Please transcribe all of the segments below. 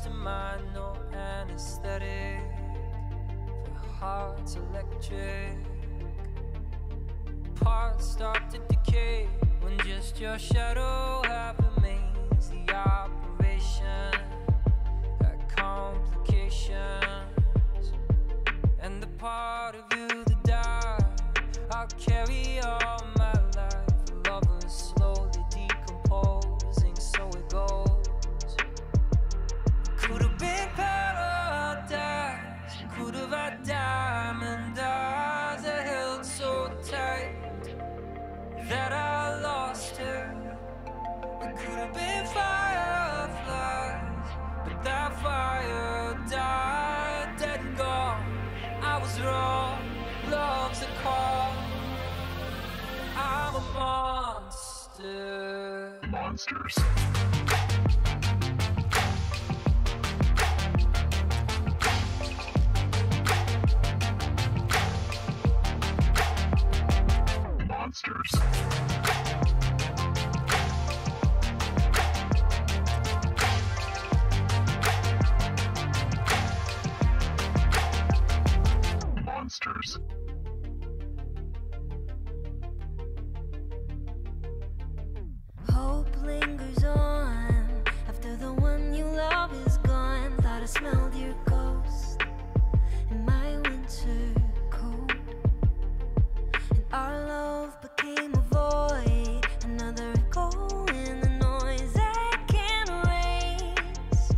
mastermind, no anesthetic for hearts electric. Parts start to decay when just your shadow half remains. The operation had complications, and the part of you that died I'll carry all my life. Lovers slowly decomposing, so it goes. Could have been paradise, could have had diamond eyes that held so tight that I lost her. We could have been fireflies, but that fire died, dead and gone. I was wrong, love's a call. I'm a monster. Monsters. Monsters. Monsters. Hope lingers on after the one you love is gone. Thought I smelled your ghost in my winter coat, and our love became a void, another echo in the noise that can't erase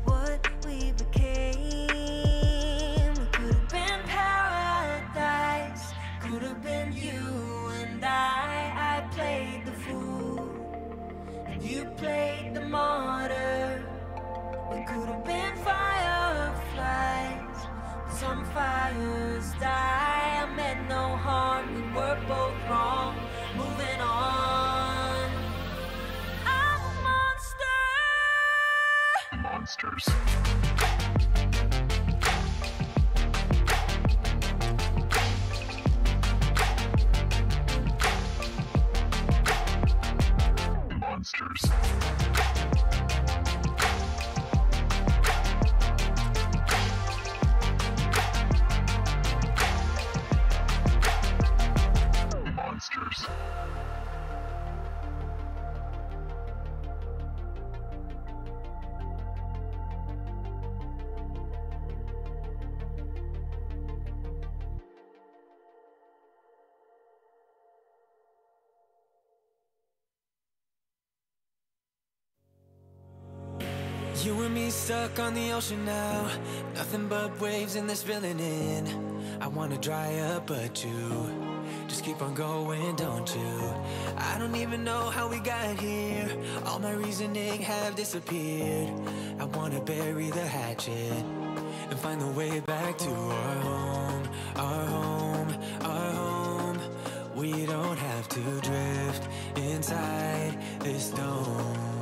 what we became. We could have been paradise, could have been you and I played the fool, you played the martyr. We could have been fireflies, but some fires die. I meant no harm, we were both wrong. Moving on. I'm a monster. Monsters. Monsters. Monsters. You and me stuck on the ocean now, nothing but waves in this filling in. I wanna dry up, but you just keep on going, don't you? I don't even know how we got here, all my reasoning have disappeared. I wanna bury the hatchet and find the way back to our home, our home, our home. We don't have to drift inside this dome.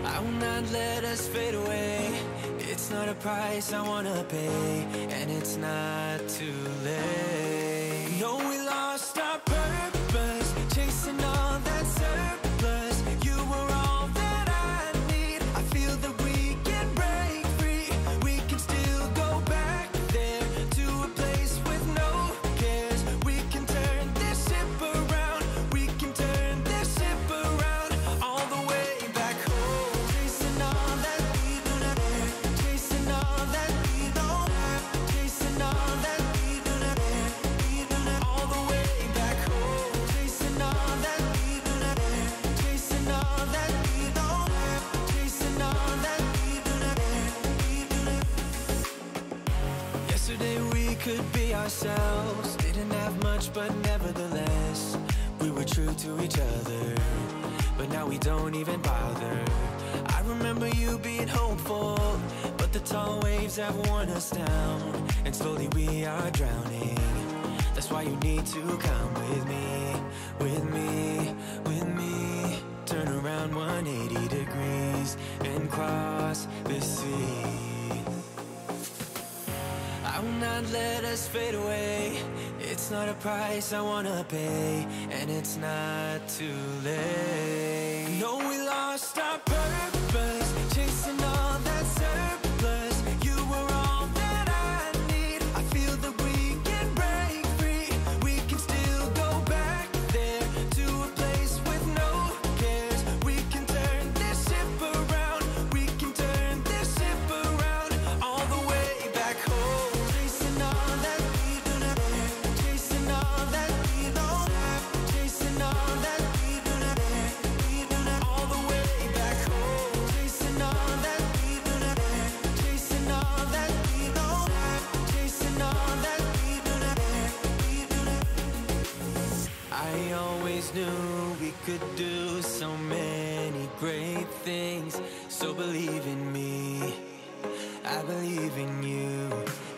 I will not let us fade away. It's not a price I wanna pay, and it's not too late. No, we lost our purpose, chasing all that surplus. You were all that I need. I feel that we can break free. We can still go back there to a place with no cares. We can turn this ship around. We can turn this ship around all the way back home. Chasing all that we do not care. Chasing all that we don't have. Chasing all that we do not care. We do not all the way back home. Chasing all that we do not care. Chasing all that we don't have. Chasing all that we do not care. We do not. Yesterday we could be ourselves. Didn't have much, but nevertheless we were true to each other. But now we don't even bother. I remember you being hopeful, but the tall waves have worn us down, and slowly we are drowning. That's why you need to come with me, with me, with me. Turn around 180 degrees and cross the sea. I will not let us fade away. It's not a price I wanna pay, and it's not too late. No, we lost our purpose, chasing could do so many great things. So believe in me, I believe in you.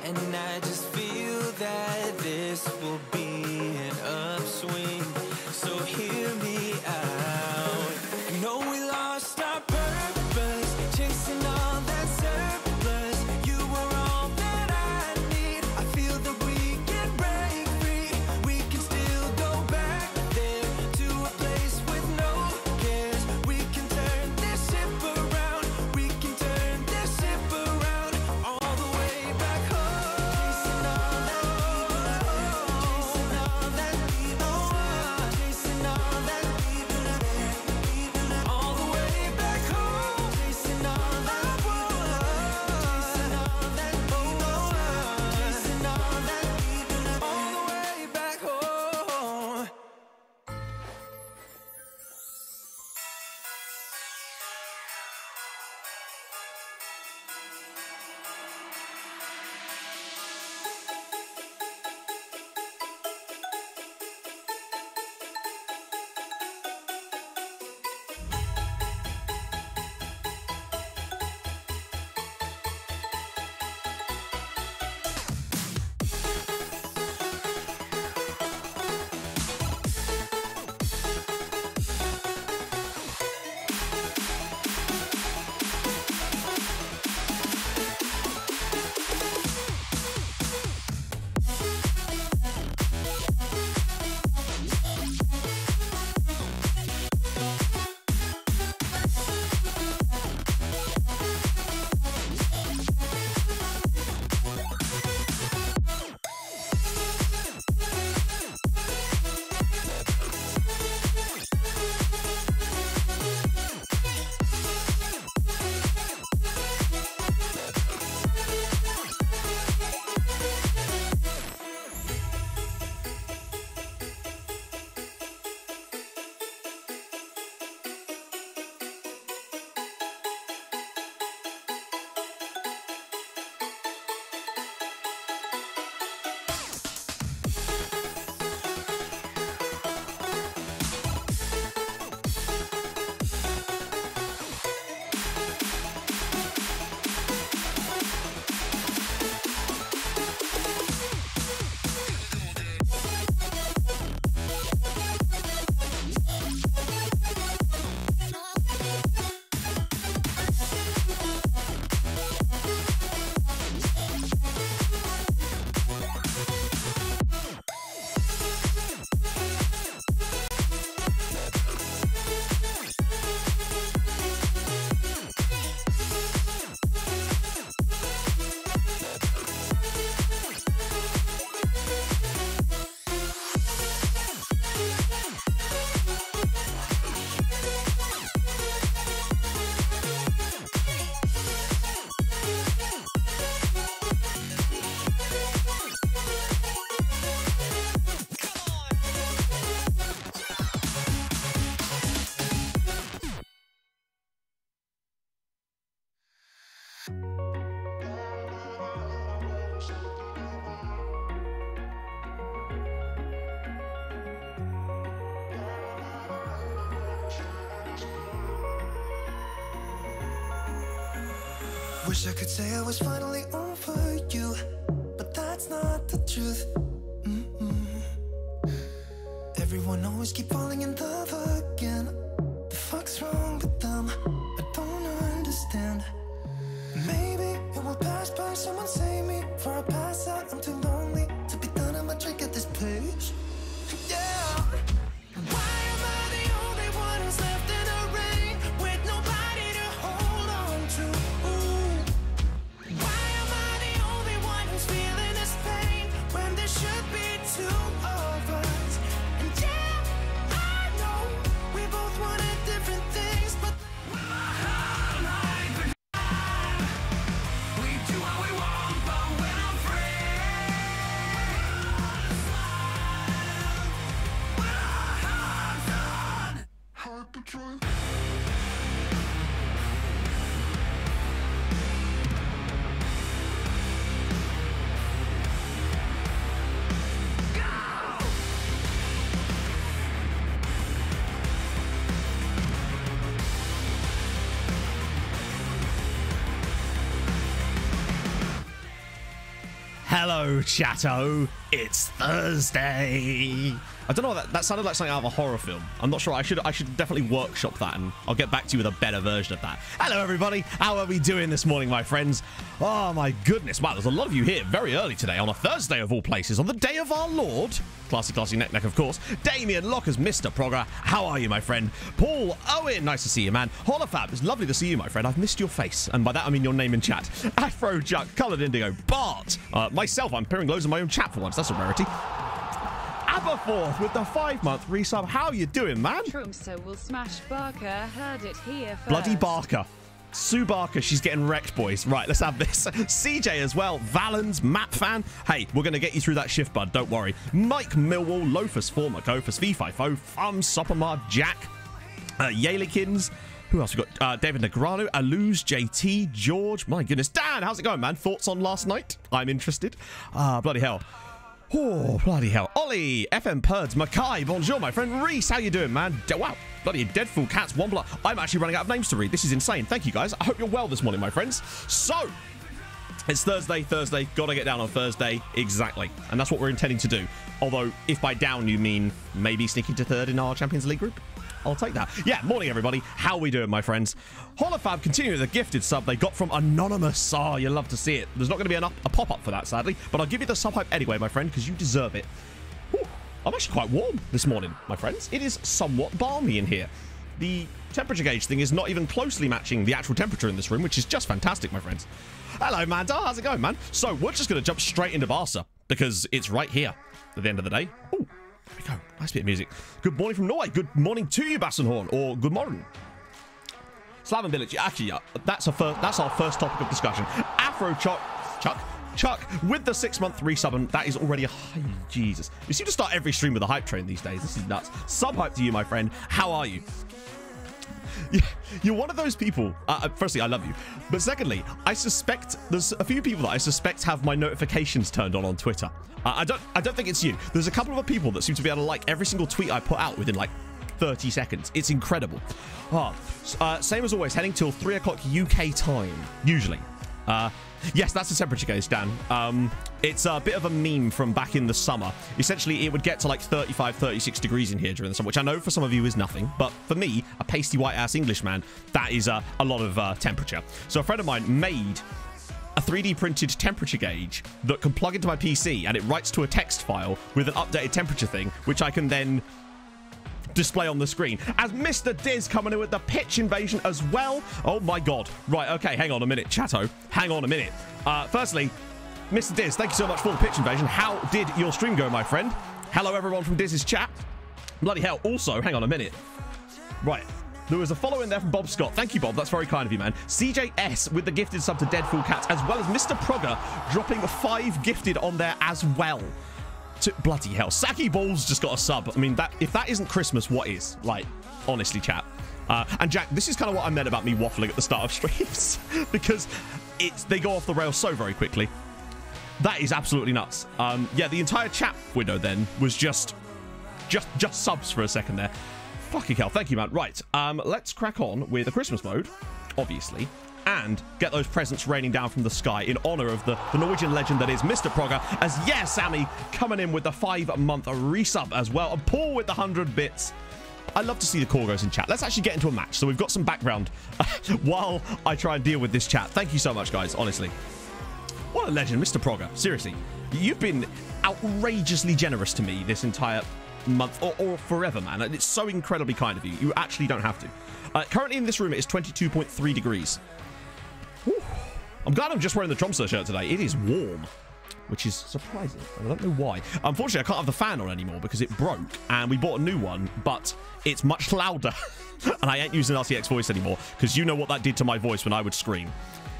And I just feel that this will be an upswing. So hear me out. I know we lost our purpose, chasing all that surplus. You were all that I need. I feel that we can break free. We can still go back there to a place with no cares. We can turn this ship around. We can turn this ship around all the way back home. Chasing all that evil, chasing all that evil, all the way back home. Chasing all that chasing all that evil, chasing all that evil, all the way back home. Wish I could say I was finally over you, but that's not the truth. Everyone always keep falling in love again. The fuck's wrong with them? I don't understand. Maybe it will pass by. Someone save me before I pass out. I'm too lonely to be done. I'm a drink at this place. Yeah. Why am I the only one who's left in the rain with nobody to hold on to? Why am I the only one who's feeling this pain when there should be two of us? And yeah, I know we both wanted different things, but we do what we want, but when I'm Hello, chatto. It's Thursday. I don't know what that sounded like something out of a horror film. I'm not sure. I should definitely workshop that, and I'll get back to you with a better version of that. Hello, everybody. How are we doing this morning, my friends? Oh, my goodness. Wow, there's a lot of you here very early today on a Thursday of all places, on the day of our Lord. Classy neck, of course. Damien Lockers, Mr. Progger. How are you, my friend? Paul Owen, nice to see you, man. Holofab, it's lovely to see you, my friend. I've missed your face, and by that I mean your name in chat. Afro Chuck, Coloured Indigo, Bart. Myself, I'm appearing loads in my own chat for once. That's a rarity. Aberforth with the 5-month resub. How you doing, man? Tromso will smash Barker. Heard it here first. Bloody Barker. Sue Barker, she's getting wrecked, boys. Right, let's have this. CJ as well. Valens, Map Fan. Hey, we're going to get you through that shift, bud. Don't worry. Mike Millwall, Loafers, Former, Gofus, V50, Sopamar, Jack, Yalikins. Who else we got? David Negrano, Aluz, JT, George. My goodness. Dan, how's it going, man? Thoughts on last night? I'm interested. Bloody hell. Oh, bloody hell. Ollie, FM Purds, Mackay, bonjour, my friend. Reese, how you doing, man? Wow, bloody Deadful Cats, Wombler. I'm actually running out of names to read. This is insane. Thank you, guys. I hope you're well this morning, my friends. So, it's Thursday. Gotta get down on Thursday. Exactly. And that's what we're intending to do. Although, if by down you mean maybe sneaking to third in our Champions League group, I'll take that. Yeah, morning, everybody. How we doing, my friends? Holofab continuing the gifted sub they got from Anonymous. Oh, you love to see it. There's not going to be a pop-up for that, sadly. But I'll give you the sub hype anyway, my friend, because you deserve it. Whew. I'm actually quite warm this morning, my friends. It is somewhat balmy in here. The temperature gauge thing is not even closely matching the actual temperature in this room, which is just fantastic, my friends. Hello, Manda. How's it going, man? So, we're just going to jump straight into Barca, because it's right here at the end of the day. Ooh. There we go. Nice bit of music. Good morning from Norway. Good morning to you, Bassenhorn. Or good morning. Slav and Village. Actually, yeah, that's our first topic of discussion. Afro Chuck with the 6-month resub, and that is already a high. Jesus. You seem to start every stream with a hype train these days. This is nuts. Sub hype to you, my friend. How are you? You're one of those people. Firstly, I love you. But secondly, I suspect there's a few people that I suspect have my notifications turned on Twitter. I don't think it's you. There's a couple of other people that seem to be able to like every single tweet I put out within like 30 seconds. It's incredible. Same as always, heading till 3 o'clock UK time, usually. Yes, that's the temperature gauge, Dan. It's a bit of a meme from back in the summer. Essentially, it would get to like 35, 36 degrees in here during the summer, which I know for some of you is nothing. But for me, a pasty white-ass Englishman, that is a lot of temperature. So a friend of mine made a 3D printed temperature gauge that can plug into my PC, and it writes to a text file with an updated temperature thing, which I can then display on the screen. As Mr. Diz coming in with the pitch invasion as well. Oh my god. Right, okay, hang on a minute, chatto. Hang on a minute. Firstly, Mr. Diz, thank you so much for the pitch invasion. How did your stream go, my friend? Hello, everyone from Diz's chat. Bloody hell. Also, hang on a minute. Right. There was a follow in there from Bob Scott. Thank you, Bob. That's very kind of you, man. CJS with the gifted sub to Deadful Cats, as well as Mr. Progger dropping 5 gifted on there as well. Bloody hell. Saki Balls just got a sub. I mean, if that isn't Christmas, what is? Like, honestly, chat. And Jack, this is kind of what I meant about me waffling at the start of streams. Because they go off the rails so very quickly. That is absolutely nuts. Yeah, the entire chat window then was just subs for a second there. Fucking hell. Thank you, man. Right. Let's crack on with the Christmas mode, obviously, and get those presents raining down from the sky in honor of the Norwegian legend that is Mr. Progger. As Sammy coming in with the 5-month resub as well. And Paul with the 100 bits. I love to see the Corgos in chat. Let's actually get into a match. So we've got some background while I try and deal with this chat. Thank you so much, guys. Honestly. What a legend, Mr. Progger. Seriously. You've been outrageously generous to me this entire month or forever, man. It's so incredibly kind of you. You actually don't have to. Currently in this room, it is 22.3 degrees. Whew. I'm glad I'm just wearing the Tromso shirt today. It is warm, which is surprising. I don't know why. Unfortunately, I can't have the fan on anymore because it broke, and we bought a new one, but it's much louder, and I ain't using RTX voice anymore because you know what that did to my voice when I would scream.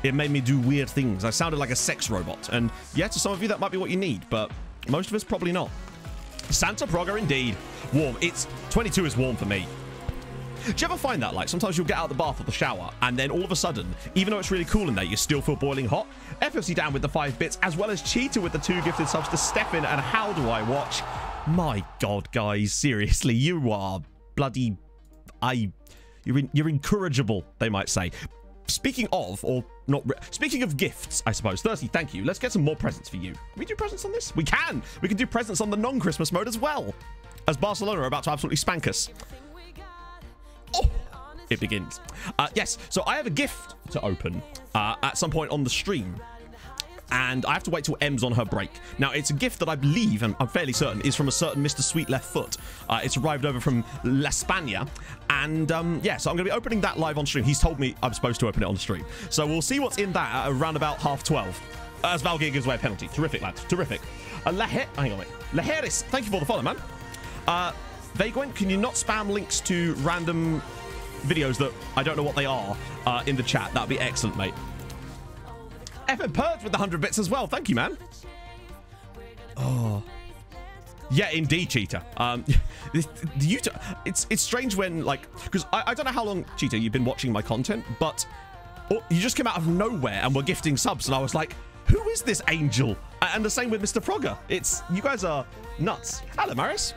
It made me do weird things. I sounded like a sex robot, and yeah, to some of you, that might be what you need, but most of us probably not. Santa Progger indeed. Warm. 22 is warm for me. Do you ever find that, like, sometimes you'll get out of the bath or the shower, and then all of a sudden, even though it's really cool in there, you still feel boiling hot? FFC down with the 5 bits, as well as Cheetah with the 2 gifted subs to Stefan, and how do I watch? My god, guys, seriously, you are bloody... You're incorrigible, they might say. speaking of, or not, speaking of gifts, I suppose. Thirsty, thank you. Let's get some more presents for you. Can we do presents on this? We can. We can do presents on the non-Christmas mode as well. As Barcelona are about to absolutely spank us. Oh, it begins. Yes, so I have a gift to open at some point on the stream. And I have to wait till Em's on her break. Now, it's a gift that I believe, and I'm fairly certain, is from a certain Mr. Sweet Left Foot. It's arrived over from La España. And, yeah, so I'm going to be opening that live on stream. He's told me I'm supposed to open it on stream. So we'll see what's in that at around about 12:30. As Val gives away a penalty. Terrific, lads. Terrific. Hang on, wait. Laheris, thank you for the follow, man. Vaguent, can you not spam links to random videos that I don't know what they are in the chat? That'd be excellent, mate. FM Purge with the 100 bits as well. Thank you, man. Oh. Yeah, indeed, Cheetah. It's strange when, like, because I don't know how long, Cheetah, you've been watching my content, but you just came out of nowhere and were gifting subs, and I was like, who is this angel? And the same with Mr. Frogger. You guys are nuts. Hello, Maris.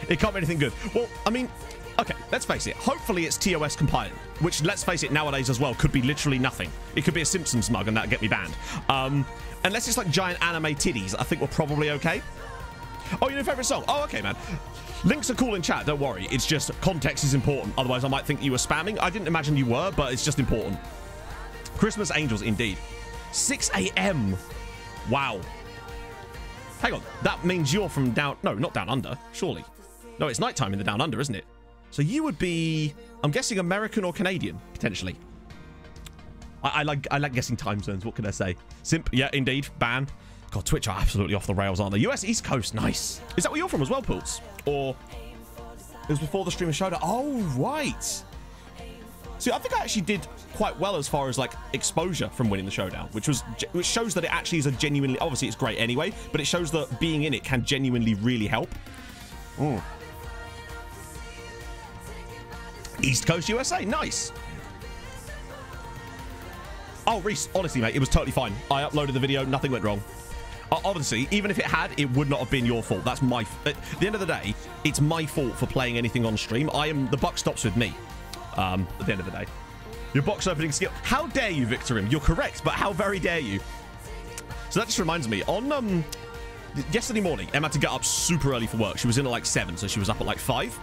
It can't be anything good. Well, I mean, okay, let's face it. Hopefully it's TOS compliant, which, let's face it, nowadays as well, could be literally nothing. It could be a Simpsons mug and that'd get me banned. Unless it's like giant anime titties, I think we're probably okay. Oh, your favourite song? Oh, okay, man. Links are cool in chat, don't worry. It's just context is important. Otherwise, I might think you were spamming. I didn't imagine you were, but it's just important. Christmas Angels, indeed. 6 a.m. Wow. Hang on. That means you're from down... No, not down under, surely. No, it's nighttime in the down under, isn't it? So you would be, I'm guessing, American or Canadian, potentially. I like guessing time zones. What can I say? Simp, yeah, indeed. Ban. God, Twitch are absolutely off the rails, aren't they? US East Coast, nice. Is that where you're from as well, Pools? Or it was before the streamer showed up? Oh, right. See, I think I actually did quite well as far as, like, exposure from winning the showdown, which shows that it actually is a genuinely, obviously it's great anyway, but it shows that being in it can genuinely really help. Mm. East Coast USA, nice. Oh, Reese, honestly, mate, it was totally fine. I uploaded the video, nothing went wrong. Obviously, even if it had, it would not have been your fault. That's my... At the end of the day, it's my fault for playing anything on stream. The buck stops with me at the end of the day. Your box opening skill. How dare you, Victorim? You're correct, but how very dare you? So that just reminds me, on... yesterday morning, Emma had to get up super early for work. She was in at like 7, so she was up at like 5.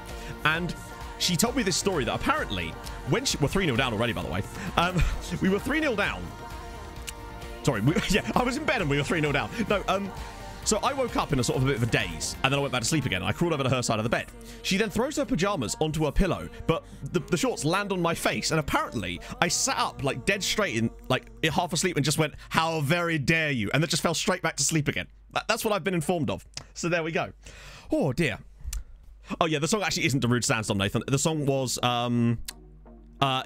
And she told me this story that apparently, when we're 3-0 down already, by the way. We were 3-0 down. Sorry, yeah, I was in bed and we were 3-0 down. No, so I woke up in a sort of a bit of a daze, and then I went back to sleep again. I crawled over to her side of the bed. She then throws her pajamas onto her pillow, but the shorts land on my face, and apparently I sat up like dead straight in, like half asleep, and just went, how very dare you, and then just fell straight back to sleep again. That's what I've been informed of. So there we go. Oh dear. Oh yeah, the song actually isn't Darude Sandstorm, Nathan. The song was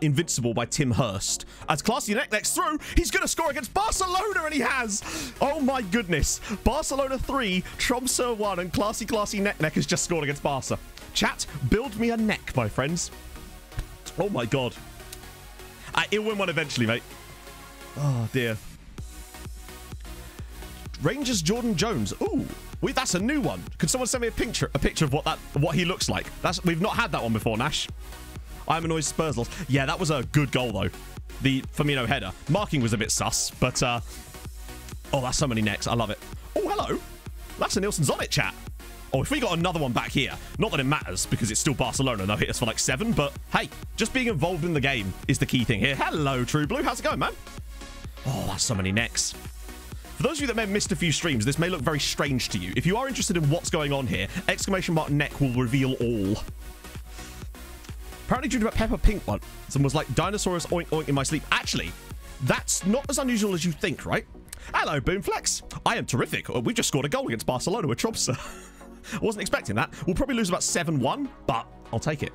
Invincible by Tim Hurst. As Classy next through, he's going to score against Barcelona, and he has. Oh my goodness. Barcelona 3, Tromso 1, and Classy Neck has just scored against Barca. Chat, build me a neck, my friends. Oh my god. He'll win one eventually, mate. Oh dear. Rangers Jordan Jones. Ooh, wait, that's a new one. Could someone send me a picture of what he looks like? We've not had that one before, Nash. I'm annoyed Spurs lost. Yeah, that was a good goal though. The Firmino header. Marking was a bit sus, but oh, that's so many necks. I love it. Oh, hello. Lasse Nielsen's on it, chat. Oh, if we got another one back here, not that it matters because it's still Barcelona and they'll hit us for like 7, but hey, just being involved in the game is the key thing here. Hello, True Blue. How's it going, man? Oh, that's so many necks. For those of you that may have missed a few streams, this may look very strange to you. If you are interested in what's going on here, !neck will reveal all. Apparently dreamed about Peppa Pink once and was like, dinosaurs oink oink in my sleep. Actually, that's not as unusual as you think, right? Hello, Boomflex. I am terrific. We just scored a goal against Barcelona with Tromso. I wasn't expecting that. We'll probably lose about 7-1, but I'll take it.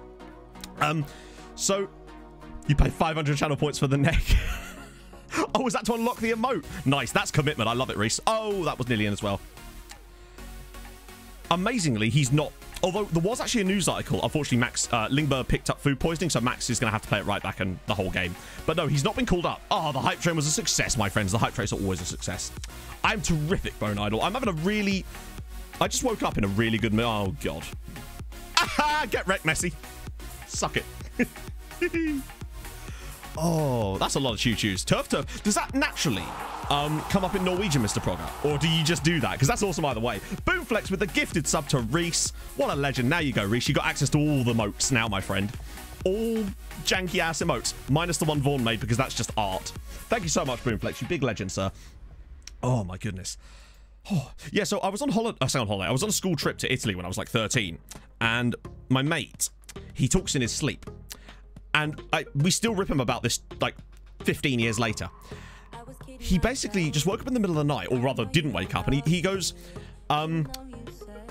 So, you pay 500 channel points for the neck. Oh, is that to unlock the emote? Nice, that's commitment. I love it, Reese. Oh, that was nearly in as well. Amazingly, he's not... Although there was actually a news article. Unfortunately, Max Lingberg picked up food poisoning, so Max is going to have to play it right back in the whole game. But no, he's not been called up. Oh, the hype train was a success, my friends. The hype trains are always a success. I'm terrific, Bone Idol. I'm having a really... I just woke up in a really good mood. Oh, God. Aha! Get wrecked, Messi. Suck it. Oh, that's a lot of choo-choos. Turf. Does that naturally come up in Norwegian, Mr. Progger? Or do you just do that? Because that's awesome either way. Boomflex with the gifted sub to Reese. What a legend. Now you go, Reese. You got access to all the emotes now, my friend. All janky-ass emotes. Minus the one Vaughn made because that's just art. Thank you so much, Boomflex. You big legend, sir. Oh, my goodness. Oh, yeah, so I was on holiday. I was on a school trip to Italy when I was like 13. And my mate, he talks in his sleep. And we still rip him about this, like, 15 years later. He basically just woke up in the middle of the night, or rather didn't wake up, and he goes,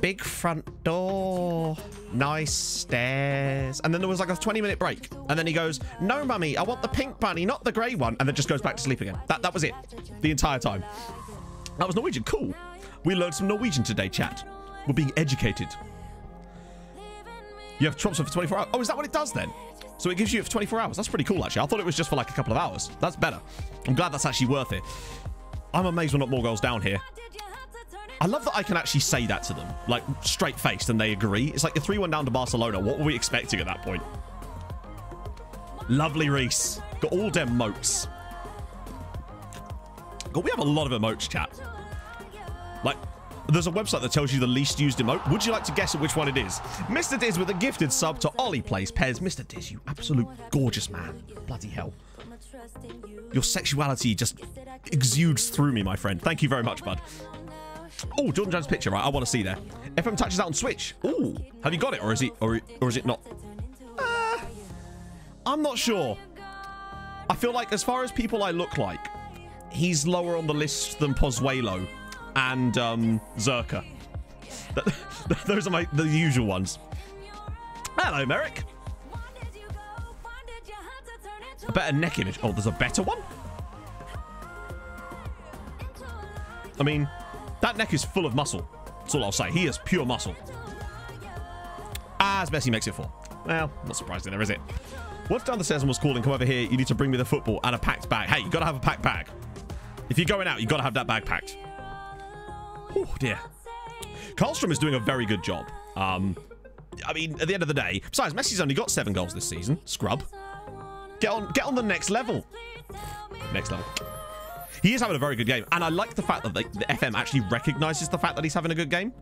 big front door, nice stairs. And then there was like a 20-minute break. And then he goes, no, mummy, I want the pink bunny, not the grey one. And then just goes back to sleep again. That was it. The entire time. That was Norwegian. Cool. We learned some Norwegian today, chat. We're being educated. You have Tromso for 24 hours. Oh, is that what it does then? So it gives you it for 24 hours. That's pretty cool, actually. I thought it was just for like a couple of hours. That's better. I'm glad that's actually worth it. I'm amazed we're not more goals down here. I love that I can actually say that to them, like straight-faced, and they agree. It's like the 3-1 down to Barcelona. What were we expecting at that point? Lovely Reese. Got all them emotes. God, we have a lot of emotes, chat. Like, there's a website that tells you the least used emote. Would you like to guess at which one it is? Mr. Diz with a gifted sub to Ollie Plays Pez. Mr. Diz, you absolute gorgeous man. Bloody hell. Your sexuality just exudes through me, my friend. Thank you very much, bud. Oh, Jordan Jones' picture, right? I want to see there. FM touches out on Switch. Oh, have you got it, or is it not? I'm not sure. I feel like as far as people I look like, he's lower on the list than Pozuelo and Zerka. Those are the usual ones. Hello, Merrick. A better neck image. Oh, there's a better one? I mean, that neck is full of muscle. That's all I'll say. He is pure muscle. As Messi makes it 4. Well, not surprising there, is it? Once down the stairs and was calling, come over here. You need to bring me the football and a packed bag. Hey, you got to have a packed bag. If you're going out, you got to have that bag packed. Oh, dear. Karlstrom is doing a very good job. I mean, at the end of the day, besides, Messi's only got 7 goals this season. Scrub. Get on the next level. Next level. He is having a very good game. And I like the fact that the FM actually recognises the fact that he's having a good game.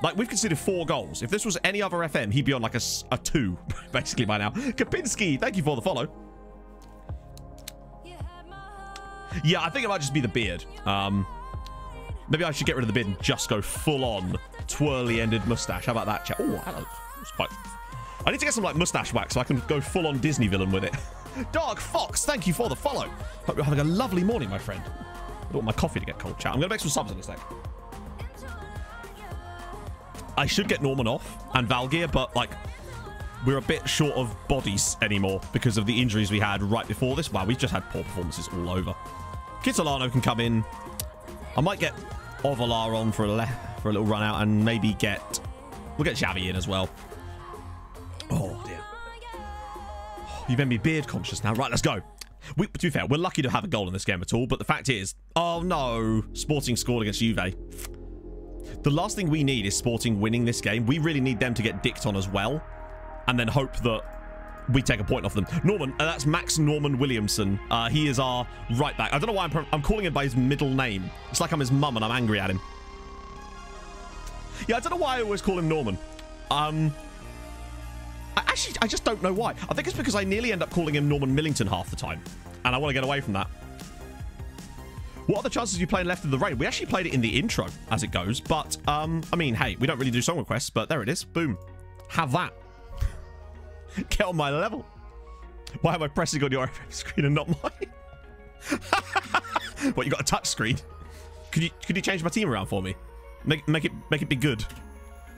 Like, we've conceded 4 goals. If this was any other FM, he'd be on like a 2, basically, by now. Kapinski, thank you for the follow. Yeah, I think it might just be the beard. Maybe I should get rid of the beard and just go full-on twirly-ended mustache. How about that, chat? Oh, hello. I need to get some, like, mustache wax so I can go full-on Disney villain with it. Dark Fox, thank you for the follow. Hope you're having a lovely morning, my friend. I don't want my coffee to get cold, chat. I'm going to make some subs in a sec. I should get Norman off and Valgeir, but, like, we're a bit short of bodies anymore because of the injuries we had right before this. Wow, we've just had poor performances all over. Kitolano can come in. I might get Ovalar on for a little run out and maybe we'll get Xavi in as well. Oh, dear. You've made me beard conscious now. Right, let's go. To be fair, we're lucky to have a goal in this game at all, but the fact is, oh no, Sporting scored against Juve. The last thing we need is Sporting winning this game. We really need them to get dicked on as well, and then hope that we take a point off them. Norman, that's Max Norman Williamson. He is our right back. I don't know why I'm calling him by his middle name. It's like I'm his mum and I'm angry at him. Yeah, I don't know why I always call him Norman. I just don't know why. I think it's because I nearly end up calling him Norman Millington half the time, and I want to get away from that. What are the chances of you playing Left of the Rain? We actually played it in the intro as it goes, but I mean, hey, we don't really do song requests, but there it is. Boom. Have that. Get on my level. Why am I pressing on your screen and not mine? What, you got a touch screen? Could you change my team around for me? Make it be good.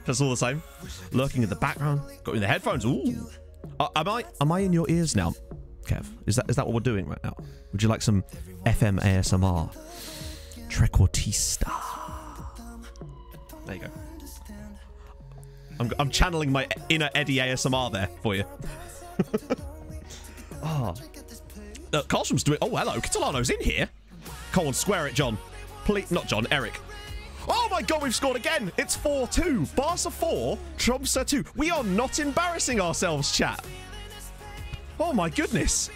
That's all the same. Lurking in the background. Got in the headphones. Ooh. Am I in your ears now, Kev? Is that what we're doing right now? Would you like some FM ASMR? Trequartista. There you go. I'm channeling my inner Eddie ASMR there for you. Oh. Carlstrom's doing... Oh, hello. Catalano's in here. Come on, square it, John. Please... Not John, Eric. Oh, my God, we've scored again. It's 4-2. Barca 4, Tromso 2. We are not embarrassing ourselves, chat. Oh, my goodness.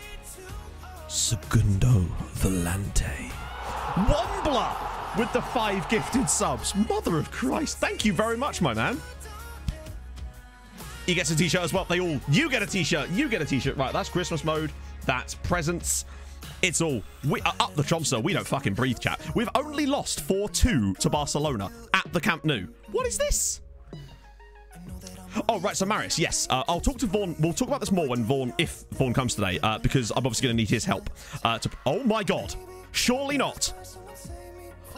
Segundo Volante. Wombler with the 5 gifted subs. Mother of Christ. Thank you very much, my man. He gets a t-shirt as well. You get a t-shirt. You get a t-shirt. Right, that's Christmas mode. That's presents. It's all. We are up the Tromso. We don't fucking breathe, chat. We've only lost 4-2 to Barcelona at the Camp Nou. What is this? Oh, right, so Marius, yes. I'll talk to Vaughn. We'll talk about this more when if Vaughn comes today, because I'm obviously going to need his help. Oh, my God. Surely not.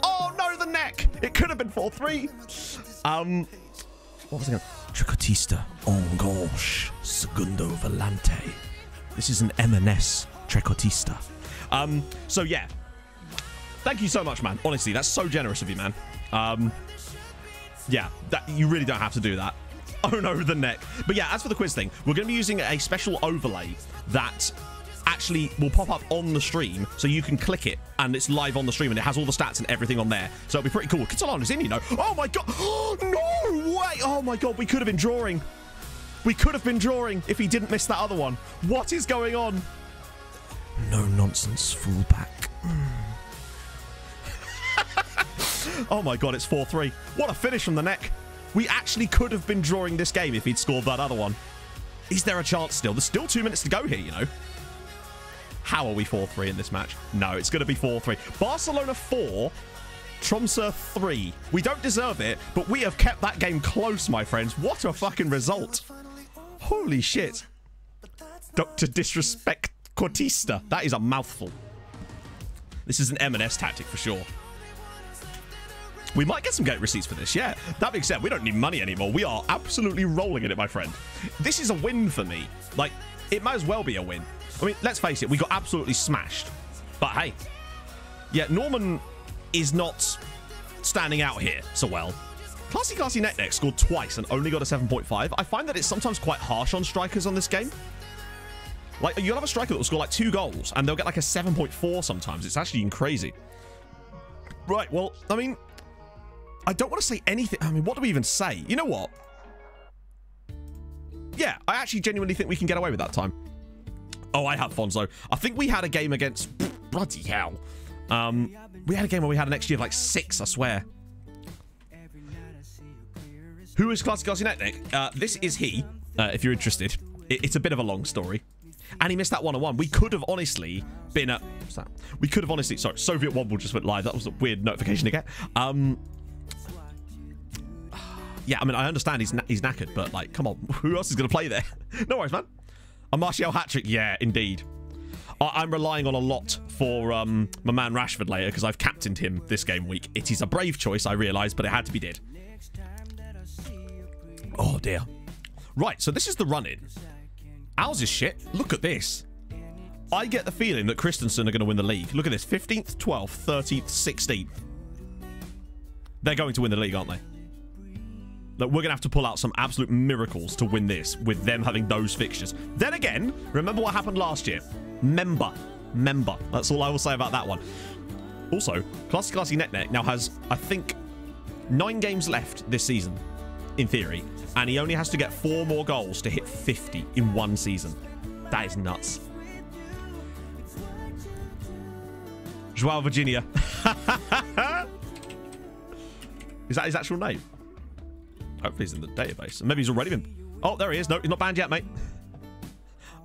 Oh, no, the neck. It could have been 4-3. What was it going? Tricotista en gauche, Segundo Volante. This is an M&S Tricotista. So, yeah. Thank you so much, man. Honestly, that's so generous of you, man. Yeah, you really don't have to do that. Oh, no, the neck. But, yeah, as for the quiz thing, we're going to be using a special overlay that actually will pop up on the stream, so you can click it and it's live on the stream and it has all the stats and everything on there, so it'll be pretty cool. Catalan is in, you know. Oh my God. Oh, no way. Oh my God, we could have been drawing. We could have been drawing if he didn't miss that other one. What is going on? No nonsense, fullback. Oh my God, it's 4-3. What a finish from the neck. We actually could have been drawing this game if he'd scored that other one. Is there a chance still? There's still 2 minutes to go here, you know. How are we 4-3 in this match? No, it's going to be 4-3. Barcelona 4, Tromsø 3. We don't deserve it, but we have kept that game close, my friends. What a fucking result. Holy shit. Dr. Disrespect Cortista. That is a mouthful. This is an M&S tactic for sure. We might get some gate receipts for this, yeah. That being said, we don't need money anymore. We are absolutely rolling in it, my friend. This is a win for me. Like, it might as well be a win. I mean, let's face it, we got absolutely smashed. But hey, yeah, Norman is not standing out here so well. Classy Neck scored twice and only got a 7.5. I find that it's sometimes quite harsh on strikers on this game. Like, you'll have a striker that will score like 2 goals and they'll get like a 7.4 sometimes. It's actually crazy. Right, well, I mean, I don't want to say anything. I mean, what do we even say? You know what? Yeah, I actually genuinely think we can get away with that time. Oh, I have Fonzo. I think we had a game against... Bloody hell. We had a game where we had an XG of like 6, I swear. Who is Classy Netnick? This is he, if you're interested. It's a bit of a long story. And he missed that 1-on-1. We could have honestly been at... What's that? We could have honestly... Sorry, Soviet Wobble just went live. That was a weird notification to get. Yeah, I mean, I understand he's knackered, but like, come on. Who else is going to play there? No worries, man. A Martial hat-trick, yeah, indeed. I'm relying on a lot for my man Rashford later because I've captained him this game week. It is a brave choice, I realise, but it had to be did. Oh, dear. Right, so this is the run-in. Ours is shit. Look at this. I get the feeling that Christensen are going to win the league. Look at this. 15th, 12th, 13th, 16th. They're going to win the league, aren't they? Look, we're going to have to pull out some absolute miracles to win this with them having those fixtures. Then again, remember what happened last year. Member. That's all I will say about that one. Also, Classy Netneck now has, I think, 9 games left this season, in theory. And he only has to get 4 more goals to hit 50 in 1 season. That is nuts. Joao Virginia. Is that his actual name? Hopefully he's in the database. Maybe he's already been... Oh, there he is. No, he's not banned yet, mate.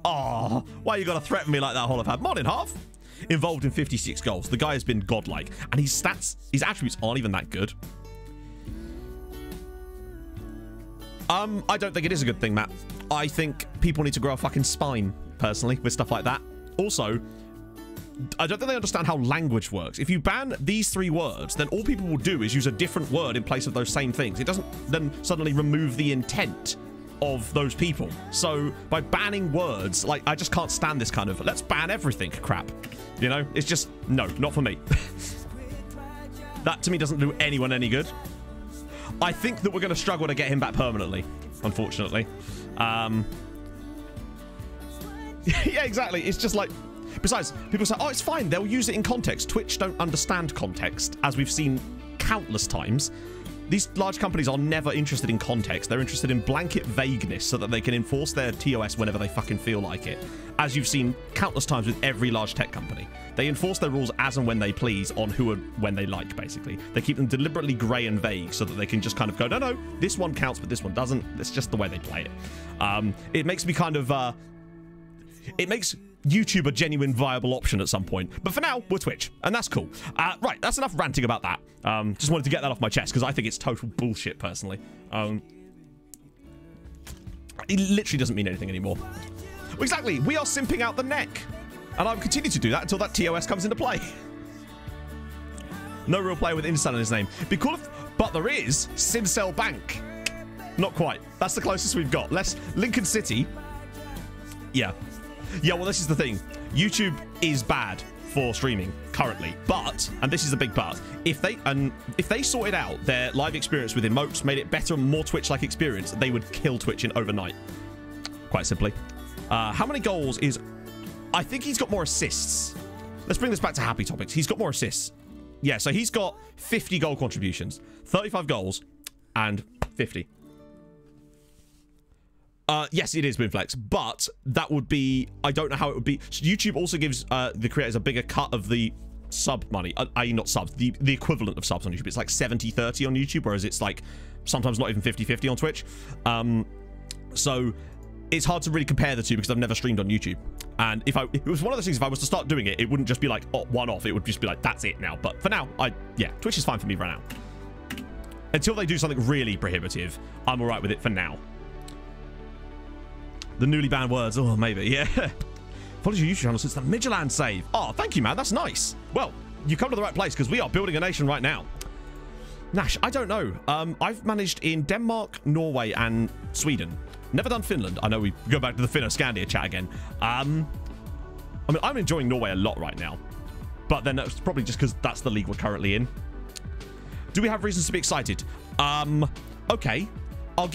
Oh, why you got to threaten me like that, Holopad? Mod in half. Involved in 56 goals. The guy has been godlike. And his stats, his attributes aren't even that good. I don't think it is a good thing, Matt. I think people need to grow a fucking spine, personally, with stuff like that. Also, I don't think they understand how language works. If you ban these 3 words, then all people will do is use a different word in place of those same things. It doesn't then suddenly remove the intent of those people. So by banning words, like, I just can't stand this kind of let's ban everything crap. You know, it's just, no, not for me. That to me doesn't do anyone any good. I think that we're going to struggle to get him back permanently, unfortunately. Yeah, exactly. It's just like, besides, people say, oh, it's fine. They'll use it in context. Twitch don't understand context, as we've seen countless times. these large companies are never interested in context. They're interested in blanket vagueness so that they can enforce their TOS whenever they fucking feel like it. As you've seen countless times with every large tech company. They enforce their rules as and when they please on who and when they like, basically. They keep them deliberately grey and vague so that they can just kind of go, no, this one counts, but this one doesn't. That's just the way they play it. It makes me kind of... it makes YouTube a genuine viable option at some point. But for now, we're Twitch, and that's cool. Right, that's enough ranting about that. Just wanted to get that off my chest, because I think it's total bullshit, personally. It literally doesn't mean anything anymore. Exactly, we are simping out the neck. And I'll continue to do that until that TOS comes into play. No real player with Instant in his name. Be cool if... But there is Sincel Bank. Not quite. That's the closest we've got. Lincoln City. Yeah. Yeah, well, this is the thing. YouTube is bad for streaming currently, but, and this is a big but, if they sorted out their live experience with emotes, made it better and more Twitch-like experience, they would kill Twitch in overnight. Quite simply. How many goals is... I think he's got more assists. Let's bring this back to happy topics. He's got more assists. Yeah, so he's got 50 goal contributions, 35 goals, and 50. Yes, it is Winflex, but that would be... I don't know how it would be. So YouTube also gives the creators a bigger cut of the sub money. I.e. not subs, the equivalent of subs on YouTube. It's like 70-30 on YouTube, whereas it's like sometimes not even 50-50 on Twitch. So it's hard to really compare the two because I've never streamed on YouTube. And if it was one of those things, if I was to start doing it, it wouldn't just be like, oh, one off. It would just be like, that's it now. But for now, yeah, Twitch is fine for me right now. Until they do something really prohibitive, I'm all right with it for now. The newly banned words. Oh, maybe. Yeah. Followed your YouTube channel since the Midtjylland save. Oh, thank you, man. That's nice. Well, you come to the right place because we are building a nation right now. Nash, I don't know. I've managed in Denmark, Norway, and Sweden. Never done Finland. I know we go back to the Finno-Scandia chat again. I mean, I'm enjoying Norway a lot right now. But then that's probably just because that's the league we're currently in. Do we have reasons to be excited? Okay. I'll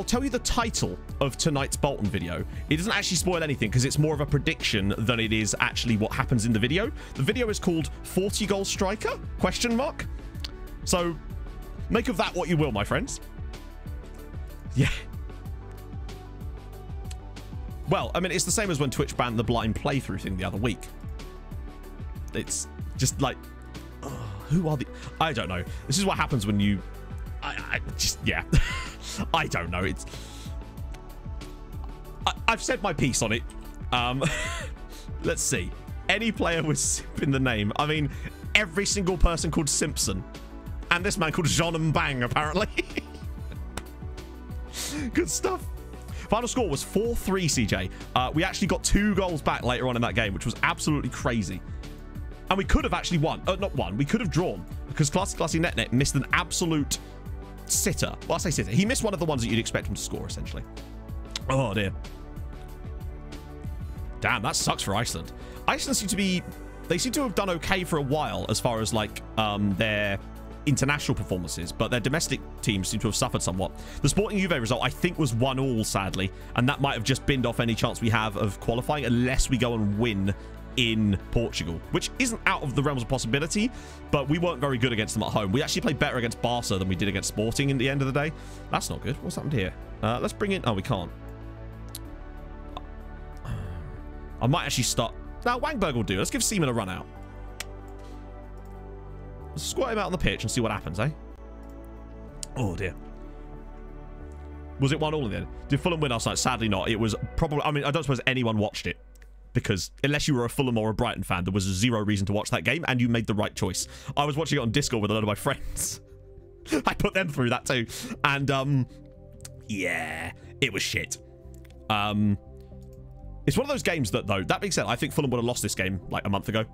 tell you the title of tonight's Bolton video. It doesn't actually spoil anything because it's more of a prediction than it is actually what happens in the video. The video is called 40 Goal Striker? ? So make of that what you will, my friends. Yeah. Well, I mean, it's the same as when Twitch banned the blind playthrough thing the other week. It's just like, who are the... I don't know. This is what happens when you... I just, yeah. I don't know. It's... I've said my piece on it. Let's see. Any player with Simp in the name. I mean, every single person called Simpson. And this man called Jean Mbang, apparently. Good stuff. Final score was 4-3, CJ. We actually got 2 goals back later on in that game, which was absolutely crazy. And we could have actually won. Not won. We could have drawn. Because Classy Net missed an absolute sitter. Well, I say sitter. He missed one of the ones that you'd expect him to score, essentially. Oh, dear. Damn, that sucks for Iceland. Iceland seem to be... They seem to have done okay for a while as far as, like, their international performances, but their domestic teams seem to have suffered somewhat. The Sporting Juve result, I think, was 1-1, sadly, and that might have just binned off any chance we have of qualifying unless we go and win in Portugal, which isn't out of the realms of possibility, but we weren't very good against them at home. We actually played better against Barca than we did against Sporting in the end of the day. That's not good. What's happened here? Let's bring in... Oh, we can't. I might actually start... Now, Wangberg will do. Let's give Seaman a run out. Let's squat him out on the pitch and see what happens, eh? Oh, dear. Was it 1-1 in the end? Did Fulham win last night? Sadly not. It was probably... I mean, I don't suppose anyone watched it. Because unless you were a Fulham or a Brighton fan, there was zero reason to watch that game, and you made the right choice. I was watching it on Discord with a load of my friends. I put them through that too. And, yeah, it was shit. It's one of those games that, though, that being said, I think Fulham would have lost this game like a month ago.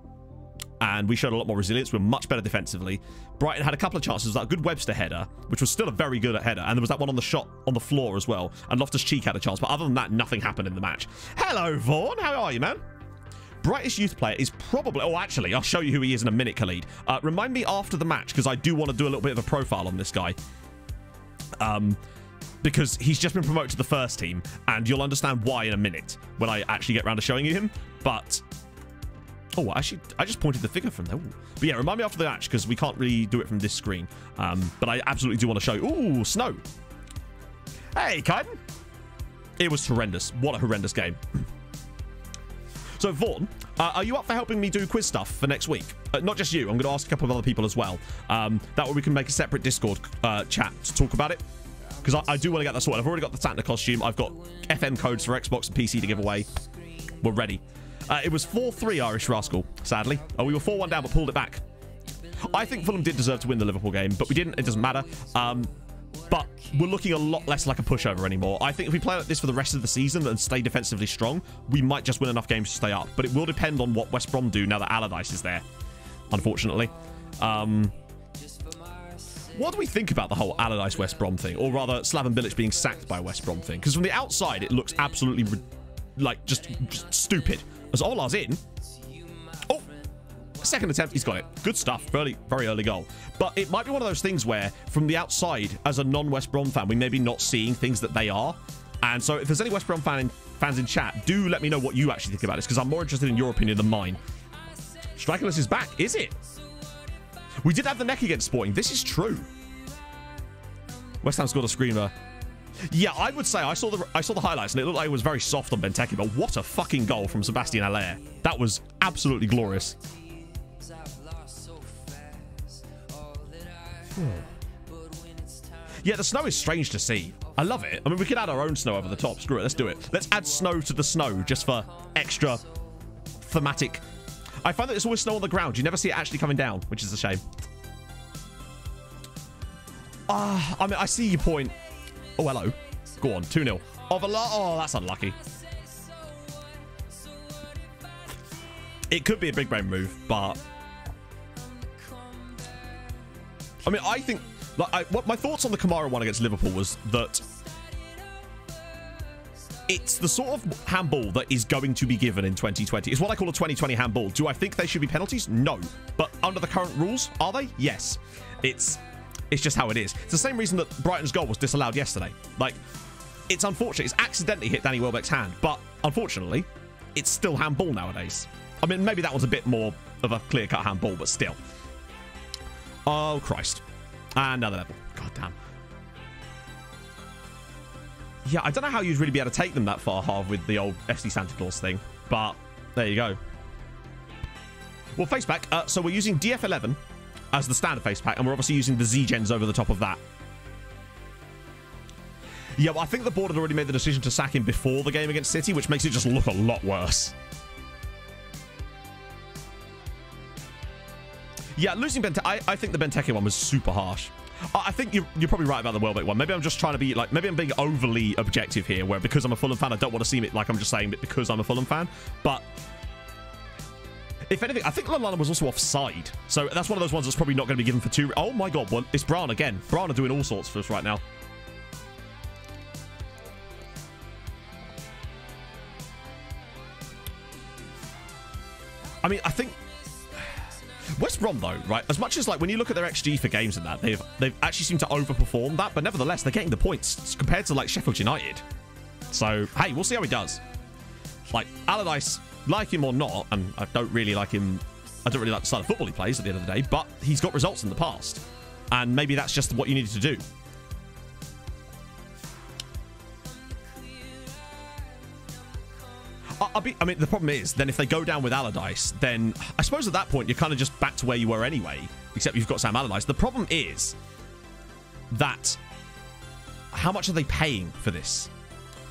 And we showed a lot more resilience. We were much better defensively. Brighton had a couple of chances. That good Webster header, which was still a very good header. And there was that one on the shot on the floor as well. And Loftus-Cheek had a chance. But other than that, nothing happened in the match. Hello, Vaughan. How are you, man? Brightest youth player is probably... Oh, actually, I'll show you who he is in a minute, Khalid. Remind me after the match, because I do want to do a little bit of a profile on this guy. Because he's just been promoted to the first team. And you'll understand why in a minute when I actually get around to showing you him. But... Oh, actually, I just pointed the figure from there. Ooh. But yeah, remind me after the match, because we can't really do it from this screen. But I absolutely do want to show you. Ooh, snow. Hey, Kaiden. It was horrendous. What a horrendous game. So, Vaughn, are you up for helping me do quiz stuff for next week? Not just you. I'm going to ask a couple of other people as well. That way we can make a separate Discord chat to talk about it. Because I do want to get that sorted. I've already got the Santa costume. I've got FM codes for Xbox and PC to give away. We're ready. It was 4-3 Irish Rascal, sadly. We were 4-1 down, but pulled it back. I think Fulham did deserve to win the Liverpool game, but we didn't. It doesn't matter. But we're looking a lot less like a pushover anymore. I think if we play like this for the rest of the season and stay defensively strong, we might just win enough games to stay up. But it will depend on what West Brom do now that Allardyce is there, unfortunately. What do we think about the whole Allardyce-West Brom thing? Or rather, Slaven Bilic being sacked by West Brom thing? Because from the outside, it looks absolutely, like, just stupid. As Ola's in. Oh! Second attempt, he's got it. Good stuff. Very early goal. But it might be one of those things where, from the outside, as a non-West Brom fan, we may be not seeing things that they are. And so if there's any West Brom fans in chat, do let me know what you actually think about this, because I'm more interested in your opinion than mine. Strikerless is back, is it? We did have the neck against Sporting. This is true. West Ham scored a screamer. Yeah, I would say I saw the highlights and it looked like it was very soft on Benteke, but what a fucking goal from Sebastian Haller. That was absolutely glorious. Yeah, the snow is strange to see. I love it. I mean, we could add our own snow over the top. Screw it, let's do it. Let's add snow to the snow just for extra thematic. I find that there's always snow on the ground. You never see it actually coming down, which is a shame. I mean, I see your point. Oh, hello. Go on, 2-0. Oh, that's unlucky. It could be a big brain move, but... I mean, I think... What my thoughts on the Kamara one against Liverpool was that... It's the sort of handball that is going to be given in 2020. It's what I call a 2020 handball. Do I think they should be penalties? No. But under the current rules, are they? Yes. It's just how it is. It's the same reason that Brighton's goal was disallowed yesterday. Like, it's unfortunate. It's accidentally hit Danny Welbeck's hand. But unfortunately, it's still handball nowadays. I mean, maybe that one's a bit more of a clear-cut handball, but still. Oh, Christ. Another level. God damn. Yeah, I don't know how you'd really be able to take them that far, Harv, with the old FC Santa Claus thing. But there you go. Well, face pack. So we're using DF11 as the standard face pack, and we're obviously using the Z-Gens over the top of that. Yeah, well, I think the board had already made the decision to sack him before the game against City, which makes it just look a lot worse. Yeah, losing Benteke, I think the Benteke one was super harsh. I think you're probably right about the Welbeck one. Maybe I'm just trying to be like, maybe I'm being overly objective here, where because I'm a Fulham fan, I don't want to seem it like I'm just saying it because I'm a Fulham fan. But if anything, I think Lallana was also offside. So that's one of those ones that's probably not going to be given for two. Oh my God, well, it's Brown again. Brown are doing all sorts for us right now. I mean, I think West Brom, though, right, as much as, like, when you look at their XG for games and that, they've actually seemed to overperform that, but nevertheless, they're getting the points compared to, like, Sheffield United. So, hey, we'll see how he does. Like, Allardyce, like him or not, and I don't really like him, I don't really like the style of football he plays at the end of the day, but he's got results in the past. And maybe that's just what you needed to do. I mean, the problem is, then if they go down with Allardyce, then I suppose at that point, you're kind of just back to where you were anyway, except you've got Sam Allardyce. The problem is that how much are they paying for this?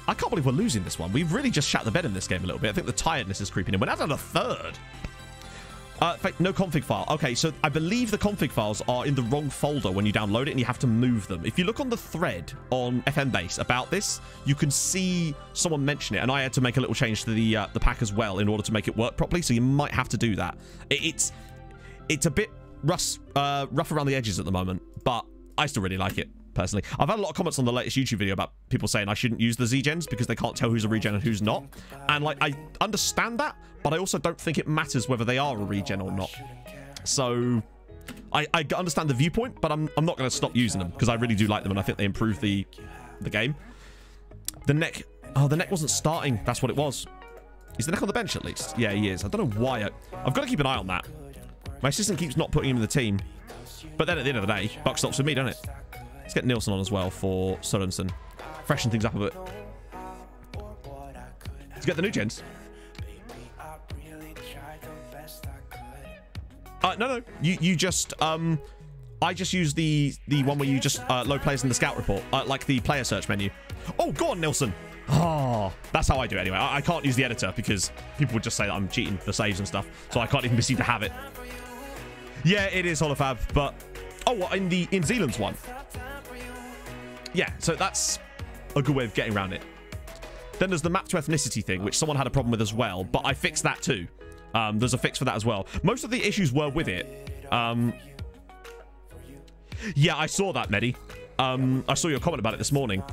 I can't believe we're losing this one. We've really just shat the bed in this game a little bit. I think the tiredness is creeping in. We're now down to third. No config file. Okay, so I believe the config files are in the wrong folder when you download it and you have to move them. If you look on the thread on FM Base about this, you can see someone mention it, and I had to make a little change to the pack as well in order to make it work properly, so you might have to do that. It's a bit rough around the edges at the moment, but I still really like it, personally. I've had a lot of comments on the latest YouTube video about people saying I shouldn't use the Z-Gens because they can't tell who's a regen and who's not. And, like, I understand that, but I also don't think it matters whether they are a regen or not. So I understand the viewpoint, but I'm not going to stop using them because I really do like them and I think they improve the game. The neck wasn't starting. That's what it was. Is the neck on the bench at least? Yeah, he is. I don't know why. I've got to keep an eye on that. My assistant keeps not putting him in the team. But then at the end of the day, buck stops with me, don't it? Let's get Nilsson on as well for Sørensen. Freshen things up a bit. Let's get the new gens. No. You just... I just use the one where you just load players in the scout report. Like the player search menu. Oh, go on, Nilsson. Oh, that's how I do it anyway. I can't use the editor because people would just say that I'm cheating for saves and stuff. So I can't even proceed to have it. Yeah, it is Holofab, but... Oh, what, in Zealand's one? Yeah, so that's a good way of getting around it. Then there's the map to ethnicity thing, which someone had a problem with as well, but I fixed that too. There's a fix for that as well. Most of the issues were with it. Yeah, I saw that, Medi. I saw your comment about it this morning.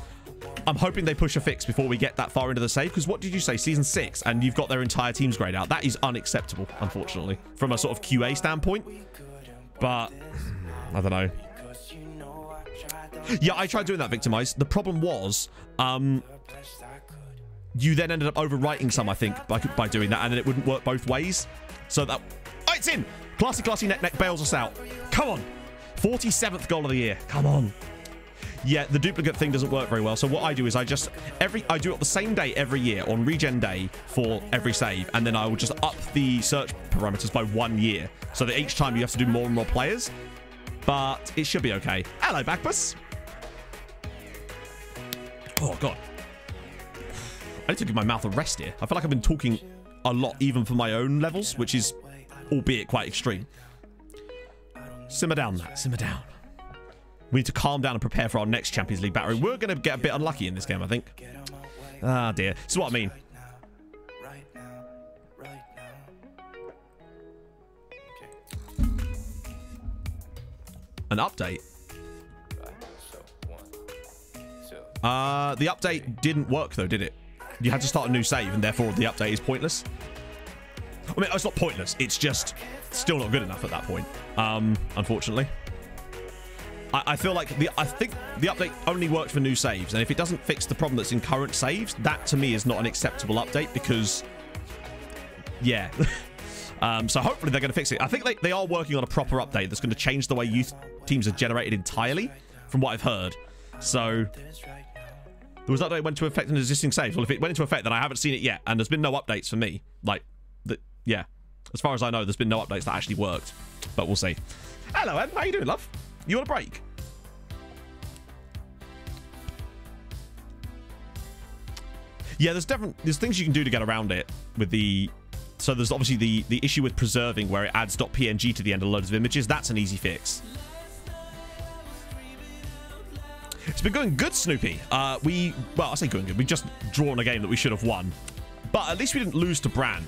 I'm hoping they push a fix before we get that far into the save, because what did you say, season 6, and you've got their entire team's grayed out? That is unacceptable, unfortunately, from a sort of QA standpoint. But I don't know. Yeah, I tried doing that, Victimize. The problem was, you then ended up overwriting some, I think, by doing that, and then it wouldn't work both ways. So that... Oh, it's in! Classy neck bails us out. Come on. 47th goal of the year. Come on. Yeah, the duplicate thing doesn't work very well. So what I do is I do it on the same day every year on regen day for every save, and then I will just up the search parameters by 1 year, so that each time you have to do more and more players. But it should be okay. Hello, Backbus. Oh god, I need to give my mouth a rest here. I feel like I've been talking a lot, even for my own levels, which is albeit quite extreme. Simmer down, Matt. Simmer down. We need to calm down and prepare for our next Champions League battery. We're going to get a bit unlucky in this game, I think. Ah, dear. This is what I mean. An update? The update didn't work, though, did it? You had to start a new save, and therefore the update is pointless. I mean, it's not pointless. It's just still not good enough at that point, unfortunately. I feel like I think the update only worked for new saves, and if it doesn't fix the problem that's in current saves, that to me is not an acceptable update, because yeah. So hopefully they're going to fix it. I think they are working on a proper update that's going to change the way youth teams are generated entirely, from what I've heard. So there was an update that went into effect in existing saves. Well, if it went into effect, then I haven't seen it yet, and there's been no updates for me. Like, yeah, as far as I know, there's been no updates that actually worked, but we'll see. Hello, Em. How you doing, love? You want a break? Yeah, there's things you can do to get around it with the... So there's obviously the issue with preserving, where it adds .png to the end of loads of images. That's an easy fix. It's been going good, Snoopy. Well, I say going good. We've just drawn a game that we should have won. But at least we didn't lose to Bran.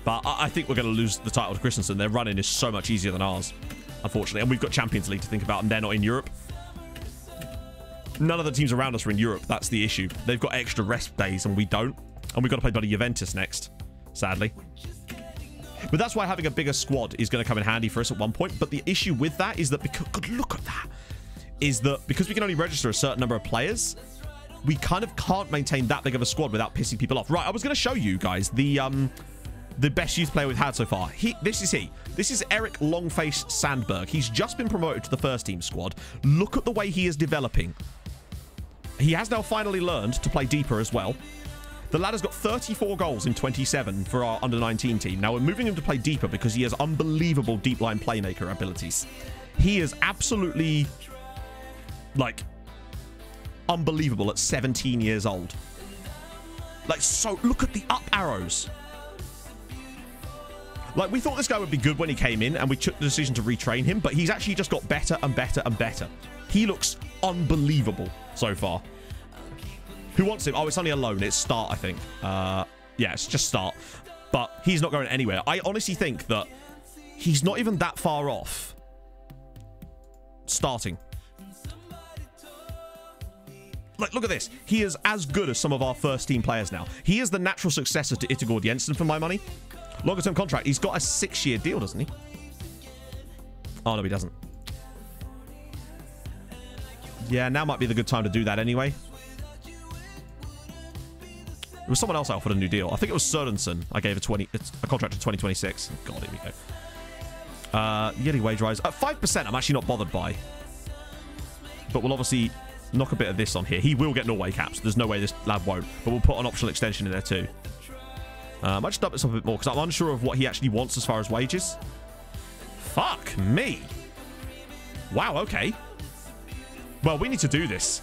But I think we're going to lose the title to Christensen. Their run-in is so much easier than ours, unfortunately. And we've got Champions League to think about, and they're not in Europe. None of the teams around us are in Europe. That's the issue. They've got extra rest days, and we don't. And we've got to play bloody Juventus next, sadly. But that's why having a bigger squad is going to come in handy for us at one point. But the issue with that is that, because, God, look at that, is that because we can only register a certain number of players, we kind of can't maintain that big of a squad without pissing people off. Right, I was going to show you guys the best youth player we've had so far. This is he. This is Eric Longface Sandberg. He's just been promoted to the first team squad. Look at the way he is developing. He has now finally learned to play deeper as well. The lad has got 34 goals in 27 for our under-19 team. Now, we're moving him to play deeper because he has unbelievable deep-line playmaker abilities. He is absolutely, like, unbelievable at 17 years old. Like, so, look at the up arrows. Like, we thought this guy would be good when he came in, and we took the decision to retrain him, but he's actually just got better and better and better. He looks unbelievable so far. Who wants him? Oh, it's only a loan. It's start, I think. Yeah, it's just start. But he's not going anywhere. I honestly think that he's not even that far off starting. Like, look at this. He is as good as some of our first team players now. He is the natural successor to Itegård Jensen for my money. Longer term contract. He's got a 6-year deal, doesn't he? Oh, no, he doesn't. Yeah, now might be the good time to do that anyway. was someone else I offered a new deal. I think it was Sørensen. I gave a contract to 2026. God, here we go. Yearly wage rise. At 5%, I'm actually not bothered by. But we'll obviously knock a bit of this on here. He will get Norway caps. There's no way this lad won't. But we'll put an optional extension in there too. I might just up this up a bit more because I'm unsure of what he actually wants as far as wages. Fuck me. Wow, okay. Well, we need to do this.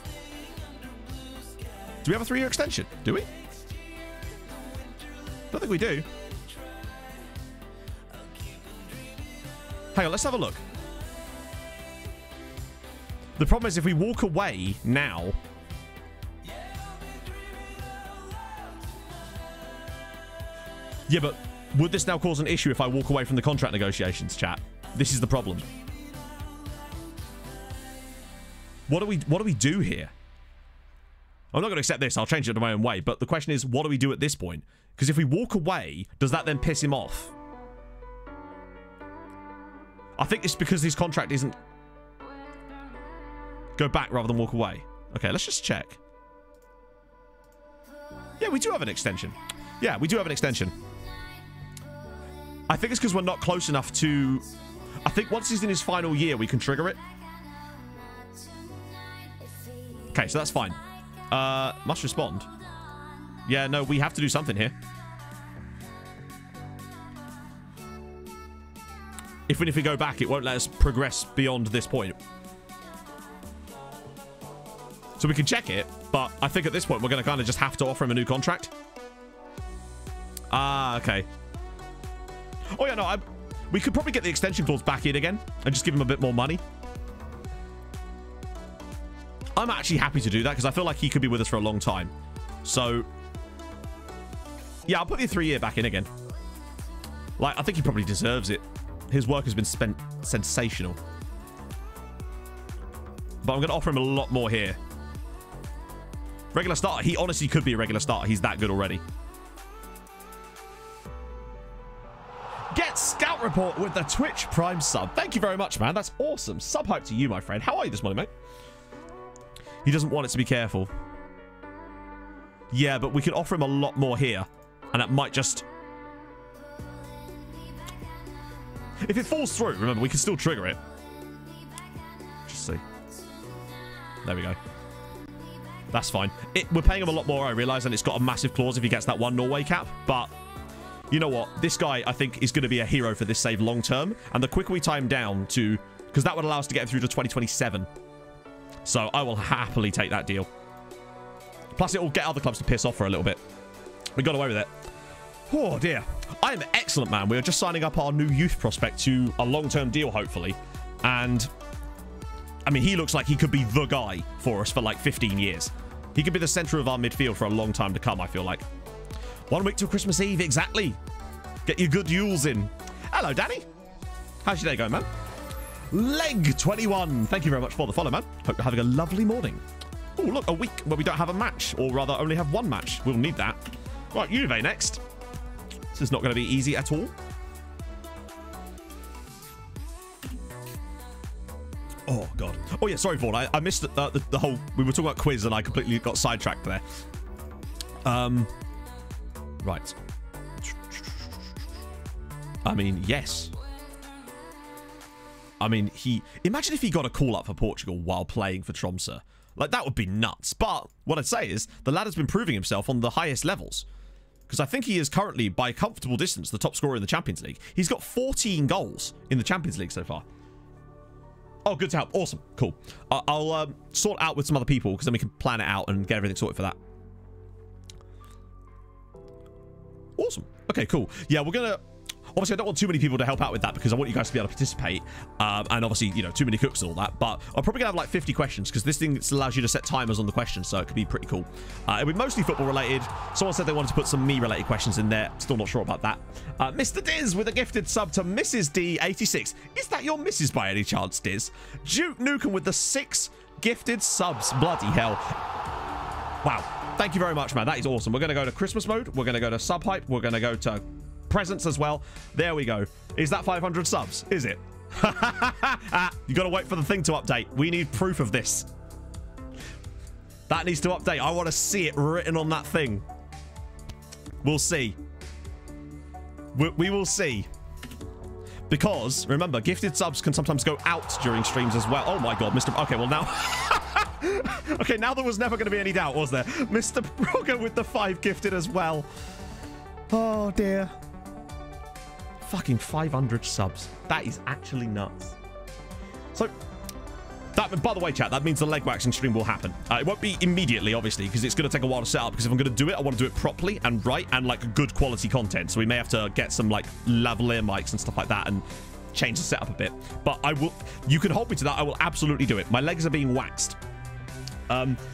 Do we have a 3-year extension? Do we? Don't think we do. Hang on, let's have a look. The problem is if we walk away now... Yeah, but would this now cause an issue if I walk away from the contract negotiations, chat? This is the problem. What do we do here? I'm not going to accept this. I'll change it to my own way. But the question is, what do we do at this point? Because if we walk away, does that then piss him off? I think it's because his contract isn't... Go back rather than walk away. Okay, let's just check. Yeah, we do have an extension. Yeah, we do have an extension. I think it's because we're not close enough to... I think once he's in his final year, we can trigger it. Okay, so that's fine. Must respond. Yeah, no, we have to do something here. Even if we go back, it won't let us progress beyond this point. So we can check it, but I think at this point we're going to kind of just have to offer him a new contract. Ah, okay. Oh, yeah, no, we could probably get the extension clause back in again and just give him a bit more money. I'm actually happy to do that because I feel like he could be with us for a long time. So, yeah, I'll put the 3-year back in again. Like, I think he probably deserves it. His work has been spent sensational. But I'm going to offer him a lot more here. Regular starter. He honestly could be a regular starter. He's that good already. Get Scout Report with the Twitch Prime sub. Thank you very much, man. That's awesome. Sub hype to you, my friend. How are you this morning, mate? He doesn't want it to be careful. Yeah, but we can offer him a lot more here. And that might just... If it falls through, remember, we can still trigger it. Just see. There we go. That's fine. We're paying him a lot more, I realise, and it's got a massive clause if he gets that 1 Norway cap. But you know what? This guy, I think, is going to be a hero for this save long term. And the quicker we time down to... Because that would allow us to get him through to 2027. So I will happily take that deal. Plus, it will get other clubs to piss off for a little bit. We got away with it. Oh, dear. I am excellent, man. We are just signing up our new youth prospect to a long-term deal, hopefully. And, I mean, he looks like he could be the guy for us for, like, 15 years. He could be the centre of our midfield for a long time to come, I feel like. 1 week till Christmas Eve, exactly. Get your good Yules in. Hello, Danny. How's your day going, man? Leg21. Thank you very much for the follow, man. Hope you're having a lovely morning. Oh, look, a week where we don't have a match. Or rather, only have 1 match. We'll need that. Right, Juve next. This is not going to be easy at all. Oh, God. Oh, yeah, sorry, Vaughn. I missed the whole... We were talking about quiz and I completely got sidetracked there. Right. I mean, yes. I mean, imagine if he got a call-up for Portugal while playing for Tromsø. Like, that would be nuts. But what I'd say is, the lad has been proving himself on the highest levels. Because I think he is currently, by a comfortable distance, the top scorer in the Champions League. He's got 14 goals in the Champions League so far. Oh, good to help. Awesome. Cool. I'll sort out with some other people, because then we can plan it out and get everything sorted for that. Awesome. Okay, cool. Yeah, we're going to... Obviously, I don't want too many people to help out with that because I want you guys to be able to participate. And obviously, you know, too many cooks and all that. But I'm probably going to have like 50 questions because this thing allows you to set timers on the questions. So it could be pretty cool. It'll be mostly football related. Someone said they wanted to put some me-related questions in there. Still not sure about that. Mr. Diz with a gifted sub to Mrs. D86. Is that your missus by any chance, Diz? Duke Nukem with the 6 gifted subs. Bloody hell. Wow. Thank you very much, man. That is awesome. We're going to go to Christmas mode. We're going to go to sub hype. We're going to go to... presents as well. There we go. Is that 500 subs? Is it? You got to wait for the thing to update. We need proof of this. That needs to update. I want to see it written on that thing. We'll see. We will see. Because, remember, gifted subs can sometimes go out during streams as well. Oh my god, Mr. Okay, well now... okay, now there was never going to be any doubt, was there? Mr. Brogger with the 5 gifted as well. Oh, dear. Fucking 500 subs. That is actually nuts. So... That, by the way, chat, that means the leg waxing stream will happen. It won't be immediately, obviously, because it's going to take a while to set up. Because if I'm going to do it, I want to do it properly and right and, like, good quality content. So we may have to get some, like, lavalier mics and stuff like that and change the setup a bit. But I will... You can hold me to that. I will absolutely do it. My legs are being waxed.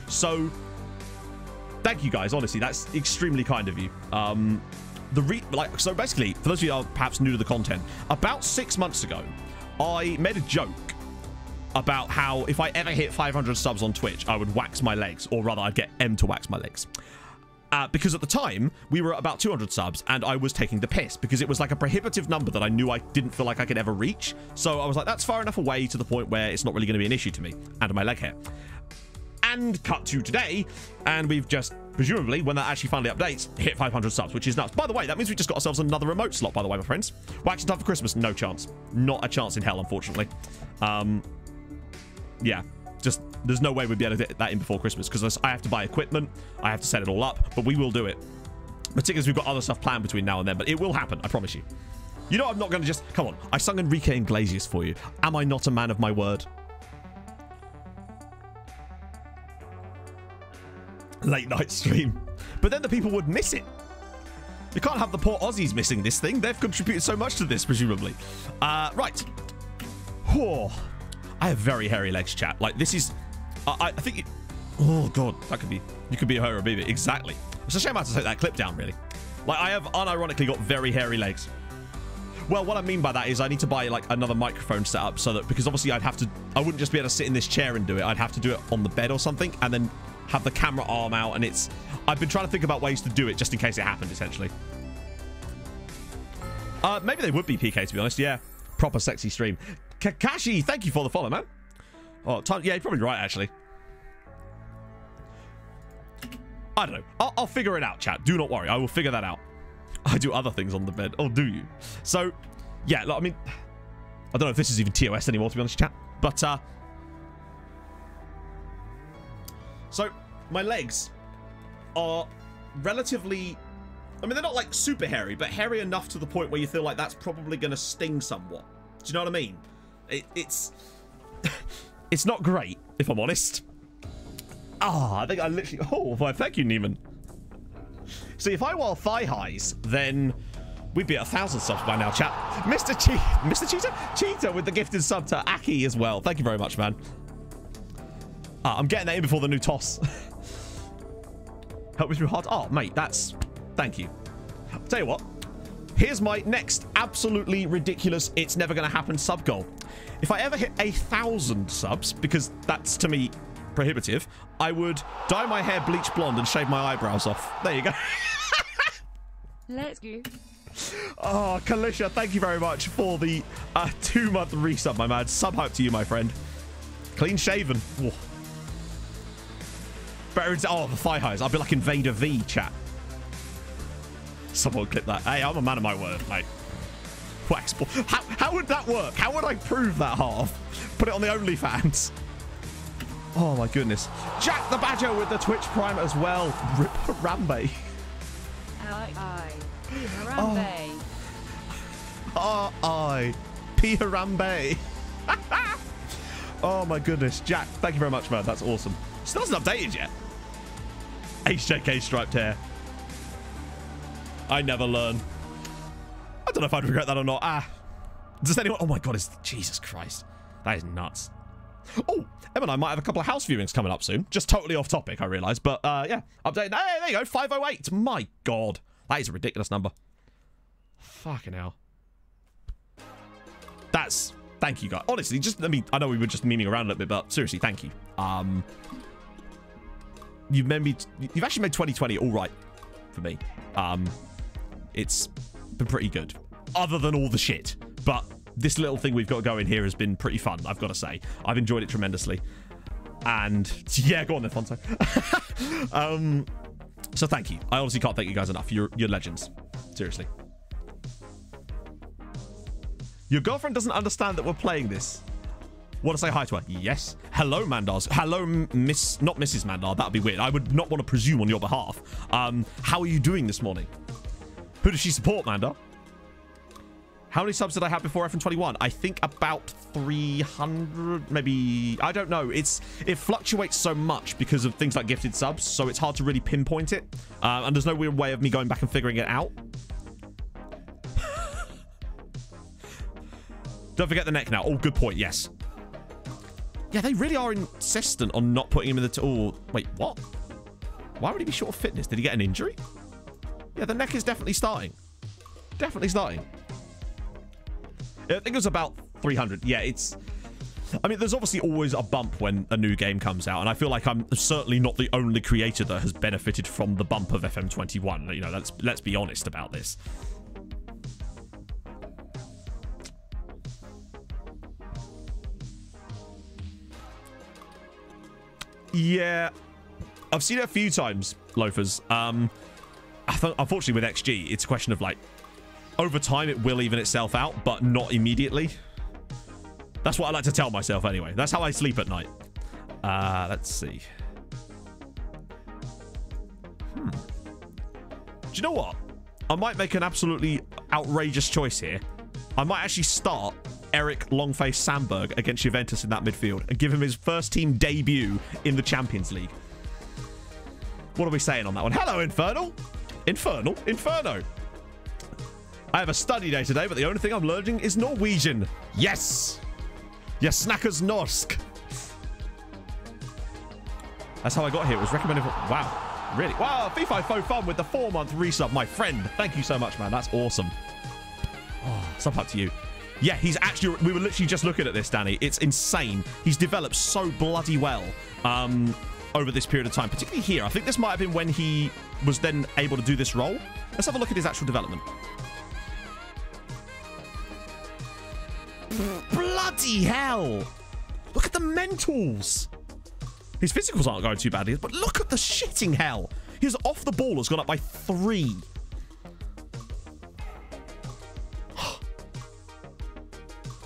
So... Thank you, guys. Honestly, that's extremely kind of you. So basically, for those of you who are perhaps new to the content, about 6 months ago, I made a joke about how if I ever hit 500 subs on Twitch, I would wax my legs, or rather I'd get M to wax my legs. Because at the time, we were at about 200 subs, and I was taking the piss, because it was like a prohibitive number that I knew I didn't feel like I could ever reach. So I was like, that's far enough away to the point where it's not really going to be an issue to me, and my leg hair. And cut to today, and we've just, presumably, when that actually finally updates, hit 500 subs, which is nuts. By the way, that means we just got ourselves another remote slot, by the way, my friends. Waxing time for Christmas? No chance. Not a chance in hell, unfortunately. Yeah, just there's no way we'd be able to get that in before Christmas because I have to buy equipment, I have to set it all up, but we will do it. Particularly as we've got other stuff planned between now and then, but it will happen, I promise you. You know I'm not going to just... Come on, I sung Enrique Iglesias for you. Am I not a man of my word? Late night stream. But then the people would miss it. You can't have the poor Aussies missing this thing. They've contributed so much to this, presumably. Right. Whoa. I have very hairy legs, chat. Like, this is... I think... Oh, God. That could be... You could be a her or a baby. Exactly. It's a shame I have to take that clip down, really. Like, I have unironically got very hairy legs. Well, what I mean by that is I need to buy, like, another microphone set up so that... Because obviously I'd have to... I wouldn't just be able to sit in this chair and do it. I'd have to do it on the bed or something and then have the camera arm out, and it's... I've been trying to think about ways to do it just in case it happened, essentially. Maybe they would be PK, to be honest. Yeah. Proper sexy stream. Kakashi, thank you for the follow, man. Oh, yeah, you're probably right, actually. I don't know. I'll figure it out, chat. Do not worry. I will figure that out. I do other things on the bed. Oh, do you? So, yeah, I mean, I don't know if this is even TOS anymore, to be honest, chat. But, so, my legs are relatively... I mean, they're not, like, super hairy, but hairy enough to the point where you feel like that's probably going to sting somewhat. Do you know what I mean? It's it's not great, if I'm honest. I think I literally... Oh, well, thank you, Neiman. See, if I wore thigh highs, then we'd be at 1,000 subs by now, chat. Mr. Cheetah with the gifted sub to Aki as well. Thank you very much, man. I'm getting that in before the new toss. Help me through hard... Oh, mate, that's... Thank you. I'll tell you what. Here's my next absolutely ridiculous, it's never going to happen sub goal. If I ever hit 1,000 subs, because that's, to me, prohibitive, I would dye my hair bleach blonde and shave my eyebrows off. There you go. Let's go. Oh, Kalisha, thank you very much for the 2-month resub, my man. Sub hype to you, my friend. Clean shaven. Whoa. Better, oh, the thigh highs. I'll be like Invader V, chat. Someone clip that. Hey, I'm a man of my word, mate. Wax ball. How would that work? How would I prove that half? Put it on the OnlyFans. Oh, my goodness. Jack the Badger with the Twitch Prime as well. Rip Harambe. Harambe. P. Harambe. Oh, my goodness. Jack, thank you very much, man. That's awesome. Still hasn't updated yet. HJK striped hair. I never learn. I don't know if I'd regret that or not. Does anyone... Oh my god, it's... Jesus Christ. That is nuts. Oh, Em and I might have a couple of house viewings coming up soon. Just totally off topic, I realise. But, yeah. Update... Hey, there you go. 508. My god. That is a ridiculous number. Fucking hell. That's... Thank you, guys. Honestly, just... I mean, I know we were just memeing around a little bit, but seriously, thank you. You've actually made 2020 all right for me. It's been pretty good, other than all the shit. But this little thing we've got going here has been pretty fun, I've got to say. I've enjoyed it tremendously. And yeah, go on then, Fonso. So thank you. I honestly can't thank you guys enough. You're legends. Seriously. Your girlfriend doesn't understand that we're playing this. Want to say hi to her? Yes. Hello, Mandars. Hello, Miss... Not Mrs. Mandar. That would be weird. I would not want to presume on your behalf. How are you doing this morning? Who does she support, Mandar? How many subs did I have before FM21? I think about 300, maybe. I don't know. It fluctuates so much because of things like gifted subs, so it's hard to really pinpoint it. And there's no weird way of me going back and figuring it out. Don't forget the neck now. Oh, good point. Yes. Yeah, they really are insistent on not putting him in the... Oh, wait, what? Why would he be short of fitness? Did he get an injury? Yeah, the neck is definitely starting. Definitely starting. I think it was about 300. Yeah, it's... I mean, there's obviously always a bump when a new game comes out, and I feel like I'm certainly not the only creator that has benefited from the bump of FM21. You know, let's be honest about this. Yeah, I've seen it a few times, loafers. Unfortunately, with XG, it's a question of like, over time it will even itself out, but not immediately. That's what I like to tell myself anyway. That's how I sleep at night. Let's see. Do you know what? I might make an absolutely outrageous choice here. I might actually start Eric Longface Sandberg against Juventus in that midfield and give him his first team debut in the Champions League. What are we saying on that one? Hello, Infernal. Inferno. I have a study day today, but the only thing I'm learning is Norwegian. Yes. Yes, snackers norsk. That's how I got here. It was recommended for... Wow. Really? Wow. FIFA Fun with the 4-month resub, my friend. Thank you so much, man. That's awesome. Oh, sub up to you. Yeah, he's actually... We were literally just looking at this, Danny. It's insane. He's developed so bloody well over this period of time, particularly here. I think this might have been when he was then able to do this role. Let's have a look at his actual development. Bloody hell. Look at the mentals. His physicals aren't going too badly, but look at the shitting hell. His off the ball has gone up by 3.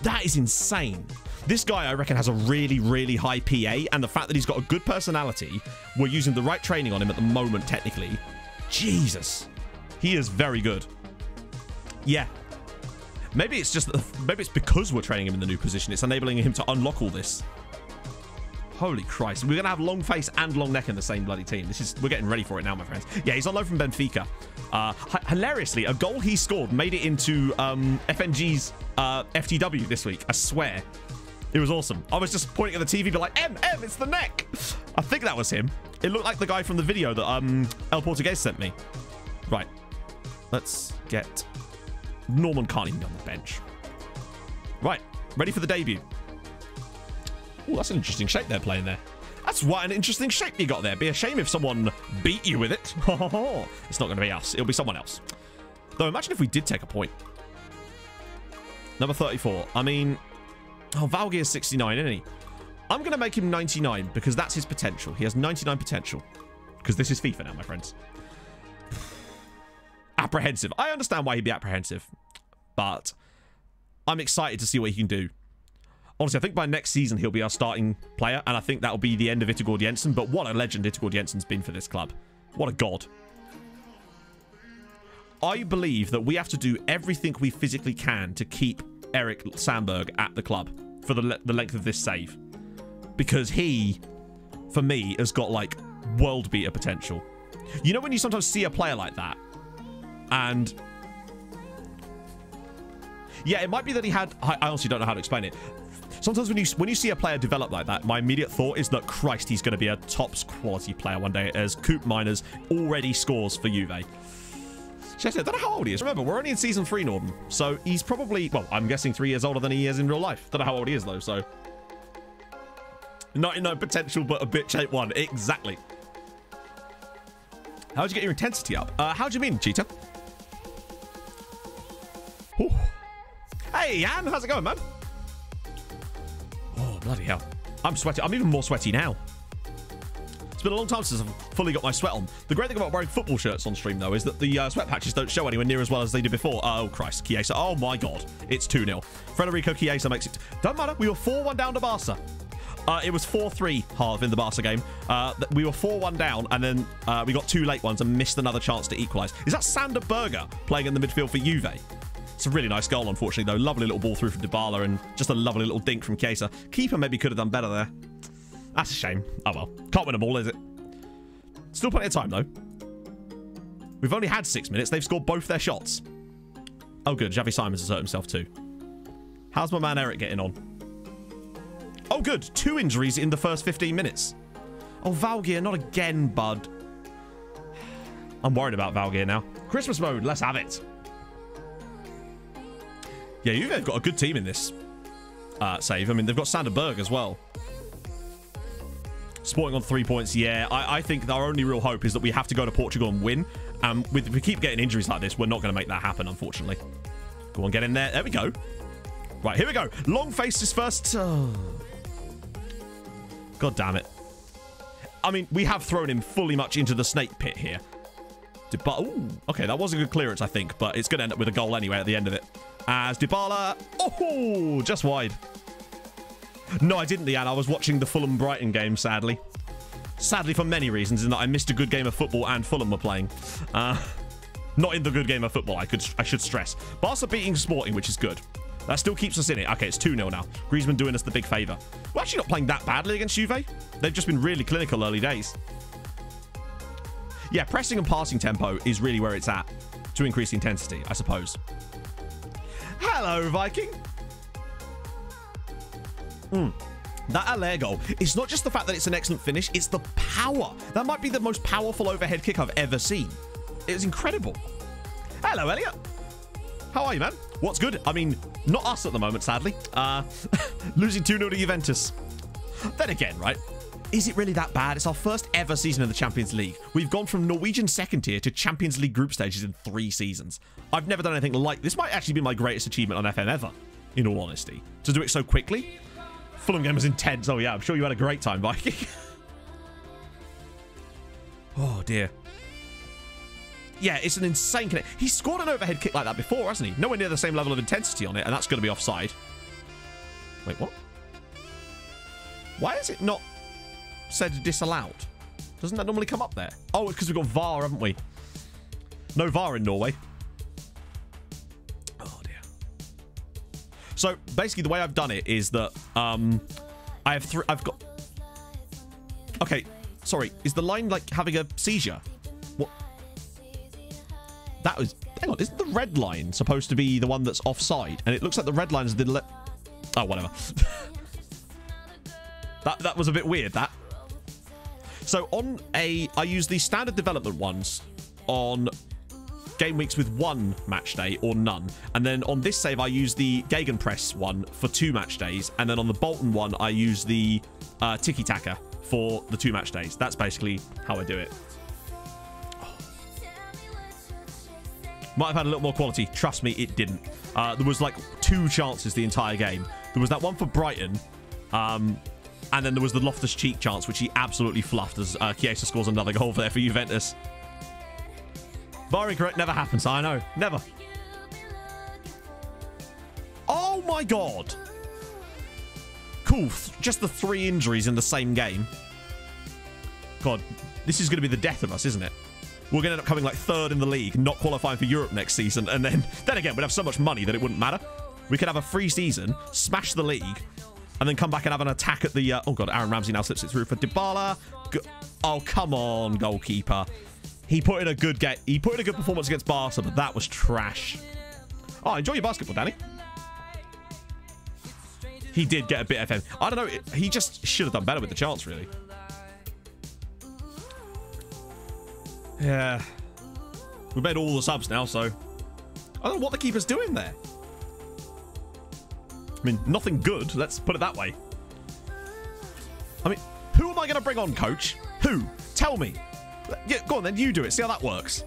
That is insane. This guy, I reckon, has a really, really high PA, and the fact that he's got a good personality, we're using the right training on him at the moment, technically. Jesus. He is very good. Yeah. Maybe it's just that maybe it's because we're training him in the new position. It's enabling him to unlock all this. Holy Christ. We're going to have long face and long neck in the same bloody team. We're getting ready for it now, my friends. Yeah, he's on loan from Benfica. Hilariously, a goal he scored made it into FNG's FTW this week. I swear. It was awesome. I was just pointing at the TV, be like, M, it's the neck. I think that was him. It looked like the guy from the video that El Portugués sent me. Right. Let's get... Norman can't even be on the bench. Right. Ready for the debut. Oh, that's an interesting shape they're playing there. That's what an interesting shape you got there. Be a shame if someone beat you with it. It's not going to be us. It'll be someone else. Though, imagine if we did take a point. Number 34. I mean... Oh, Valgi is 69, isn't he? I'm going to make him 99 because that's his potential. He has 99 potential. Because this is FIFA now, my friends. Apprehensive. I understand why he'd be apprehensive. But I'm excited to see what he can do. Honestly, I think by next season he'll be our starting player. And I think that'll be the end of Ittegård Jensen. But what a legend Ittegård Jensen's been for this club. What a god. I believe that we have to do everything we physically can to keep Eric Sandberg at the club for the length of this save, because he, for me, has got like world beater potential. You know when you sometimes see a player like that, and yeah, it might be that he had. I honestly don't know how to explain it. Sometimes when you see a player develop like that, my immediate thought is that Christ, he's going to be a tops quality player one day, as Coop Miners already scores for Juve. I don't know how old he is. Remember, we're only in season 3, Norden. So he's probably, well, I'm guessing 3 years older than he is in real life. Don't know how old he is, though, so. 99 potential, but a bit shape 1. Exactly. How'd you get your intensity up? How do you mean, Cheetah? Ooh. Hey, Jan, how's it going, man? Oh, bloody hell. I'm sweaty. I'm even more sweaty now. It's been a long time since I've fully got my sweat on. The great thing about wearing football shirts on stream, though, is that the sweat patches don't show anywhere near as well as they did before. Oh, Christ. Chiesa. Oh, my God. It's 2-0. Federico Chiesa makes it. Don't matter. We were 4-1 down to Barca. It was 4-3 half in the Barca game. We were 4-1 down, and then we got 2 late ones and missed another chance to equalise. Is that Sander Berger playing in the midfield for Juve? It's a really nice goal, unfortunately, though. Lovely little ball through from Dybala and just a lovely little dink from Chiesa. Keeper maybe could have done better there. That's a shame. Oh, well. Can't win them all, is it? Still plenty of time, though. We've only had 6 minutes. They've scored both their shots. Oh, good. Xavi Simons has hurt himself, too. How's my man Eric getting on? Oh, good. 2 injuries in the first 15 minutes. Oh, Valgeir, not again, bud. I'm worried about Valgeir now. Christmas mode, let's have it. Yeah, you've got a good team in this save. I mean, they've got Sander Berg as well. Sporting on 3 points, yeah. I think our only real hope is that we have to go to Portugal and win. If we keep getting injuries like this, we're not going to make that happen, unfortunately. Go on, get in there. There we go. Right, here we go. Long face is first. Oh. God damn it. I mean, we have thrown him fully much into the snake pit here. Ooh, okay, that was a good clearance, I think, but it's going to end up with a goal anyway at the end of it. As Dybala, oh, just wide. No, I didn't, Leanne. I was watching the Fulham-Brighton game, sadly. Sadly for many reasons, in that I missed a good game of football and Fulham were playing. Not in the good game of football, I should stress. Barca beating Sporting, which is good. That still keeps us in it. Okay, it's 2-0 now. Griezmann doing us the big favour. We're actually not playing that badly against Juve. They've just been really clinical early days. Yeah, pressing and passing tempo is really where it's at to increase the intensity, I suppose. Hello, Viking. That Allaire goal, it's not just the fact that it's an excellent finish, it's the power. That might be the most powerful overhead kick I've ever seen. It was incredible. Hello, Elliot. How are you, man? What's good? I mean, not us at the moment, sadly. Losing 2-0 to Juventus. Then again, right? Is it really that bad? It's our first ever season in the Champions League. We've gone from Norwegian second tier to Champions League group stages in 3 seasons. I've never done anything like this. Might actually be my greatest achievement on FM ever, in all honesty. To do it so quickly. Fulham game was intense. Oh, yeah, I'm sure you had a great time, Viking. Oh, dear. Yeah, it's an insane connect. He's scored an overhead kick like that before, hasn't he? Nowhere near the same level of intensity on it, and that's going to be offside. Wait, what? Why is it not said disallowed? Doesn't that normally come up there? Oh, because we've got VAR, haven't we? No VAR in Norway. Oh, dear. So, basically, the way I've done it is that I've got... Okay, sorry. Is the line, like, having a seizure? What? That was... Hang on, isn't the red line supposed to be the one that's offside? And it looks like the red line is the... Oh, whatever. That was a bit weird, that. So I use the standard development ones on game weeks with 1 match day or none. And then on this save, I use the Gegenpress one for 2 match days. And then on the Bolton one, I use the Tiki-Taka for the 2 match days. That's basically how I do it. Might have had a little more quality. Trust me, it didn't. There was like 2 chances the entire game. There was that one for Brighton. And then there was the Loftus-Cheek chance, which he absolutely fluffed as Chiesa scores another goal there for Juventus. VAR incorrect never happens. I know. Never. Oh, my God. Cool. Just the 3 injuries in the same game. God, this is going to be the death of us, isn't it? We're going to end up coming like 3rd in the league, not qualifying for Europe next season. And then again, we'd have so much money that it wouldn't matter. We could have a free season, smash the league, and then come back and have an attack at the... oh, God, Aaron Ramsey now slips it through for Dybala. Oh, come on, goalkeeper. He put in a good game. He put in a good performance against Barca, but that was trash. Oh, enjoy your basketball, Danny. He did get a bit FM. I don't know. He just should have done better with the chance, really. Yeah. We've made all the subs now, so... I don't know what the keeper's doing there. I mean, nothing good. Let's put it that way. I mean, who am I going to bring on, coach? Who? Tell me. Yeah, go on then. You do it. See how that works.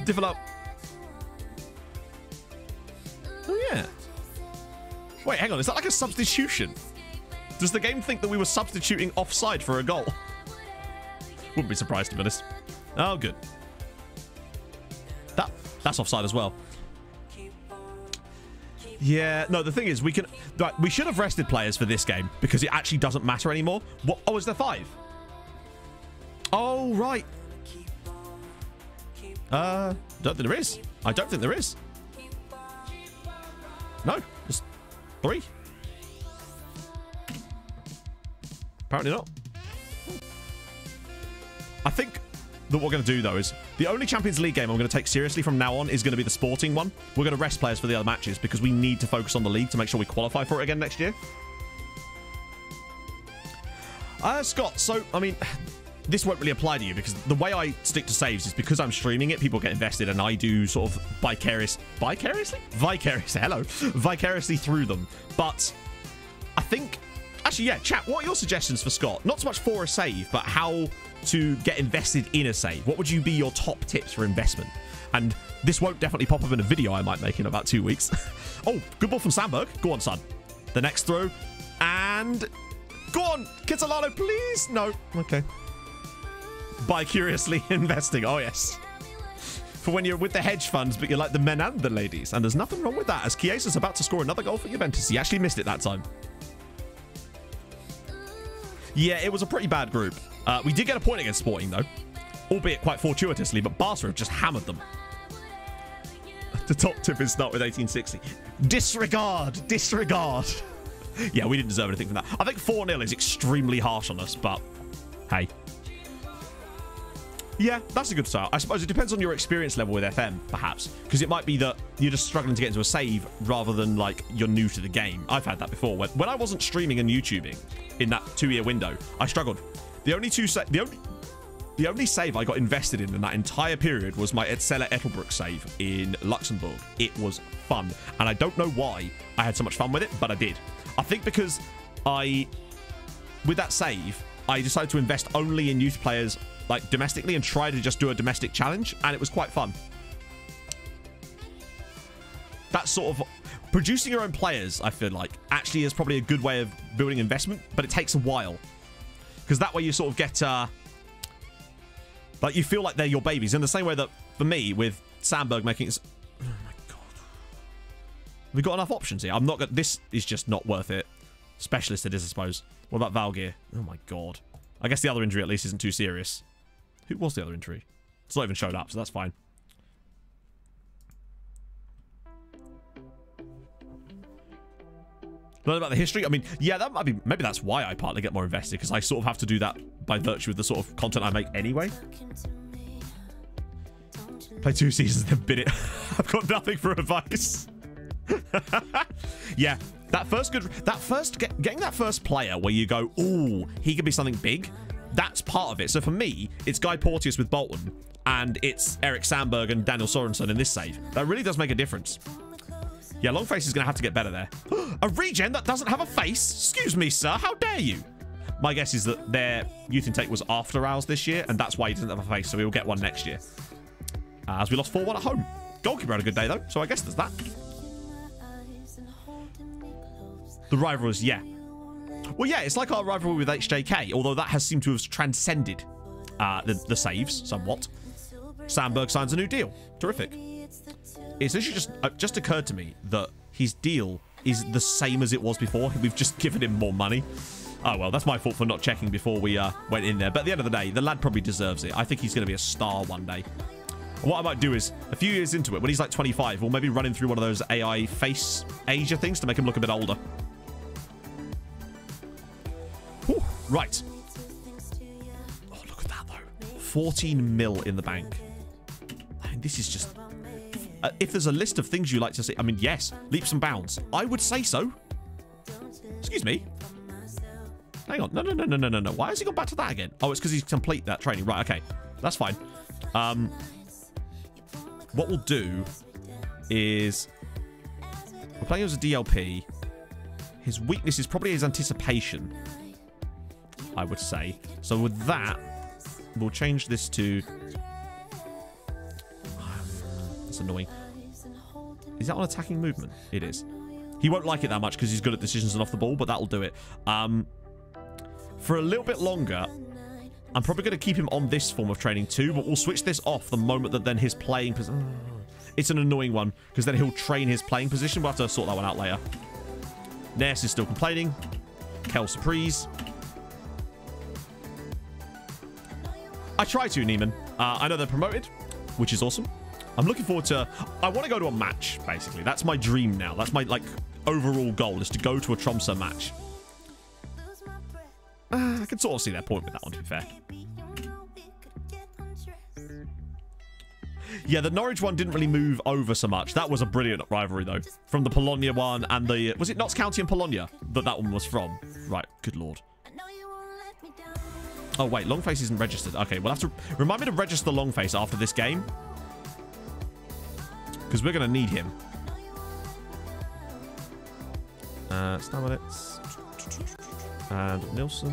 Develop. Oh, yeah. Wait, hang on. Is that like a substitution? Does the game think that we were substituting offside for a goal? Wouldn't be surprised, to be honest. Oh, good. That's offside as well. Yeah, no, the thing is, we should have rested players for this game because it actually doesn't matter anymore. What? Oh, is there 5? Oh, right. Don't think there is. I don't think there is. No, there's 3. Apparently not. I think that what we're going to do, though, is the only Champions League game I'm going to take seriously from now on is going to be the Sporting one. We're going to rest players for the other matches because we need to focus on the league to make sure we qualify for it again next year. Scott, so, I mean, this won't really apply to you because the way I stick to saves is because I'm streaming it, people get invested, and I do sort of vicariously through them. But I think, actually, yeah, chat, what are your suggestions for Scott? Not so much for a save, but how to get invested in a save. What would you be your top tips for investment? And this won't definitely pop up in a video I might make in about 2 weeks. Oh, good ball from Sandberg. Go on, son. The next throw. And go on, Kitolano, please. No. Okay. By curiously investing. Oh, yes. For when you're with the hedge funds, but you're like the men and the ladies. And there's nothing wrong with that, as Chiesa's about to score another goal for Juventus. He actually missed it that time. Yeah, it was a pretty bad group. We did get a point against Sporting, though. Albeit quite fortuitously, but Barca have just hammered them. The top tip is start with 1860. Disregard. Disregard. Yeah, we didn't deserve anything from that. I think 4-0 is extremely harsh on us, but hey. Yeah, that's a good start. I suppose it depends on your experience level with FM, perhaps. Because it might be that you're just struggling to get into a save rather than, like, you're new to the game. I've had that before. When I wasn't streaming and YouTubing in that 2-year window, I struggled. The only save I got invested in that entire period was my Etzela Ettelbruck save in Luxembourg. It was fun. And I don't know why I had so much fun with it, but I did. I think because with that save, I decided to invest only in youth players, like, domestically, and try to just do a domestic challenge, and it was quite fun. That sort of producing your own players, I feel like, actually is probably a good way of building investment, but it takes a while. Because that way you sort of get, like, you feel like they're your babies. In the same way that, for me, with Sandberg making it... Oh, my God. We've got enough options here. I'm not going... This is just not worth it. Specialist it is, I suppose. What about Valgeir? Oh, my God. I guess the other injury, at least, isn't too serious. Who was the other injury? It's not even showed up, so that's fine. Learn about the history? I mean, yeah, that might be... Maybe that's why I partly get more invested, because I sort of have to do that by virtue of the sort of content I make anyway. Play 2 seasons, then bin it. I've got nothing for advice. Yeah, getting that first player where you go, ooh, he could be something big. That's part of it. So for me, it's Guy Porteous with Bolton, and it's Eric Sandberg and Daniel Sorensen in this save. That really does make a difference. Yeah, Longface is going to have to get better there. A regen that doesn't have a face? Excuse me, sir. How dare you? My guess is that their youth intake was after ours this year, and that's why he doesn't have a face, so he'll get one next year. As we lost 4-1 at home. Goalkeeper had a good day, though, so I guess there's that. The rivalries, yeah. Well, yeah, it's like our rivalry with HJK, although that has seemed to have transcended the saves somewhat. Sandberg signs a new deal. Terrific. It's literally just occurred to me that his deal is the same as it was before. We've just given him more money. Oh, well, that's my fault for not checking before we went in there. But at the end of the day, the lad probably deserves it. I think he's going to be a star one day. What I might do is, a few years into it, when he's like 25, we'll maybe run him through one of those AI face ager things to make him look a bit older. Whew, right. Oh, look at that, though. 14 mil in the bank. I mean, this is just... if there's a list of things you like to see... I mean, yes, leaps and bounds. I would say so. Excuse me. Hang on. No. Why has he gone back to that again? Oh, it's because he's complete that training. Right, okay. That's fine. What we'll do is... We're playing as a DLP. His weakness is probably his anticipation, I would say. So with that, we'll change this to... That's annoying. Is that on attacking movement? It is. He won't like it that much because he's good at decisions and off the ball, but that'll do it. for a little bit longer. I'm probably going to keep him on this form of training too, but we'll switch this off the moment that then his playing position... It's an annoying one, because then he'll train his playing position. We'll have to sort that one out later. Ness is still complaining. Kel Surprise. I try to, Neiman. I know they're promoted, which is awesome. I'm looking forward to... I want to go to a match, basically. That's my dream now. That's my, like, overall goal, is to go to a Tromso match. I can sort of see their point with that one, to be fair. Yeah, the Norwich one didn't really move over so much. That was a brilliant rivalry, though. From the Bologna one and the... Was it Notts County and Bologna that one was from? Right, good lord. Oh, wait, Longface isn't registered. Okay, we'll have to... Remind me to register Longface after this game. Because we're going to need him. Staminitz. And Nilsson.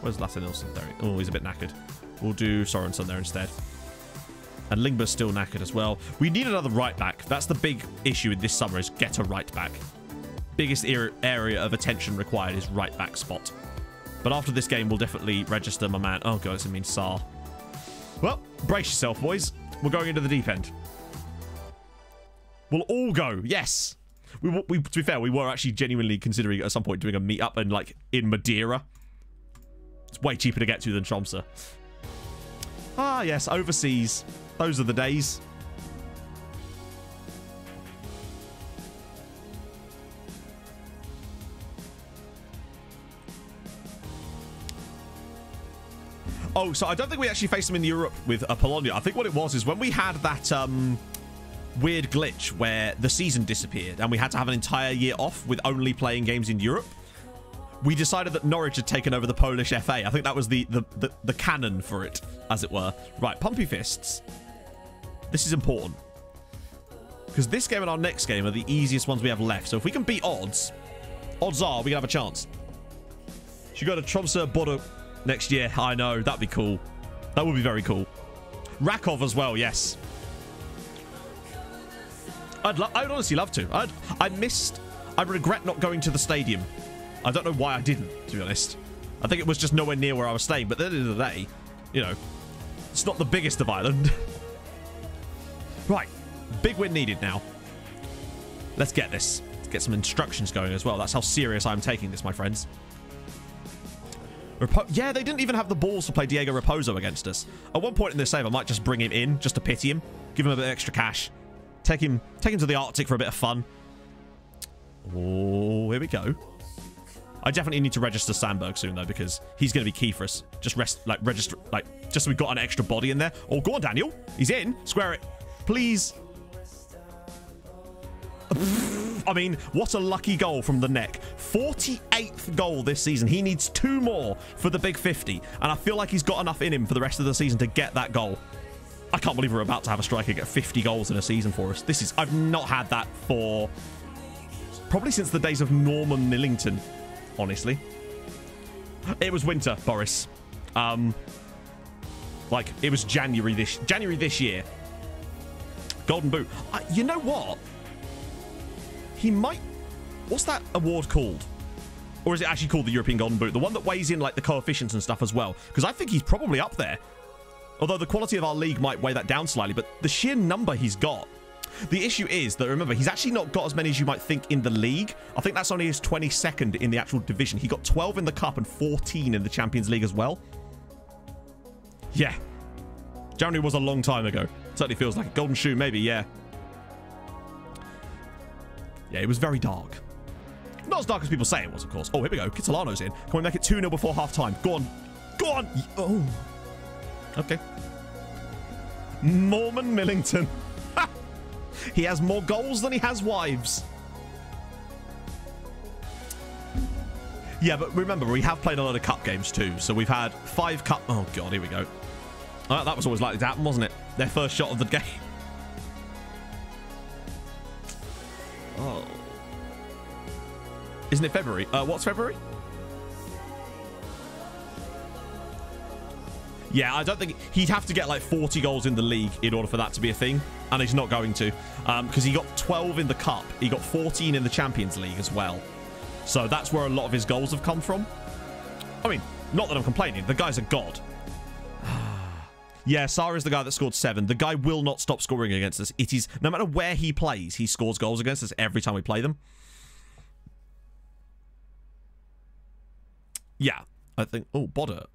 Where's Lasse Nilsson? There. Oh, he's a bit knackered. We'll do Sorensen there instead. And Lingber's still knackered as well. We need another right back. That's the big issue in this summer, is get a right back. Biggest area of attention required is right back spot. But after this game, we'll definitely register my man. Oh, God, it means Saar. Well, brace yourself, boys. We're going into the deep end. We'll all go. Yes. To be fair, we were actually genuinely considering at some point doing a meetup and like in Madeira. It's way cheaper to get to than Tromsø. Ah, yes, overseas. Those are the days. Oh, so I don't think we actually faced them in Europe with Apollonia. I think what it was is when we had that weird glitch where the season disappeared and we had to have an entire year off with only playing games in Europe, we decided that Norwich had taken over the Polish FA. I think that was the canon for it, as it were. Right, Pumpy Fists. This is important. Because this game and our next game are the easiest ones we have left. So if we can beat odds are we can have a chance. Should go to Tromsø Bodo next year. I know, that'd be cool. That would be very cool. Rakov as well, yes. I'd honestly love to. I regret not going to the stadium. I don't know why I didn't, to be honest. I think it was just nowhere near where I was staying. But at the end of the day, you know, it's not the biggest of Ireland. Right. Big win needed now. Let's get this. Let's get some instructions going as well. That's how serious I'm taking this, my friends. Yeah, they didn't even have the balls to play Diego Raposo against us. At one point in this save, I might just bring him in just to pity him. Give him a bit of extra cash. Take him to the Arctic for a bit of fun. Oh, here we go. I definitely need to register Sandberg soon, though, because he's going to be key for us. Just register, just so we've got an extra body in there. Oh, go on, Daniel. He's in. Square it. Please. I mean, what a lucky goal from the neck. 48th goal this season. He needs 2 more for the big 50. And I feel like he's got enough in him for the rest of the season to get that goal. I can't believe we're about to have a striker get 50 goals in a season for us. I've not had that for probably since the days of Norman Millington, honestly. It was winter, Boris. It was January this year. Golden Boot. You know what? He might... What's that award called? Or is it actually called the European Golden Boot? The one that weighs in, like, the coefficients and stuff as well. Because I think he's probably up there. Although the quality of our league might weigh that down slightly. But the sheer number he's got... The issue is that, remember, he's actually not got as many as you might think in the league. I think that's only his 22nd in the actual division. He got 12 in the Cup and 14 in the Champions League as well. Yeah. January was a long time ago. Certainly feels like a golden shoe, maybe, yeah. Yeah, it was very dark. Not as dark as people say it was, of course. Oh, here we go. Kitolano's in. Can we make it 2-0 before half-time? Go on. Go on. Oh. Okay. Norman Millington. He has more goals than he has wives. Yeah, but remember, we have played a lot of cup games too. So we've had 5 cup... Oh, God, here we go. That was always likely to happen, wasn't it? Their first shot of the game. Oh. Isn't it February? What's February? Yeah, I don't think... He'd have to get like 40 goals in the league in order for that to be a thing. And he's not going to. Because he got 12 in the Cup. He got 14 in the Champions League as well. So that's where a lot of his goals have come from. I mean, Not that I'm complaining. The guy's a god. Yeah, Sarr is the guy that scored 7. The guy will not stop scoring against us. It is, no matter where he plays, he scores goals against us every time we play them. Yeah, I think... Oh, Bodder.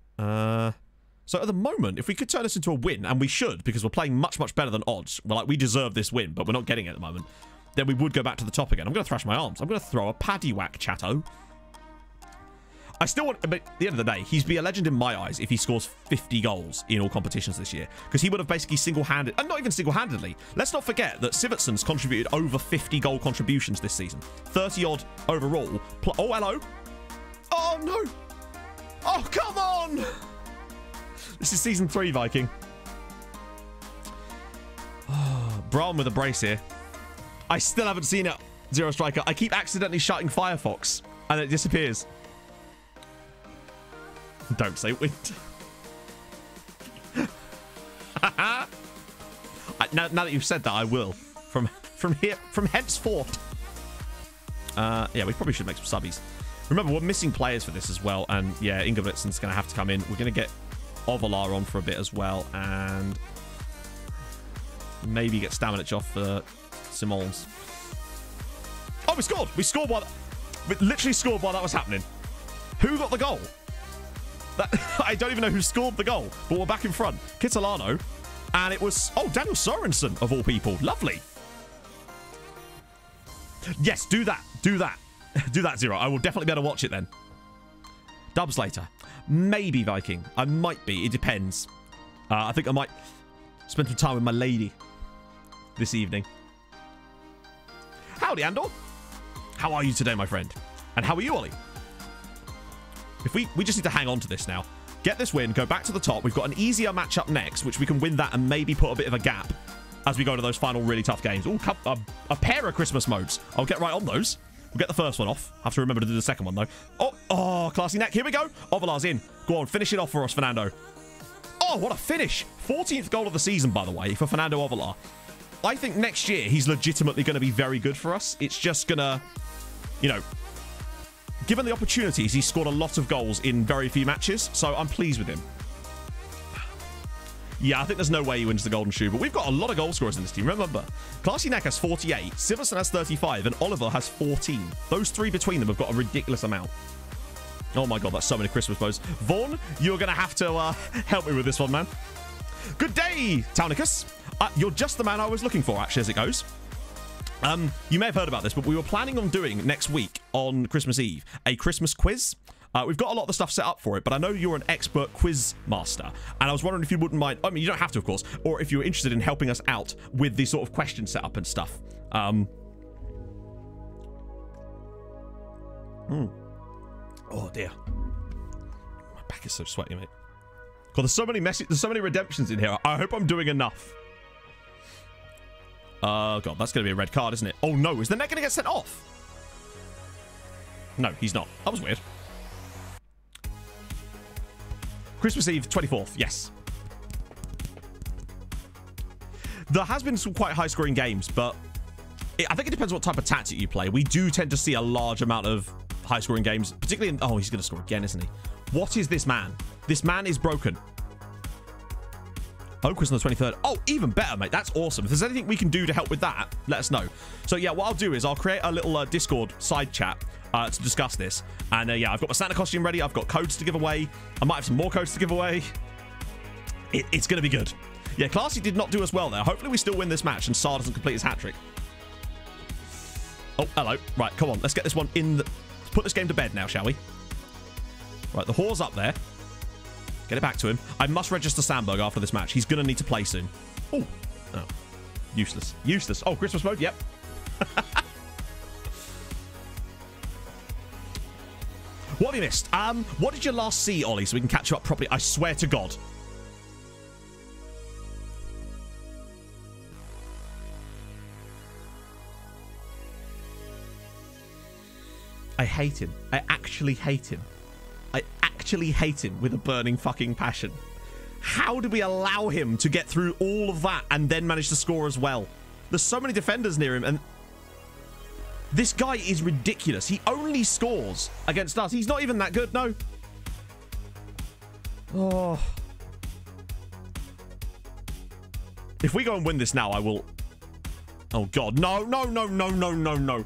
So at the moment, if we could turn this into a win, and we should, because we're playing much, much better than odds. Well, like, we deserve this win, but we're not getting it at the moment. Then we would go back to the top again. I'm going to thrash my arms. I'm going to throw a paddy whack, chatto. I still want... But at the end of the day, he'd be a legend in my eyes if he scores 50 goals in all competitions this year. Because he would have basically single-handed... And not even single-handedly. Let's not forget that Sivertson's contributed over 50 goal contributions this season. 30-odd overall. Oh, hello. Oh, no. Oh, come on. This is season 3, Viking. Oh, Braun with a brace here. I still haven't seen it, Zero Striker. I keep accidentally shutting Firefox, and it disappears. Don't say wind. Now that you've said that, I will. From henceforth. Yeah, we probably should make some subbies. Remember, we're missing players for this as well, and yeah, Ingebrigtsen's going to have to come in. We're going to get Ovalar on for a bit as well, and maybe get Stamanic off for Simons. Oh, we scored! We scored while... We literally scored while that was happening. Who got the goal? I don't even know who scored the goal, but we're back in front. Kitolano, and it was... Oh, Daniel Sorensen, of all people. Lovely. Yes, do that. Do that. Do that, Zero. I will definitely be able to watch it then. Dubs later. Maybe, Viking. I might be. It depends. I think I might spend some time with my lady this evening. Howdy, Andor. How are you today, my friend? And how are you, Ollie? If we just need to hang on to this now. Get this win, go back to the top. We've got an easier matchup next, which we can win that and maybe put a bit of a gap as we go to those final really tough games. Ooh, a pair of Christmas modes. I'll get right on those. We'll get the first one off. Have to remember to do the second one, though. Oh, classy neck. Here we go. Ovalar's in. Go on, finish it off for us, Fernando. Oh, what a finish. 14th goal of the season, by the way, for Fernando Ovalar. I think next year he's legitimately going to be very good for us. It's just going to, you know, given the opportunities, he's scored a lot of goals in very few matches, so I'm pleased with him. Yeah, I think there's no way he wins the Golden Shoe, but we've got a lot of goal scorers in this team. Remember, Classy Neck has 48, Siverson has 35, and Oliver has 14. Those three between them have got a ridiculous amount. Oh my god, that's so many Christmas bows. Vaughn, you're going to have to help me with this one, man. Good day, Taunicus. You're just the man I was looking for, actually, as it goes. You may have heard about this, but we were planning on doing next week on Christmas Eve a Christmas quiz. We've got a lot of the stuff set up for it, but I know you're an expert quiz master, and I was wondering if you wouldn't mind. I mean, you don't have to, of course, or if you're interested in helping us out with the sort of question setup and stuff. Oh dear, my back is so sweaty, mate. God, there's so many redemptions in here. I hope I'm doing enough. Oh god, that's going to be a red card, isn't it? Oh no, is the net going to get sent off? No, he's not. That was weird. Christmas Eve, 24th. Yes. There has been some quite high-scoring games, but I think it depends what type of tactic you play. We do tend to see a large amount of high-scoring games, particularly in... Oh, he's going to score again, isn't he? What is this man? This man is broken. Focus on the 23rd. Oh, even better, mate. That's awesome. If there's anything we can do to help with that, let us know. So, yeah, what I'll do is I'll create a little Discord side chat to discuss this. And, yeah, I've got my Santa costume ready. I've got codes to give away. I might have some more codes to give away. It's going to be good. Yeah, Classy did not do us well there. Hopefully we still win this match and Sar doesn't complete his hat-trick. Oh, hello. Right, come on. Let's get this one in the... Let's put this game to bed now, shall we? Right, the whore's up there. Get it back to him. I must register Sandberg after this match. He's going to need to play soon. Oh. Oh. Useless. Useless. Oh, Christmas mode? Yep. What have you missed? What did you last see, Ollie, so we can catch you up properly? I swear to God. I hate him. I actually hate him. I actually hate him with a burning fucking passion. How did we allow him to get through all of that and then manage to score as well? There's so many defenders near him, and this guy is ridiculous. He only scores against us. He's not even that good, no. Oh. If we go and win this now, I will... Oh, God. No, no, no, no, no, no, no.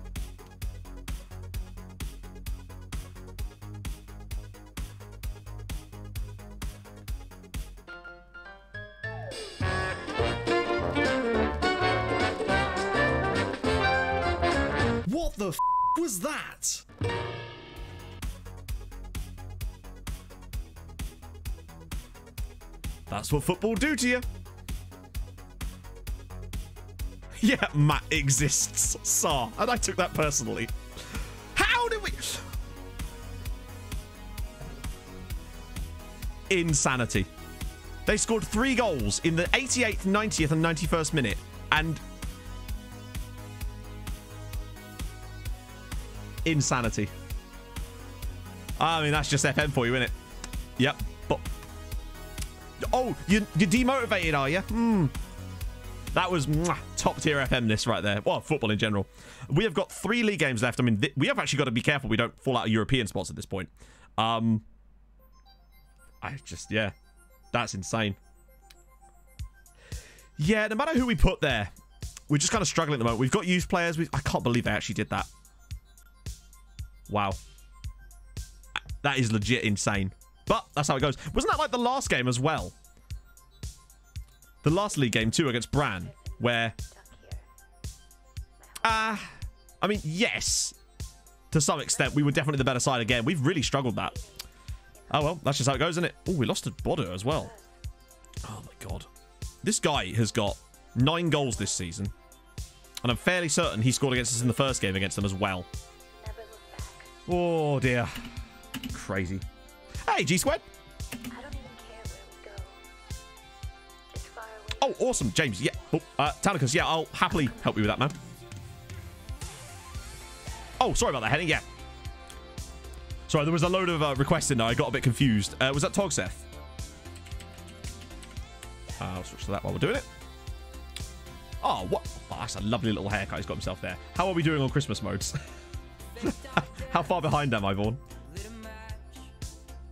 What the f*** was that? That's what football do to you. Yeah, Matt exists, Sar. And I took that personally. How did we... Insanity. They scored 3 goals in the 88th, 90th, and 91st minute. And... Insanity. I mean, that's just FM for you, isn't it? Yep. But... Oh, you're demotivated, are you? That was top tier FM this right there. Well, football in general. We have got 3 league games left. I mean, we have actually got to be careful we don't fall out of European spots at this point. Yeah, that's insane. Yeah, no matter who we put there, we're just kind of struggling at the moment. We've got youth players. I can't believe they actually did that. Wow. That is legit insane. But that's how it goes. Wasn't that like the last game as well? The last league game too against Bran, where... I mean, yes. To some extent, we were definitely the better side again. We've really struggled that. Oh, well, that's just how it goes, isn't it? Oh, we lost to Bodo as well. Oh, my God. This guy has got 9 goals this season. And I'm fairly certain he scored against us in the first game against them as well. Oh, dear. Crazy. Hey, G-Squared. Oh, awesome. James, yeah. Oh, Tanicus, yeah, I'll happily help you with that, man. Oh, sorry about that, Henny. Yeah. Sorry, there was a load of requests in there. I got a bit confused. Was that Togseth? I'll switch to that while we're doing it. Oh, what? Oh, that's a lovely little haircut he's got himself there. How are we doing on Christmas modes? How far behind am I, Vaughn?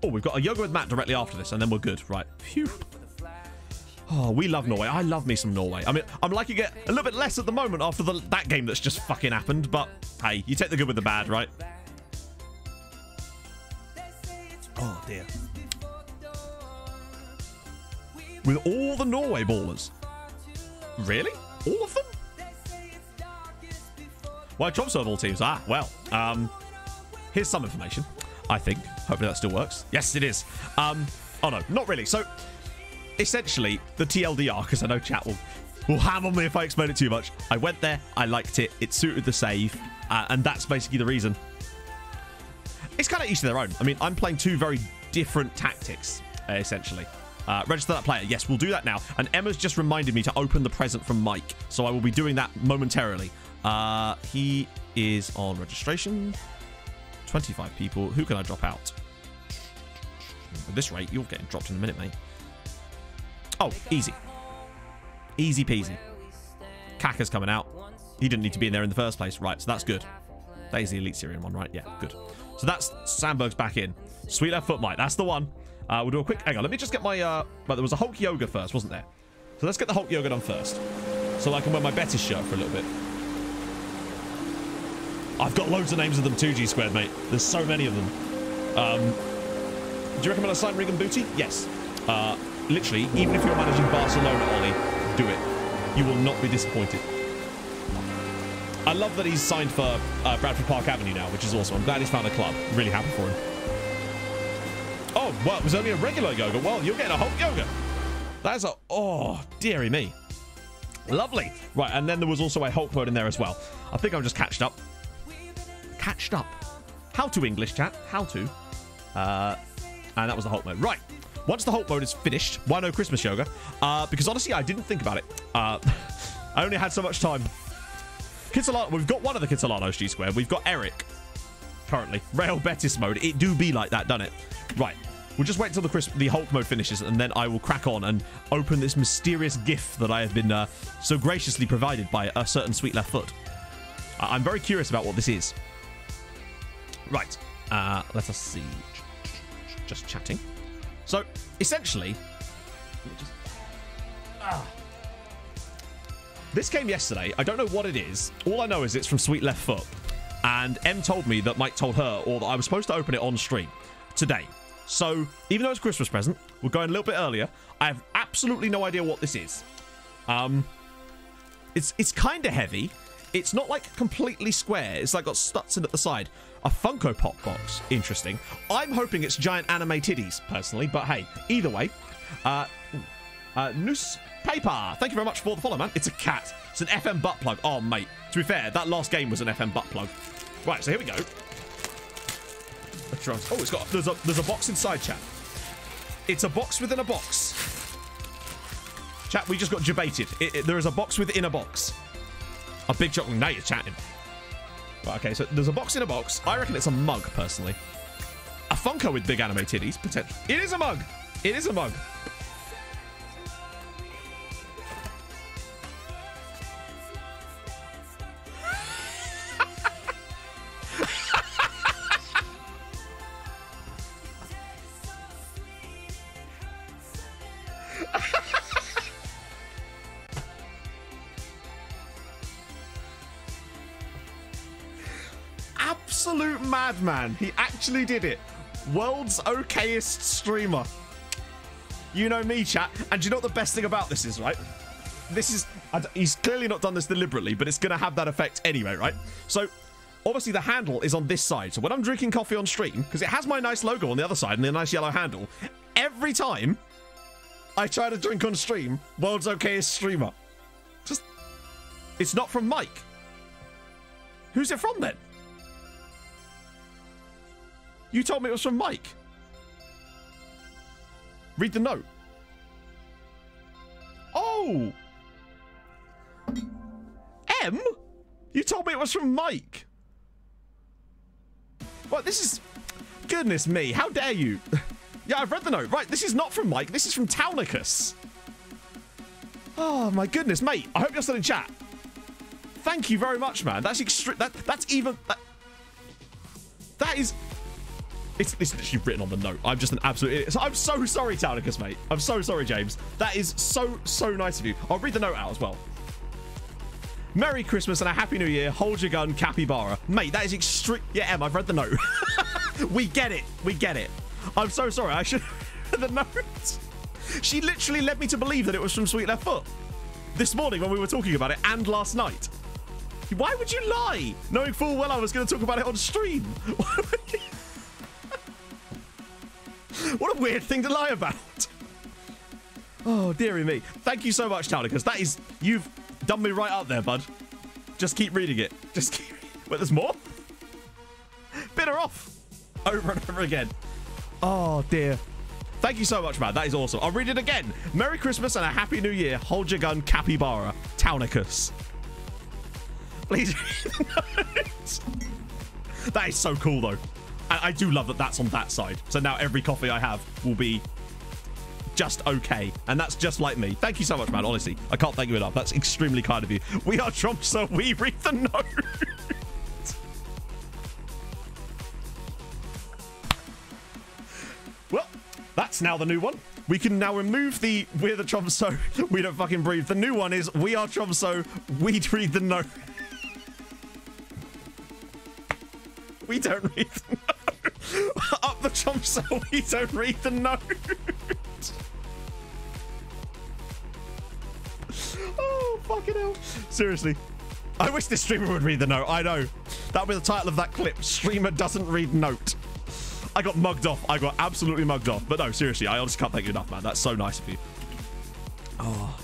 Oh, we've got a yoga with Matt directly after this, and then we're good. Right. Phew. Oh, we love Norway. I love me some Norway. I mean, I'm liking it a little bit less at the moment after that game that's just fucking happened. But, hey, you take the good with the bad, right? Oh, dear. With all the Norway ballers. Really? All of them? Why Tromso of all teams? Ah, well. Here's some information, I think. Hopefully that still works. Yes, it is. Oh, no, not really. So... essentially, the TLDR, because I know chat will hammer me if I explain it too much. I went there, I liked it, it suited the save, and that's basically the reason. It's kind of each to their own. I mean, I'm playing 2 very different tactics, essentially. Register that player. Yes, we'll do that now. And Emma's just reminded me to open the present from Mike, so I will be doing that momentarily. He is on registration. 25 people. Who can I drop out? At this rate, you're getting dropped in a minute, mate. Oh, easy. Easy peasy. Kaka's coming out. He didn't need to be in there in the first place. Right, so that's good. That is the Elite Syrian one, right? Yeah, good. So that's Sandberg's back in. Sweet left foot, Mike. That's the one. We'll do a quick... Hang on, let me just get my... But there was a Hulk Yoga first, wasn't there? So let's get the Hulk Yoga done first. So I can wear my Betis shirt for a little bit. I've got loads of names of them too, G-Squared, mate. There's so many of them. Do you recommend I sign Regan Booty? Yes. Literally, even if you're managing Barcelona, Ollie, do it. You will not be disappointed. I love that he's signed for Bradford Park Avenue now, which is awesome. I'm glad he's found a club. Really happy for him. Oh, well, it was only a regular yoga. Well, you're getting a Hulk Yoga. That's a... Oh, dearie me. Lovely. Right, and then there was also a Hulk mode in there as well. I think I'm just catched up. Catched up. How to English, chat. How to. And that was the Hulk mode. Right. Once the Hulk mode is finished, why no Christmas yoga? Because honestly, I didn't think about it. I only had so much time. Kitsolano, we've got one of the Kitsolanos, G-Square. We've got Eric, currently. Real Betis mode. It do be like that, doesn't it? Right. We'll just wait until the Hulk mode finishes, and then I will crack on and open this mysterious gift that I have been so graciously provided by a certain sweet left foot. I'm very curious about what this is. Right. Let us see. Just chatting. So, essentially, this came yesterday. I don't know what it is. All I know is it's from Sweet Left Foot. And Em told me that Mike told her, or that I was supposed to open it on stream today. So, even though it's a Christmas present, we're going a little bit earlier. I have absolutely no idea what this is. It's kind of heavy. It's not like completely square. It's like got studs in at the side. A Funko Pop box. Interesting. I'm hoping it's giant anime titties, personally. But hey, either way. Newspaper. Thank you very much for the follow, man. It's a cat. It's an FM butt plug. Oh, mate. To be fair, that last game was an FM butt plug. Right, so here we go. Oh, it's got... There's a box inside, chat. It's a box within a box. Chat, we just got debated. There is a box within a box. A big chocolate. Now you're chatting. Right, okay, so there's a box in a box. I reckon it's a mug, personally. A Funko with big anime titties, potentially. It is a mug. It is a mug. Absolute madman. He actually did it. World's okayest streamer. You know me, chat. And do you know what the best thing about this is, right? This is... He's clearly not done this deliberately, but it's going to have that effect anyway, right? So, obviously the handle is on this side. So when I'm drinking coffee on stream, because it has my nice logo on the other side and the nice yellow handle, every time I try to drink on stream, world's okayest streamer. Just... It's not from Mike. Who's it from, then? You told me it was from Mike. Read the note. Oh! M? You told me it was from Mike. Well, this is... Goodness me, how dare you? Yeah, I've read the note. Right, this is not from Mike. This is from Taunicus. Oh, my goodness, mate. I hope you're still in chat. Thank you very much, man. That's extreme. That's even... That is... It's literally written on the note. I'm just an absolute idiot. So I'm so sorry, Taunicus, mate. I'm so sorry, James. That is so nice of you. I'll read the note out as well. Merry Christmas and a Happy New Year. Hold your gun, capybara. Mate, that is extreme. Yeah, Em, I've read the note. We get it. We get it. I'm so sorry. I should have read the note. She literally led me to believe that it was from Sweet Left Foot. This morning when we were talking about it and last night. Why would you lie? Knowing full well I was going to talk about it on stream. Why would you... What a weird thing to lie about. Oh, dearie me. Thank you so much, Taunicus. That is... You've done me right up there, bud. Just keep reading it. Just keep... Wait, there's more? Bit her off. Over and over again. Oh, dear. Thank you so much, man. That is awesome. I'll read it again. Merry Christmas and a Happy New Year. Hold your gun, capybara. Taunicus. Please read the note. That is so cool, though. I do love that that's on that side. So now every coffee I have will be just okay. And that's just like me. Thank you so much, man. Honestly, I can't thank you enough. That's extremely kind of you. We are Tromso. We read the note. Well, that's now the new one. We can now remove the we're the Tromso. We don't fucking breathe. The new one is we are Tromso. We read the note. We don't read the note. Up the Tromso, we don't read the note. Oh, fucking hell. Seriously. I wish this streamer would read the note. I know. That would be the title of that clip. Streamer doesn't read note. I got mugged off. I got absolutely mugged off. But no, seriously, I honestly can't thank you enough, man. That's so nice of you. Oh.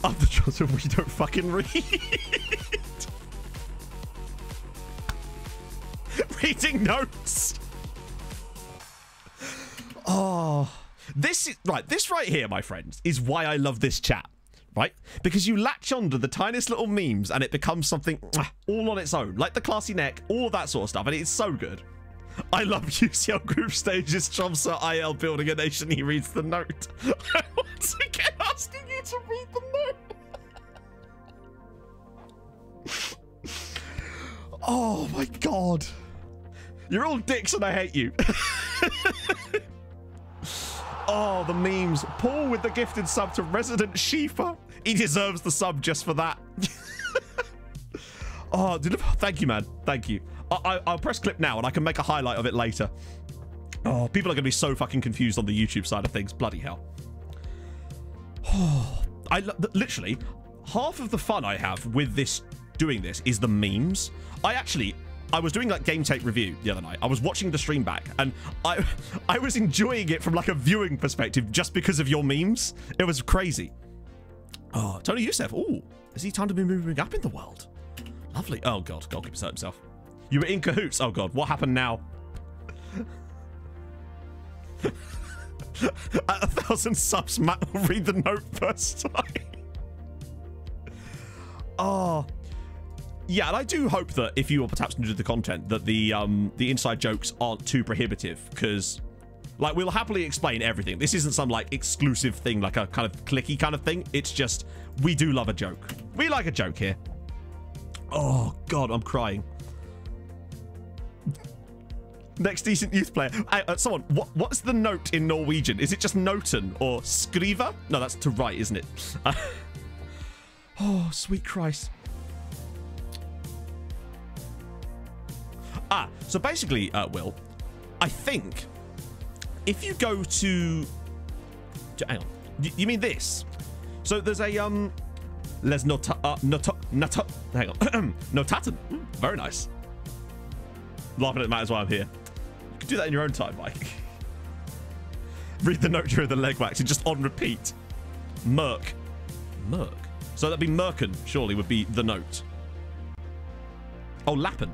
Up the Tromso, we don't fucking read. Reading notes. Oh, this is right. This right here, my friends, is why I love this chat, right? Because you latch onto the tiniest little memes and it becomes something all on its own, like the classy neck, all of that sort of stuff, and it's so good. I love UCL group stages, Tromso IL building a nation. He reads the note. I'm once again asking you to read the note. Oh my god. You're all dicks and I hate you. Oh, the memes. Paul with the gifted sub to Resident Shifa. He deserves the sub just for that. Oh, thank you, man. Thank you. I'll press clip now and I can make a highlight of it later. Oh, people are going to be so fucking confused on the YouTube side of things. Bloody hell. Oh, literally, half of the fun I have with doing this is the memes. I was doing like game tape review the other night. I was watching the stream back and I was enjoying it from like a viewing perspective just because of your memes. It was crazy. Oh, Tony Youssef. Oh, is he time to be moving up in the world? Lovely. Oh god, goalkeeper hurt himself. You were in cahoots. Oh god, what happened now? At 1,000 subs, Matt will read the note first time. Oh. Yeah, and I do hope that if you are perhaps new to the content, that the inside jokes aren't too prohibitive, because like we'll happily explain everything. This isn't some like exclusive thing, like a kind of clicky kind of thing. It's just we do love a joke. We like a joke here. Oh god, I'm crying. Next decent youth player. Someone, what's the note in Norwegian? Is it just noten or skriva? No, that's to write, isn't it? Oh, sweet Christ. So basically, Will, I think if you go to hang on, you mean this? So there's a les hang on, notaten. Very nice. Laughing at Matt as well. I'm here. You can do that in your own time, Mike. Read the note during the leg wax and just on repeat. Merc. So that'd be Merkin, surely, would be the note. Oh, Lappen.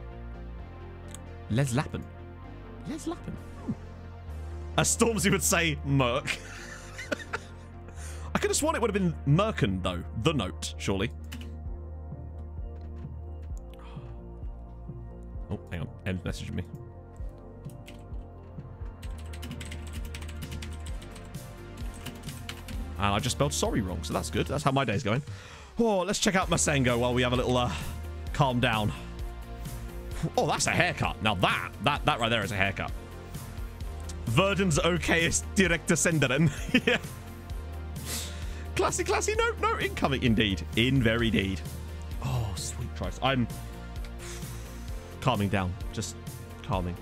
Les Lappen. As Stormzy would say, Merc. I could have sworn it would have been Merkin, though. The note, surely. Oh, hang on. End messaging me. And I just spelled sorry wrong, so that's good. That's how my day's going. Oh, let's check out Masengo while we have a little calm down. Oh, that's a haircut. Now that right there is a haircut. Verdens okayest director senderen. Yeah. Classy. No, incoming. Indeed. In very deed. Oh, sweet Christ. I'm calming down. Just calming.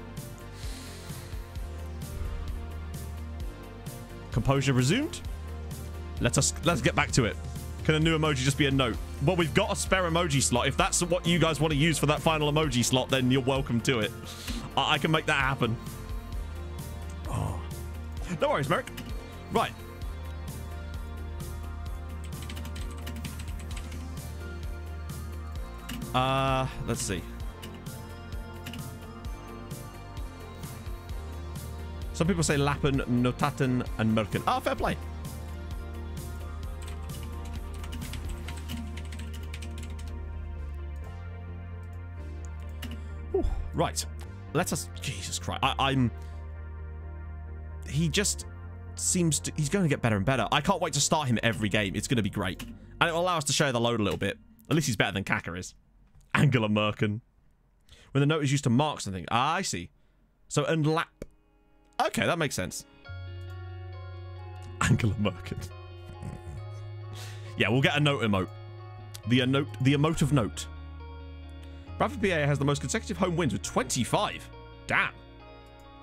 Composure resumed. Let's get back to it. Can a new emoji just be a note? Well, we've got a spare emoji slot. If that's what you guys want to use for that final emoji slot, then you're welcome to it. I can make that happen. Oh. No worries, Merrick. Right. Let's see. Some people say Lappen, Notaten, and Merkin. Ah, fair play. Right, let us. Jesus Christ, he just seems to. He's going to get better and better. I can't wait to start him every game. It's going to be great, and it will allow us to share the load a little bit. At least he's better than Kaka is. Angela Merkin. When the note is used to mark something. Ah, I see. So unlap. Okay, that makes sense. Angela Merkin. Yeah, we'll get a note emote. The emote of note. Bradford PA has the most consecutive home wins with 25. Damn.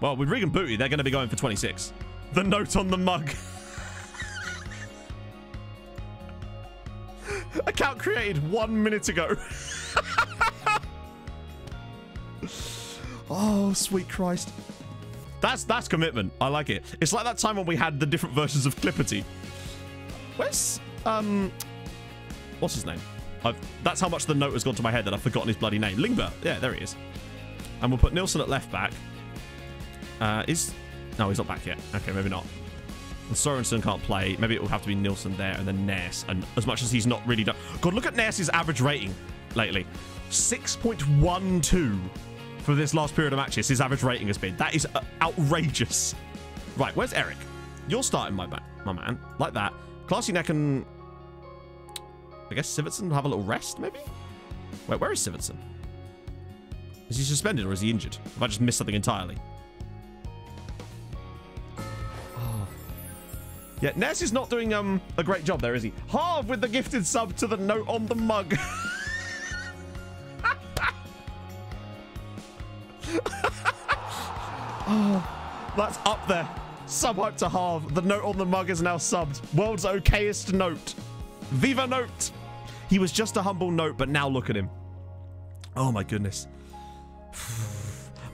Well, with Regan Booty, they're going to be going for 26. The note on the mug. Account created 1 minute ago. Oh, sweet Christ. That's commitment. I like it. It's like that time when we had the different versions of Clipperty. Where's what's his name? That's how much the note has gone to my head that I've forgotten his bloody name. Lingber. Yeah, there he is. And we'll put Nilsson at left back. No, he's not back yet. Okay, maybe not. And Sorensen can't play. Maybe it will have to be Nilsson there and then Ness. And as much as he's not really done. God, look at Ness's average rating lately. 6.12 for this last period of matches. His average rating has been. That is outrageous. Right, where's Eric? You're starting, my man. Like that. Classy Neck and I guess Sivertson will have a little rest, maybe? Wait, where is Sivertson? Is he suspended or is he injured? Have I just missed something entirely? Oh. Yeah, Ness is not doing a great job there, is he? Harv with the gifted sub to the note on the mug. Oh, that's up there. Sub hype to Harv. The note on the mug is now subbed. World's okayest note. Viva note. He was just a humble note, but now look at him. Oh my goodness.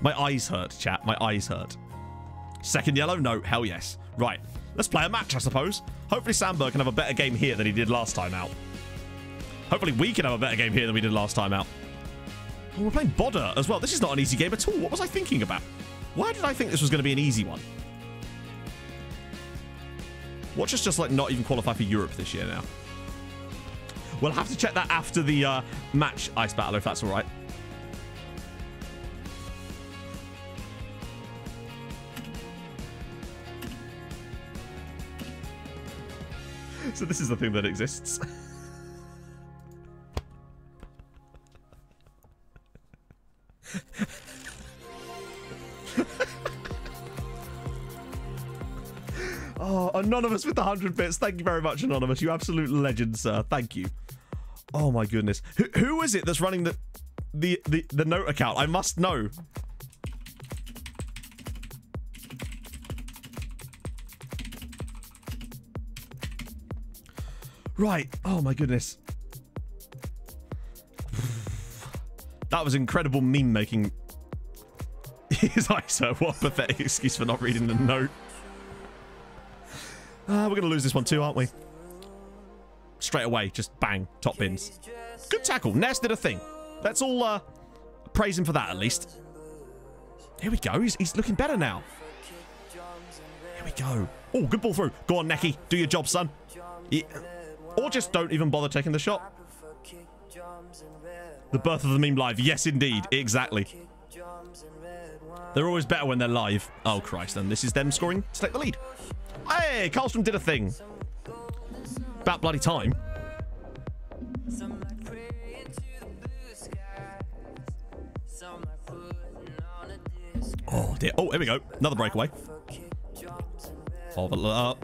My eyes hurt, chat. My eyes hurt. Second yellow note. Hell yes. Right. Let's play a match, I suppose. Hopefully Sandberg can have a better game here than he did last time out. Hopefully we can have a better game here than we did last time out. Oh, we're playing Bodder as well. This is not an easy game at all. What was I thinking about? Why did I think this was going to be an easy one? Watch us just like not even qualify for Europe this year now. We'll have to check that after the match ice battle, if that's all right. So this is the thing that exists. Oh, Anonymous with the 100 bits. Thank you very much, Anonymous. You absolute legend, sir. Thank you. Oh my goodness. Who is it that's running the note account? I must know. Right. Oh my goodness. That was incredible meme making. His eyes, sir. What a pathetic excuse for not reading the note. We're going to lose this one too, aren't we? Straight away, just bang, top bins. Good tackle. Ness did a thing. Let's all praise him for that, at least. Here we go. He's looking better now. Here we go. Oh, good ball through. Go on, Necky. Do your job, son. Yeah. Or just don't even bother taking the shot. The birth of the meme live. Yes, indeed. Exactly. They're always better when they're live. Oh, Christ. Then this is them scoring to take the lead. Hey, Karlstrom did a thing. About bloody time. Oh, dear. Oh, here we go. Another breakaway. Oh,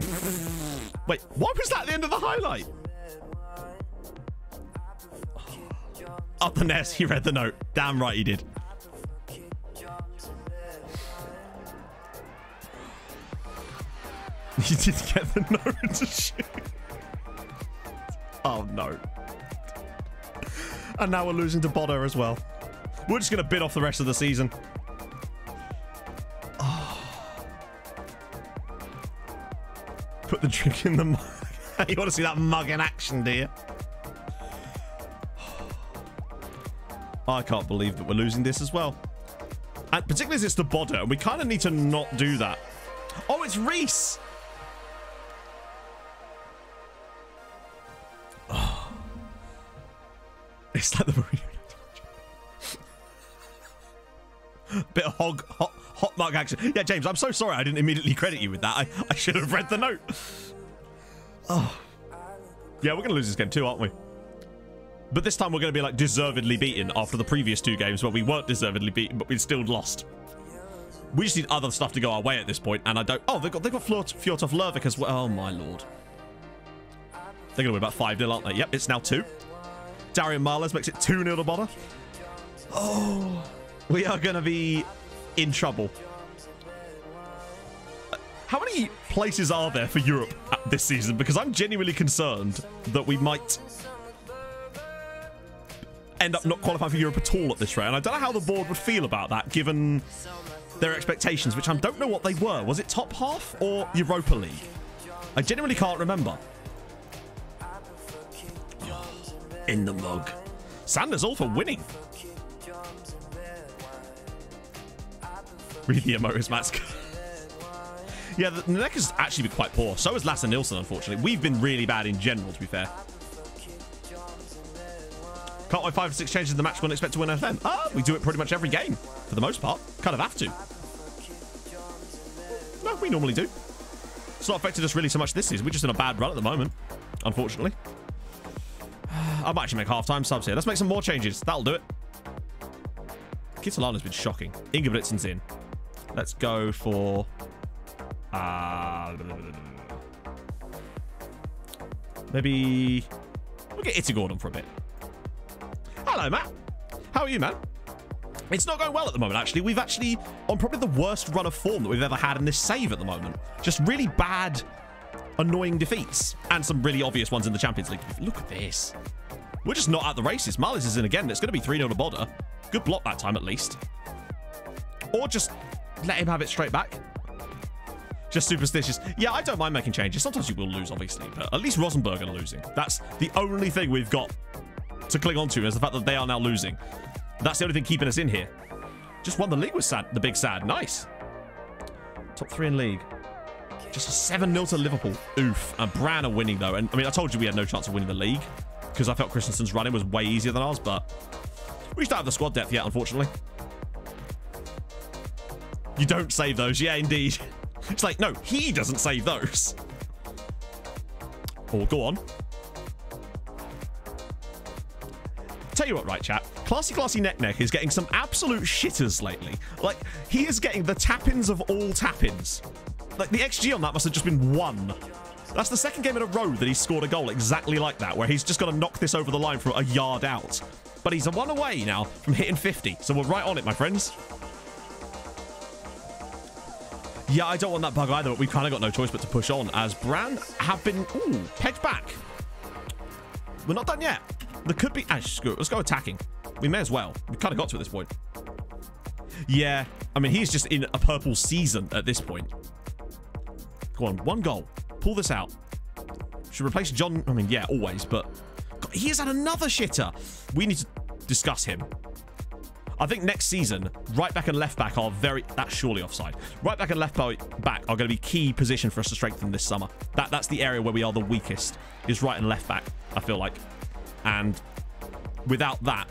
wait, why was that at the end of the highlight? Up the Ness, he read the note. Damn right he did. He did get the note to shoot. Oh, no. And now we're losing to Bodder as well. We're just going to bid off the rest of the season. Oh. Put the drink in the mug. You want to see that mug in action, do you? I can't believe that we're losing this as well. And particularly as it's the Bodder, and we kind of need to not do that. Oh, it's Reese! Oh. It's like the Marine. Bit of hot mug action. Yeah, James, I'm so sorry I didn't immediately credit you with that. I should have read the note. Oh. Yeah, we're going to lose this game too, aren't we? But this time we're going to be like deservedly beaten after the previous two games where we weren't deservedly beaten, but we still lost. We just need other stuff to go our way at this point, and I don't... Oh, they've got Fjortov Lervik as well. Oh, my lord. They're going to win about 5-0, aren't they? Yep, it's now 2. Darian Marles makes it 2-0 to Bodder. Oh, we are going to be in trouble. How many places are there for Europe this season? Because I'm genuinely concerned that we might end up not qualifying for Europe at all at this rate. And I don't know how the board would feel about that, given their expectations, which I don't know what they were. Was it top half or Europa League? I genuinely can't remember. In the mug. Sanders all for winning. Read the emotes, Matt's. Yeah, the neck has actually been quite poor. So has Lasse Nilsson, unfortunately. We've been really bad in general, to be fair. Can't wait 5 or 6 changes in the match. Wouldn't expect to win FM. Ah, we do it pretty much every game, for the most part. Kind of have to. No, we normally do. It's not affected us really so much this season. We're just in a bad run at the moment, unfortunately. I might actually make half-time subs here. Let's make some more changes. That'll do it. Kitolano's been shocking. Ingebrigtsen's in. Let's go for... Maybe we'll get Itigord on for a bit. Hello, Matt. How are you, man? It's not going well at the moment, actually. We've actually on probably the worst run of form that we've ever had in this save at the moment. Just really bad, annoying defeats. And some really obvious ones in the Champions League. Look at this. We're just not at the races. Marlis is in again. It's going to be 3-0 to Bodder. Good block that time, at least. Or just let him have it straight back. Just superstitious. Yeah, I don't mind making changes. Sometimes you will lose, obviously. But at least Rosenborg are losing. That's the only thing we've got to cling on to is the fact that they are now losing. That's the only thing keeping us in here. Just won the league with Sad, the big Sad. Nice. Top 3 in league. Just a 7-0 to Liverpool. Oof. And Bran are winning, though. And I mean, I told you we had no chance of winning the league because I felt Christensen's running was way easier than ours, but we just don't have the squad depth yet, unfortunately. You don't save those. Yeah, indeed. It's like, no, he doesn't save those. Oh, go on. Tell you what, right, chat. Classy Neck is getting some absolute shitters lately. Like, he is getting the tap-ins of all tap-ins. Like, the XG on that must have just been 1. That's the second game in a row that he's scored a goal exactly like that, where he's just got to knock this over the line from a yard out. But he's a 1 away now from hitting 50, so we're right on it, my friends. Yeah, I don't want that bug either, but we've kind of got no choice but to push on, as Bran have been, pegged back. We're not done yet. There could be... screw it. Let's go attacking. We may as well. We've kind of got to at this point. Yeah. I mean, he's just in a purple season at this point. Go on. 1 goal. Pull this out. Should replace John... I mean, yeah, always, but... God, he has had another shitter. We need to discuss him. I think next season, right back and left back are very... That's surely offside. Right back and left back are going to be key position for us to strengthen this summer. That's the area where we are the weakest, is right and left back, I feel like. And without that,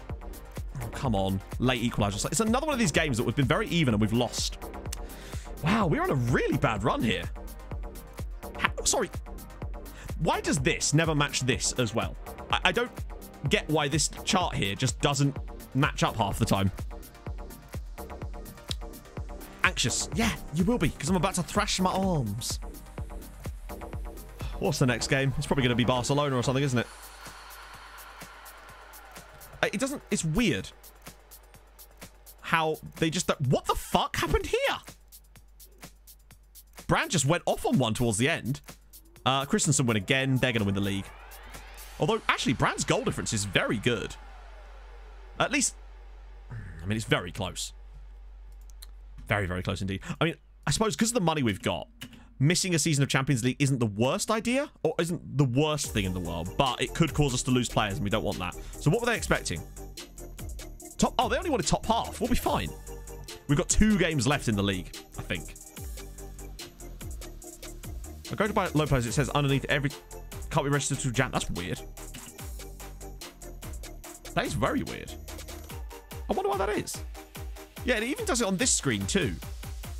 oh, come on, late equaliser. It's another one of these games that we've been very even and we've lost. Wow, we're on a really bad run here. Sorry. Why does this never match this as well? I don't get why this chart here just doesn't match up half the time. Anxious. Yeah, you will be, because I'm about to thrash my arms. What's the next game? It's probably going to be Barcelona or something, isn't it? It doesn't... It's weird how they just... What the fuck happened here? Brand just went off on one towards the end. Christensen win again. They're going to win the league. Although, actually, Brand's goal difference is very good. At least... I mean, it's very close. Very, very close indeed. I mean, I suppose because of the money we've got, missing a season of Champions League isn't the worst idea, or isn't the worst thing in the world, but it could cause us to lose players, and we don't want that. So what were they expecting? Top... Oh, they only wanted top half. We'll be fine. We've got 2 games left in the league, I think. I go to buy Lopez. It says underneath every... Can't be registered to Jan. That's weird. That is very weird. I wonder why that is. Yeah, it even does it on this screen too.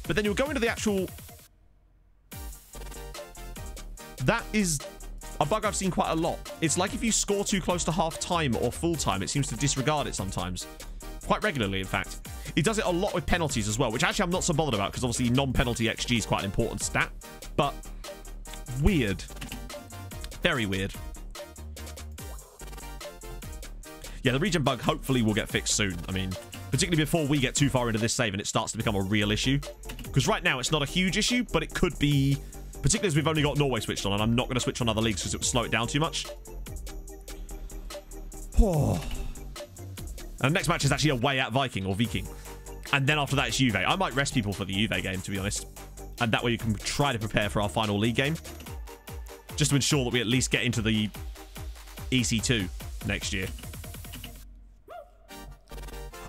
But then you'll go into the actual... That is a bug I've seen quite a lot. It's like if you score too close to half-time or full-time, it seems to disregard it sometimes. Quite regularly, in fact. It does it a lot with penalties as well, which actually I'm not so bothered about, because obviously non-penalty XG is quite an important stat. But weird. Very weird. Yeah, the regen bug hopefully will get fixed soon. I mean, particularly before we get too far into this save and it starts to become a real issue. Because right now it's not a huge issue, but it could be... Particularly as we've only got Norway switched on, and I'm not going to switch on other leagues because it would slow it down too much. Oh. And the next match is actually away at Viking, or Viking. And then after that, it's Juve. I might rest people for the Juve game, to be honest. And that way you can try to prepare for our final league game. Just to ensure that we at least get into the EC2 next year.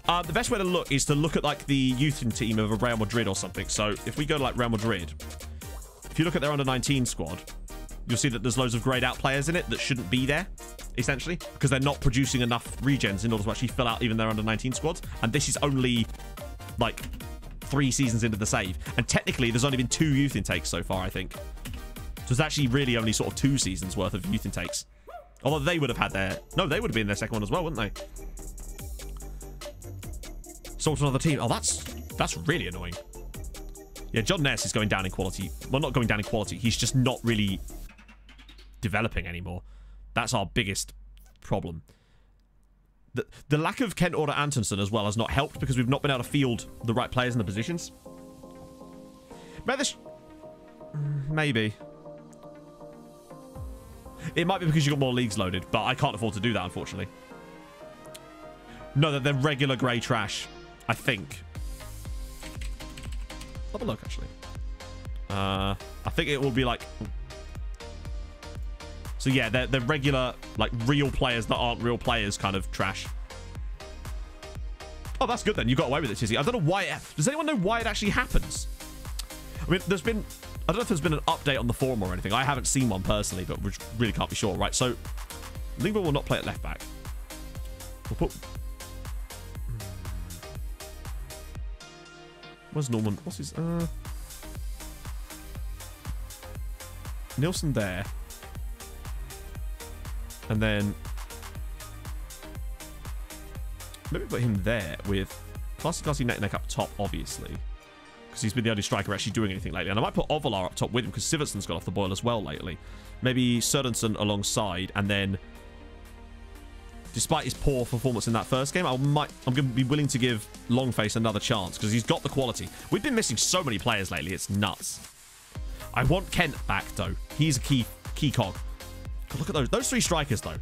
The best way to look is to look at, like, the youth team of a Real Madrid or something. So if we go to, like, Real Madrid... If you look at their under-19 squad, you'll see that there's loads of greyed out players in it that shouldn't be there, essentially, because they're not producing enough regens in order to actually fill out even their under-19 squads. And this is only, like, 3 seasons into the save. And technically, there's only been 2 youth intakes so far, I think. So it's actually really only sort of 2 seasons worth of youth intakes. Although they would have had their... No, they would have been their second one as well, wouldn't they? Sort another team. Oh, that's really annoying. Yeah, John Ness is going down in quality. Well, not going down in quality. He's just not really developing anymore. That's our biggest problem. The lack of Kent Order Antonsen as well has not helped because we've not been able to field the right players in the positions. Maybe. It might be because you've got more leagues loaded, but I can't afford to do that, unfortunately. No, they're regular grey trash, I think. Have a look, actually. I think it will be like... So yeah, they're regular, like, real players that aren't real players kind of trash. Oh, that's good then. You got away with it, Tizzy. I don't know why... Does anyone know why it actually happens? I mean, there's been... I don't know if there's been an update on the forum or anything. I haven't seen one personally, but we really can't be sure. Right, so... Lingbo will not play at left back. We'll put... Where's Norman? What's his... Nilsson there. And then... Maybe put him there with... Classy neck up top, obviously. Because he's been the only striker actually doing anything lately. And I might put Ovalar up top with him because Sivertson's got off the boil as well lately. Maybe Sørensen alongside. And then... Despite his poor performance in that first game, I'm going to be willing to give Longface another chance because he's got the quality. We've been missing so many players lately. It's nuts. I want Kent back, though. He's a key cog. Look at those three strikers, though.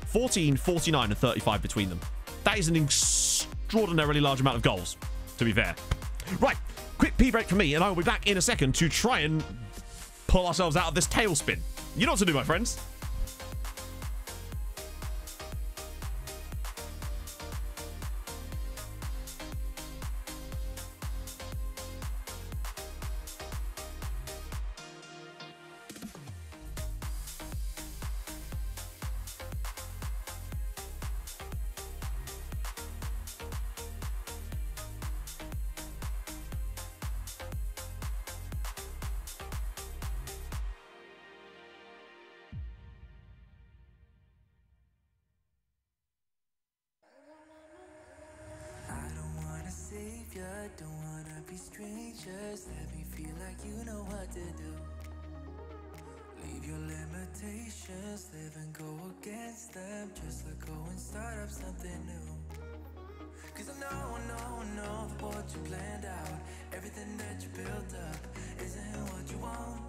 14, 49, and 35 between them. That is an extraordinarily large amount of goals, to be fair. Right, quick pee break for me, and I will be back in a second to try and pull ourselves out of this tailspin. You know what to do, my friends. Don't wanna be strangers. Let me feel like you know what to do. Leave your limitations, live and go against them. Just let go and start up something new. Cause I know that what you planned out, everything that you built up, isn't what you want.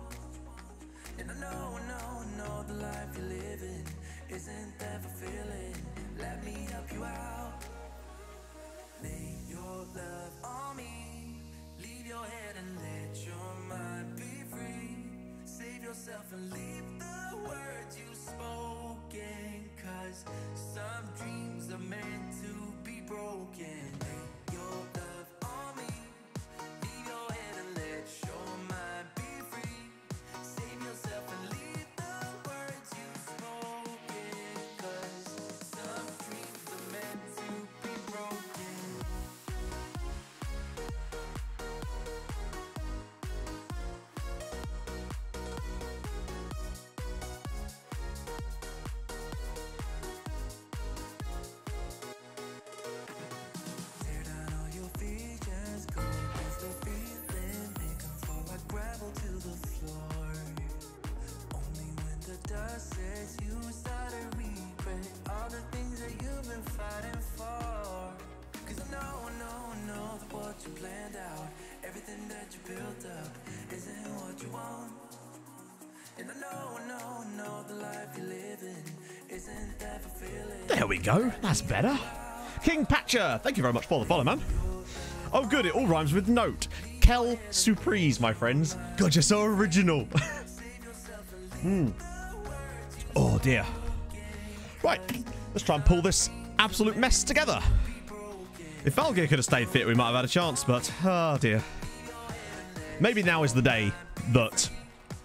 And I know the life you're living isn't that fulfilling. Let me help you out. Lay your love on me. Leave your head and let your mind be free. Save yourself and leave the words you've spoken. Cause some dreams are meant to be broken. Lay your love on me. Leave your head and let your mind be free. Save yourself and leave the words you've spoken. Cause some dreams are meant to be broken. Says you start to regret all the things that you've been fighting for. Cause I know that what you planned out, everything that you built up, isn't what you want. And I know the life you're living isn't that fulfilling. There we go. That's better. King Patcher, thank you very much for the follow, man. Oh, good. It all rhymes with note. Kel Surprise, my friends. God, you're so original. Oh, dear. Right. Let's try and pull this absolute mess together. If Valgeir could have stayed fit, we might have had a chance, but... Oh, dear. Maybe now is the day that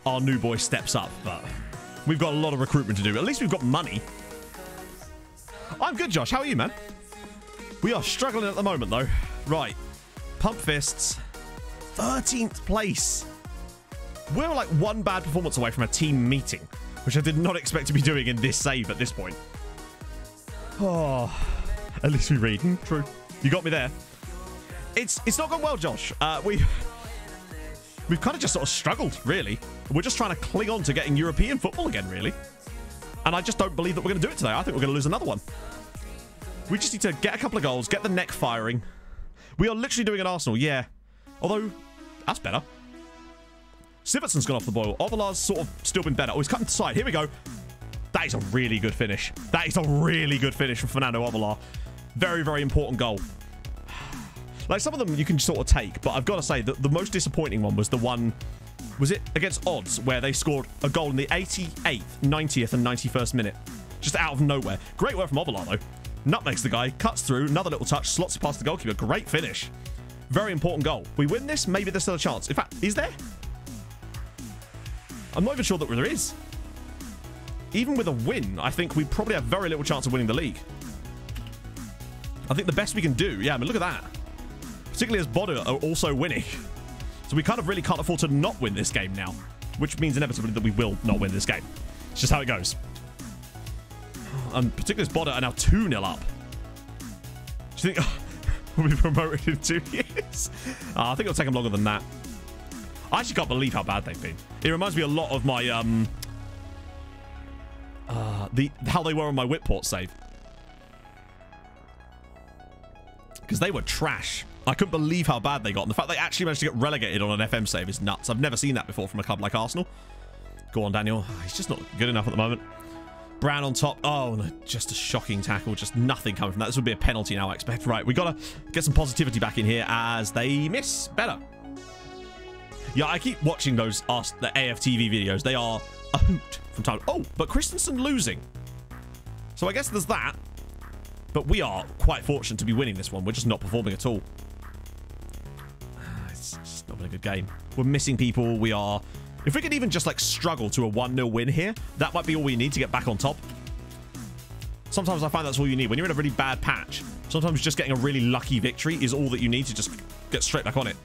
our new boy steps up, but... We've got a lot of recruitment to do. At least we've got money. I'm good, Josh. How are you, man? We are struggling at the moment, though. Right. Pump fists. 13th place. We're like one bad performance away from a team meeting, which I did not expect to be doing in this save at this point. Oh, at least we read. True. You got me there. It's not gone well, Josh. We've kind of just sort of struggled, really. We're just trying to cling on to getting European football again, really. And I just don't believe that we're going to do it today. I think we're going to lose another one. We just need to get a couple of goals, get the neck firing. We are literally doing an Arsenal, yeah. Although, that's better. Sivertson's gone off the boil. Ovalar's sort of still been better. Oh, he's cutting to the side. Here we go. That is a really good finish. That is a really good finish from Fernando Ovalar. Very, very important goal. Like, some of them you can sort of take, but I've got to say that the most disappointing one was the one... Was it against Odds, where they scored a goal in the 88th, 90th, and 91st minute? Just out of nowhere. Great work from Ovalar, though. Nutmegs the guy, cuts through, another little touch, slots it past the goalkeeper. Great finish. Very important goal. We win this, maybe there's still a chance. In fact, is there? I'm not even sure that there is. Even with a win, I think we probably have very little chance of winning the league. I think the best we can do... Yeah, I mean, look at that. Particularly as Bodø are also winning. So we kind of really can't afford to not win this game now. Which means inevitably that we will not win this game. It's just how it goes. And particularly as Bodø are now 2-0 up. Do you think we'll be promoted in 2 years? I think it'll take them longer than that. I actually can't believe how bad they've been. It reminds me a lot of my... how they were on my Whitport save. Because they were trash. I couldn't believe how bad they got. And the fact they actually managed to get relegated on an FM save is nuts. I've never seen that before from a club like Arsenal. Go on, Daniel. He's just not good enough at the moment. Brown on top. Oh, no, just a shocking tackle. Just nothing coming from that. This would be a penalty now, I expect. Right, we got to get some positivity back in here as they miss better. Yeah, I keep watching the AFTV videos. They are a hoot from time. Oh, but Christensen losing. So I guess there's that. But we are quite fortunate to be winning this one. We're just not performing at all. It's just not been a good game. We're missing people. We are... If we could even just, like, struggle to a 1-0 win here, that might be all we need to get back on top. Sometimes I find that's all you need. When you're in a really bad patch, sometimes just getting a really lucky victory is all that you need to just get straight back on it.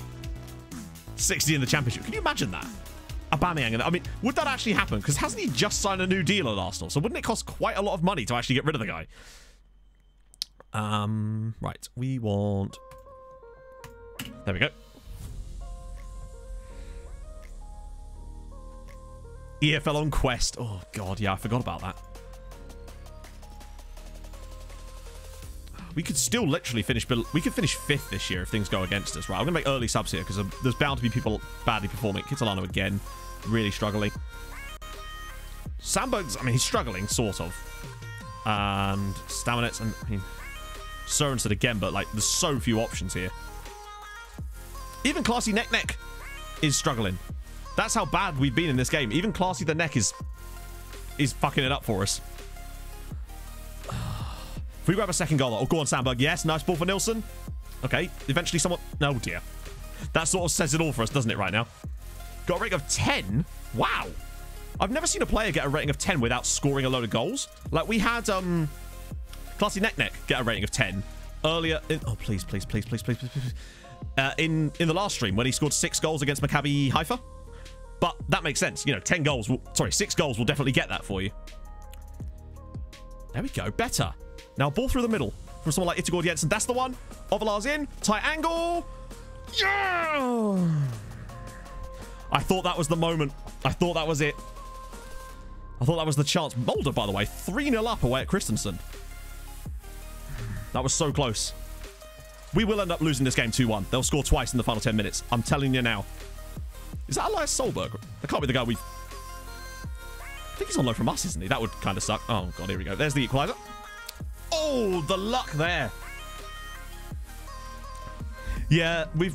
60 in the championship. Can you imagine that? Aubameyang. I mean, would that actually happen? Because hasn't he just signed a new deal at Arsenal? So wouldn't it cost quite a lot of money to actually get rid of the guy? Right. We want... There we go. EFL on Quest. Oh, God. Yeah, I forgot about that. We could still literally finish... We could finish 5th this year if things go against us. Right, I'm going to make early subs here because there's bound to be people badly performing. Kitolano again. Really struggling. Sandberg's... I mean, he's struggling, sort of. And Staminets and... I mean... Sørensen again, but, like, there's so few options here. Even Classy Neck is struggling. That's how bad we've been in this game. Even Classy the Neck is fucking it up for us. If we grab a second goal... Oh, go on, Sandberg. Yes, nice ball for Nilsson. Okay, eventually someone... Oh, dear. That sort of says it all for us, doesn't it, right now? Got a rating of 10? Wow. I've never seen a player get a rating of 10 without scoring a load of goals. Like, we had... Classy Neck get a rating of 10 earlier in... Oh, please. In the last stream when he scored 6 goals against Maccabi Haifa. But that makes sense. You know, 10 goals will... Sorry, 6 goals will definitely get that for you. There we go. Better. Now, ball through the middle from someone like Itegård Jensen. That's the one. Ovalar's in. Tight angle. Yeah! I thought that was the moment. I thought that was it. I thought that was the chance. Mulder, by the way, 3-0 up away at Christensen. That was so close. We will end up losing this game 2-1. They'll score twice in the final 10 minutes. I'm telling you now. Is that Elias Solberg? That can't be the guy we've... I think he's on loan from us, isn't he? That would kind of suck. Oh, God, here we go. There's the equaliser. Oh, the luck there. Yeah, we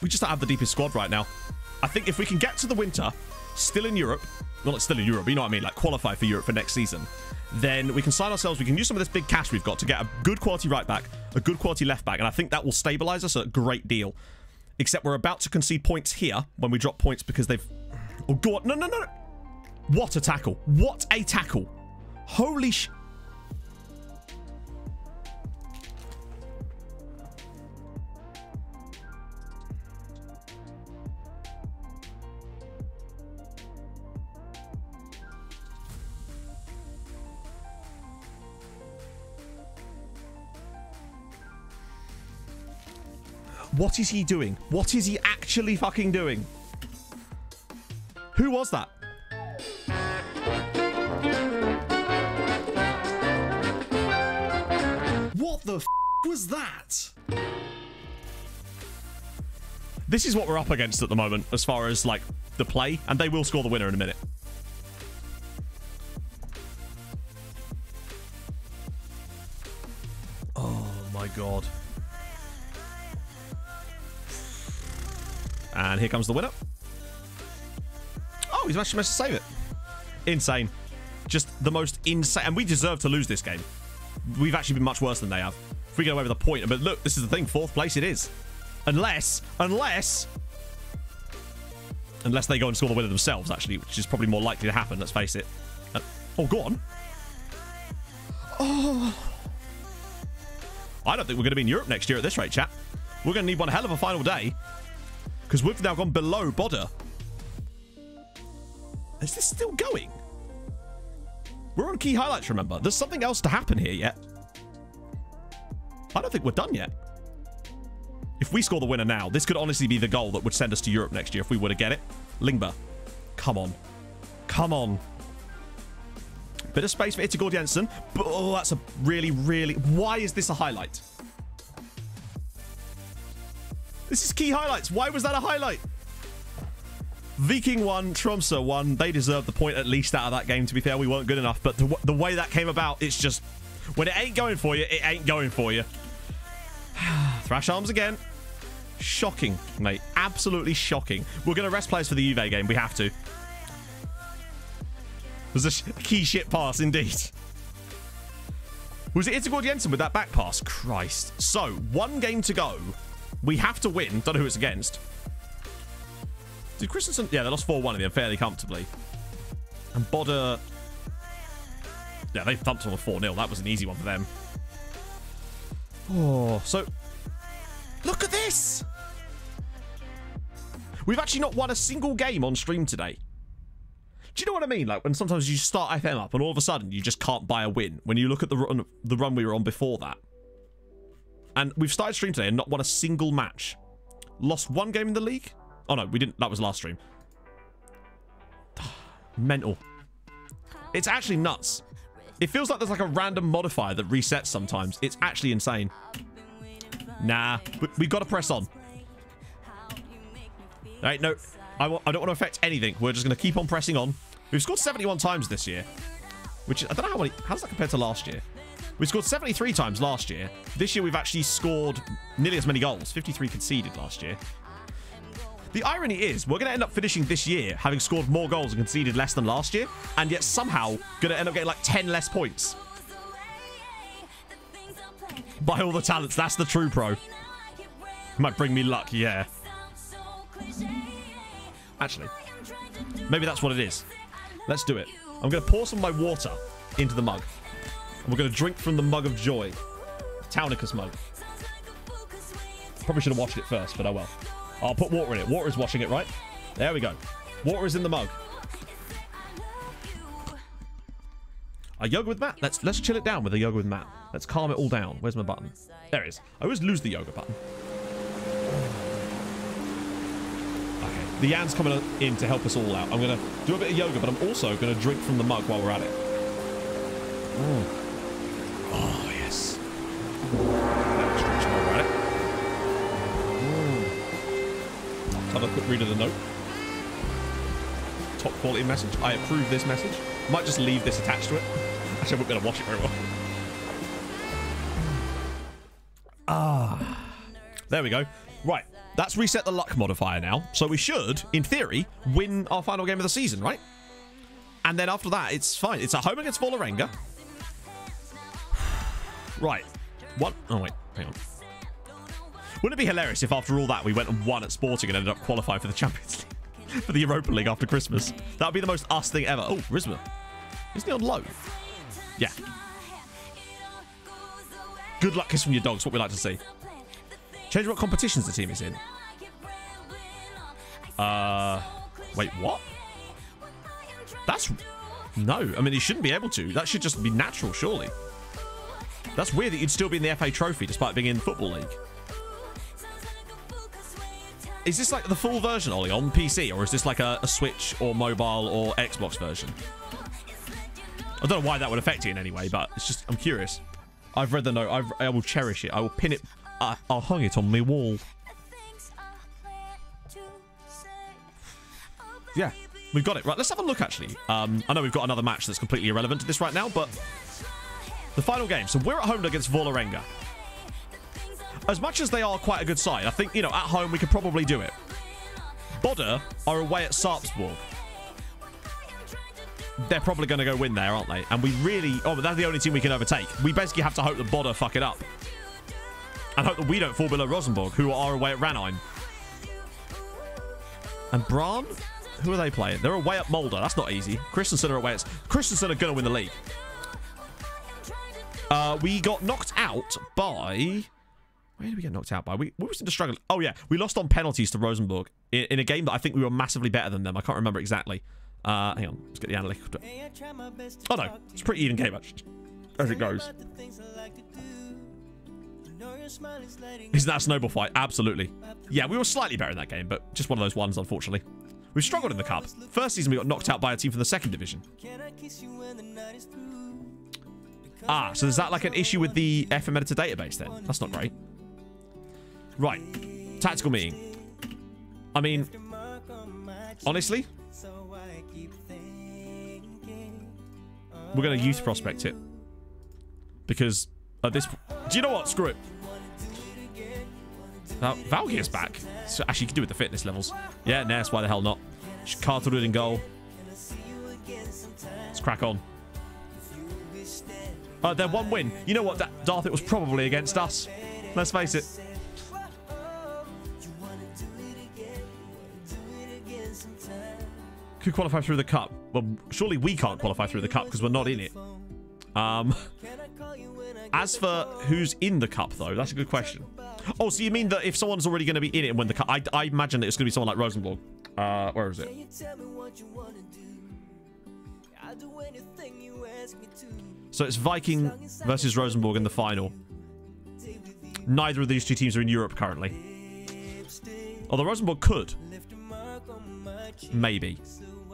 just don't have the deepest squad right now. I think if we can get to the winter, still in Europe, well, not still in Europe, but you know what I mean, like qualify for Europe for next season, then we can sign ourselves, we can use some of this big cash we've got to get a good quality right back, a good quality left back, and I think that will stabilize us a great deal. Except we're about to concede points here when we drop points because they've... Oh, God. No. What a tackle. What a tackle. Holy sh... What is he doing? What is he actually fucking doing? Who was that? the f was that? This is what we're up against at the moment as far as, like, the play. And they will score the winner in a minute. Oh, my God. And here comes the winner. Oh, he's managed to save it. Insane. Just the most insane. And we deserve to lose this game. We've actually been much worse than they have. If we get away with a point. But look, this is the thing. 4th place it is. Unless they go and score the winner themselves, actually, which is probably more likely to happen, let's face it. Oh, go on. Oh. I don't think we're going to be in Europe next year at this rate, chat. We're going to need one hell of a final day. Because we've now gone below Bodder. Is this still going? We're on key highlights, remember. There's something else to happen here yet. I don't think we're done yet. If we score the winner now, this could honestly be the goal that would send us to Europe next year if we were to get it. Lingba. Come on. Come on. Bit of space for Itigord Jensen. But, oh, that's a really, really... Why is this a highlight? This is key highlights. Why was that a highlight? Viking won, Tromso won. They deserved the point at least out of that game, to be fair. We weren't good enough. But the way that came about, it's just... When it ain't going for you, it ain't going for you. Thrash arms again. Shocking, mate. Absolutely shocking. We're going to rest players for the Juve game. We have to. It was a key shit pass, indeed. Was it Itigord Jensen with that back pass? Christ. So, 1 game to go. We have to win. Don't know who it's against. Did Christensen... Yeah, they lost 4-1 in the end fairly comfortably. And Bodder... Yeah, they thumped them on 4-0. That was an easy one for them. Oh, so... Look at this! We've actually not won a single game on stream today. Do you know what I mean? Like, when sometimes you start FM up and all of a sudden you just can't buy a win. When you look at the run we were on before that. And we've started stream today and not won a single match. Lost 1 game in the league? Oh, no, we didn't. That was last stream. Mental. It's actually nuts. It feels like there's like a random modifier that resets sometimes. It's actually insane. Nah, we've got to press on. All right, no, I don't want to affect anything. We're just going to keep on pressing on. We've scored 71 times this year, which is, I don't know how many. How's that compared to last year? We scored 73 times last year. This year we've actually scored nearly as many goals. 53 conceded last year. The irony is we're going to end up finishing this year having scored more goals and conceded less than last year, and yet somehow going to end up getting like 10 less points. By all the talents, that's the true pro. Might bring me luck, yeah. Actually, maybe that's what it is. Let's do it. I'm going to pour some of my water into the mug. And we're going to drink from the mug of joy. Taunicus mug. Probably should have washed it first, but oh well. I'll put water in it. Water is washing it, right? There we go. Water is in the mug. A yoga with Matt. Let's chill it down with a yoga with Matt. Let's calm it all down. Where's my button? There it is. I always lose the yoga button. Okay. The Yan's coming in to help us all out. I'm going to do a bit of yoga, but I'm also going to drink from the mug while we're at it. Oh, yes. Stretch while we're at it. Have a quick read of the note. Top quality message. I approve this message. Might just leave this attached to it. Actually, I won't be able to watch it very well. There we go. Right. That's reset the luck modifier now. So we should, in theory, win our final game of the season, right? And then after that, it's fine. It's a home against Vålerenga. Right. What? Oh, wait. Hang on. Wouldn't it be hilarious if after all that we went and won at Sporting and ended up qualifying for the Champions League? For the Europa League after Christmas? That would be the most us thing ever. Oh, Rizma. Isn't he on low? Yeah. Good luck kiss from your dogs. What we like to see. Change what competitions the team is in. Wait, what? That's... No. I mean, he shouldn't be able to. That should just be natural, surely. That's weird that you'd still be in the FA Trophy despite being in the Football League. Is this like the full version, Ollie, on PC? Or is this like a Switch or mobile or Xbox version? I don't know why that would affect you in any way, but it's just, I'm curious. I've read the note. I will cherish it. I will pin it. I'll hang it on my wall. Yeah, we've got it. Right, let's have a look, actually. I know we've got another match that's completely irrelevant to this right now, but the final game. So we're at home against Vålerenga. As much as they are quite a good side, I think, you know, at home we could probably do it. Bodø are away at Sarpsborg. They're probably going to go win there, aren't they? And we really... Oh, but that's the only team we can overtake. We basically have to hope that Bodø fuck it up. And hope that we don't fall below Rosenborg, who are away at Ranheim. And Brann? Who are they playing? They're away at Molde. That's not easy. Christensen are away at... Christensen are going to win the league. We got knocked out by... Where did we get knocked out by? We were still struggling. Oh, yeah. We lost on penalties to Rosenborg in a game that I think we were massively better than them. I can't remember exactly. Hang on. Let's get the analytics. Oh, no. It's a pretty even game, actually, as it goes. Isn't that a snowball fight? Absolutely. Yeah, we were slightly better in that game, but just one of those ones, unfortunately. We've struggled in the cup. First season, we got knocked out by a team from the second division. Ah, so is that like an issue with the FM editor database then? That's not great. Right. Tactical meeting. I mean, honestly, we're going to youth prospect it. Because at this... Do you know what? Screw it. Valgir's back. So actually, you can do with the fitness levels. Yeah, Ness, why the hell not? Carterud in goal. Let's crack on. They're one win. You know what, Darth? It was probably against us. Let's face it. Could qualify through the cup. Well, surely we can't qualify through the cup because we're not in it. As for who's in the cup, though, that's a good question. Oh, so you mean that if someone's already going to be in it and win the cup, I imagine that it's going to be someone like Rosenborg. Where is it? So it's Viking versus Rosenborg in the final. Neither of these two teams are in Europe currently. Although Rosenborg could. Maybe.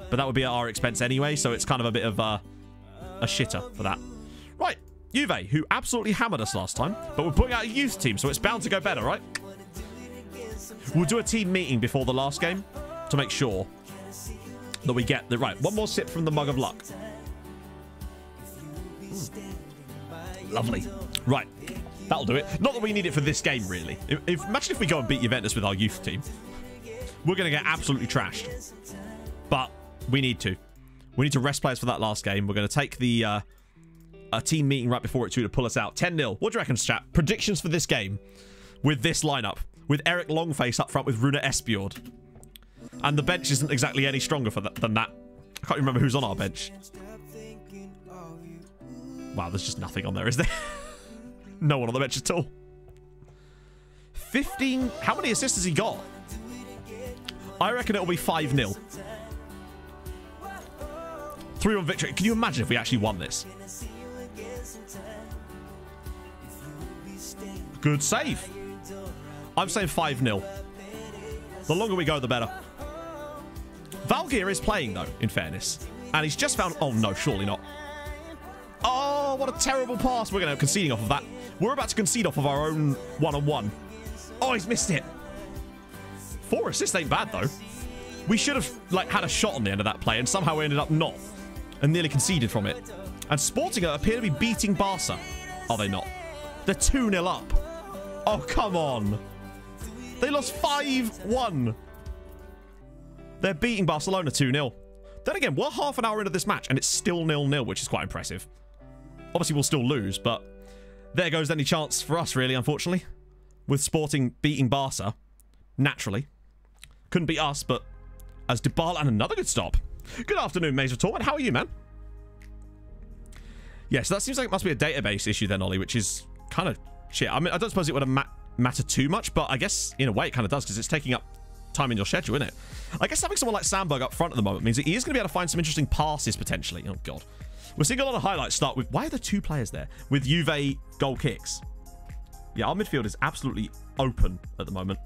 But that would be at our expense anyway, so it's kind of a bit of a shitter for that. Right. Juve, who absolutely hammered us last time, but we're putting out a youth team, so it's bound to go better, right? We'll do a team meeting before the last game to make sure that we get the... Right, one more sip from the mug of luck. Lovely. Right. That'll do it. Not that we need it for this game, really. Imagine if we go and beat Juventus with our youth team. We're going to get absolutely trashed. But we need to. We need to rest players for that last game. We're going to take the a team meeting right before it too to pull us out. 10-0. What do you reckon, chat? Predictions for this game with this lineup. With Eric Longface up front with Rune Espejord. And the bench isn't exactly any stronger than that. I can't remember who's on our bench. Wow, there's just nothing on there, is there? No one on the bench at all. 15... How many assists has he got? I reckon it'll be 5-0. 3-1 victory. Can you imagine if we actually won this? Good save. I'm saying 5-0. The longer we go, the better. Valgir is playing, though, in fairness. And he's just found... Oh, no, surely not. Oh, what a terrible pass. We're going to be conceding off of that. We're about to concede off of our own one-on-one. Oh, he's missed it. 4 assists ain't bad, though. We should have, like, had a shot on the end of that play, and somehow we ended up not. And nearly conceded from it. And Sporting appear to be beating Barca. Are they not? They're 2-0 up. Oh, come on. They lost 5-1. They're beating Barcelona 2-0. Then again, we're half an hour into this match, and it's still 0-0, which is quite impressive. Obviously, we'll still lose, but there goes any chance for us, really, unfortunately. With Sporting beating Barca. Naturally. Couldn't beat us, but as Dybala and another good stop. Good afternoon, Maze of Torment. How are you, man? Yeah, so that seems like it must be a database issue then, Ollie, which is kind of shit. I mean, I don't suppose it would have mattered too much, but I guess in a way it kind of does because it's taking up time in your schedule, isn't it? I guess having someone like Sandberg up front at the moment means that he is going to be able to find some interesting passes potentially. Oh, God. We're seeing a lot of highlights start with... Why are there 2 players there? With Juve goal kicks. Yeah, our midfield is absolutely open at the moment.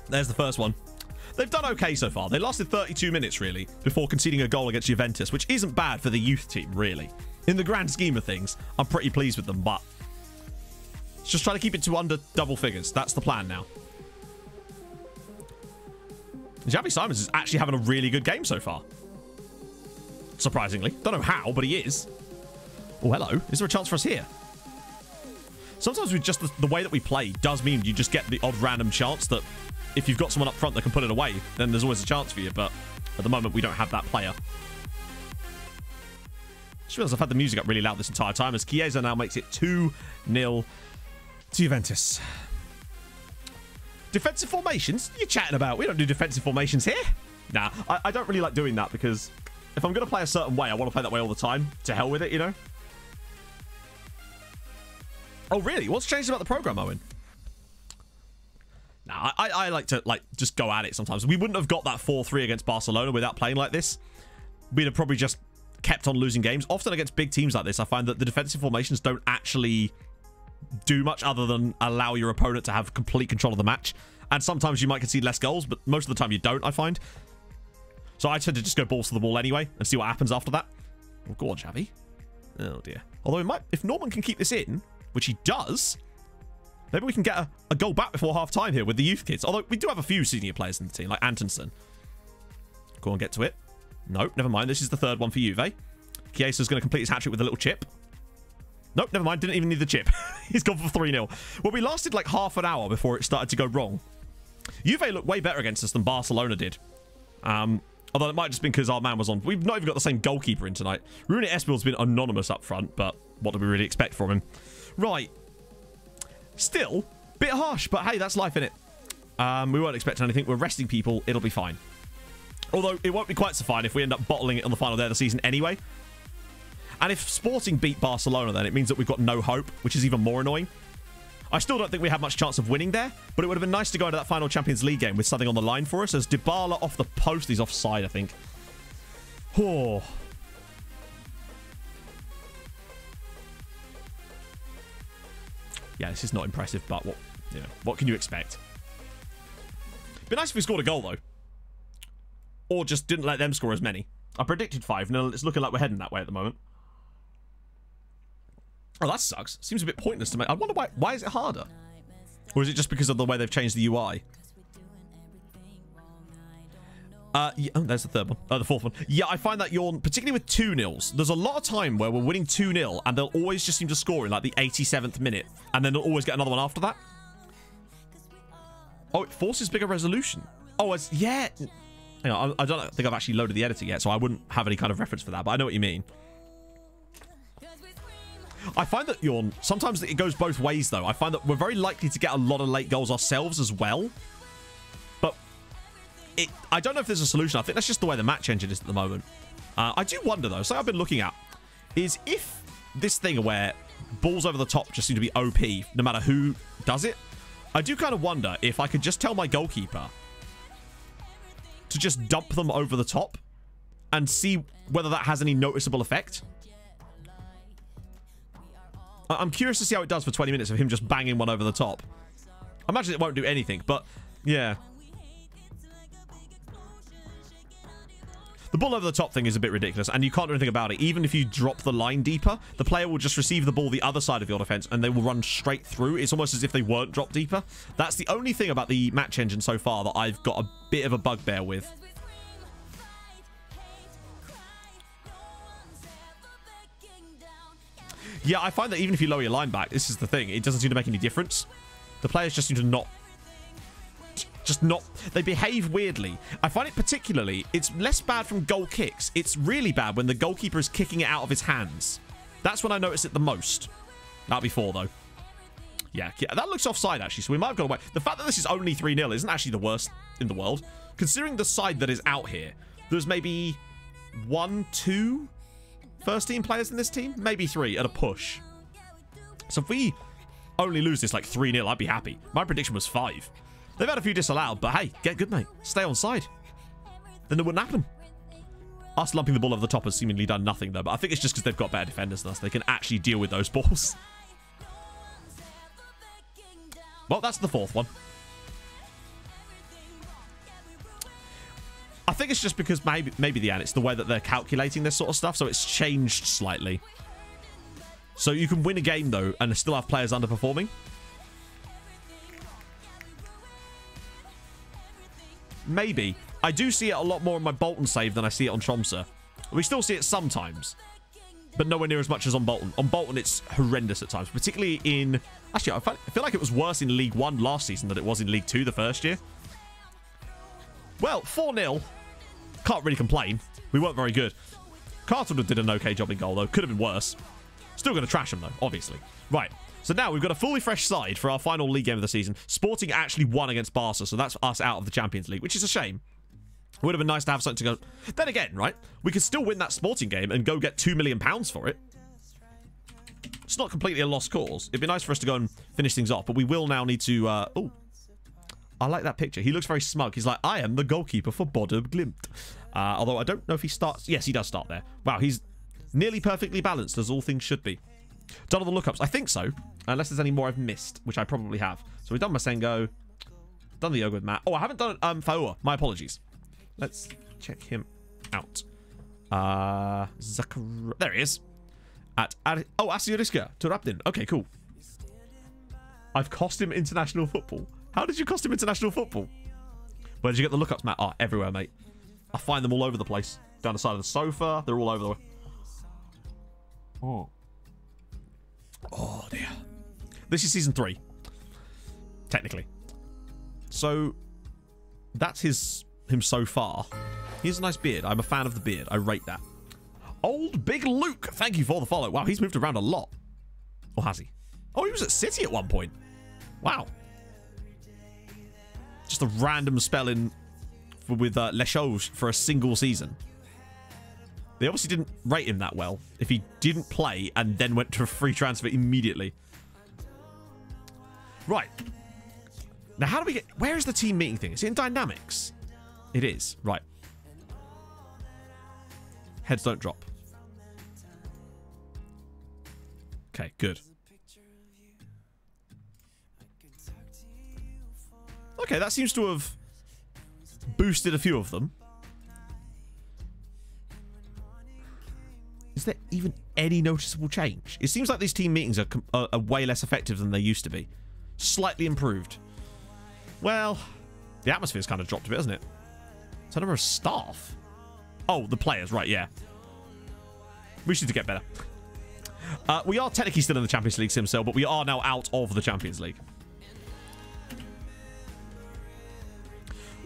There's the first one. they've done okay so far. They lasted 32 minutes, really, before conceding a goal against Juventus, which isn't bad for the youth team, really. In the grand scheme of things, I'm pretty pleased with them, but just try to keep it to under double figures. That's the plan now. Xavi Simons is actually having a really good game so far. Surprisingly. Don't know how, but he is. Oh, hello. Is there a chance for us here? Sometimes with just the way that we play does mean you just get the odd random chance that if you've got someone up front that can put it away, then there's always a chance for you. But at the moment, we don't have that player. Just realised I've had the music up really loud this entire time as Chiesa now makes it 2-0 to Juventus. Defensive formations? You're chatting about. We don't do defensive formations here. Nah, I don't really like doing that because if I'm going to play a certain way, I want to play that way all the time. To hell with it, you know? Oh, really? What's changed about the program, Owen? Nah, I like to just go at it sometimes. We wouldn't have got that 4-3 against Barcelona without playing like this. We'd have probably just kept on losing games. Often against big teams like this, I find that the defensive formations don't actually do much other than allow your opponent to have complete control of the match. And sometimes you might concede less goals, but most of the time you don't, I find. So I tend to just go balls to the wall anyway and see what happens after that. Oh, go on, Xavi. Oh, dear. Although it might, if Norman can keep this in, which he does, maybe we can get a goal back before half-time here with the youth kids. Although we do have a few senior players in the team, like Antonsen. Go on, get to it. Nope, never mind. This is the third one for Juve. Chiesa's going to complete his hat-trick with a little chip. Nope, never mind. Didn't even need the chip. He's gone for 3-0. Well, we lasted like half an hour before it started to go wrong. Juve looked way better against us than Barcelona did. Although it might have just been because our man was on. We've not even got the same goalkeeper in tonight. Rooney Espinal's been anonymous up front, but what do we really expect from him? Right. Still, bit harsh, but hey, that's life, innit? We weren't expecting anything. We're resting people. It'll be fine. Although, it won't be quite so fine if we end up bottling it on the final day of the season anyway. And if Sporting beat Barcelona, then it means that we've got no hope, which is even more annoying. I still don't think we have much chance of winning there, but it would have been nice to go into that final Champions League game with something on the line for us, as Dybala off the post. He's offside, I think. Oh. Yeah, this is not impressive, but what can you expect? Be nice if we scored a goal, though. Or just didn't let them score as many. I predicted 5-0. It's looking like we're heading that way at the moment. Oh, that sucks. Seems a bit pointless to me. I wonder why is it harder? Or is it just because of the way they've changed the UI? Yeah, oh, there's the third one. Oh, the fourth one. Yeah, I find that particularly with 2-0s, there's a lot of time where we're winning 2-0 and they'll always just seem to score in like the 87th minute. And then they'll always get another one after that. Oh, it forces bigger resolution. Oh, yeah. Hang on, I don't think I've actually loaded the editor yet, so I wouldn't have any kind of reference for that, but I know what you mean. I find that sometimes it goes both ways, though. I find that we're very likely to get a lot of late goals ourselves as well. But I don't know if there's a solution. I think that's just the way the match engine is at the moment. I do wonder, though, something I've been looking at is if this thing where balls over the top just seem to be OP, no matter who does it, I do kind of wonder if I could just tell my goalkeeper to just dump them over the top and see whether that has any noticeable effect. I'm curious to see how it does for 20 minutes of him just banging one over the top. I imagine it won't do anything, but yeah. The ball over the top thing is a bit ridiculous, and you can't do anything about it. Even if you drop the line deeper, the player will just receive the ball the other side of your defense, and they will run straight through. It's almost as if they weren't dropped deeper. That's the only thing about the match engine so far that I've got a bit of a bugbear with. Yeah, I find that even if you lower your line back, this is the thing. It doesn't seem to make any difference. The players just seem to not... They behave weirdly. I find it particularly... It's less bad from goal kicks. It's really bad when the goalkeeper is kicking it out of his hands. That's when I notice it the most. That'll be 4, though. Yeah, that looks offside, actually, so we might have got away. The fact that this is only 3-0 isn't actually the worst in the world. Considering the side that is out here, there's maybe 1, 2... first-team players in this team? Maybe 3 at a push. So if we only lose this like 3-0, I'd be happy. My prediction was 5. They've had a few disallowed, but hey, get good, mate. Stay on side. Then it wouldn't happen. Us lumping the ball over the top has seemingly done nothing, though, but I think it's just because they've got better defenders than us. They can actually deal with those balls. Well, that's the 4th one. think it's just because maybe it's the way that they're calculating this sort of stuff, so it's changed slightly. So you can win a game, though, and still have players underperforming. Maybe. I do see it a lot more on my Bolton save than I see it on Tromsø. We still see it sometimes, but nowhere near as much as on Bolton. On Bolton, it's horrendous at times, particularly in... Actually, I feel like it was worse in League 1 last season than it was in League 2 the first year. Well, 4-0. Can't really complain. We weren't very good. Carlton did an okay job in goal, though. Could have been worse. Still going to trash them, though, obviously. Right. So now we've got a fully fresh side for our final league game of the season. Sporting actually won against Barca, so that's us out of the Champions League, which is a shame. It would have been nice to have something to go... Then again, right? We could still win that Sporting game and go get £2 million for it. It's not completely a lost cause. It'd be nice for us to go and finish things off, but we will now need to... Oh, I like that picture. He looks very smug. He's like, I am the goalkeeper for Bodø Glimt. Although I don't know if he starts... Yes, he does start there. Wow, he's nearly perfectly balanced, as all things should be. Done all the lookups. I think so. Unless there's any more I've missed, which I probably have. So we've done Masengo. Done the yoga with Matt. Oh, I haven't done Faua. My apologies. Let's check him out. There he is. Oh, Asioriska to Raptin. Okay, cool. I've cost him international football. How did you cost him international football? Where did you get the lookups, Matt? Oh, everywhere, mate. I find them all over the place. Down the side of the sofa. They're all over the way. Oh. Oh, dear. This is season 3. Technically. So, that's him so far. He has a nice beard. I'm a fan of the beard. I rate that. Old Big Luke. Thank you for the follow. Wow, he's moved around a lot. Or has he? Oh, he was at City at one point. Wow. Just a random spelling with Les Choses for a single season. They obviously didn't rate him that well if he didn't play and then went to a free transfer immediately. Right. Now, how do we get... Where is the team meeting thing? Is it in Dynamics? It is. Right. Heads don't drop. Okay, good. Okay, that seems to have boosted a few of them. Is there even any noticeable change? It seems like these team meetings are way less effective than they used to be. Slightly improved. Well, the atmosphere's kind of dropped a bit, hasn't it? It's a number of staff. Oh, the players, right, yeah. We should get better. We are technically still in the Champions League, Simcell, but we are now out of the Champions League.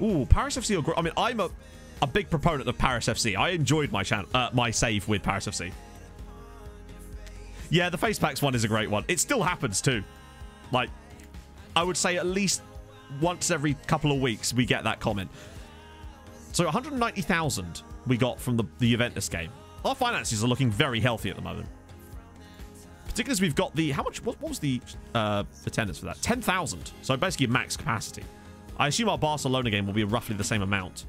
Ooh, Paris FC are... I mean, I'm a big proponent of Paris FC. I enjoyed my save with Paris FC. Yeah, the face packs one is a great one. It still happens too. Like, I would say at least once every couple of weeks we get that comment. So 190,000 we got from the Juventus game. Our finances are looking very healthy at the moment. Particularly as we've got the... How much... What was the attendance for that? 10,000. So basically max capacity. I assume our Barcelona game will be roughly the same amount.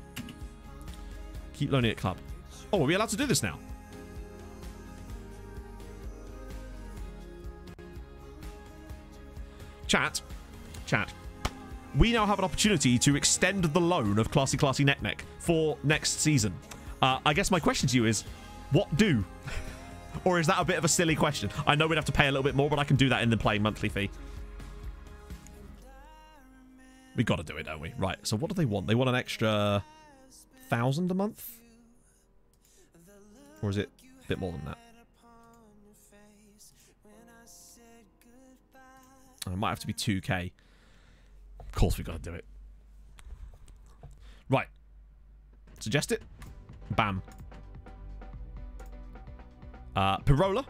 Keep loaning at club. Oh, are we allowed to do this now? Chat. We now have an opportunity to extend the loan of Classy Neck for next season. I guess my question to you is, what do? Or is that a bit of a silly question? I know we'd have to pay a little bit more, but I can do that in the playing monthly fee. We got to do it, don't we? Right, so what do they want? They want an extra 1,000 a month? Or is it a bit more than that? Oh, it might have to be 2k. Of course we got to do it. Right. Suggest it. Bam. Pirola.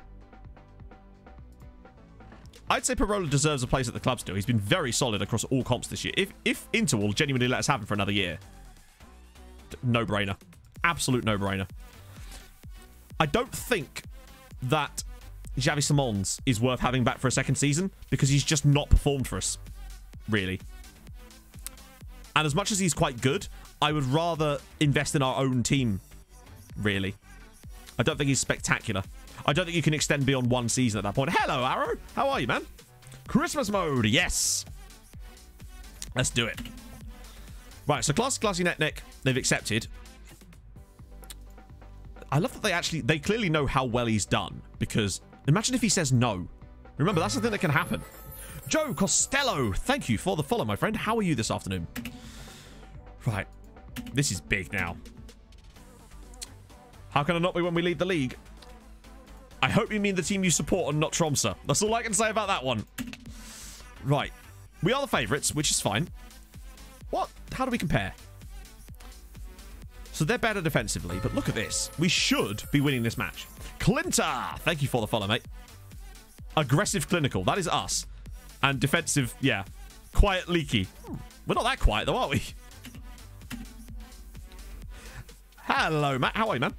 I'd say Pirola deserves a place at the club still. He's been very solid across all comps this year. If Inter will genuinely let us have him for another year, no-brainer. Absolute no-brainer. I don't think that Xavi Simons is worth having back for a second season because he's just not performed for us, really. And as much as he's quite good, I would rather invest in our own team, really. I don't think he's spectacular. I don't think you can extend beyond one season at that point. Hello, Arrow. How are you, man? Christmas mode. Yes. Let's do it. Right, so Classy Neck, they've accepted. I love that they clearly know how well he's done, because imagine if he says no. Remember, that's the thing that can happen. Joe Costello, thank you for the follow, my friend. How are you this afternoon? Right. This is big now. How can I not be when we lead the league? I hope you mean the team you support and not Tromsø. That's all I can say about that one. Right. We are the favourites, which is fine. What? How do we compare? So they're better defensively, but look at this. We should be winning this match. Clinter, thank you for the follow, mate. Aggressive clinical, that is us. And defensive, yeah. Quiet leaky. We're not that quiet though, are we? Hello, Matt. How are you, man?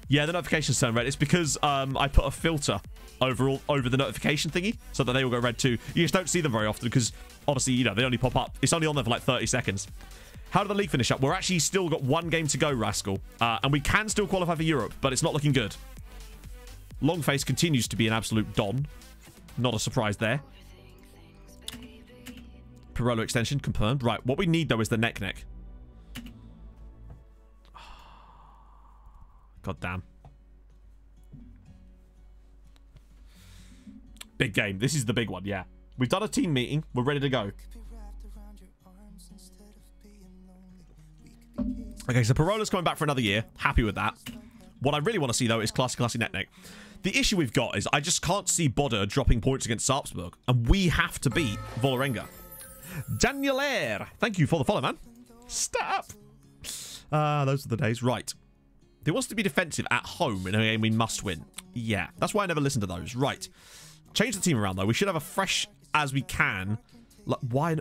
Yeah, the notifications turn red. It's because I put a filter over the notification thingy so that they will go red too. You just don't see them very often because obviously, you know, they only pop up. It's only on there for like 30 seconds. How did the league finish up? We're actually still got one game to go, Rascal. And we can still qualify for Europe, but it's not looking good. Longface continues to be an absolute don. Not a surprise there. Pirolo extension confirmed. Right, what we need though is the neck. God damn. Big game. This is the big one, yeah. We've done a team meeting. We're ready to go. Okay, so Pirolo's coming back for another year. Happy with that. What I really want to see, though, is classy neck. The issue we've got is I just can't see Bodø dropping points against Sarpsborg, and we have to beat Vålerenga. Daniel Air, thank you for the follow, man. Stop. Those are the days. Right. They wants to be defensive at home in a game we must win. Yeah, that's why I never listen to those. Right. Change the team around, though. We should have a fresh as we can. Like, why on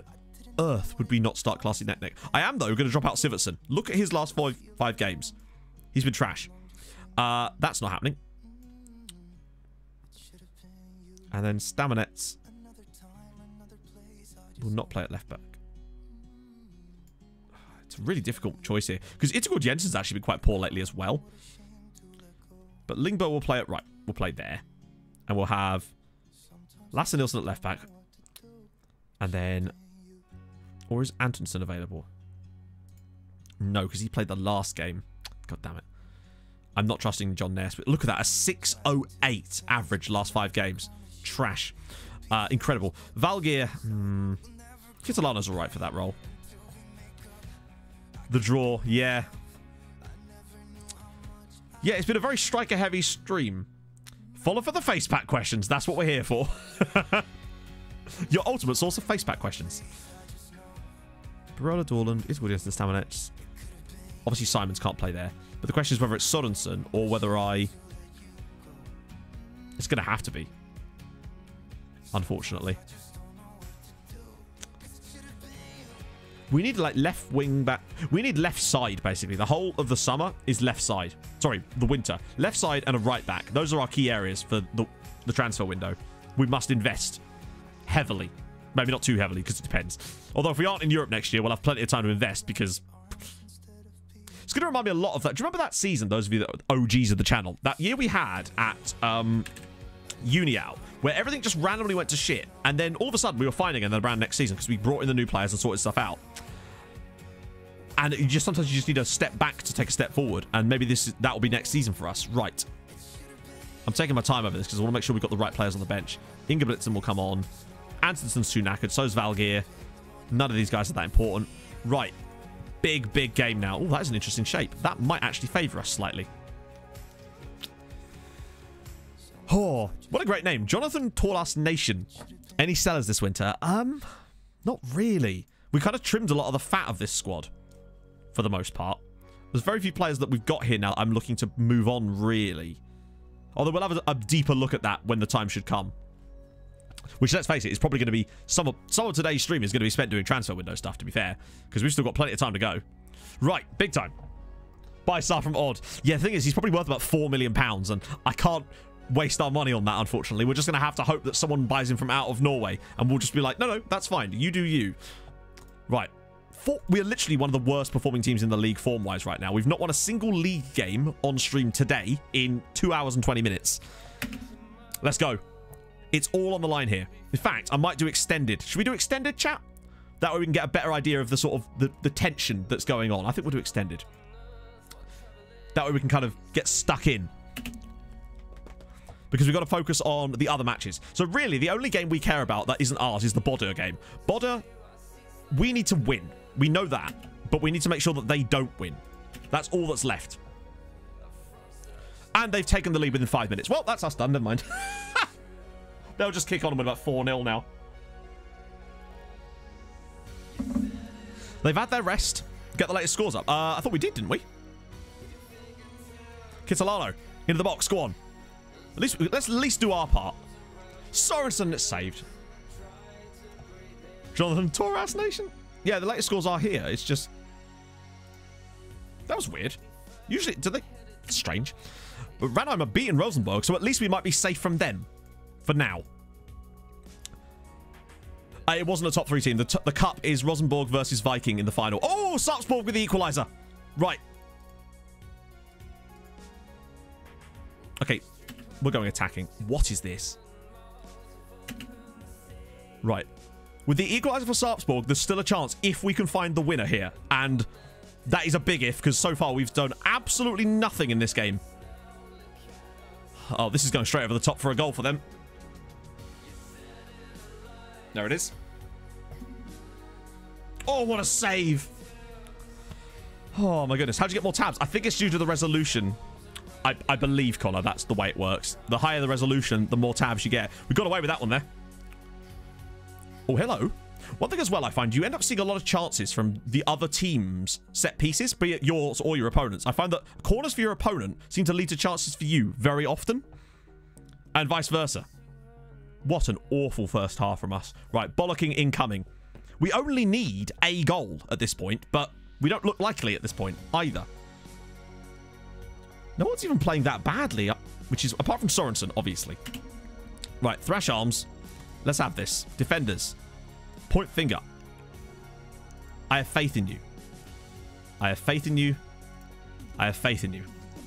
earth would we not start classy neck? I am, though, going to drop out Sivertson. Look at his last five games. He's been trash. That's not happening. And then Staminets will not play at left back. It's a really difficult choice here. Because Itegård Jensen's actually been quite poor lately as well. But Lingbo will play at right. We'll play there. And we'll have Lasse Nilsson at left back. And then... Or is Antonsen available? No, because he played the last game. God damn it. I'm not trusting John Ness. But look at that. A 608 average last 5 games. Trash. Incredible. Valgeir. Kitalano's alright for that role. The draw. Yeah. Yeah, it's been a very striker-heavy stream. Follow for the face pack questions. That's what we're here for. Your ultimate source of face pack questions. Barola Dorland is Williams and Staminets. Obviously, Simons can't play there. But the question is whether it's Sorensen or whether I... It's going to have to be. Unfortunately. We need, like, left wing back. We need left side, basically. The whole of the summer is left side. Sorry, the winter. Left side and a right back. Those are our key areas for the transfer window. We must invest heavily. Maybe not too heavily, because it depends. Although, if we aren't in Europe next year, we'll have plenty of time to invest, because... It's going to remind me a lot of that. Do you remember that season, those of you that are OGs of the channel? That year we had at UCL, where everything just randomly went to shit. And then all of a sudden we were fine again around next season because we brought in the new players and sorted stuff out. And sometimes you just need a step back to take a step forward. And maybe that will be next season for us. Right. I'm taking my time over this because I want to make sure we've got the right players on the bench. Ingebrigtsen will come on. Antonsen's too knackered. So's Valgeir. None of these guys are that important. Right. Big game now. Oh, that is an interesting shape. That might actually favour us slightly. Oh, what a great name. Jonathan Torlas Nation. Any sellers this winter? Not really. We kind of trimmed a lot of the fat of this squad. For the most part. There's very few players that we've got here now I'm looking to move on, really. Although we'll have a deeper look at that when the time should come. Which, let's face it, is probably going to be... Some of today's stream is going to be spent doing transfer window stuff, to be fair. Because we've still got plenty of time to go. Right, big time. Buy Star from Odd. Yeah, the thing is, he's probably worth about £4 million. And I can't waste our money on that, unfortunately. We're just going to have to hope that someone buys him from out of Norway. And we'll just be like, no, that's fine. You do you. Right. We are literally one of the worst performing teams in the league form-wise right now. We've not won a single league game on stream today in 2 hours and 20 minutes. Let's go. It's all on the line here. In fact, I might do extended. Should we do extended, chat? That way we can get a better idea of the sort of the tension that's going on. I think we'll do extended. That way we can kind of get stuck in. Because we've got to focus on the other matches. So really, the only game we care about that isn't ours is the Bodø game. Bodø, we need to win. We know that. But we need to make sure that they don't win. That's all that's left. And they've taken the lead within 5 minutes. Well, that's us done. Never mind. They'll just kick on with about 4-0 now. They've had their rest. Get the latest scores up. I thought we did, didn't we? Kitolano. Into the box. Go on. Let's at least do our part. Sorensen, it's saved. Jonathan Torres Nation? Yeah, the latest scores are here. It's just... That was weird. Usually, do they... It's strange. But Ranheim are beating Rosenborg, so at least we might be safe from them. For now. It wasn't a top 3 team. The cup is Rosenborg versus Viking in the final. Oh, Sarpsborg with the equaliser. Right. Okay. We're going attacking. What is this? Right. With the equaliser for Sarpsborg, there's still a chance if we can find the winner here. And that is a big if, because so far we've done absolutely nothing in this game. Oh, this is going straight over the top for a goal for them. There it is. Oh, what a save. Oh, my goodness. How'd you get more tabs? I think it's due to the resolution. I believe, Connor, that's the way it works. The higher the resolution, the more tabs you get. We got away with that one there. Oh, hello. One thing as well, I find you end up seeing a lot of chances from the other team's set pieces, be it yours or your opponent's. I find that corners for your opponent seem to lead to chances for you very often, and vice versa. What an awful first half from us. Right, bollocking incoming. We only need a goal at this point, but we don't look likely at this point either. No one's even playing that badly, which is, apart from Sorensen, obviously. Right, thrash arms. Let's have this. Defenders. Point finger. I have faith in you. I have faith in you. I have faith in you.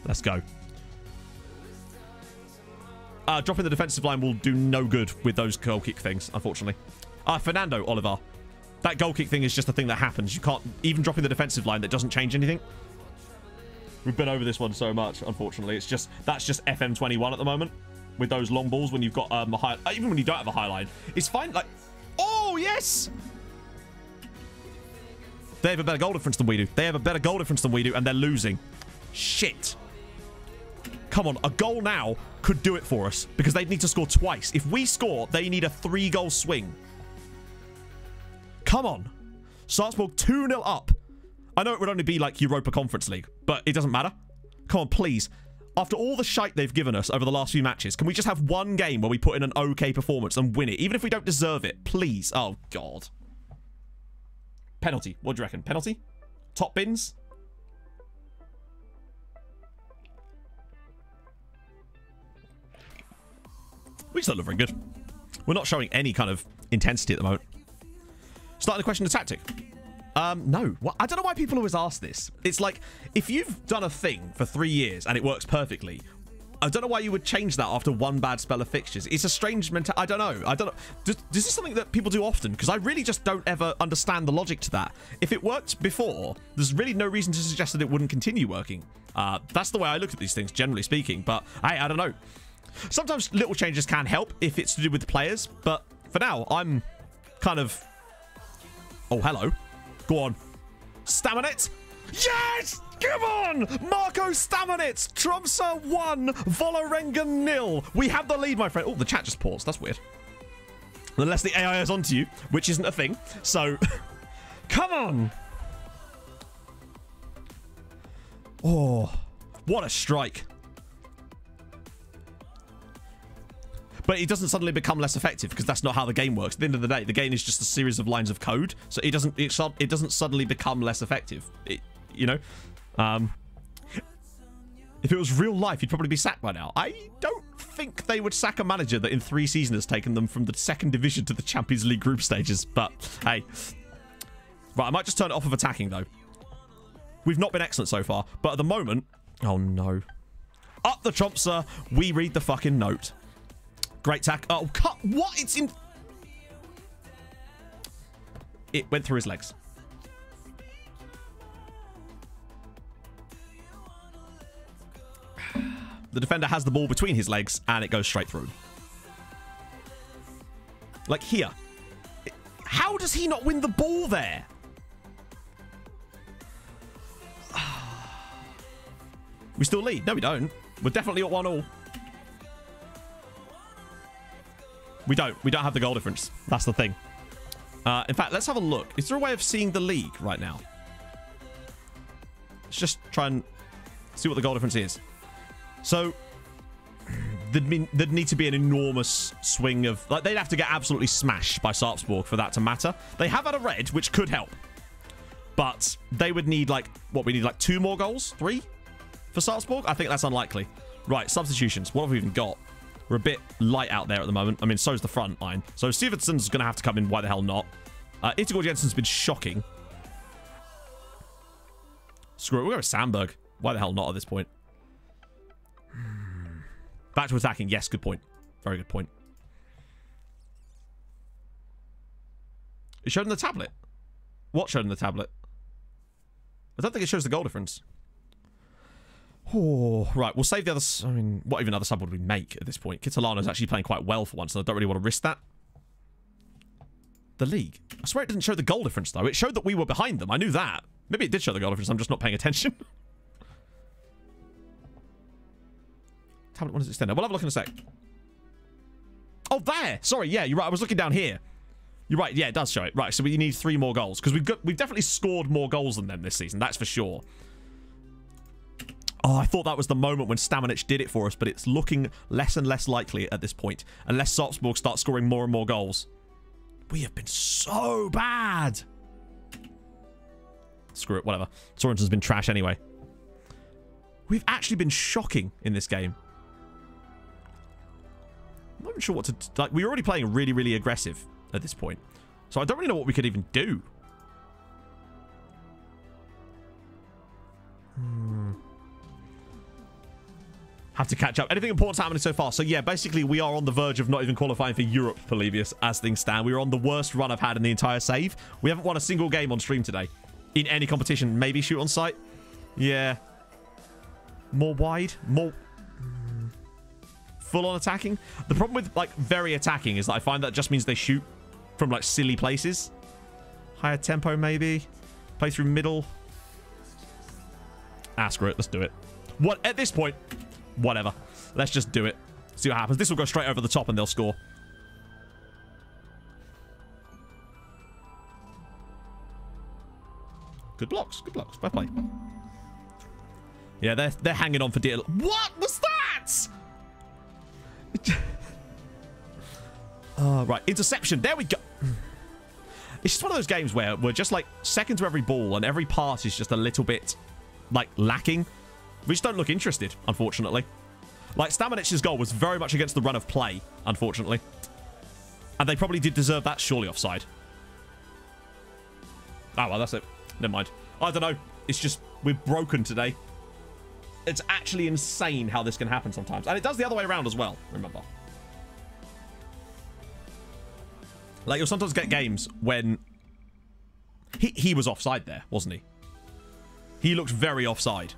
Let's go. Dropping the defensive line will do no good with those goal kick things, unfortunately. Fernando Oliver. That goal kick thing is just a thing that happens. You can't... Even dropping the defensive line, that doesn't change anything. We've been over this one so much, unfortunately. It's just... That's just FM21 at the moment. With those long balls when you've got a high... Even when you don't have a high line. It's fine, like... Oh, yes! They have a better goal difference than we do. They have a better goal difference than we do, and they're losing. Shit. Come on, a goal now could do it for us, because they'd need to score twice. If we score, they need a 3-goal swing. Come on. Sarpsborg 2-0 up. I know it would only be like Europa Conference League, but it doesn't matter. Come on, please. After all the shite they've given us over the last few matches, can we just have one game where we put in an okay performance and win it, even if we don't deserve it? Please. Oh, God. Penalty. What do you reckon? Penalty? Top bins? We still look very good. We're not showing any kind of intensity at the moment. Starting to question the tactic. No. Well, I don't know why people always ask this. It's like, if you've done a thing for 3 years and it works perfectly, I don't know why you would change that after one bad spell of fixtures. It's a strange mentality. I don't know. Is this something that people do often? Because I really just don't ever understand the logic to that. If it worked before, there's really no reason to suggest that it wouldn't continue working. That's the way I look at these things, generally speaking. But, hey, I don't know. Sometimes little changes can help if it's to do with the players. But for now, I'm kind of... Oh, hello. Go on. Staminit. Yes! Come on! Marco Staminit. Tromso 1. Vålerenga 0. We have the lead, my friend. Oh, the chat just paused. That's weird. Unless the AI is onto you, which isn't a thing. So, come on. Oh, what a strike. But it doesn't suddenly become less effective, because that's not how the game works. At the end of the day, the game is just a series of lines of code, so it doesn't suddenly become less effective. You know, if it was real life, you'd probably be sacked by now. I don't think they would sack a manager that in 3 seasons has taken them from the 2nd division to the Champions League group stages. But hey, right, I might just turn it off of attacking though. We've not been excellent so far, but at the moment, oh no, up the Tromsø, we read the fucking note. Great tack. Oh, cut. What? It's in... It went through his legs. The defender has the ball between his legs, and it goes straight through. Like here. How does he not win the ball there? We still lead. No, we don't. We're definitely at 1-1. We don't. We don't have the goal difference. That's the thing. In fact, let's have a look. Is there a way of seeing the league right now? Let's just try and see what the goal difference is. So, there'd need to be an enormous swing of... Like, they'd have to get absolutely smashed by Sarpsborg for that to matter. They have had a red, which could help. But they would need, like... What, we need, like, 2 more goals? 3? For Sarpsborg? I think that's unlikely. Right, substitutions. What have we even got? We're a bit light out there at the moment. I mean, so's the front line. So Sivertsen's going to have to come in. Why the hell not? Itigor Jensen's been shocking. Screw it. We'll go with Sandberg. Why the hell not at this point? Back to attacking. Yes, good point. Very good point. It showed in the tablet. What showed in the tablet? I don't think it shows the goal difference. Oh, right. We'll save the other... I mean, what even other sub would we make at this point? Kitalano's actually playing quite well for once, and I don't really want to risk that. The league. I swear it didn't show the goal difference, though. It showed that we were behind them. I knew that. Maybe it did show the goal difference. I'm just not paying attention. Tablet, when does it stand? We'll have a look in a sec. Oh, there! Sorry, yeah, you're right. I was looking down here. You're right. Yeah, it does show it. Right, so we need 3 more goals. Because we've definitely scored more goals than them this season. That's for sure. Oh, I thought that was the moment when Stamanic did it for us, but it's looking less and less likely at this point. Unless Sarpsborg start scoring more and more goals. We have been so bad. Screw it, whatever. Sorensen's been trash anyway. We've actually been shocking in this game. I'm not even sure what to... Like, we're already playing really, really aggressive at this point. So I don't really know what we could even do. Have to catch up. Anything important happening so far? So yeah, basically we are on the verge of not even qualifying for Europe, Polybius, as things stand. We are on the worst run I've had in the entire save. We haven't won a single game on stream today. In any competition. Maybe shoot on sight. Yeah. More wide. More... full on attacking. The problem with, like, very attacking is that I find that just means they shoot from, like, silly places. Higher tempo, maybe. Play through middle. Ah, screw it. Let's do it. What? At this point... Whatever. Let's just do it. See what happens. This will go straight over the top and they'll score. Good blocks. Good blocks. Fair play. Yeah, they're hanging on for dear. What was that? Right. Interception. There we go. It's just one of those games where we're just like second to every ball and every pass is just a little bit like lacking. We just don't look interested, unfortunately. Like, Stamanic's goal was very much against the run of play, unfortunately. And they probably did deserve that, surely offside. Oh, well, that's it. Never mind. I don't know. It's just, we're broken today. It's actually insane how this can happen sometimes. And it does the other way around as well, remember. Like, you'll sometimes get games when... He was offside there, wasn't he? He looked very offside.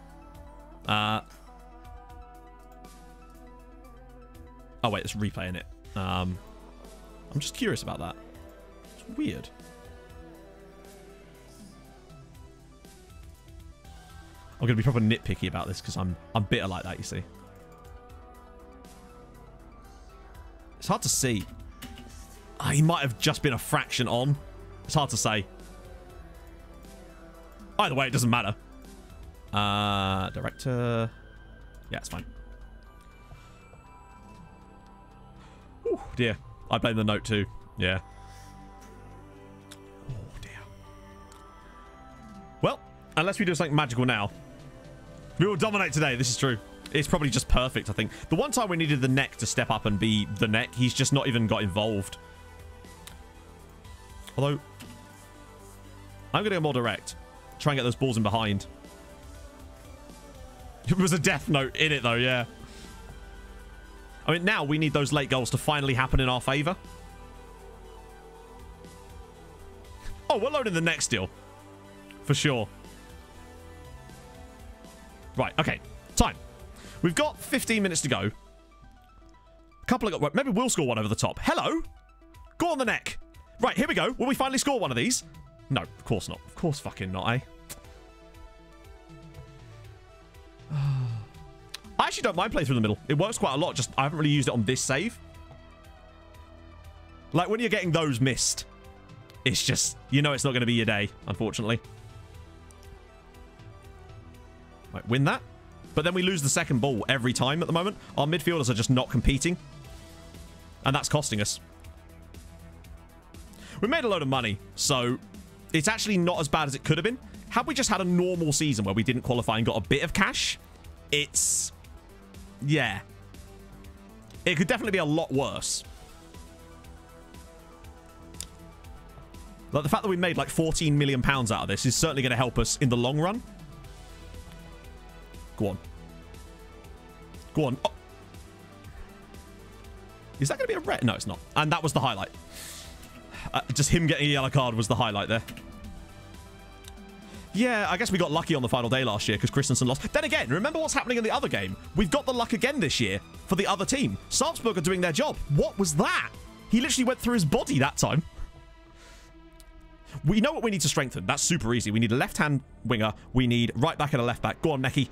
Oh, wait, it's replaying it. I'm just curious about that. It's weird. I'm going to be proper nitpicky about this because I'm bitter like that, you see. It's hard to see. Oh, he might have just been a fraction on. It's hard to say. Either way, it doesn't matter. Director. Yeah, it's fine. Oh, dear. I blame the note too. Yeah. Oh, dear. Well, unless we do something magical now. We will dominate today. This is true. It's probably just perfect, I think. The one time we needed the neck to step up and be the neck, he's just not even got involved. Although, I'm going to go more direct. Try and get those balls in behind. It was a death note in it, though, yeah. I mean, now we need those late goals to finally happen in our favour. Oh, we're loading the next deal. For sure. Right, okay. Time. We've got 15 minutes to go. Couple of... Maybe we'll score one over the top. Hello? Go on the neck. Right, here we go. Will we finally score one of these? No, of course not. Of course fucking not, eh? I actually don't mind playing through the middle. It works quite a lot. Just I haven't really used it on this save. Like, when you're getting those missed, it's just... You know it's not going to be your day, unfortunately. Right, win that. But then we lose the second ball every time at the moment. Our midfielders are just not competing. And that's costing us. We made a load of money, so it's actually not as bad as it could have been. Had we just had a normal season where we didn't qualify and got a bit of cash, it's... Yeah. It could definitely be a lot worse. Like, the fact that we made like £14 million out of this is certainly going to help us in the long run. Go on. Go on. Oh. Is that going to be a red? No, it's not. And that was the highlight. Just him getting a yellow card was the highlight there. Yeah, I guess we got lucky on the final day last year because Christensen lost. Then again, remember what's happening in the other game? We've got the luck again this year for the other team. Salzburg are doing their job. What was that? He literally went through his body that time. We know what we need to strengthen. That's super easy. We need a left-hand winger. We need right back and a left back. Go on, Necky.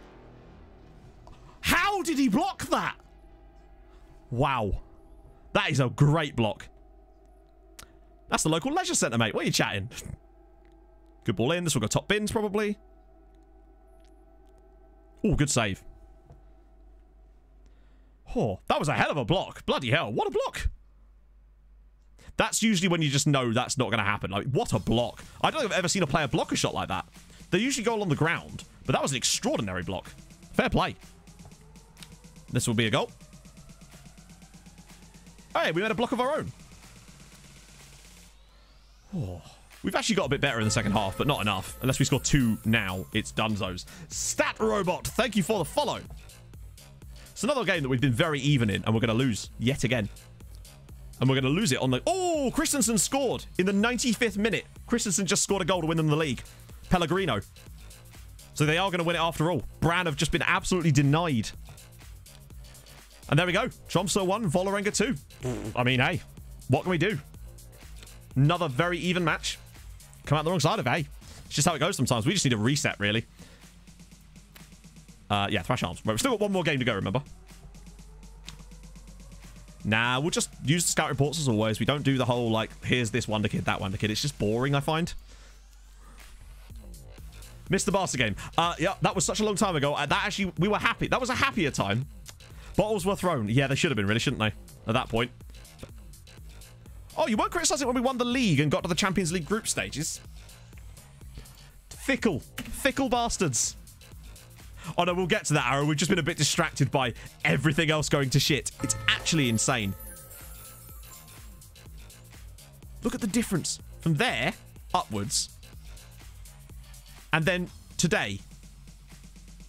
How did he block that? Wow. That is a great block. That's the local leisure centre, mate. What are you chatting? Good ball in. This will go top bins, probably. Oh, good save. Oh, that was a hell of a block. Bloody hell. What a block. That's usually when you just know that's not going to happen. Like, what a block. I don't think I've ever seen a player block a shot like that. They usually go along the ground, but that was an extraordinary block. Fair play. This will be a goal. Hey, we made a block of our own. Oh. We've actually got a bit better in the second half, but not enough. Unless we score 2 now, it's dunzos. Stat Robot, thank you for the follow. It's another game that we've been very even in, and we're going to lose yet again. And we're going to lose it on the... Oh, Christensen scored in the 95th minute. Christensen just scored a goal to win them the league. Pellegrino. So they are going to win it after all. Brann have just been absolutely denied. And there we go. Tromso 1, Vålerenga 2. I mean, hey, what can we do? Another very even match. Come out the wrong side of it, hey. It's just how it goes sometimes. We just need a reset, really. Yeah, Thrash Arms. Right, we've still got one more game to go, remember? Nah, we'll just use the scout reports as always. We don't do the whole, like, here's this wonder kid, that wonder kid. It's just boring, I find. Missed the Barca game. Yeah, that was such a long time ago. That actually, we were happy. That was a happier time. Bottles were thrown. Yeah, they should have been, really, shouldn't they? At that point. Oh, you weren't criticising when we won the league and got to the Champions League group stages? Fickle. Fickle bastards. Oh, no, we'll get to that, Arrow. We've just been a bit distracted by everything else going to shit. It's actually insane. Look at the difference from there upwards. And then today.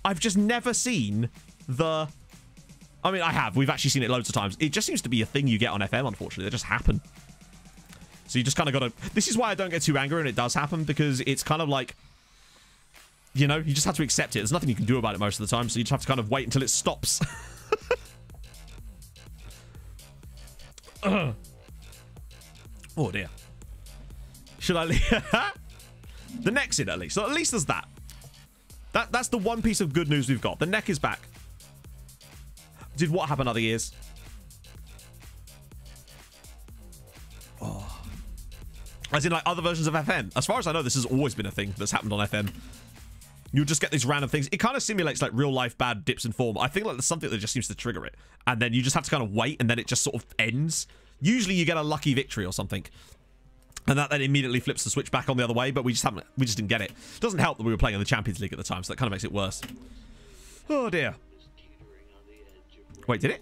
I've just never seen the... I mean, I have. We've actually seen it loads of times. It just seems to be a thing you get on FM, unfortunately. They just happen. So you just kind of got to... This is why I don't get too angry when it does happen, because it's kind of like... You know, you just have to accept it. There's nothing you can do about it most of the time, so you just have to kind of wait until it stops. Oh, dear. Should I leave? The neck's in, at least. So at least there's that. That's the one piece of good news we've got. The neck is back. Did what happen other years? Oh. As in, like, other versions of FM. As far as I know, this has always been a thing that's happened on FM. You'll just get these random things. It kind of simulates, like, real-life bad dips in form. I think, like, there's something that just seems to trigger it. And then you just have to kind of wait, and then it just sort of ends. Usually you get a lucky victory or something. And that then immediately flips the switch back on the other way, but we just didn't get it. It doesn't help that we were playing in the Champions League at the time, so that kind of makes it worse. Oh, dear. Wait, did it?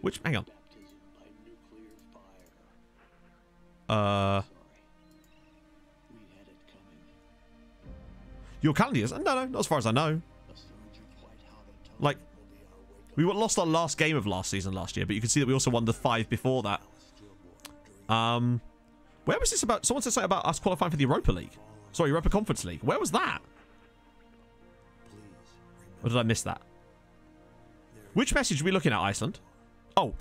Which? Hang on. Your calendar years? No, not as far as I know. Like, we lost our last game of last season last year, but you can see that we also won the 5 before that. Where was this about? Someone said something about us qualifying for the Europa League. Sorry, Europa Conference League. Where was that? Or did I miss that? Which message are we looking at, Iceland? Oh.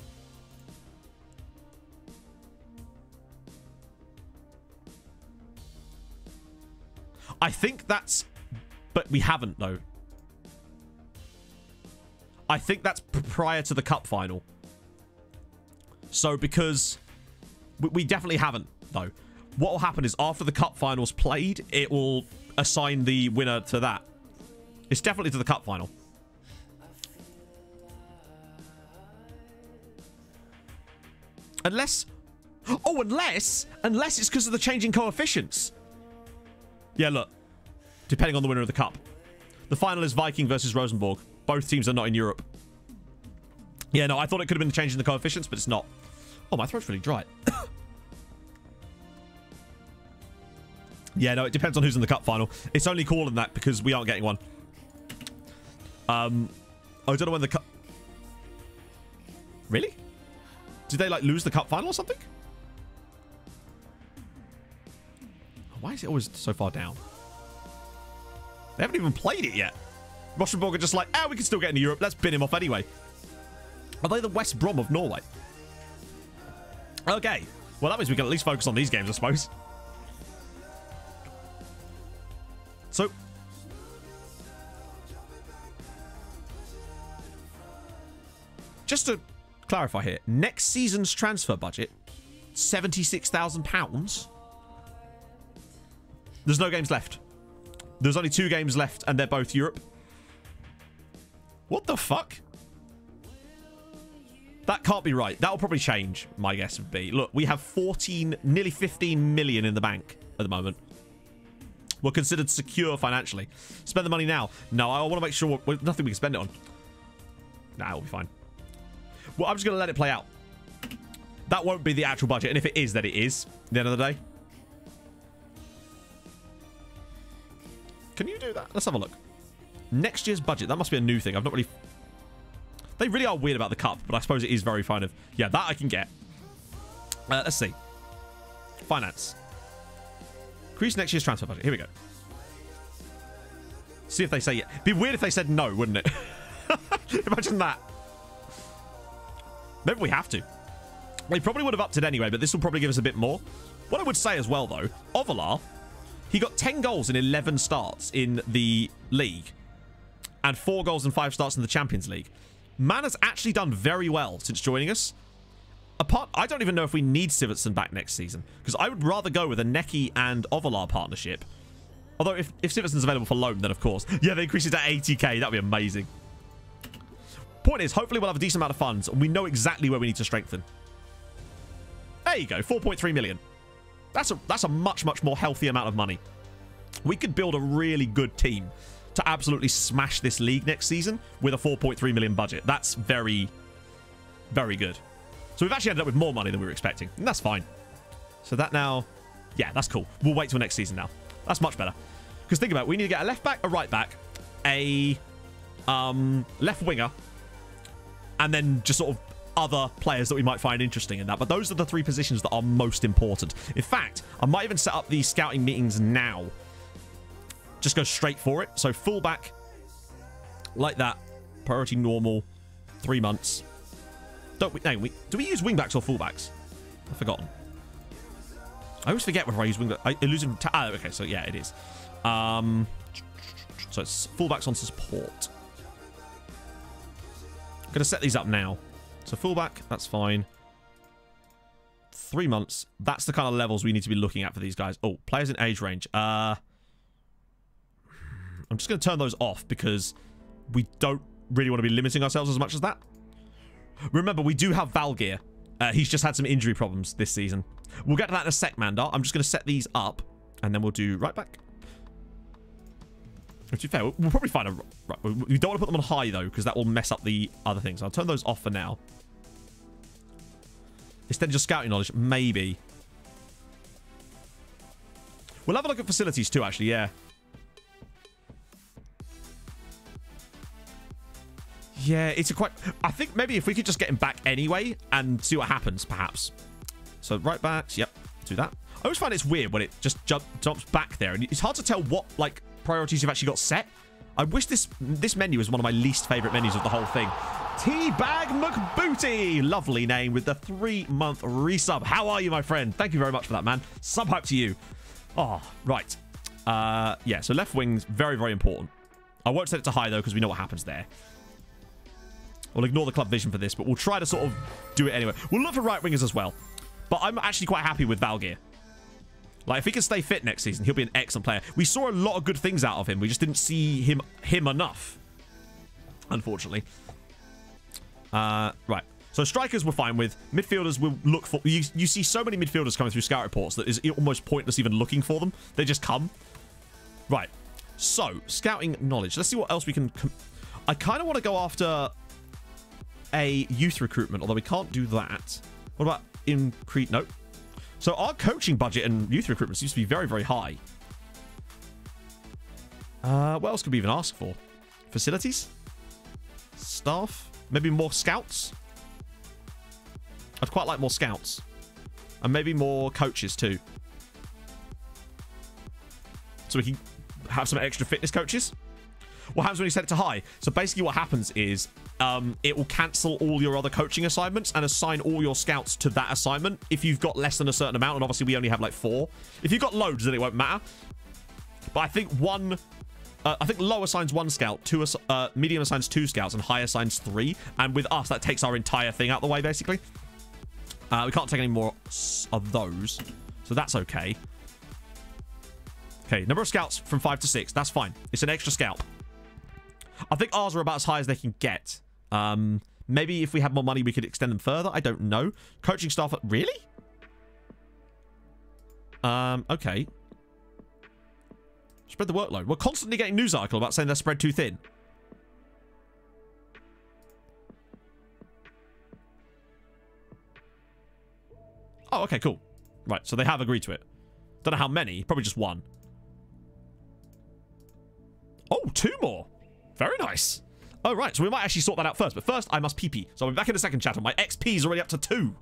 I think that's... But we haven't, though. I think that's prior to the cup final. So, because... We definitely haven't, though. What will happen is after the cup final's played, it will assign the winner to that. It's definitely to the cup final. Unless... Oh, unless it's because of the changing coefficients. Yeah, look. Depending on the winner of the cup. The final is Viking versus Rosenborg. Both teams are not in Europe. Yeah, no, I thought it could have been changing the coefficients, but it's not. Oh, my throat's really dry. Yeah, no, it depends on who's in the cup final. It's only calling that because we aren't getting one. I don't know when the cup... Really? Did they, like, lose the cup final or something? Why is it always so far down? They haven't even played it yet. Rosenborg are just like, we can still get into Europe. Let's bin him off anyway. Are they the West Brom of Norway? Okay. Well, that means we can at least focus on these games, I suppose. So... Just to clarify here, next season's transfer budget, £76,000. There's no games left. There's only 2 games left, and they're both Europe. What the fuck? That can't be right. That'll probably change, my guess would be. Look, we have 14, nearly 15 million in the bank at the moment. We're considered secure financially. Spend the money now. No, I want to make sure nothing we can spend it on. Nah, it'll be fine. Well, I'm just going to let it play out. That won't be the actual budget, and if it is, then it is at the end of the day. Can you do that? Let's have a look. Next year's budget. That must be a new thing. I've not really... They really are weird about the cup, but I suppose it is very kind of... Yeah, that I can get. Let's see. Finance. Increase next year's transfer budget. Here we go. See if they say... It'd be weird if they said no, wouldn't it? Imagine that. Maybe we have to. We probably would have upped it anyway, but this will probably give us a bit more. What I would say as well, though, Ovalar, he got 10 goals in 11 starts in the league and 4 goals and 5 starts in the Champions League. Man has actually done very well since joining us. I don't even know if we need Sivertsen back next season, because I would rather go with a Neki and Ovalar partnership. Although if Sivertsen's available for loan, then of course. Yeah, they increase it to 80k. That'd be amazing. Point is, hopefully we'll have a decent amount of funds and we know exactly where we need to strengthen. There you go, 4.3 million. That's a much, much more healthy amount of money. We could build a really good team to absolutely smash this league next season with a 4.3 million budget. That's very, very good. So we've actually ended up with more money than we were expecting, and that's fine. So that now, yeah, that's cool. We'll wait till next season now. That's much better. Because think about it, we need to get a left back, a right back, a left winger, and then just sort of other players that we might find interesting in that. But those are the 3 positions that are most important. In fact, I might even set up these scouting meetings now. Just go straight for it. So fullback, like that. Priority normal, 3 months. Do we use wingbacks or fullbacks? I've forgotten. I always forget whether I use wingbacks. I lose them. Okay, so yeah, it is. So it's fullbacks on support. I'm going to set these up now. So fullback, that's fine. 3 months. That's the kind of levels we need to be looking at for these guys. Oh, players in age range. I'm just going to turn those off because we don't really want to be limiting ourselves as much as that. Remember, we do have Valgeir. He's just had some injury problems this season. We'll get to that in a sec, Mandar. I'm just going to set these up, and then we'll do right back. To be fair, we'll probably find a... Right, we don't want to put them on high, though, because that will mess up the other things. I'll turn those off for now. Instead of just scouting knowledge, maybe. We'll have a look at facilities, too, actually, yeah. Yeah, it's a quite... I think maybe if we could just get him back anyway and see what happens, perhaps. So, right backs, yep, do that. I always find it's weird when it just jumps back there. And it's hard to tell what, like, priorities you've actually got set. I wish this menu was one of my least favorite menus of the whole thing. Teabag McBooty. Lovely name with the 3-month resub. How are you, my friend? Thank you very much for that, man. Sub hype to you. Oh, right. Yeah, so left wing's very, very important. I won't set it to high, though, because we know what happens there. We'll ignore the club vision for this, but we'll try to sort of do it anyway. We'll look for right wingers as well. But I'm actually quite happy with Valgeir. Like, if he can stay fit next season, he'll be an excellent player. We saw a lot of good things out of him. We just didn't see him enough, unfortunately. Right. So strikers we're fine with. Midfielders we'll look for. You see so many midfielders coming through scout reports that it's almost pointless even looking for them. They just come. Right. So, scouting knowledge. Let's see what else we can... I kind of want to go after a youth recruitment, although we can't do that. What about increase? No. So our coaching budget and youth recruitment seems to be very, very high. What else could we even ask for? Facilities? Staff? Maybe more scouts? I'd quite like more scouts. And maybe more coaches too. So we can have some extra fitness coaches. What happens when you set it to high? So basically what happens is it will cancel all your other coaching assignments and assign all your scouts to that assignment if you've got less than a certain amount. And obviously we only have like 4. If you've got loads, then it won't matter. But I think low assigns 1 scout, medium assigns 2 scouts, and high assigns 3. And with us, that takes our entire thing out the way, basically. We can't take any more of those. So that's okay. Okay, number of scouts from 5 to 6. That's fine. It's an extra scout. I think ours are about as high as they can get. Maybe if we had more money, we could extend them further. I don't know. Coaching staff... Really? Okay. Spread the workload. We're constantly getting news articles about saying they're spread too thin. Oh, okay, cool. Right, so they have agreed to it. Don't know how many. Probably just 1. Oh, 2 more. Very nice. Oh, right. So we might actually sort that out first. But first, I must pee-pee. So I'll be back in a second, chat. My XP is already up to 2.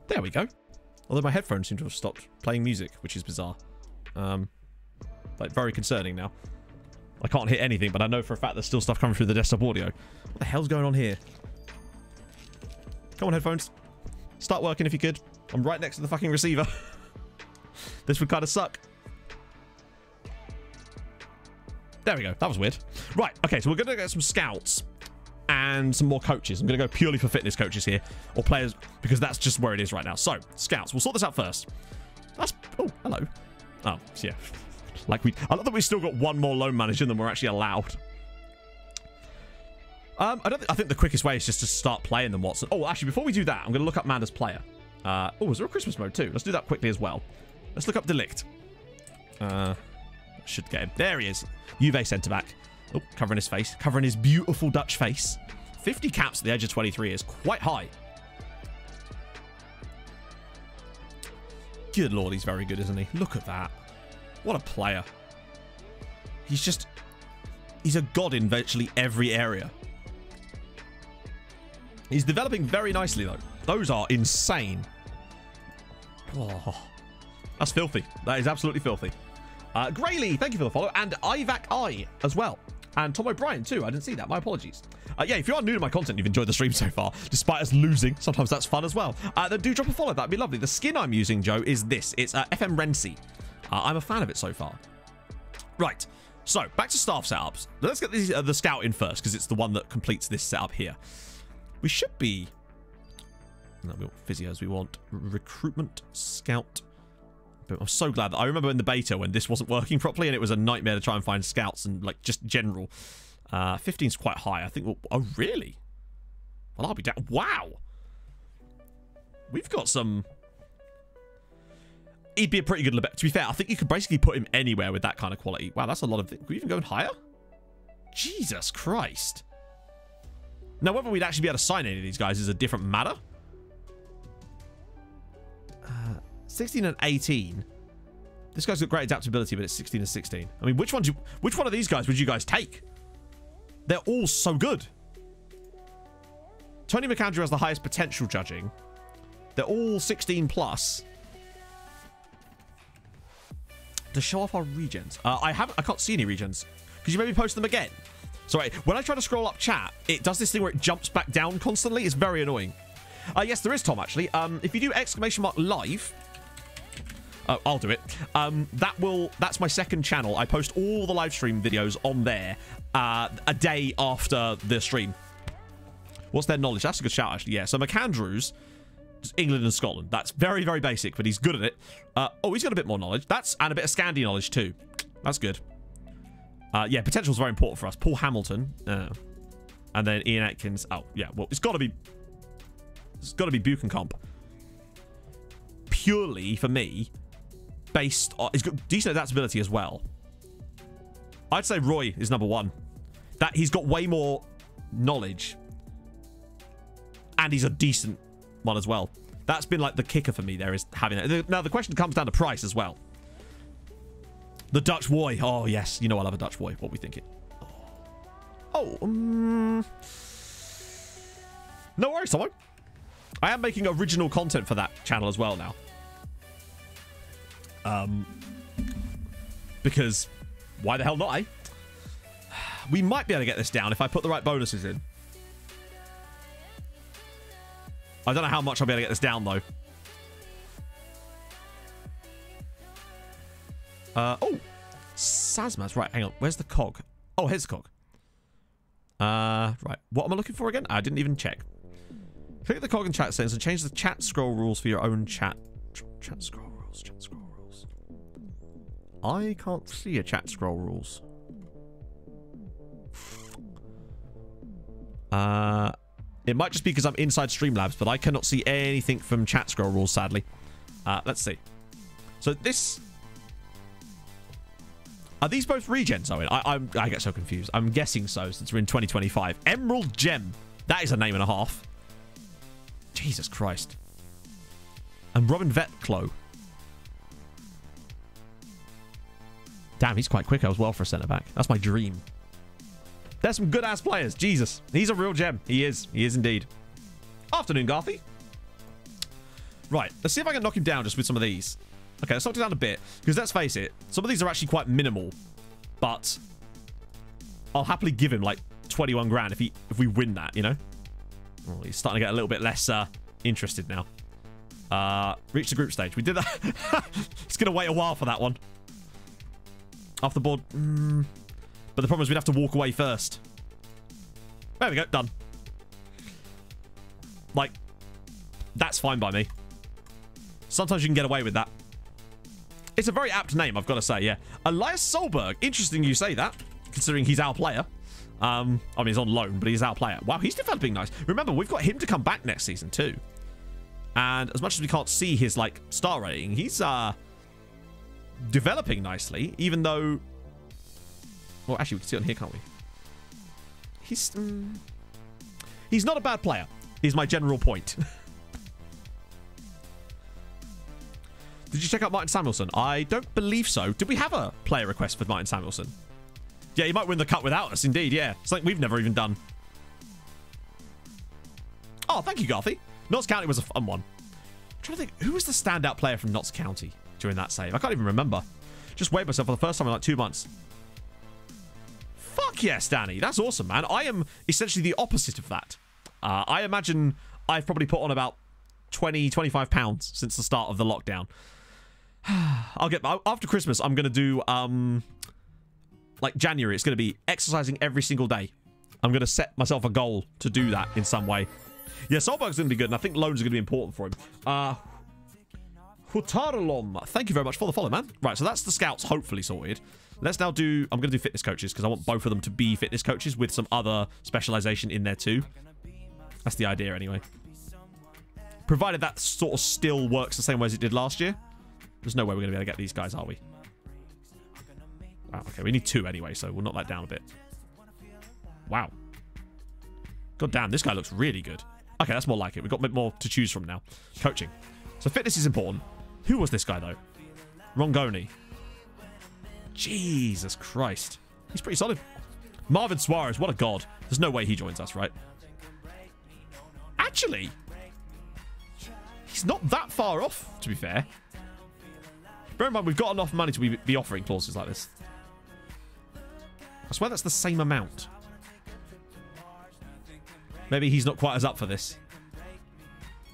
There we go. Although my headphones seem to have stopped playing music, which is bizarre. Like, very concerning now. I can't hear anything, but I know for a fact there's still stuff coming through the desktop audio. What the hell's going on here? Come on, headphones. Start working if you could. I'm right next to the fucking receiver. This would kind of suck. There we go. That was weird. Right. Okay, so we're going to get some scouts and some more coaches. I'm going to go purely for fitness coaches here, or players, because that's just where it is right now. So, scouts. We'll sort this out first. That's... Oh, hello. Oh, yeah. Like I love that we've still got 1 more loan manager than we're actually allowed. I think the quickest way is just to start playing them, Watson. Oh, actually, before we do that, I'm going to look up Manda's player. Oh, is there a Christmas mode too? Let's do that quickly as well. Let's look up Delict. Should get him. There he is. Juve centre-back. Oh, covering his face. Covering his beautiful Dutch face. 50 caps at the age of 23 is quite high. Good lord, he's very good, isn't he? Look at that. What a player. He's a god in virtually every area. He's developing very nicely, though. Those are insane. Oh, that's filthy. That is absolutely filthy. Grayley, thank you for the follow. And Ivac I as well. And Tom O'Brien, too. I didn't see that. My apologies. Yeah, if you are new to my content, you've enjoyed the stream so far, despite us losing. Sometimes that's fun as well. Then do drop a follow. That'd be lovely. The skin I'm using, Joe, is this. It's FM Renzi. I'm a fan of it so far. Right. So, back to staff setups. Let's get the scout in first, because it's the one that completes this setup here. We should be... No, we want physios. We want recruitment, scout. But I'm so glad that I remember in the beta when this wasn't working properly and it was a nightmare to try and find scouts and like just general. 15's quite high. I think we'll... Oh, really? Well, I'll be down. Wow. We've got some... He'd be a pretty good... To be fair, I think you could basically put him anywhere with that kind of quality. Wow, that's a lot of... Could we even go higher? Jesus Christ. Now, whether we'd actually be able to sign any of these guys is a different matter. 16 and 18. This guy's got great adaptability, but it's 16 and 16. I mean, which one of these guys would you guys take? They're all so good. Tony McAndrew has the highest potential judging. They're all 16 plus. To show off our regens. I can't see any regens. Could you maybe post them again? Sorry, when I try to scroll up chat, it does this thing where it jumps back down constantly. It's very annoying. Yes, there is, Tom, actually. If you do !live, I'll do it. That's my second channel. I post all the live stream videos on there a day after the stream. What's their knowledge? That's a good shout, actually. Yeah, so McAndrews, England and Scotland. That's very, very basic, but he's good at it. Oh, he's got a bit more knowledge. And a bit of Scandi knowledge, too. That's good. Yeah, potential's very important for us. Paul Hamilton. And then Ian Atkins. Oh, yeah, well, it's got to be Buchenkamp. Purely, for me, based on... He's got decent adaptability as well. I'd say Roy is number one. He's got way more knowledge. And he's a decent one as well. That's been like the kicker for me there, is having it. Now, the question comes down to price as well. The Dutch boy. Oh, yes. You know I love a Dutch boy. What we thinking? Oh, no worries, someone. I am making original content for that channel as well now. Because why the hell not, eh? We might be able to get this down if I put the right bonuses in. I don't know how much I'll be able to get this down, though. Oh, Sasmas. Right, hang on. Where's the cog? Oh, here's the cog. Right. What am I looking for again? I didn't even check. Click the cog in chat settings and change the chat scroll rules for your own chat. Chat scroll rules. Chat scroll rules. I can't see a chat scroll rules. It might just be because I'm inside Streamlabs, but I cannot see anything from chat scroll rules, sadly. Let's see. So this... Are these both regens, Owen? I get so confused. I'm guessing so, since we're in 2025. Emerald Gem. That is a name and a half. Jesus Christ. And Robin Vetclo. Damn, he's quite quick as well for a centre-back. That's my dream. There's some good-ass players. Jesus. He's a real gem. He is. He is indeed. Afternoon, Garthy. Right. Let's see if I can knock him down just with some of these. Okay, let's knock it down a bit. Because let's face it, some of these are actually quite minimal. But I'll happily give him like 21 grand if we win that, you know? Oh, he's starting to get a little bit less interested now. Reach the group stage. We did that. It's going to wait a while for that one. Off the board. But the problem is we'd have to walk away first. There we go. Done. Like, that's fine by me. Sometimes you can get away with that. It's a very apt name, I've got to say, yeah. Elias Solberg. Interesting you say that, considering he's our player. I mean, he's on loan, but he's our player. Wow, he's developing nice. Remember, we've got him to come back next season, too. And as much as we can't see his, like, star rating, he's developing nicely, even though... Well, actually, we can see it on here, can't we? He's not a bad player, is my general point. Did you check out Martin Samuelson? I don't believe so. Did we have a player request for Martin Samuelson? Yeah, he might win the cup without us, indeed, yeah. Something we've never even done. Oh, thank you, Garthy. Notts County was a fun one. I'm trying to think, who was the standout player from Notts County during that save? I can't even remember. Just weighed myself for the first time in like 2 months. Fuck yes, Danny. That's awesome, man. I am essentially the opposite of that. I imagine I've probably put on about 20, 25 pounds since the start of the lockdown. I'll get... After Christmas, I'm going to do... like January, it's going to be exercising every single day. I'm going to set myself a goal to do that in some way. Yeah, Solberg's going to be good, and I think loans are going to be important for him. Hutaralom, thank you very much for the follow, man. Right, so that's the scouts hopefully sorted. Let's now do... I'm going to do fitness coaches, because I want both of them to be fitness coaches with some other specialization in there too. That's the idea, anyway. Provided that sort of still works the same way as it did last year. There's no way we're going to be able to get these guys, are we? Wow, okay, we need 2 anyway, so we'll knock that down a bit. Wow. God damn, this guy looks really good. Okay, that's more like it. We've got a bit more to choose from now. Coaching. So fitness is important. Who was this guy, though? Rongoni. Jesus Christ. He's pretty solid. Marvin Suarez, what a god. There's no way he joins us, right? Actually, he's not that far off, to be fair. Bear in mind, we've got enough money to be offering clauses like this. I swear that's the same amount. Maybe he's not quite as up for this.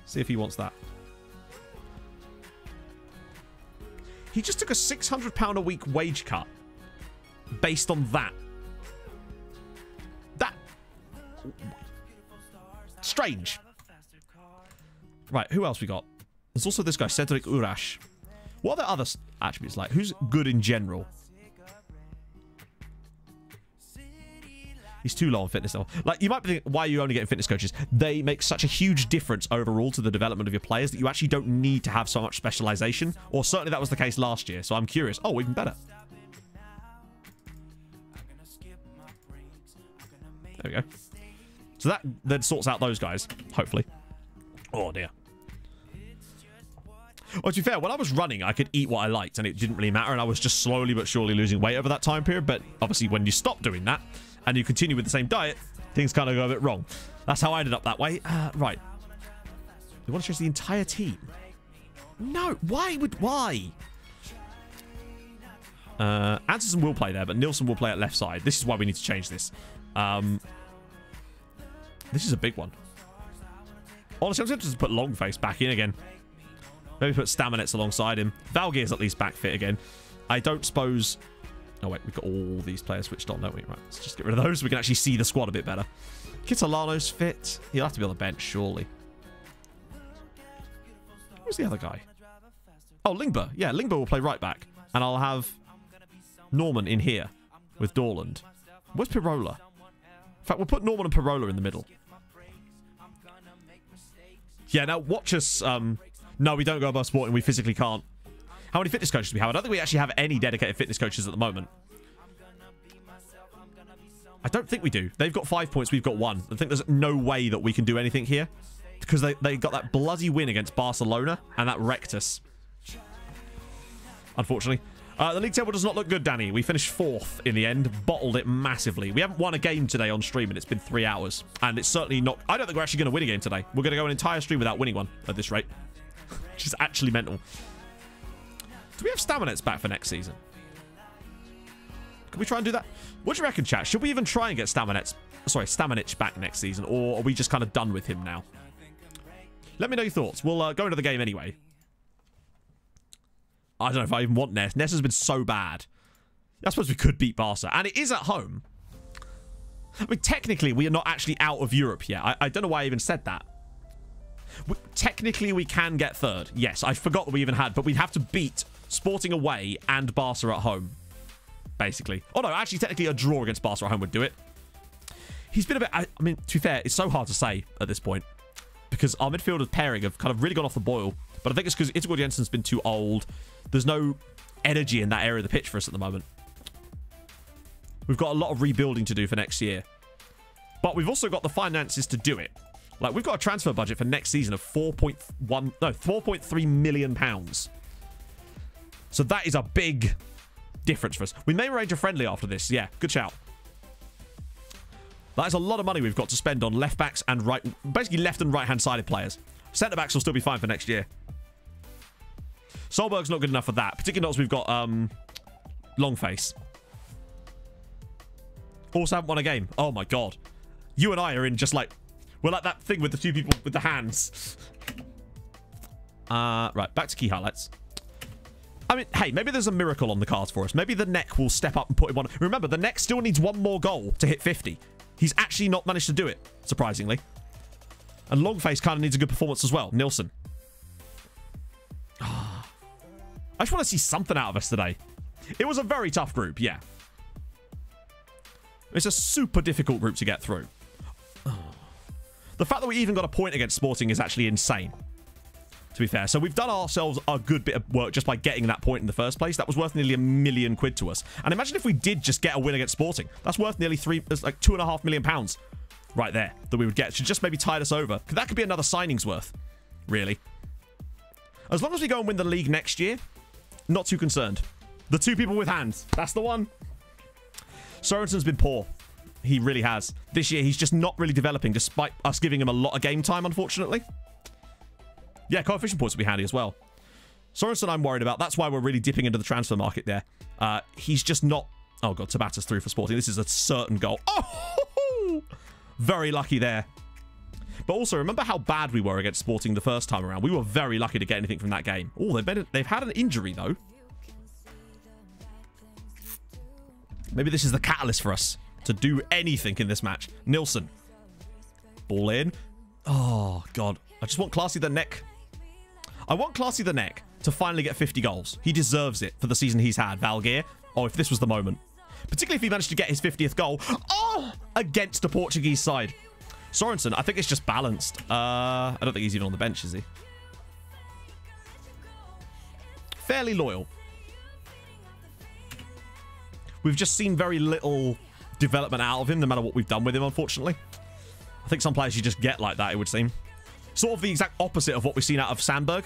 See if he wants that. He just took a £600 a week wage cut based on that. That... strange. Right, who else we got? There's also this guy, Cedric Urash. What are the other attributes like? Who's good in general? He's too low on fitness level. Like, you might be thinking, why are you only getting fitness coaches? They make such a huge difference overall to the development of your players that you actually don't need to have so much specialization. Or certainly that was the case last year. So I'm curious. Oh, even better. There we go. So that then sorts out those guys, hopefully. Oh, dear. Well, to be fair, when I was running, I could eat what I liked, and it didn't really matter, and I was just slowly but surely losing weight over that time period. But obviously, when you stop doing that, and you continue with the same diet, things kind of go a bit wrong. That's how I ended up that way. Right. They want to change the entire team. No, why? Anderson will play there, but Nilsson will play at left side. This is why we need to change this. This is a big one. Honestly, I'm tempted to put Longface back in again. Maybe put Staminets alongside him. Valgir's at least back fit again. I don't suppose... Oh, wait. We've got all these players switched on, don't we? Right. Let's just get rid of those so we can actually see the squad a bit better. Kitolano's fit. He'll have to be on the bench, surely. Who's the other guy? Oh, Lingber. Yeah, Lingber will play right back. And I'll have Norman in here with Dorland. Where's Pirola? In fact, we'll put Norman and Pirola in the middle. Yeah, now watch us... No, we don't go above sporting. We physically can't. How many fitness coaches do we have? I don't think we actually have any dedicated fitness coaches at the moment. I don't think we do. They've got 5 points. We've got 1. I think there's no way that we can do anything here. Because they got that bloody win against Barcelona. And that wrecked us. Unfortunately. The league table does not look good, Danny. We finished 4th in the end. Bottled it massively. We haven't won a game today on stream. And it's been 3 hours. And it's certainly not... I don't think we're actually going to win a game today. We're going to go an entire stream without winning one at this rate. Which is actually mental. Do we have Staminets back for next season? Can we try and do that? What do you reckon, chat? Should we even try and get Staminets back next season? Or are we just kind of done with him now? Let me know your thoughts. We'll go into the game anyway. I don't know if I even want Ness. Ness has been so bad. I suppose we could beat Barca. And it is at home. I mean, technically, we are not actually out of Europe yet. I don't know why I even said that. Technically, we can get 3rd. Yes, I forgot that we even had. But we'd have to beat Sporting away and Barca at home. Basically. Oh, no. Actually, technically, a draw against Barca at home would do it. He's been a bit... I mean, to be fair, it's so hard to say at this point. Because our midfielder's pairing have kind of really gone off the boil. But I think it's because Itzgård Jensen's been too old. There's no energy in that area of the pitch for us at the moment. We've got a lot of rebuilding to do for next year. But we've also got the finances to do it. Like, we've got a transfer budget for next season of 4.3 million pounds. So that is a big difference for us. We may arrange a friendly after this. Yeah, good shout. That is a lot of money we've got to spend on left backs and right, basically left and right hand sided players. Centre backs will still be fine for next year. Solberg's not good enough for that, particularly not as we've got Longface. Also haven't won a game. Oh my god. You and I are in just like, we're like that thing with the two people with the hands. Right, back to key highlights. I mean, hey, maybe there's a miracle on the cards for us. Maybe the neck will step up and put him on. Remember, the neck still needs one more goal to hit 50. He's actually not managed to do it, surprisingly. And Longface kind of needs a good performance as well. Nilsson. I just want to see something out of us today. It was a very tough group, yeah. It's a super difficult group to get through. The fact that we even got a point against Sporting is actually insane, to be fair. So we've done ourselves a good bit of work just by getting that point in the first place. That was worth nearly £1 million to us. And imagine if we did just get a win against Sporting. That's worth nearly like £2.5 million right there that we would get. Should just maybe tide us over. That could be another signing's worth, really. As long as we go and win the league next year, not too concerned. The two people with hands. That's the one. Sorensen's been poor. He really has. This year, he's just not really developing, despite us giving him a lot of game time, unfortunately. Yeah, coefficient points will be handy as well. Sorensen, I'm worried about. That's why we're really dipping into the transfer market there. He's just not... Oh, God, Tabatas through for Sporting. This is a certain goal. Oh! Very lucky there. But also, remember how bad we were against Sporting the first time around? We were very lucky to get anything from that game. Oh, they've had an injury, though. Maybe this is the catalyst for us to do anything in this match. Nilsson. Ball in. Oh, God. I just want Classy the Neck. I want Classy the Neck to finally get 50 goals. He deserves it for the season he's had. Valgeir. Oh, if this was the moment. Particularly if he managed to get his 50th goal. Oh! Against the Portuguese side. Sorensen, I think it's just balanced. I don't think he's even on the bench, is he? Fairly loyal. We've just seen very little development out of him, no matter what we've done with him, unfortunately. I think some players you just get like that, it would seem. Sort of the exact opposite of what we've seen out of Sandberg.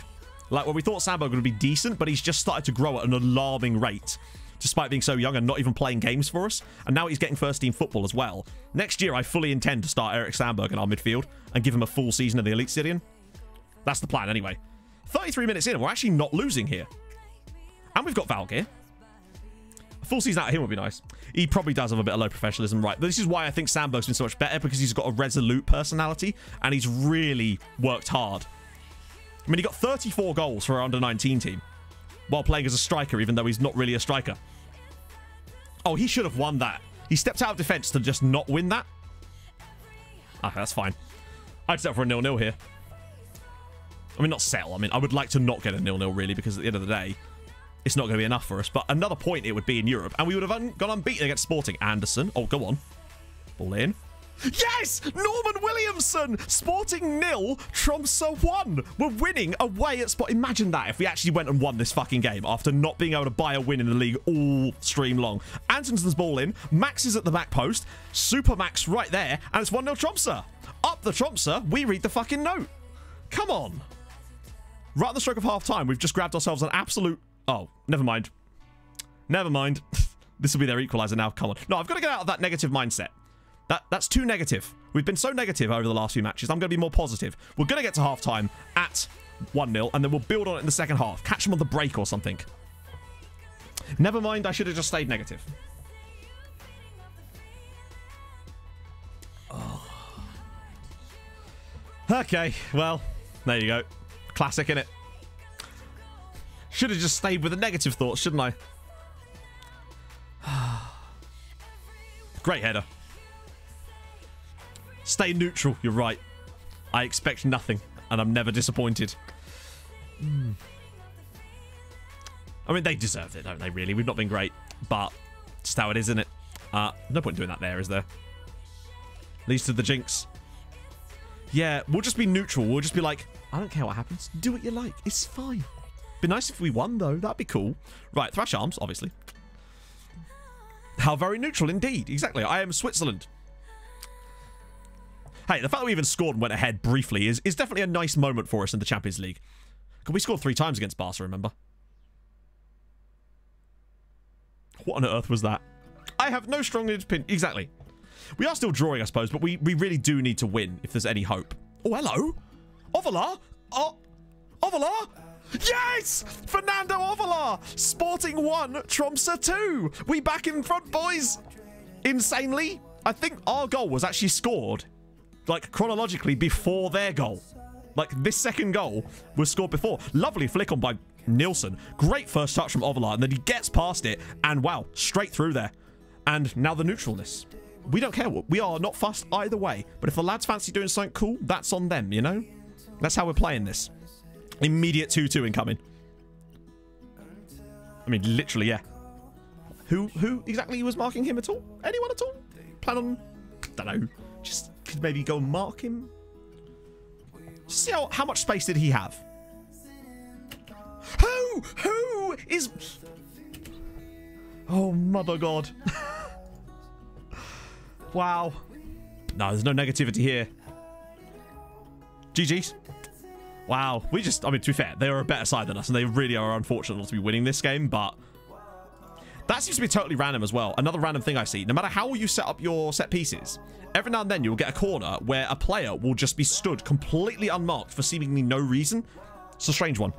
Like, where we thought Sandberg would be decent, but he's just started to grow at an alarming rate, despite being so young and not even playing games for us. And now he's getting first-team football as well. Next year, I fully intend to start Eric Sandberg in our midfield and give him a full season in the Elite Eliteserien. That's the plan, anyway. 33 minutes in, we're actually not losing here. And we've got Valgeir. A full season out of him would be nice. He probably does have a bit of low professionalism, right? But this is why I think Sandberg's been so much better, because he's got a resolute personality and he's really worked hard. I mean, he got 34 goals for our under-19 team while playing as a striker, even though he's not really a striker. Oh, he should have won that. He stepped out of defence to just not win that. Okay, that's fine. I'd settle for a 0-0 here. I mean, not settle. I mean, I would like to not get a 0-0, really, because at the end of the day, it's not going to be enough for us. But another point it would be in Europe, and we would have gone unbeaten against Sporting. Anderson. Oh, go on. Ball in. Yes! Norman Williamson! Sporting 0, Tromso 1. We're winning away at Sport. Imagine that if we actually went and won this fucking game after not being able to buy a win in the league all stream long. Antonson's ball in. Max is at the back post. Super Max right there. And it's 1-0 Tromso. Up the Tromso, we read the fucking note. Come on. Right at the stroke of half time, we've just grabbed ourselves an absolute... Oh, never mind. Never mind. This will be their equaliser now. Come on. No, I've got to get out of that negative mindset. That's too negative. We've been so negative over the last few matches. I'm going to be more positive. We're going to get to half-time at 1-0, and then we'll build on it in the second half. Catch them on the break or something. Never mind, I should have just stayed negative. Oh. Okay, well, there you go. Classic, innit? Should have just stayed with the negative thoughts, shouldn't I? Great header. Stay neutral, you're right. I expect nothing, and I'm never disappointed. I mean, they deserved it, don't they, really? We've not been great, but just how it is, isn't it? No point in doing that there, is there? Leads to the jinx. Yeah, we'll just be neutral. We'll just be like, I don't care what happens. Do what you like. It's fine. Be nice if we won, though. That'd be cool. Right, thrash arms, obviously. How very neutral, indeed. Exactly. I am Switzerland. Hey, the fact that we even scored and went ahead briefly is definitely a nice moment for us in the Champions League. Because we scored 3 times against Barca, remember? What on earth was that? I have no strong opinion. Exactly. We are still drawing, I suppose, but we really do need to win if there's any hope. Oh, hello. Ovalar. Oh, Ovalar. Yes! Fernando Ovalar. Sporting 1, Tromsø 2. We back in front, boys. Insanely. I think our goal was actually scored, like, chronologically before their goal. Like, this second goal was scored before. Lovely flick on by Nielsen. Great first touch from Ovalar, and then he gets past it, and wow, straight through there. And now the neutralness. We don't care. We are not fussed either way. But if the lads fancy doing something cool, that's on them, you know? That's how we're playing this. Immediate 2-2 incoming. I mean, literally, yeah. Who exactly was marking him at all? Anyone at all? Plan on, don't know, just could maybe go and mark him. Just see how much space did he have? Who is... Oh, mother God. Wow. No, there's no negativity here. GG's. Wow. We just, I mean, to be fair, they are a better side than us, and they really are unfortunate not to be winning this game, but that seems to be totally random as well. Another random thing I see. No matter how you set up your set pieces, every now and then you'll get a corner where a player will just be stood completely unmarked for seemingly no reason. It's a strange one.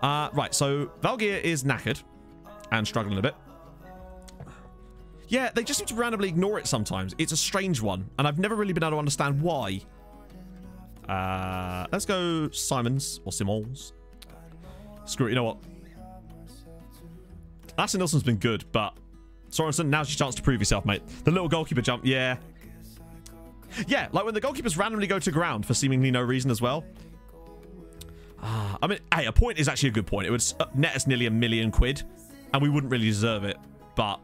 Right, so Valgeir is knackered and struggling a bit. Yeah, they just seem to randomly ignore it sometimes. It's a strange one, and I've never really been able to understand why. Let's go Simons or Simons. Screw it, you know what? Lasse Nilsson's been good, but Sorensen, now's your chance to prove yourself, mate. The little goalkeeper jump, yeah. Yeah, like when the goalkeepers randomly go to ground for seemingly no reason as well. I mean, hey, a point is actually a good point. It would net us nearly £1 million, and we wouldn't really deserve it. But,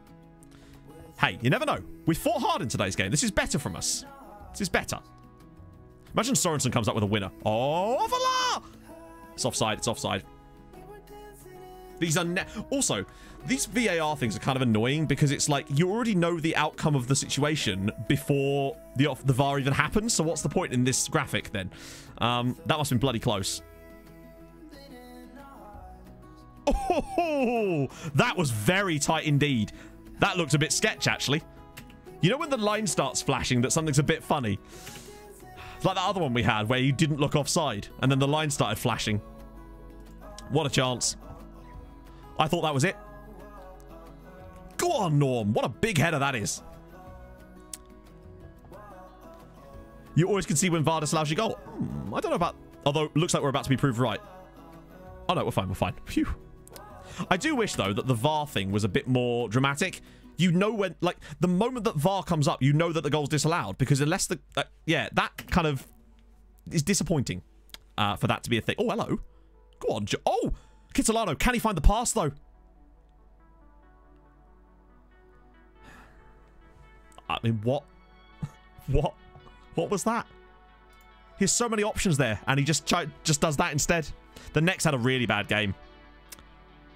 hey, you never know. We fought hard in today's game. This is better from us. This is better. Imagine Sorensen comes up with a winner. Oh, Ovalar! It's offside. It's offside. These are also, these VAR things are kind of annoying because it's like you already know the outcome of the situation before the VAR even happens. So what's the point in this graphic then? That must have been bloody close. Oh, that was very tight indeed. That looked a bit sketch, actually. You know when the line starts flashing that something's a bit funny? It's like that other one we had where you didn't look offside and then the line started flashing. What a chance. I thought that was it. Go on, Norm. What a big header that is. You always can see when VAR disallows your goal. I don't know about... Although, it looks like we're about to be proved right. Oh, no, we're fine. We're fine. Phew. I do wish, though, that the VAR thing was a bit more dramatic. You know when... Like, the moment that VAR comes up, you know that the goal's disallowed. Because unless the... yeah, that kind of is disappointing for that to be a thing. Oh, hello. Go on. Oh! Kitolano, can he find the pass, though? I mean, what? What was that? He has so many options there, and he just does that instead. The Nex had a really bad game,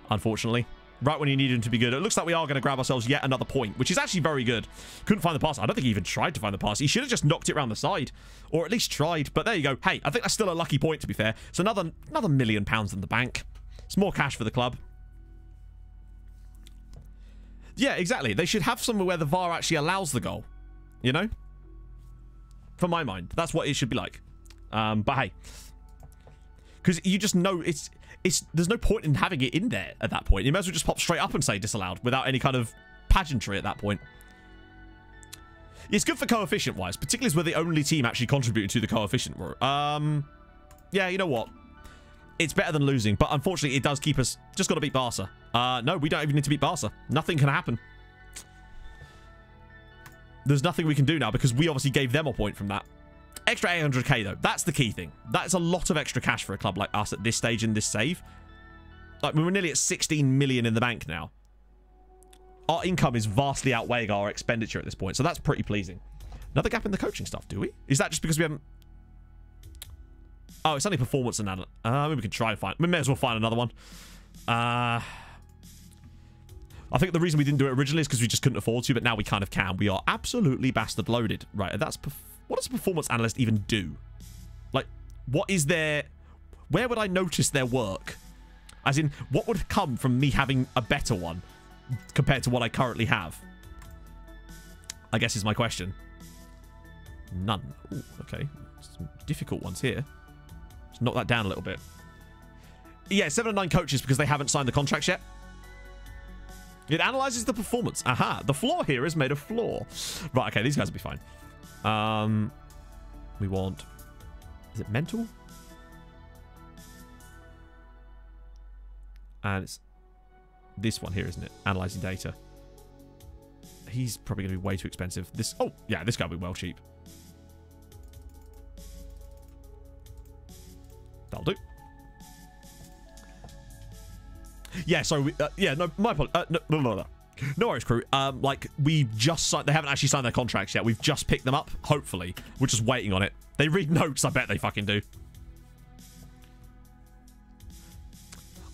unfortunately. Right when you need him to be good. It looks like we are going to grab ourselves yet another point, which is actually very good. Couldn't find the pass. I don't think he even tried to find the pass. He should have just knocked it around the side, or at least tried. But there you go. Hey, I think that's still a lucky point, to be fair. So another £1 million in the bank. It's more cash for the club. Yeah, exactly. They should have somewhere where the VAR actually allows the goal. You know? From my mind. That's what it should be like. But hey. Because you just know it's there's no point in having it in there at that point. You may as well just pop straight up and say disallowed without any kind of pageantry at that point. It's good for coefficient-wise, particularly as we're the only team actually contributing to the coefficient. Yeah, you know what? It's better than losing, but unfortunately it does keep us... Just got to beat Barca. No, we don't even need to beat Barca. Nothing can happen. There's nothing we can do now because we obviously gave them a point from that. Extra 800k though. That's the key thing. That's a lot of extra cash for a club like us at this stage in this save. Like, we're nearly at 16 million in the bank now. Our income is vastly outweighing our expenditure at this point, so that's pretty pleasing. Another gap in the coaching stuff, do we? Is that just because we haven't... Oh, it's only performance analysis. Maybe we can try and find... We may as well find another one. I think the reason we didn't do it originally is because we just couldn't afford to, but now we kind of can. We are absolutely bastard loaded. Right, that's... What does a performance analyst even do? Like, what is their... Where would I notice their work? As in, what would come from me having a better one? compared to what I currently have? I guess is my question. None. Ooh, okay. Some difficult ones here. Let's knock that down a little bit. Yeah, 7 and 9 coaches because they haven't signed the contracts yet. It analyzes the performance. Aha. The floor here is made of floor. Right, okay. These guys will be fine. We want... Is it mental? And it's this one here, isn't it? Analyzing data. He's probably going to be way too expensive. This... Oh, yeah. This guy will be well cheap. That'll do. Yeah, sorry. Yeah, no, my apologies. No worries, crew. Like, we just signed... They haven't actually signed their contracts yet. We've just picked them up, hopefully. We're just waiting on it. They read notes. I bet they fucking do.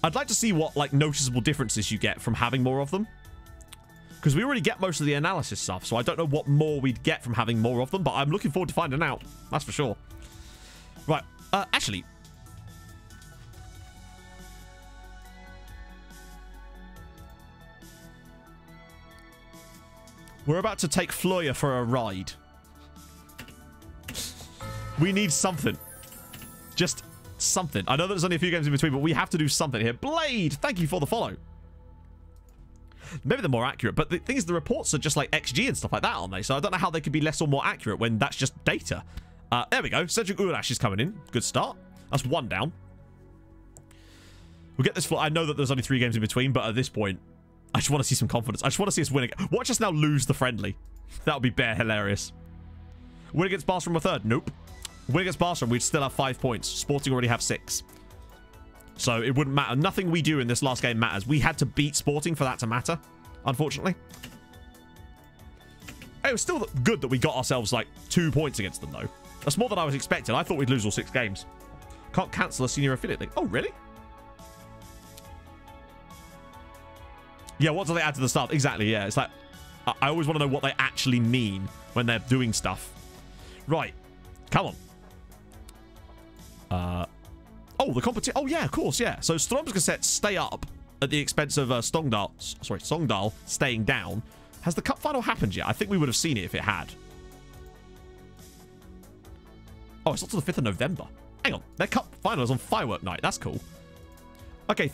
I'd like to see what, like, noticeable differences you get from having more of them. Because we already get most of the analysis stuff, so I don't know what more we'd get from having more of them, but I'm looking forward to finding out. That's for sure. Right. Actually... We're about to take Floya for a ride. We need something. Just something. I know there's only a few games in between, but we have to do something here. Blade, thank you for the follow. Maybe they're more accurate, but the thing is the reports are just like XG and stuff like that, aren't they? So I don't know how they could be less or more accurate when that's just data. There we go. Cedric Urash is coming in. Good start. That's 1 down. We'll get this floor. I know that there's only 3 games in between, but at this point, I just want to see some confidence. I just want to see us winning. Watch us now lose the friendly. That would be bare hilarious. Win against Barcelona 3rd? Nope. Win against Barcelona, we'd still have 5 points. Sporting already have 6. So it wouldn't matter. Nothing we do in this last game matters. We had to beat Sporting for that to matter, unfortunately. It was still good that we got ourselves like 2 points against them, though. That's more than I was expecting. I thought we'd lose all 6 games. Can't cancel a senior affiliate league. Oh, really? Yeah, what do they add to the start? Exactly, yeah. It's like, I always want to know what they actually mean when they're doing stuff. Right. Come on. Oh, the competition. Oh, yeah, of course, yeah. So Strømsgodset stay up at the expense of Sogndal staying down. Has the cup final happened yet? I think we would have seen it if it had. Oh, it's not till the 5th of November. Hang on. Their cup final is on firework night. That's cool. Okay,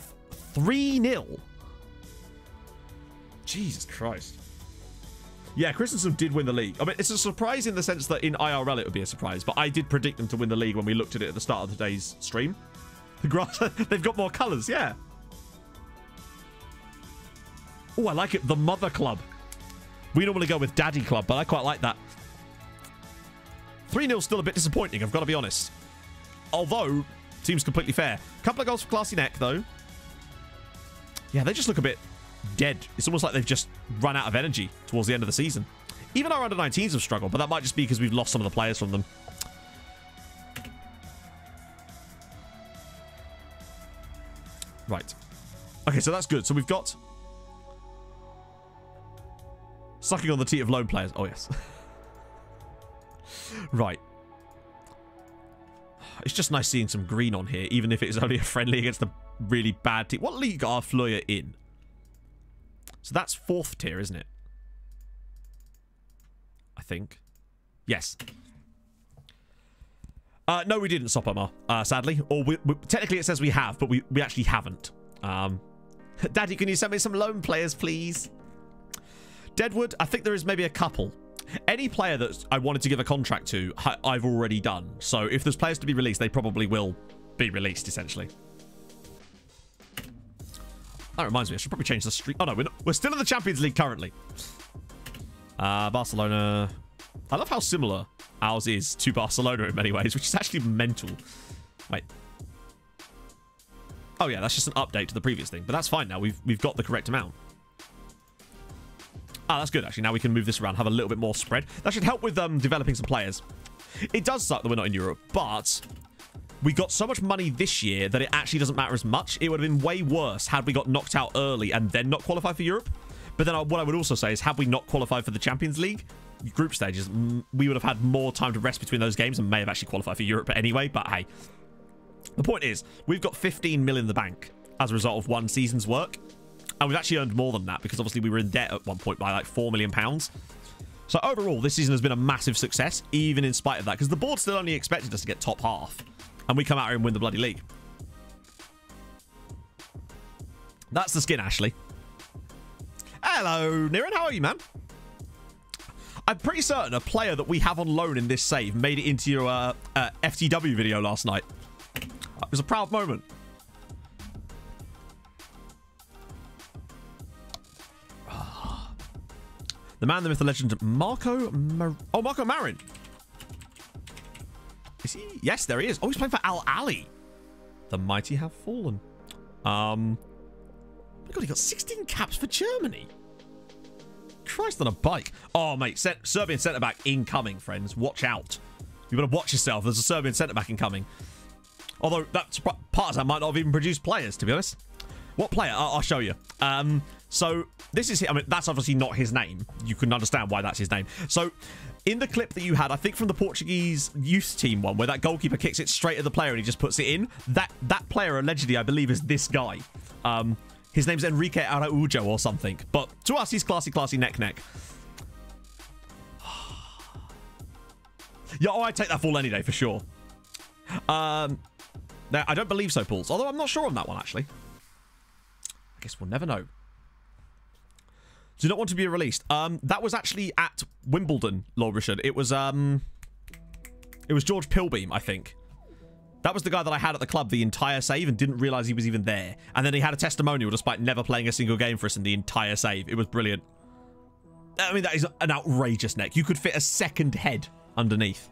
3-0. Jesus Christ. Yeah, Christensen did win the league. I mean, it's a surprise in the sense that in IRL it would be a surprise, but I did predict them to win the league when we looked at it at the start of today's stream. The grass, they've got more colours, yeah. Oh, I like it. The Mother Club. We normally go with Daddy Club, but I quite like that. 3-0's still a bit disappointing, I've got to be honest. Although, seems completely fair. Couple of goals for Classy Neck, though. Yeah, they just look a bit dead. It's almost like they've just run out of energy towards the end of the season. Even our under-19s have struggled, but that might just be because we've lost some of the players from them. Right. Okay, so that's good. So we've got... Sucking on the teat of lone players. Oh, yes. Right. It's just nice seeing some green on here, even if it is only a friendly against a really bad team. What league are Floya in? So that's 4th tier, isn't it? I think. Yes. No, we didn't, Sopamar, sadly. Or technically it says we have, but we actually haven't. Daddy, can you send me some loan players, please? Deadwood, I think there is maybe a couple. Any player that I wanted to give a contract to, I've already done. So if there's players to be released, they probably will be released, essentially. That reminds me, I should probably change the streak. Oh, no, we're still in the Champions League currently. Barcelona. I love how similar ours is to Barcelona in many ways, which is actually mental. Wait. Oh, yeah, that's just an update to the previous thing. But that's fine now. We've got the correct amount. Ah, that's good, actually. Now we can move this around, have a little bit more spread. That should help with developing some players. It does suck that we're not in Europe, but we got so much money this year that it actually doesn't matter as much. It would have been way worse had we got knocked out early and then not qualified for Europe. But then what I would also say is, had we not qualified for the Champions League group stages, we would have had more time to rest between those games and may have actually qualified for Europe anyway. But hey, the point is, we've got 15 mil in the bank as a result of one season's work. And we've actually earned more than that because obviously we were in debt at one point by like £4 million. So overall, this season has been a massive success, even in spite of that, because the board still only expected us to get top half. And we come out here and win the bloody league. That's the skin, Ashley. Hello, Niran. How are you, man? I'm pretty certain a player that we have on loan in this save made it into your FTW video last night. It was a proud moment. The man, the myth, the legend, Marco Marin. Is he? Yes, there he is. Oh, he's playing for Al Ali. The mighty have fallen. Oh my God, he got 16 caps for Germany. Christ on a bike. Oh, mate, Serbian centre-back incoming, friends. Watch out. You better watch yourself. There's a Serbian centre-back incoming. Although, that Partizan might not have even produced players, to be honest. What player? I'll show you. So, this is... I mean, that's obviously not his name. You can understand why that's his name. So, in the clip that you had, I think from the Portuguese youth team one, where that goalkeeper kicks it straight at the player and he just puts it in, that player, allegedly, I believe, is this guy. His name's Enrique Araujo or something. But to us, he's classy neck. Yeah, I'd take that fall any day, for sure. I don't believe so, Pauls. Although I'm not sure on that one, actually. I guess we'll never know. Do not want to be released. That was actually at Wimbledon, Lord Richard. It was George Pilbeam, I think. That was the guy that I had at the club the entire save and didn't realise he was even there. And then he had a testimonial despite never playing a single game for us in the entire save. It was brilliant. I mean, that is an outrageous neck. You could fit a second head underneath.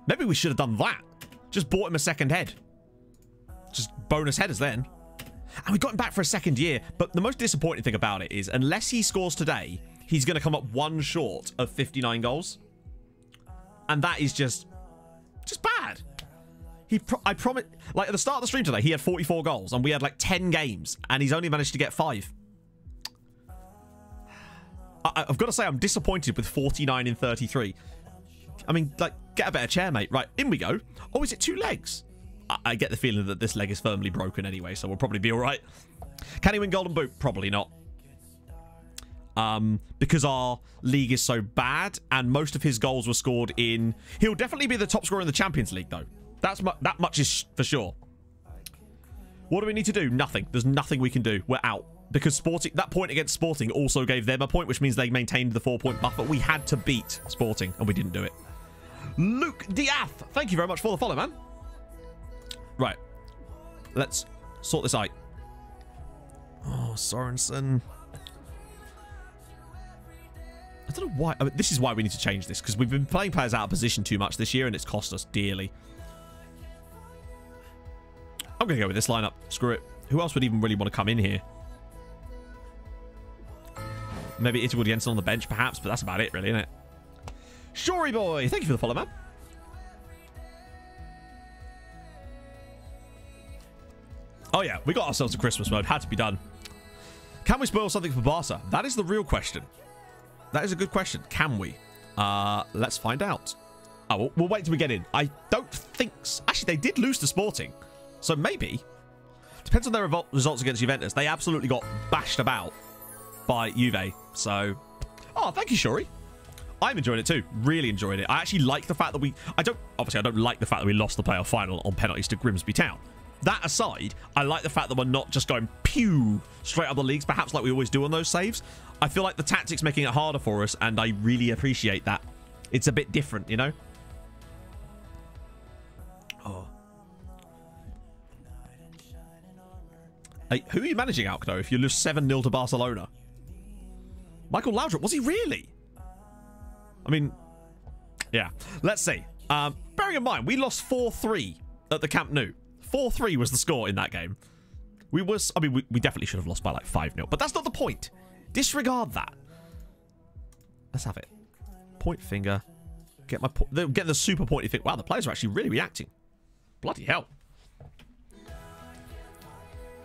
Maybe we should have done that. Just bought him a second head. Just bonus headers then. And we got him back for a second year. But the most disappointing thing about it is, unless he scores today, he's going to come up one short of 59 goals. And that is just bad. I promise, like at the start of the stream today, he had 44 goals and we had like 10 games and he's only managed to get 5. I've got to say, I'm disappointed with 49 in 33. I mean, like, get a better chair, mate. Right, in we go. Oh, is it 2 legs? I get the feeling that this leg is firmly broken anyway, so we'll probably be all right. Can he win Golden Boot? Probably not. Because our league is so bad and most of his goals were scored in... He'll definitely be the top scorer in the Champions League, though. That much is for sure. What do we need to do? Nothing. There's nothing we can do. We're out. Because Sporting, that point against Sporting also gave them a point, which means they maintained the 4-point buffer. We had to beat Sporting, and we didn't do it. Luke Diath, thank you very much for the follow, man. Right. Let's sort this out. Oh, Sorensen. I don't know why. I mean, this is why we need to change this, because we've been playing players out of position too much this year, and it's cost us dearly. I'm going to go with this lineup. Screw it. Who else would even really want to come in here? Maybe Itagud Jensen on the bench, perhaps, but that's about it, really, isn't it? Shory boy, thank you for the follow, man. Oh, yeah, we got ourselves a Christmas mode. Had to be done. Can we spoil something for Barca? That is the real question. That is a good question. Can we? Let's find out. Oh, we'll wait till we get in. I don't think... Actually, they did lose to Sporting. So maybe. Depends on their results against Juventus. They absolutely got bashed about by Juve. So... Oh, thank you, Shory. I'm enjoying it too. Really enjoying it. I actually like the fact that we... Obviously, I don't like the fact that we lost the playoff final on penalties to Grimsby Town. That aside, I like the fact that we're not just going pew straight up the leagues, perhaps like we always do on those saves. I feel like the tactics making it harder for us, and I really appreciate that. It's a bit different, you know? Oh. Hey, who are you managing, Alkno, if you lose 7-0 to Barcelona? Michael Laudrup, was he really? I mean, yeah. Let's see. Bearing in mind, we lost 4-3 at the Camp Nou. 4-3 was the score in that game. We definitely should have lost by like 5-0, but that's not the point. Disregard that. Let's have it. Point finger. Get the super pointy finger. Wow, the players are actually really reacting. Bloody hell.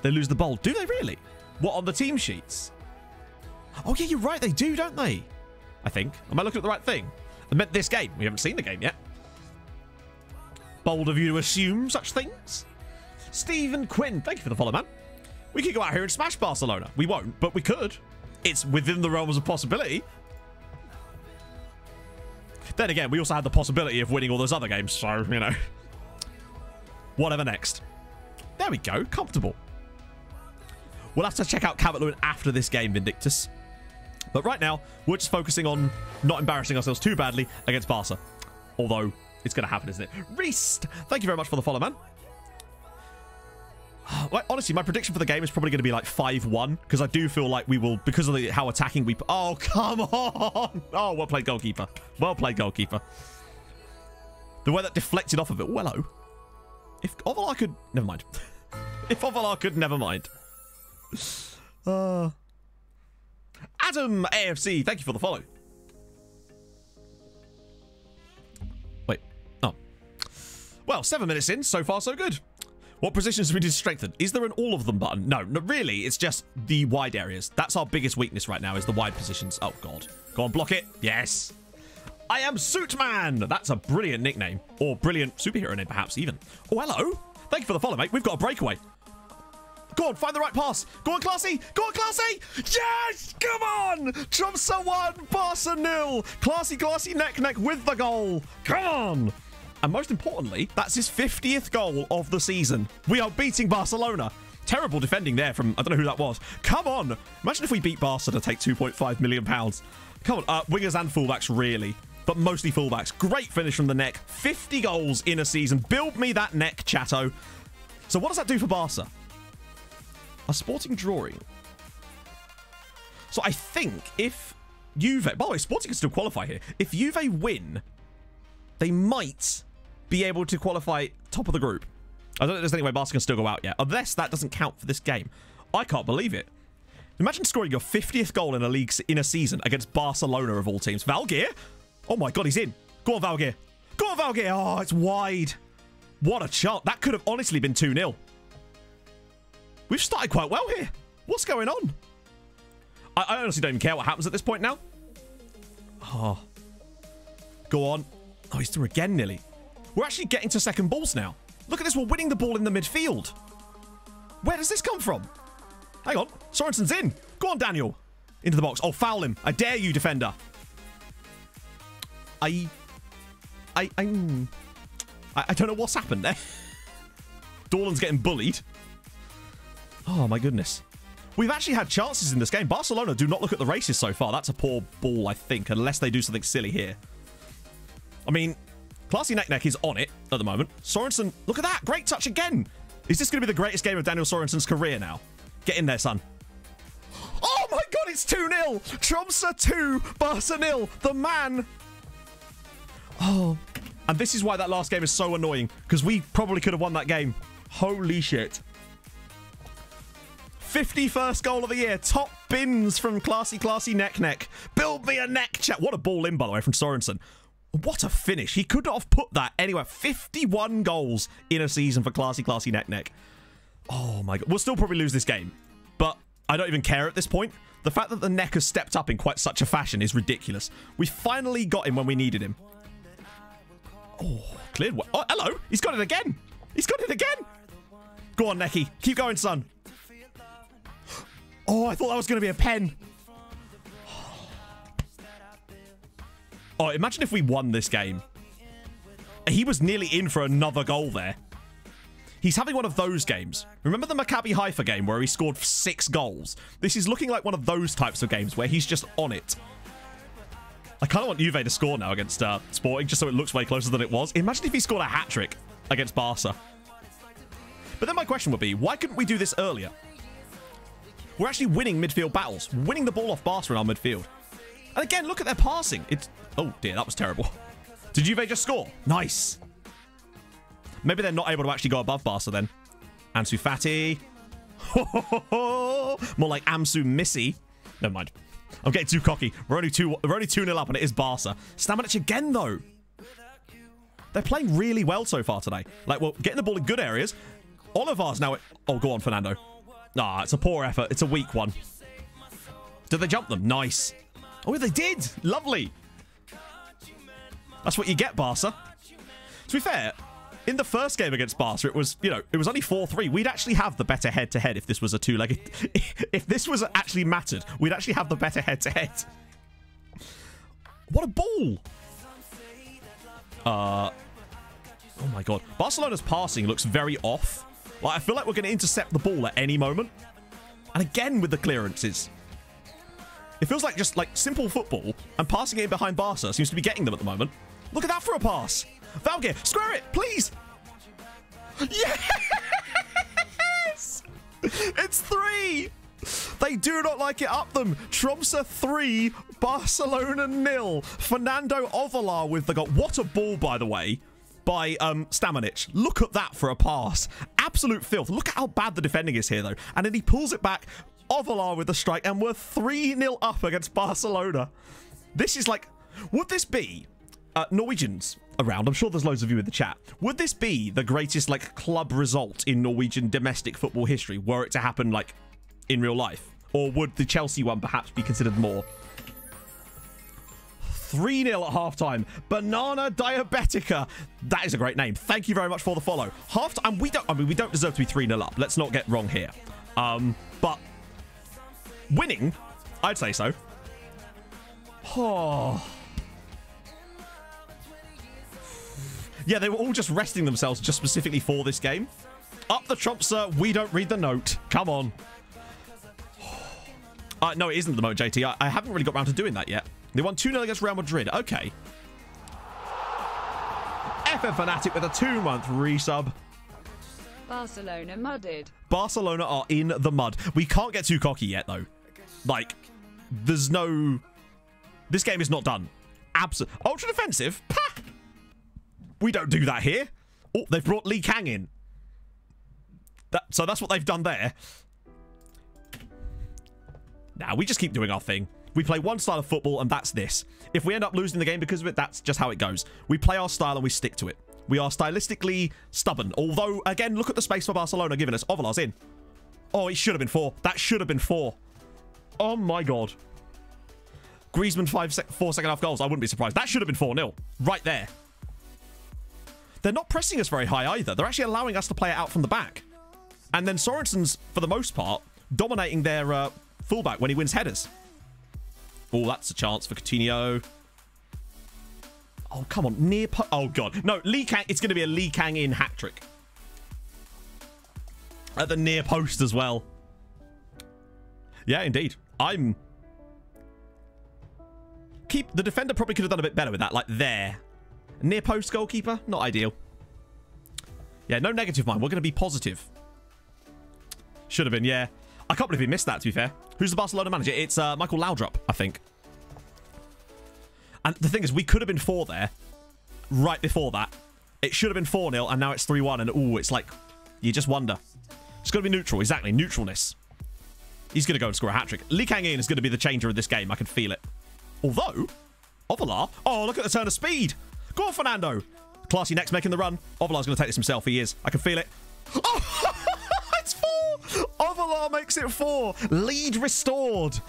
They lose the bowl. Do they really? What, on the team sheets? Oh, yeah, you're right. They do, don't they? I think. Am I looking at the right thing? I meant this game. We haven't seen the game yet. Bold of you to assume such things. Stephen Quinn, thank you for the follow, man. We could go out here and smash Barcelona. We won't, but we could. It's within the realms of possibility. Then again, we also had the possibility of winning all those other games, so, you know. Whatever next. There we go. Comfortable. We'll have to check out Calvert-Lewin after this game, Vindictus. But right now, we're just focusing on not embarrassing ourselves too badly against Barca. Although, it's going to happen, isn't it? Reese, thank you very much for the follow, man. Well, honestly, my prediction for the game is probably going to be like 5-1, because I do feel like we will, because of how attacking we... Oh, come on! Oh, well played, goalkeeper. Well played, goalkeeper. The way that deflected off of it. Oh, hello. If Ovalar could... Never mind. If Ovalar could, never mind. Adam AFC, thank you for the follow. Wait. Oh. Well, 7 minutes in. So far, so good. What positions do we need to strengthen? Is there an all of them button? No, really. It's just the wide areas. That's our biggest weakness right now is the wide positions. Oh, God. Go on, block it. Yes. I am Suitman. That's a brilliant nickname. Or brilliant superhero name, perhaps, even. Oh, hello. Thank you for the follow, mate. We've got a breakaway. Go on, find the right pass. Go on, Classy. Go on, Classy. Yes! Come on! Tromso 1, Barca 0. Classy, neck with the goal. Come on! And most importantly, that's his 50th goal of the season. We are beating Barcelona. Terrible defending there from, I don't know who that was. Come on. Imagine if we beat Barca to take £2.5 million. Come on, wingers and fullbacks, really. But mostly fullbacks. Great finish from the neck. 50 goals in a season. Build me that neck, chatto. So what does that do for Barca? A sporting drawing. So I think if Juve... By the way, Sporting can still qualify here. If Juve win, they might be able to qualify top of the group. I don't think there's any way Barca can still go out yet. Unless that doesn't count for this game. I can't believe it. Imagine scoring your 50th goal in a league in a season against Barcelona of all teams. Valgeir? Oh my God, he's in. Go on, Valgeir. Go on, Valgeir. Oh, it's wide. What a chance. That could have honestly been 2-0. We've started quite well here. What's going on? I honestly don't even care what happens at this point now. Oh. Go on. Oh, he's through again, nearly. We're actually getting to second balls now. Look at this. We're winning the ball in the midfield. Where does this come from? Hang on. Sorensen's in. Go on, Daniel. Into the box. Oh, foul him. I dare you, defender. I don't know what's happened there. Dorlan's getting bullied. Oh, my goodness. We've actually had chances in this game. Barcelona do not look at the races so far. That's a poor ball, I think, unless they do something silly here. I mean, Classy Neck is on it at the moment. Sorensen, look at that. Great touch again. Is this going to be the greatest game of Daniel Sorensen's career now? Get in there, son. Oh, my God, it's 2-0. Tromso 2, Barca 0. The man. Oh. And this is why that last game is so annoying, because we probably could have won that game. Holy shit. 51st goal of the year. Top bins from Classy Neck. Build me a neck chat. What a ball in, by the way, from Sorensen. What a finish. He could not have put that anywhere. 51 goals in a season for Classy Neck. Oh, my God. We'll still probably lose this game, but I don't even care at this point. The fact that the neck has stepped up in quite such a fashion is ridiculous. We finally got him when we needed him. Oh, cleared. Oh, hello. He's got it again. He's got it again. Go on, Necky. Keep going, son. Oh, I thought that was going to be a pen. Oh, imagine if we won this game. He was nearly in for another goal there. He's having one of those games. Remember the Maccabi Haifa game where he scored 6 goals? This is looking like one of those types of games where he's just on it. I kind of want Juve to score now against Sporting, just so it looks way closer than it was. Imagine if he scored a hat-trick against Barca. But then my question would be, why couldn't we do this earlier? We're actually winning midfield battles. Winning the ball off Barca in our midfield. And again, look at their passing. It's... Oh, dear, that was terrible. Did Juve just score? Nice. Maybe they're not able to actually go above Barca then. Ansu Fati. More like Amsu Missy. Never mind. I'm getting too cocky. We're only 2-0 up and it is Barca. Stamanic again, though. They're playing really well so far today. Like, well, getting the ball in good areas. Olivar's now... Oh, go on, Fernando. Ah, it's a poor effort. It's a weak one. Did they jump them? Nice. Oh, they did. Lovely. That's what you get, Barca. To be fair, In the first game against Barca, it was, you know, it was only 4-3. We'd actually have the better head-to-head if this was a two-legged... If this was actually mattered, we'd actually have the better head-to-head. What a ball! Oh my god. Barcelona's passing looks very off. Like, I feel like we're going to intercept the ball at any moment. And again with the clearances. It feels like just, like, simple football, and passing it in behind Barca seems to be getting them at the moment. Look at that for a pass! Valgeir, square it, please! Yes! It's 3! They do not like it up them. Tromsø 3, Barcelona 0. Fernando Ovalar with the goal. What a ball, by the way, by Stamanic. Look at that for a pass. Absolute filth. Look at how bad the defending is here, though. And then he pulls it back. Ovalar with the strike, and we're 3-0 up against Barcelona. This is like... Would this be... Norwegians around, I'm sure there's loads of you in the chat. Would this be the greatest, like, club result in Norwegian domestic football history, were it to happen, like, in real life? Or would the Chelsea one perhaps be considered more? 3-0 at halftime. Banana Diabetica. That is a great name. Thank you very much for the follow. Halftime, we don't deserve to be 3-0 up. Let's not get wrong here. But winning, I'd say so. Oh. Yeah, they were all just resting themselves just specifically for this game. Up the Tromsø, we don't read the note. Come on. No, it isn't the moment, JT. I haven't really got around to doing that yet. They won 2-0 against Real Madrid. Okay. FM Fanatic with a 2-month resub. Barcelona mudded. Barcelona are in the mud. We can't get too cocky yet, though. Like, there's no... This game is not done. Ultra defensive? Pah! We don't do that here. Oh, they've brought Lee Kang in. So that's what they've done there. Nah, we just keep doing our thing. We play one style of football, and that's this. If we end up losing the game because of it, that's just how it goes. We play our style and we stick to it. We are stylistically stubborn. Although, again, look at the space for Barcelona giving us. Ovalar's in. Oh, it should have been 4. That should have been 4. Oh, my God. Griezmann 4 second-half goals. I wouldn't be surprised. That should have been 4-0. Right there. They're not pressing us very high either. They're actually allowing us to play it out from the back. And then Sorensen's, for the most part, dominating their fullback when he wins headers. Oh, that's a chance for Coutinho. Oh, come on. Near... Oh, God. No, Lee Kang... It's going to be a Lee Kang in hat-trick. At the near post as well. Yeah, indeed. The defender probably could have done a bit better with that. Like, there. Near post goalkeeper, not ideal. Yeah, no negative mind. We're going to be positive. Should have been, yeah. I can't believe he missed that, to be fair. Who's the Barcelona manager? It's Michael Laudrup, I think. And the thing is, we could have been 4 there. Right before that. It should have been 4-0, and now it's 3-1. And, ooh, it's like, you just wonder. It's got to be neutral. Exactly, neutralness. He's going to go and score a hat-trick. Lee Kang-in is going to be the changer of this game. I can feel it. Although, Ovalar... Oh, look at the turn of speed. Go on, Fernando. Classy next, making the run. Ovalar's going to take this himself. He is. I can feel it. Oh, it's 4. Ovalar makes it 4. Lead restored.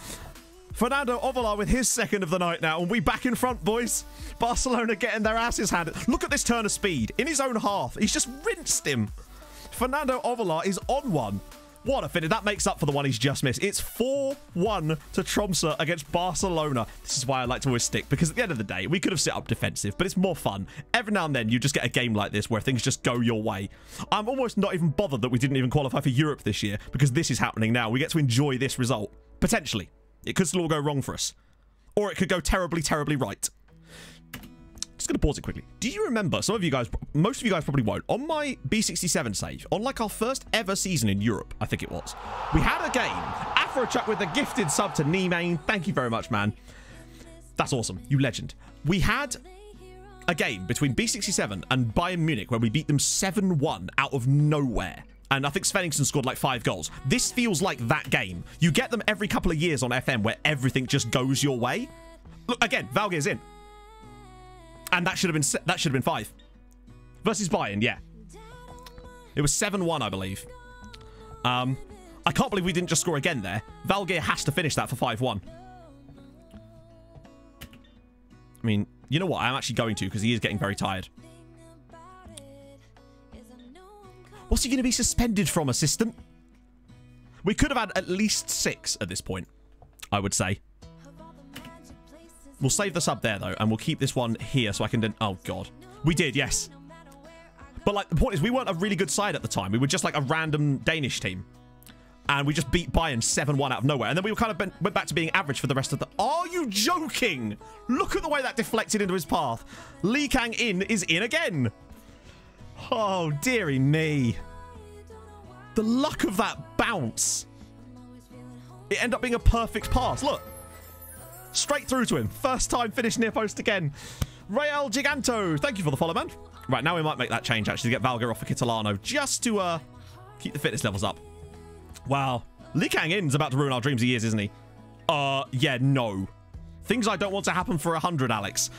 Fernando Ovalar with his second of the night now. And we back in front, boys. Barcelona getting their asses handed. Look at this turn of speed. In his own half. He's just rinsed him. Fernando Ovalar is on one. What a finish. That makes up for the one he's just missed. It's 4-1 to Tromsø against Barcelona. This is why I like to always stick, because at the end of the day, we could have set up defensive, but it's more fun. Every now and then, you just get a game like this where things just go your way. I'm almost not even bothered that we didn't even qualify for Europe this year, because this is happening now. We get to enjoy this result. Potentially. It could still all go wrong for us. Or it could go terribly, terribly right. Just going to pause it quickly. Do you remember, some of you guys, most of you guys probably won't, on my B67 save, on like our first ever season in Europe, I think it was, we had a game. Afrochuck with the gifted sub to Niemain. Thank you very much, man. That's awesome. You legend. We had a game between B67 and Bayern Munich where we beat them 7-1 out of nowhere. And I think Svenningsson scored like 5 goals. This feels like that game. You get them every couple of years on FM where everything just goes your way. Look, again, Valgeir's in. And that should have been 5. Versus Bayern, yeah. It was 7-1, I believe. I can't believe we didn't just score again there. Valgeir has to finish that for 5-1. I mean, you know what? I'm actually going to, because he is getting very tired. What's he going to be suspended from, assistant? We could have had at least 6 at this point, I would say. We'll save the sub there, though, and we'll keep this one here so I can... Oh, God. We did, yes. But, like, the point is, we weren't a really good side at the time. We were just, like, a random Danish team. And we just beat Bayern 7-1 out of nowhere. And then we kind of went back to being average for the rest of the... Are you joking? Look at the way that deflected into his path. Lee Kang-in is in again. Oh, dearie me. The luck of that bounce. It ended up being a perfect pass. Look. Straight through to him. First time finish near post again. Real Giganto. Thank you for the follow, man. Right, now we might make that change, actually, to get Valga off for Kitolano. Just to keep the fitness levels up. Wow. Lee Kang-in's about to ruin our dreams of years, isn't he? Yeah, no. Things I don't want to happen for 100, Alex.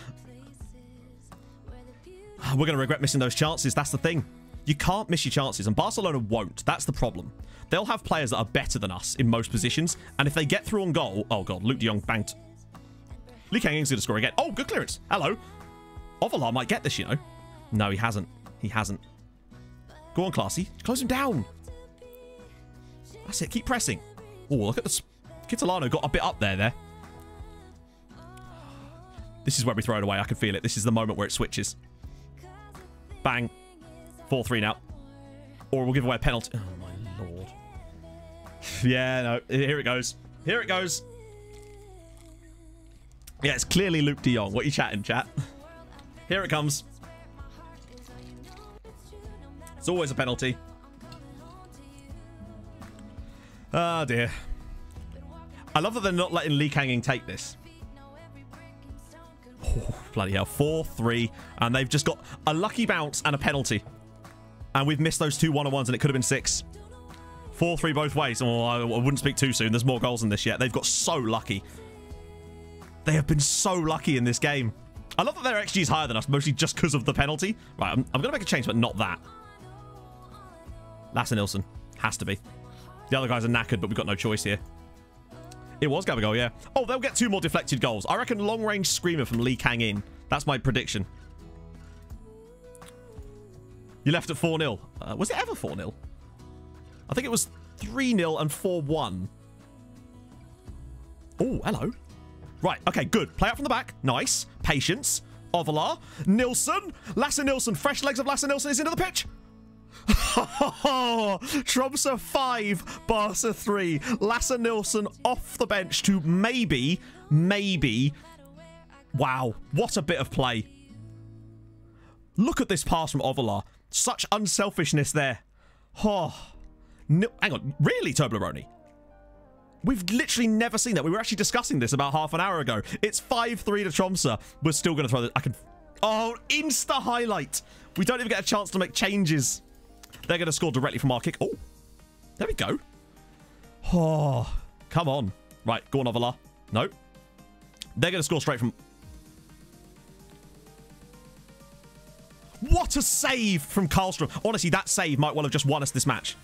We're going to regret missing those chances. That's the thing. You can't miss your chances, and Barcelona won't. That's the problem. They'll have players that are better than us in most positions, and if they get through on goal... Oh, God. Luke de Jong banked. Lee Kang-in's going to score again. Oh, good clearance. Hello. Ovalar might get this, you know. No, he hasn't. He hasn't. Go on, Classy. Close him down. That's it. Keep pressing. Oh, look at this. Kitolano got a bit up there. This is where we throw it away. I can feel it. This is the moment where it switches. Bang. 4-3 now. Or we'll give away a penalty. Oh, my lord. Yeah, no. Here it goes. Here it goes. Yeah, it's clearly Luke de Jong. What are you chatting, chat? Here it comes. It's always a penalty. Oh, dear. I love that they're not letting Lee Kang-in take this. Oh, bloody hell. 4-3. And they've just got a lucky bounce and a penalty. And we've missed those 2 one-on-ones, and it could have been 6. 4-3 both ways. Oh, I wouldn't speak too soon. There's more goals than this yet. They've got so lucky. They have been so lucky in this game. I love that their XG is higher than us, mostly just because of the penalty. Right, I'm going to make a change, but not that. Lasse Nilsson. Has to be. The other guys are knackered, but we've got no choice here. It was Gabagol, yeah. Oh, they'll get 2 more deflected goals. I reckon long-range screamer from Lee Kang-in. That's my prediction. You left at 4-0. Was it ever 4-0? I think it was 3-0 and 4-1. Oh, hello. Right, okay, good. Play out from the back. Nice. Patience. Ovalar. Nilsson. Lasse Nilsson. Fresh legs of Lasse Nilsson is into the pitch. Tromso 5, Barca 3. Lasse Nilsson off the bench to maybe. Wow, what a bit of play. Look at this pass from Ovalar. Such unselfishness there. Oh, no, hang on, really, Toblerone? We've literally never seen that. We were actually discussing this about half an hour ago. It's 5-3 to Tromso. We're still going to throw the... Oh, insta highlight. We don't even get a chance to make changes. They're going to score directly from our kick. Oh, there we go. Oh, come on. Right, go on, Ovalar. No. They're going to score straight from... What a save from Karlstrom. Honestly, that save might well have just won us this match.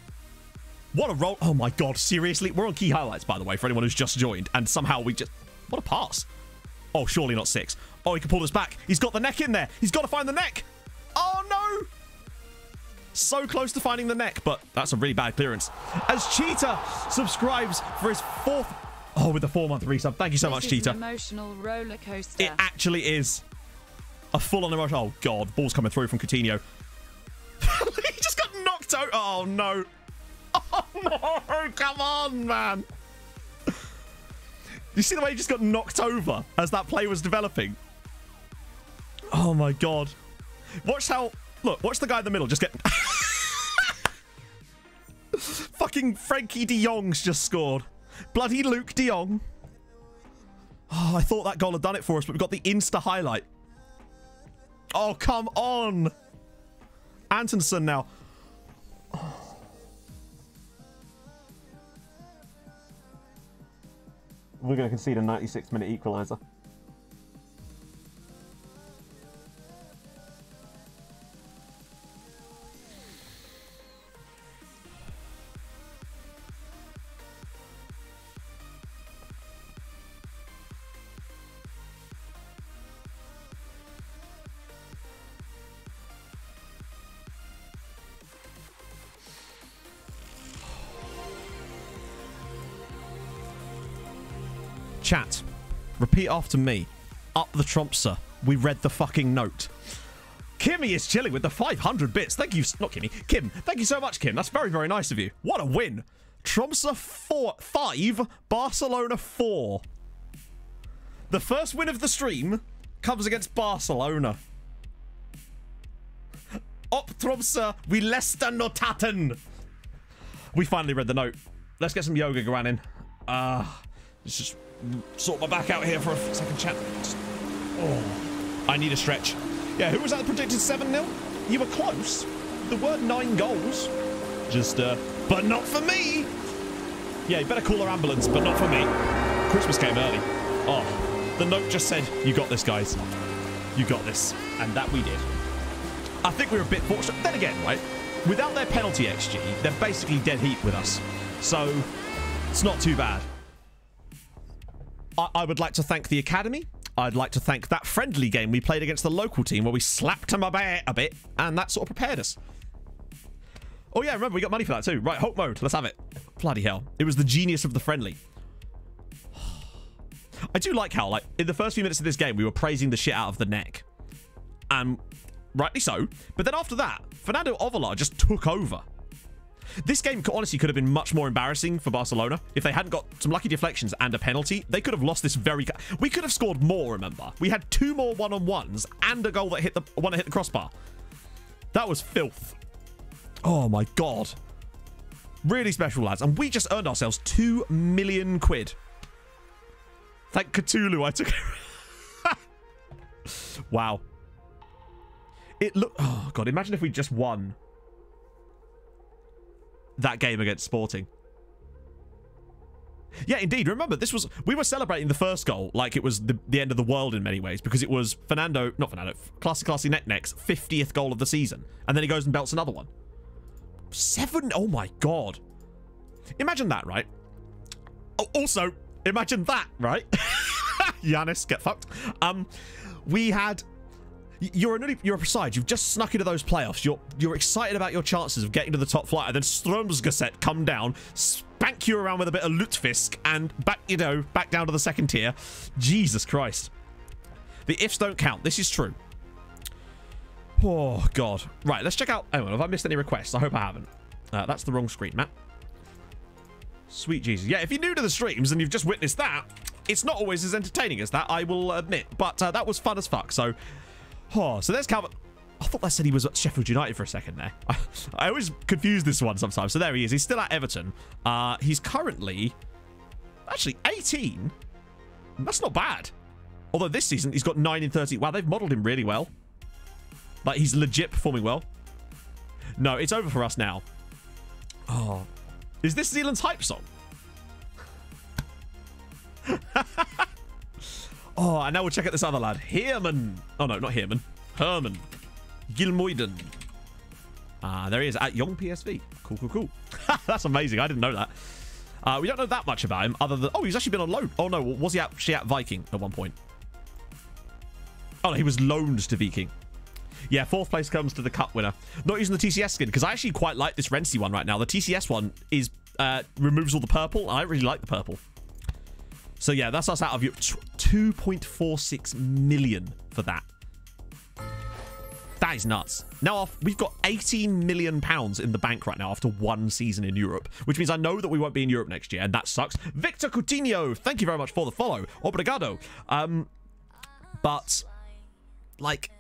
What a roll. Oh, my God. Seriously? We're on key highlights, by the way, for anyone who's just joined. And somehow we just... What a pass. Oh, surely not 6. Oh, he can pull this back. He's got the neck in there. He's got to find the neck. Oh, no. So close to finding the neck, but that's a really bad clearance. As Cheetah subscribes for his 4th... Oh, with the 4-month resub. Thank you so much, Cheetah. An emotional roller coaster. It actually is. A full-on emotion. Oh, God. Ball's coming through from Coutinho. He just got knocked out. Oh, no. Oh, no. Come on, man. You see the way he just got knocked over as that play was developing? Oh, my God. Watch how... Look, watch the guy in the middle just get... Fucking Frankie de Jong's just scored. Bloody Luke de Jong. Oh, I thought that goal had done it for us, but we've got the insta highlight. Oh, come on. Antonsson now. Oh. We're going to concede a 96-minute equaliser. Chat, repeat after me. Up the Tromsø. We read the fucking note. Kimmy is chilling with the 500 bits. Thank you. Not Kimmy. Kim. Thank you so much, Kim. That's very, very nice of you. What a win. Tromsø 5, Barcelona 4. The first win of the stream comes against Barcelona. Up Tromsø, we Leicester notaten. We finally read the note. Let's get some yoga going in. Let's just sort my back out here for a second, chat. Oh, I need a stretch. Yeah, who was that that predicted 7-0? You were close. There were 9 goals. Just, but not for me. Yeah, you better call our ambulance, but not for me. Christmas came early. Oh, the note just said, you got this, guys. You got this. And that we did. I think we were a bit fortunate. Then again, right? Without their penalty XG, they're basically dead heat with us. So, it's not too bad. I would like to thank the Academy. I'd like to thank that friendly game we played against the local team where we slapped them a bit, and that sort of prepared us. Oh yeah, remember, we got money for that too. Right, Hulk mode. Let's have it. Bloody hell. It was the genius of the friendly. I do like how, like, in the first few minutes of this game, we were praising the shit out of the neck. And rightly so. But then after that, Fernando Ovalar just took over. This game honestly could have been much more embarrassing for Barcelona. If they hadn't got some lucky deflections and a penalty, they could have lost this very... We could have scored more, remember. We had 2 more one-on-ones and a goal that hit the one that hit the crossbar. That was filth. Oh my god. Really special, lads. And we just earned ourselves 2 million quid. Thank Cthulhu, I took it. Wow. It looked... Oh god, imagine if we just won that game against Sporting. Yeah, indeed. Remember, this was... We were celebrating the first goal like it was the end of the world in many ways, because it was Classy Neck's 50th goal of the season. And then he goes and belts another one. 7... Oh my god. Imagine that, right? Oh, also, imagine that, right? Giannis, get fucked. We had... You're a side. You've just snuck into those playoffs. You're excited about your chances of getting to the top flight, and then Strømsgodset come down, spank you around with a bit of lutefisk, and back down to the second tier. Jesus Christ. The ifs don't count. This is true. Oh god. Right, let's check out. Hang on, have I missed any requests? I hope I haven't. That's the wrong screen, Matt. Sweet Jesus. Yeah, if you're new to the streams and you've just witnessed that, it's not always as entertaining as that, I will admit. But that was fun as fuck. So. Oh, so there's Calvert. I thought that said he was at Sheffield United for a second there. I always confuse this one sometimes. So there he is. He's still at Everton. He's currently actually 18. That's not bad. Although this season he's got 9 in 30. Wow, they've modelled him really well. Like, he's legit performing well. No, it's over for us now. Oh, is this Zealand's hype song? Oh, and now we'll check out this other lad. Heerman. Oh, no, not Heerman. Herman. Gilmoiden. There he is at Young PSV. Cool, cool, cool. That's amazing. I didn't know that. We don't know that much about him other than... Oh, he's actually been on loan. Oh, no. Was he actually at Viking at one point? Oh, no, he was loaned to Viking. Yeah, 4th place comes to the cup winner. Not using the TCS skin, because I actually quite like this Renzi one right now. The TCS one is removes all the purple. I really like the purple. So yeah, that's us out of 2.46 million for that. That is nuts. Now we've got 18 million pounds in the bank right now after 1 season in Europe, which means I know that we won't be in Europe next year, and that sucks. Victor Coutinho, thank you very much for the follow. Obrigado. But like,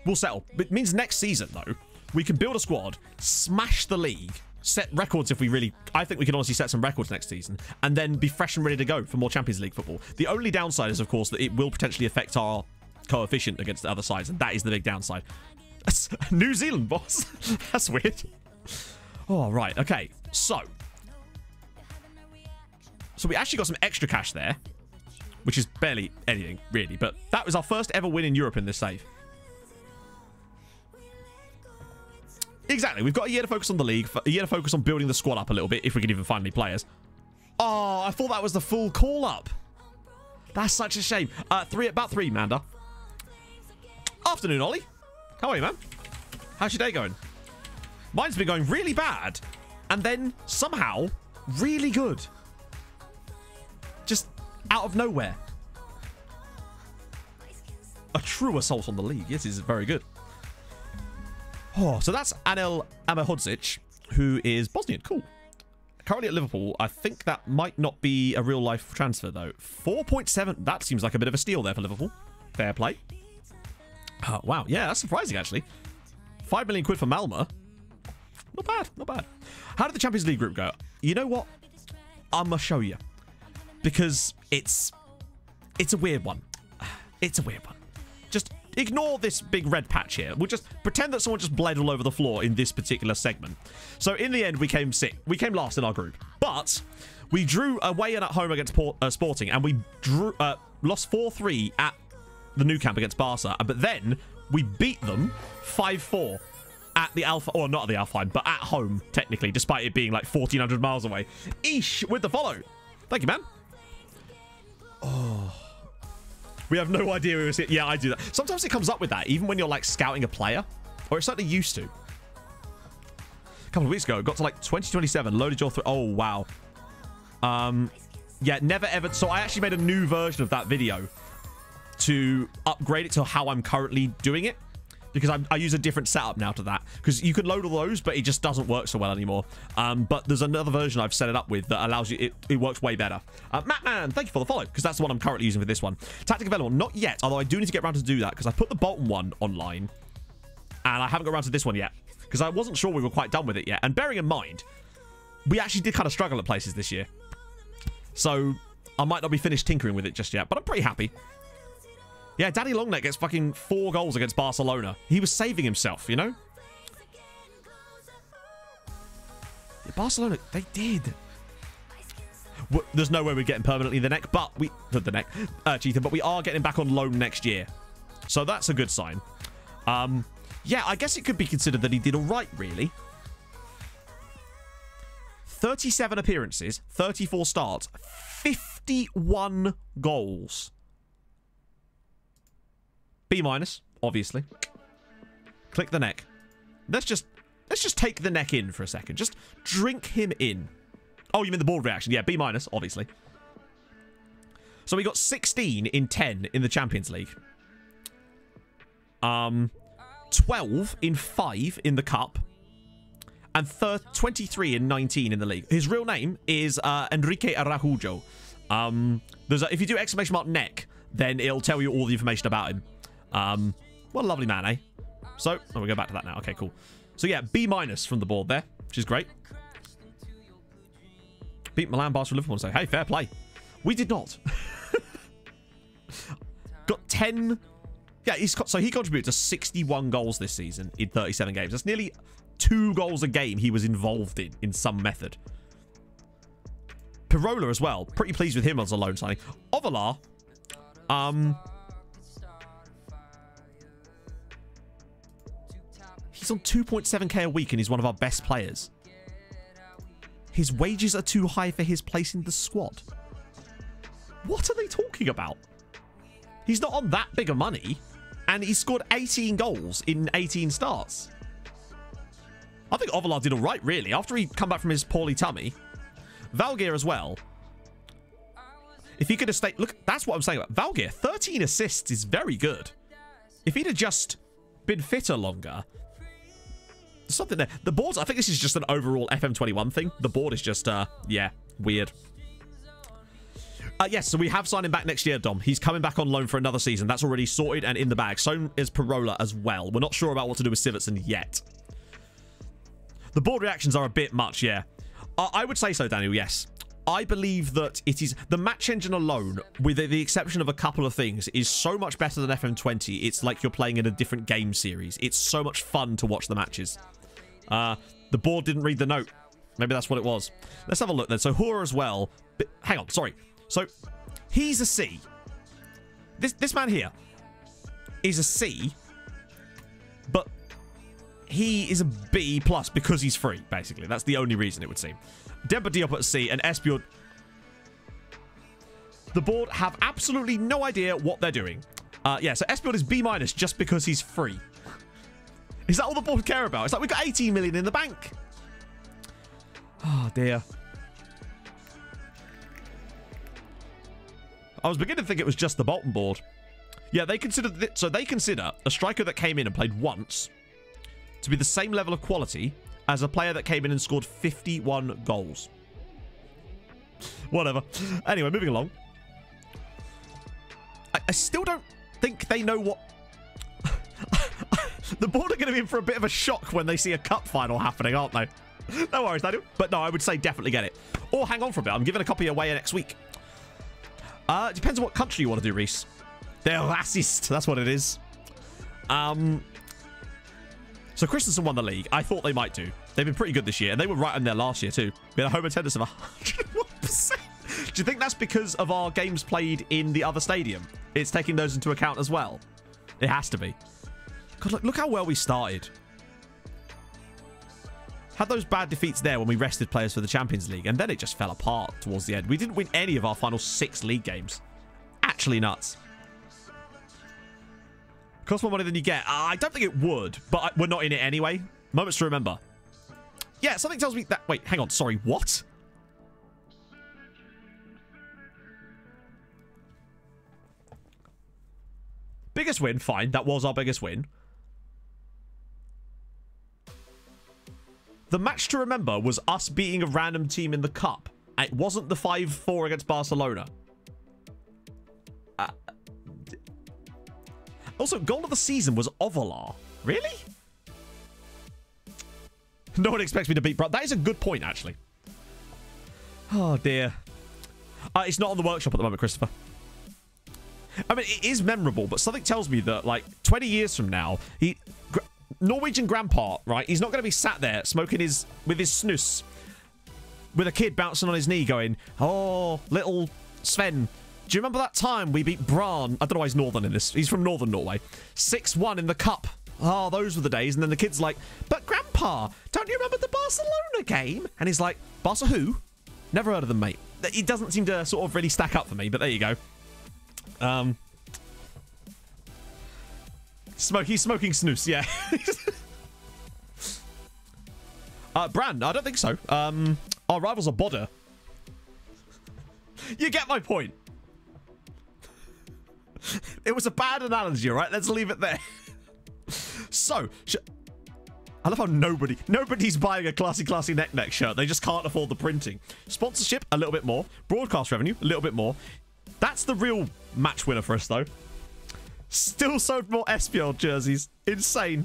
we'll settle. It means next season though, we can build a squad, smash the league, set records if we really... I think we can honestly set some records next season, and then be fresh and ready to go for more Champions League football. The only downside is, of course, that it will potentially affect our coefficient against the other sides, and that is the big downside. New Zealand, boss. That's weird. Oh, right. Okay. So we actually got some extra cash there, which is barely anything, really, but that was our first ever win in Europe in this save. Exactly. We've got a year to focus on the league, a year to focus on building the squad up a little bit, if we can even find any players. Oh, I thought that was the full call-up. That's such a shame. About 3, Manda. Afternoon, Ollie. How are you, man? How's your day going? Mine's been going really bad, and then somehow really good. out of nowhere. A true assault on the league. Yes, this is very good. Oh, so that's Anel Amahodzic, who is Bosnian. Cool. Currently at Liverpool. I think that might not be a real-life transfer, though. 4.7. That seems like a bit of a steal there for Liverpool. Fair play. Oh, wow. Yeah, that's surprising, actually. 5 million quid for Malmö. Not bad. Not bad. How did the Champions League group go? You know what? I'm going to show you. Because it's a weird one. It's a weird one. Just ignore this big red patch here. We'll just pretend that someone just bled all over the floor in this particular segment. So in the end, we came last in our group. But we drew away and at home against Sporting, and we lost 4-3 at the Nou Camp against Barca. But then we beat them 5-4 at the Alpha, or not at the Alpha, but at home, technically, despite it being like 1,400 miles away. Eesh, with the follow. Thank you, man. Oh. We have no idea who was it. Yeah, I do that. Sometimes it comes up with that, even when you're like scouting a player, or it's certainly used to. A couple of weeks ago, it got to like 2027, loaded your oh, wow. Yeah, never ever. So I actually made a new version of that video to upgrade it to how I'm currently doing it, because I use a different setup now to that, because you can load all those, but it just doesn't work so well anymore. But there's another version I've set it up with that allows you, it works way better. Mattman, thank you for the follow, because that's the one I'm currently using for this one. Tactic available, not yet, although I do need to get around to do that, because I put the Bolton one online, and I haven't got around to this one yet, because I wasn't sure we were quite done with it yet. And bearing in mind, we actually did kind of struggle at places this year, so I might not be finished tinkering with it just yet, but I'm pretty happy. Yeah, Daddy Longneck gets fucking 4 goals against Barcelona. He was saving himself, you know? Yeah, Barcelona, they did. There's no way we're getting permanently the neck, but we... Cheetah, but we are getting back on loan next year. So that's a good sign. Yeah, I guess it could be considered that he did all right, really. 37 appearances, 34 starts, 51 goals. B-, obviously. Click the neck. Let's just take the neck in for a second. Just drink him in. Oh, you mean the board reaction? Yeah, B-, obviously. So we got 16 in 10 in the Champions League. 12 in 5 in the Cup. And 23 in 19 in the league. His real name is Enrique Araujo. If you do ! neck, then it'll tell you all the information about him. What a lovely man, eh? So, we'll go back to that now. Okay, cool. So yeah, B- from the board there, which is great. Beat Milan, Barca, Liverpool, and say, hey, fair play. We did not. Got 10. Yeah, so he contributed to 61 goals this season in 37 games. That's nearly 2 goals a game he was involved in some method. Pirola as well. Pretty pleased with him as a loan signing. Ovalar, he's on 2.7k a week and he's one of our best players. His wages are too high for his place in the squad. What are they talking about? He's not on that big of money, and he scored 18 goals in 18 starts. I think Ovalar did all right, really, after he come back from his poorly tummy. Valgeir as well. If he could have stayed... Look, that's what I'm saying about Valgeir. 13 assists is very good. If he'd have just been fitter longer... There's something there. The boards... I think this is just an overall FM21 thing. The board is just, yeah, weird. Yes, so we have signed him back next year, Dom. He's coming back on loan for another season. That's already sorted and in the bag. So is Pirola as well. We're not sure about what to do with Sivertson yet. The board reactions are a bit much, yeah. I would say so, Daniel, yes. I believe that it is... The match engine alone, with the exception of a couple of things, is so much better than FM20. It's like you're playing in a different game series. It's so much fun to watch the matches. The board didn't read the note. Maybe that's what it was. Let's have a look then. So Hura as well. But, hang on, sorry. So he's a C. This man here is a C, but he is a B+ because he's free, basically. That's the only reason it would seem. Demba Diop at C and Espion. The board have absolutely no idea what they're doing. Yeah, so Espion is B- just because he's free. Is that all the board care about? It's like, we've got 18 million in the bank. Oh, dear. I was beginning to think it was just the Bolton board. Yeah, they consider a striker that came in and played once to be the same level of quality as a player that came in and scored 51 goals. Whatever. Anyway, moving along. I still don't think they know what... The board are going to be in for a bit of a shock when they see a cup final happening, aren't they? No worries, Daniel. But no, I would say definitely get it. Or hang on for a bit. I'm giving a copy away next week. It depends on what country you want to do, Reese. They're racist. That's what it is. So Christensen won the league. I thought they might do. They've been pretty good this year. And they were right in there last year, too. We had a home attendance of 101%. Do you think that's because of our games played in the other stadium? It's taking those into account as well. It has to be. God, look how well we started. Had those bad defeats there when we rested players for the Champions League, and then it just fell apart towards the end. We didn't win any of our final 6 league games. Actually nuts. Costs more money than you get. I don't think it would, but we're not in it anyway. Moments to remember. Yeah, something tells me that... Wait, hang on. Sorry, what? Biggest win, fine. That was our biggest win. The match to remember was us beating a random team in the cup. It wasn't the 5-4 against Barcelona. Also, goal of the season was Ovalar. Really? No one expects me to beat... That is a good point, actually. Oh, dear. It's not on the workshop at the moment, Christopher. I mean, it is memorable, but something tells me that, like, 20 years from now, Norwegian grandpa, right? He's not going to be sat there smoking with his snus with a kid bouncing on his knee going, oh, little Sven, do you remember that time we beat Bran? I don't know why he's northern in this. He's from northern Norway. 6-1 in the cup. Oh, those were the days. And then the kid's like, but grandpa, don't you remember the Barcelona game? And he's like, Barca who? Never heard of them, mate. It doesn't seem to sort of really stack up for me, but there you go. He's smoking snus, yeah. Brand, I don't think so. Our rivals are Bodder. You get my point. It was a bad analogy, all right? Let's leave it there. So, I love how nobody's buying a classy neck shirt. They just can't afford the printing. Sponsorship, a little bit more. Broadcast revenue, a little bit more. That's the real match winner for us, though. Still sold more SPL jerseys. Insane.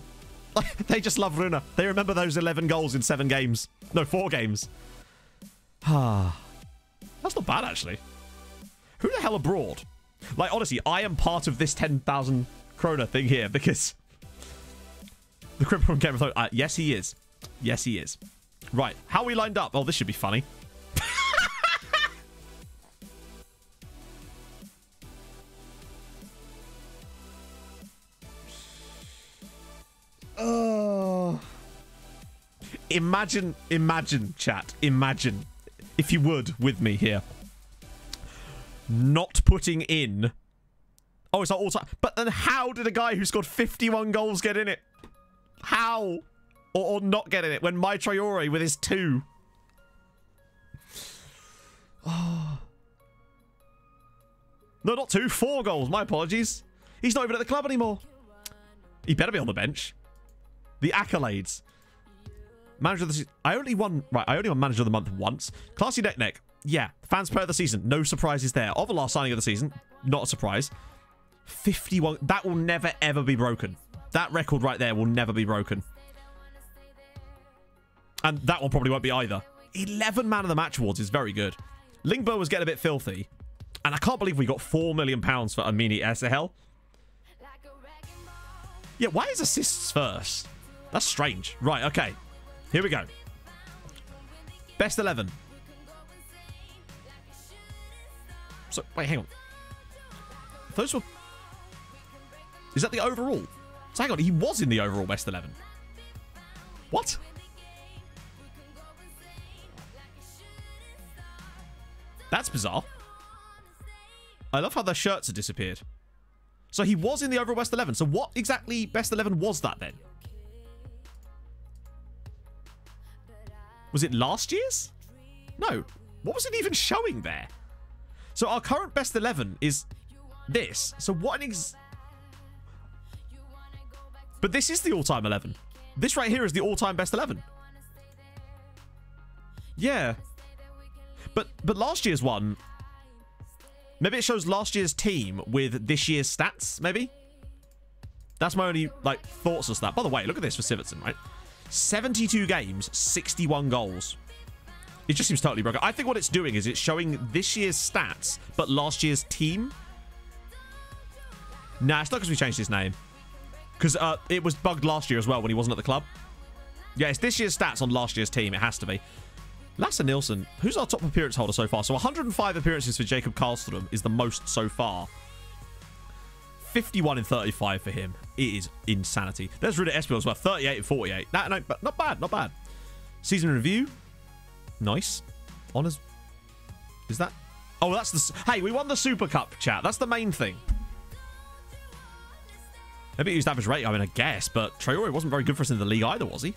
They just love Runa. They remember those 11 goals in 7 games. No, 4 games. That's not bad, actually. Who the hell abroad? Like, honestly, I am part of this 10,000 krona thing here because the cripple from Game of Thrones. Yes, he is. Yes, he is. Right. How are we lined up? Oh, this should be funny. Oh. Imagine, chat. Imagine, if you would, with me here. Not putting in... Oh, it's not all time. But then how did a guy who scored 51 goals get in it? How? Or not get in it when my Traore with his 2. Oh. No, not 2. 4 goals. My apologies. He's not even at the club anymore. He better be on the bench. The accolades. Manager of the season. I only won Manager of the Month once. Classy neck. Yeah. Fans Player of the Season. No surprises there. Of the last signing of the season. Not a surprise. 51. That will never, ever be broken. That record right there will never be broken. And that one probably won't be either. 11 Man of the Match awards is very good. Lingbo was getting a bit filthy. And I can't believe we got £4 million for Amini SHL. Yeah, why is assists first? That's strange. Right, okay. Here we go. Best 11. So, wait, hang on. Those were... Is that the overall? So hang on, he was in the overall best 11. What? That's bizarre. I love how their shirts have disappeared. So he was in the overall best 11. So what exactly best 11 was that then? Was it last year's? No. What was it even showing there? So our current best 11 is this. So what an But this is the all-time 11. This right here is the all-time best 11. Yeah. But last year's one, maybe it shows last year's team with this year's stats, maybe? That's my only, like, thoughts as that. By the way, look at this for Sivertson, right? 72 games, 61 goals. It just seems totally broken. I think what it's doing is it's showing this year's stats, but last year's team. Nah, it's not because we changed his name. Because it was bugged last year as well when he wasn't at the club. Yeah, it's this year's stats on last year's team. It has to be. Lasse Nilsson, who's our top appearance holder so far? So 105 appearances for Jacob Karlström is the most so far. 51 in 35 for him. It is insanity. There's Rude Espiel as well. 38 and 48. No, not bad, not bad. Season review. Nice. Honors. Is that? Oh, that's the... Hey, we won the Super Cup, chat. That's the main thing. Maybe he used average rate, I mean, I guess, but Traore wasn't very good for us in the league either, was he?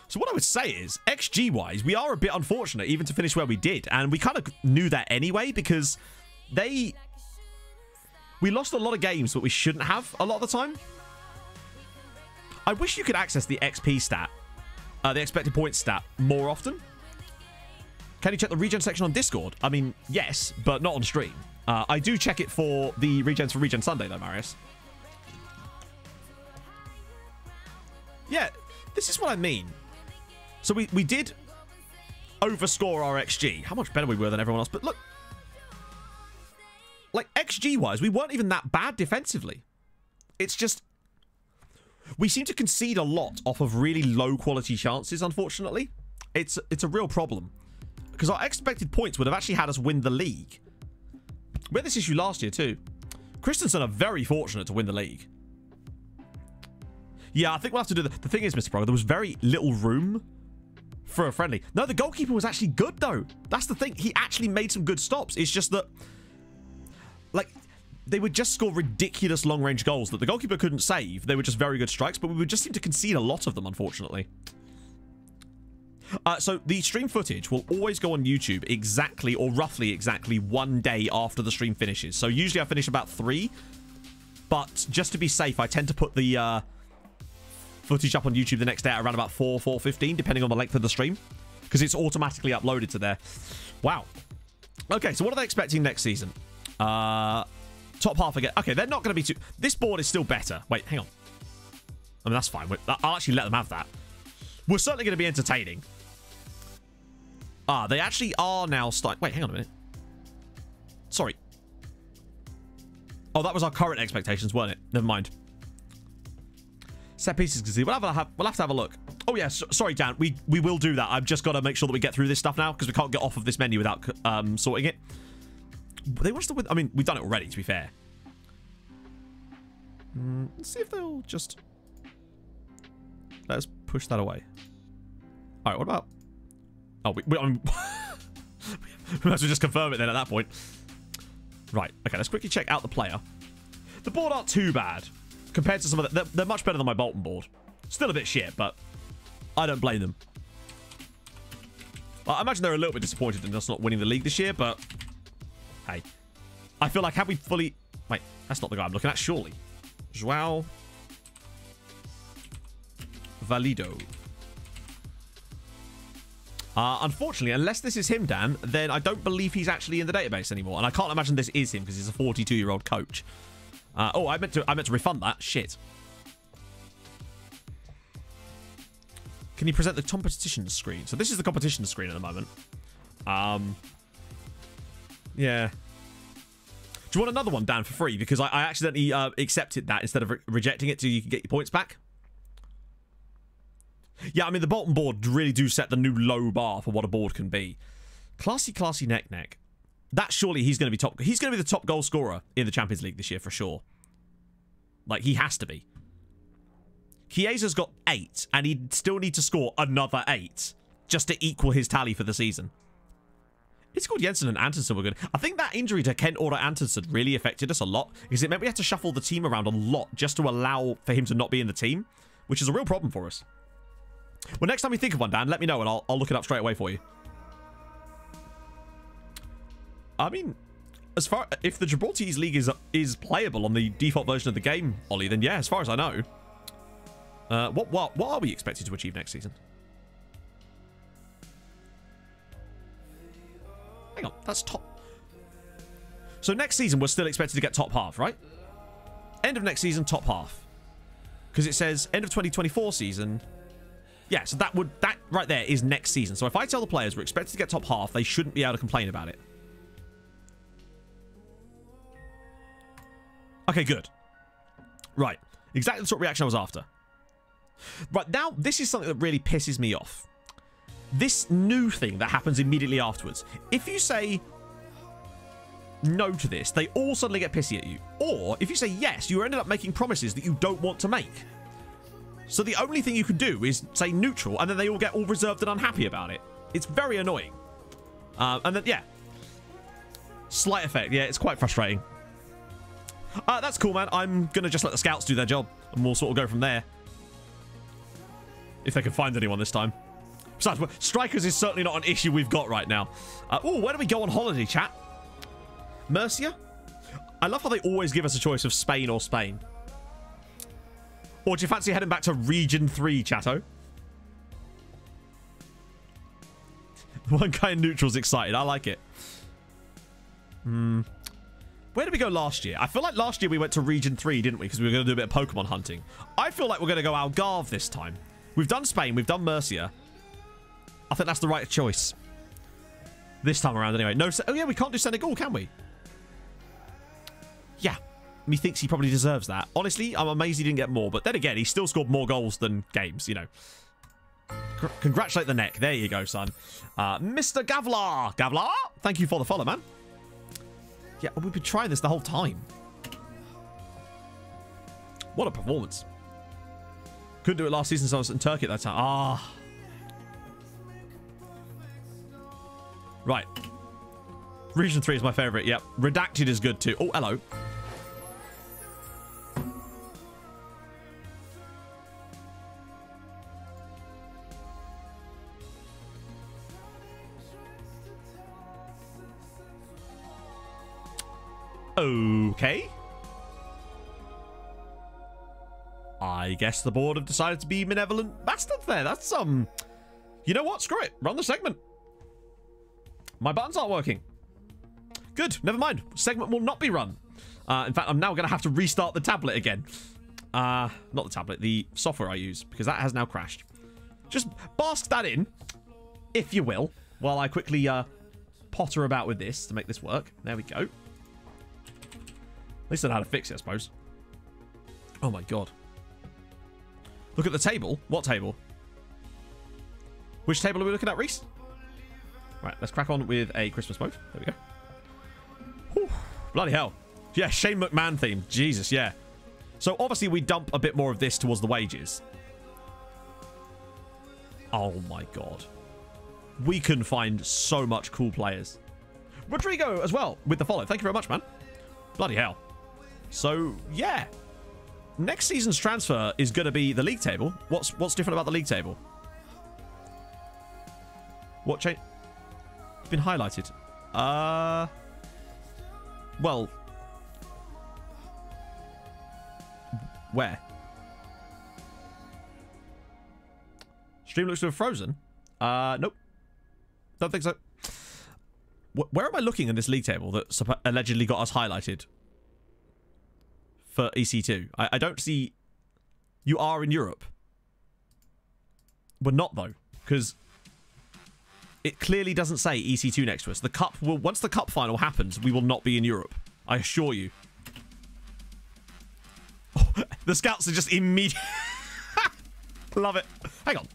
So what I would say is, XG-wise, we are a bit unfortunate even to finish where we did, and we kind of knew that anyway, because we lost a lot of games that we shouldn't have a lot of the time. I wish you could access the XP stat, the expected points stat, more often. Can you check the regen section on Discord? I mean, yes, but not on stream. I do check it for the regens for Regen Sunday, though, Marius. Yeah, this is what I mean. So we did overscore our XG. How much better we were than everyone else. But look, like, XG-wise, we weren't even that bad defensively. It's just... we seem to concede a lot off of really low-quality chances, unfortunately. It's a real problem. Because our expected points would have actually had us win the league. We had this issue last year too. Christensen are very fortunate to win the league. Yeah, I think we'll have to do the thing is, Mr. Pro, there was very little room for a friendly. No, the goalkeeper was actually good though. That's the thing. He actually made some good stops. It's just that, like, they would just score ridiculous long-range goals that the goalkeeper couldn't save. They were just very good strikes, but we would just seem to concede a lot of them, unfortunately. So the stream footage will always go on YouTube exactly, or roughly exactly, 1 day after the stream finishes. So usually I finish about 3, but just to be safe, I tend to put the footage up on YouTube the next day at around about 4:15, depending on the length of the stream, because it's automatically uploaded to there. Wow. Okay, so what are they expecting next season? Top half again. Okay, they're not going to be too... This board is still better. Wait, hang on. I mean, that's fine. I'll actually let them have that. We're certainly going to be entertaining. They actually are now starting... Wait, hang on a minute. Sorry. Oh, that was our current expectations, weren't it? Never mind. Set pieces can see. We'll have to have a look. Oh, yeah. Sorry, Dan. We will do that. I've just got to make sure that we get through this stuff now, because we can't get off of this menu without sorting it. They want us to... I mean, we've done it already, to be fair. Let's see if they'll just... Let's push that away. All right, what about... Oh, we might as well just confirm it then at that point. Right, okay, let's quickly check out the player. The board aren't too bad compared to some of the... They're much better than my Bolton board. Still a bit shit, but I don't blame them. I imagine they're a little bit disappointed in us not winning the league this year, but hey. I feel like, have we fully... Wait, that's not the guy I'm looking at, surely. João Valido. Unfortunately, unless this is him, Dan, then I don't believe he's actually in the database anymore. And I can't imagine this is him because he's a 42-year-old coach. Oh, I meant to refund that. Shit. Can you present the competition screen? So this is the competition screen at the moment. Yeah. Do you want another one, Dan, for free? Because I accidentally accepted that instead of rejecting it so you can get your points back. Yeah, I mean, the Bolton board really do set the new low bar for what a board can be. Classy neck. That surely he's going to be top. He's going to be the top goal scorer in the Champions League this year for sure. Like, he has to be. Chiesa's got 8, and he'd still need to score another 8 just to equal his tally for the season. It's called Jensen and Antonsen were good. I think that injury to Kent Order Antonsen really affected us a lot, because it meant we had to shuffle the team around a lot just to allow for him to not be in the team, which is a real problem for us. Well, next time you think of one, Dan, let me know and I'll look it up straight away for you. I mean, if the Gibraltarese League is playable on the default version of the game, Ollie, then yeah, as far as I know. What are we expected to achieve next season? Hang on, that's top. So next season, we're still expected to get top half, right? End of next season, top half. Because it says end of 2024 season. Yeah, so that right there is next season. So if I tell the players we're expected to get top half, they shouldn't be able to complain about it. Okay, good. Right. Exactly the sort of reaction I was after. Right, now, this is something that really pisses me off. This new thing that happens immediately afterwards. If you say no to this, they all suddenly get pissy at you. Or, if you say yes, you ended up making promises that you don't want to make. So the only thing you can do is say neutral, and then they all get all reserved and unhappy about it. It's very annoying. And then, yeah. Slight effect. Yeah, it's quite frustrating. That's cool, man. I'm going to just let the scouts do their job, and we'll sort of go from there. If they can find anyone this time. Besides, strikers is certainly not an issue we've got right now. Oh, where do we go on holiday, chat? Murcia? I love how they always give us a choice of Spain or Spain. Or do you fancy heading back to Region 3, chatto? One guy in neutral's excited. I like it. Where did we go last year? I feel like last year we went to Region 3, didn't we? Because we were going to do a bit of Pokemon hunting. I feel like we're going to go Algarve this time. We've done Spain. We've done Murcia. I think that's the right choice. This time around, anyway. No, oh, yeah, we can't do Senegal, can we? Yeah. Methinks he probably deserves that. Honestly, I'm amazed he didn't get more. But then again, he still scored more goals than games, you know. Congratulate the neck. There you go, son. Mr. Gavlar. Gavlar, thank you for the follow, man. Yeah, we've been trying this the whole time. What a performance. Couldn't do it last season, so I was in Turkey at that time. Ah. Right. Region 3 is my favourite, yep. Redacted is good too. Oh, hello. Okay. I guess the board have decided to be benevolent bastards there. That's, you know what? Screw it. Run the segment. My buttons aren't working. Good. Never mind. Segment will not be run. In fact, I'm now going to have to restart the tablet again. Not the tablet. The software I use, because that has now crashed. Just bask that in, if you will, while I quickly potter about with this to make this work. There we go. At least I know how to fix it, I suppose. Oh my god. Look at the table. What table? Which table are we looking at, Reese? Right, let's crack on with a Christmas mode. There we go. Whew, bloody hell. Yeah, Shane McMahon theme. Jesus, yeah. So obviously we dump a bit more of this towards the wages. Oh my god. We can find so much cool players. Rodrigo as well with the follow. Thank you very much, man. Bloody hell. So, yeah. Next season's transfer is going to be the league table. What's different about the league table? What change? It's been highlighted. Well. Where? Stream looks to have frozen. Nope. Don't think so. Where am I looking in this league table that allegedly got us highlighted? For EC2. I don't see... You are in Europe. We're not, though. Because it clearly doesn't say EC2 next to us. The cup will... Once the cup final happens, we will not be in Europe. I assure you. Oh, the scouts are just immediate... Love it. Hang on.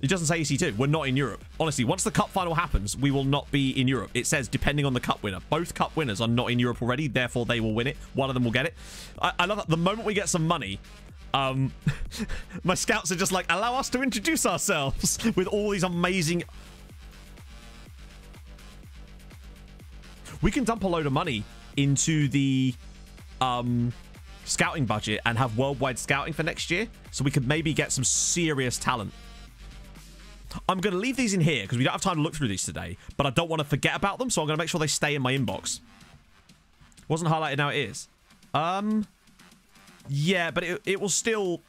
It doesn't say EC2. We're not in Europe. Honestly, once the cup final happens, we will not be in Europe. It says, depending on the cup winner. Both cup winners are not in Europe already, therefore they will win it. One of them will get it. I love that. The moment we get some money, my scouts are just like, allow us to introduce ourselves with all these amazing... We can dump a load of money into the scouting budget and have worldwide scouting for next year, so we could maybe get some serious talent. I'm going to leave these in here because we don't have time to look through these today, but I don't want to forget about them, so I'm going to make sure they stay in my inbox. Wasn't highlighted, now it is. Yeah, but it will still...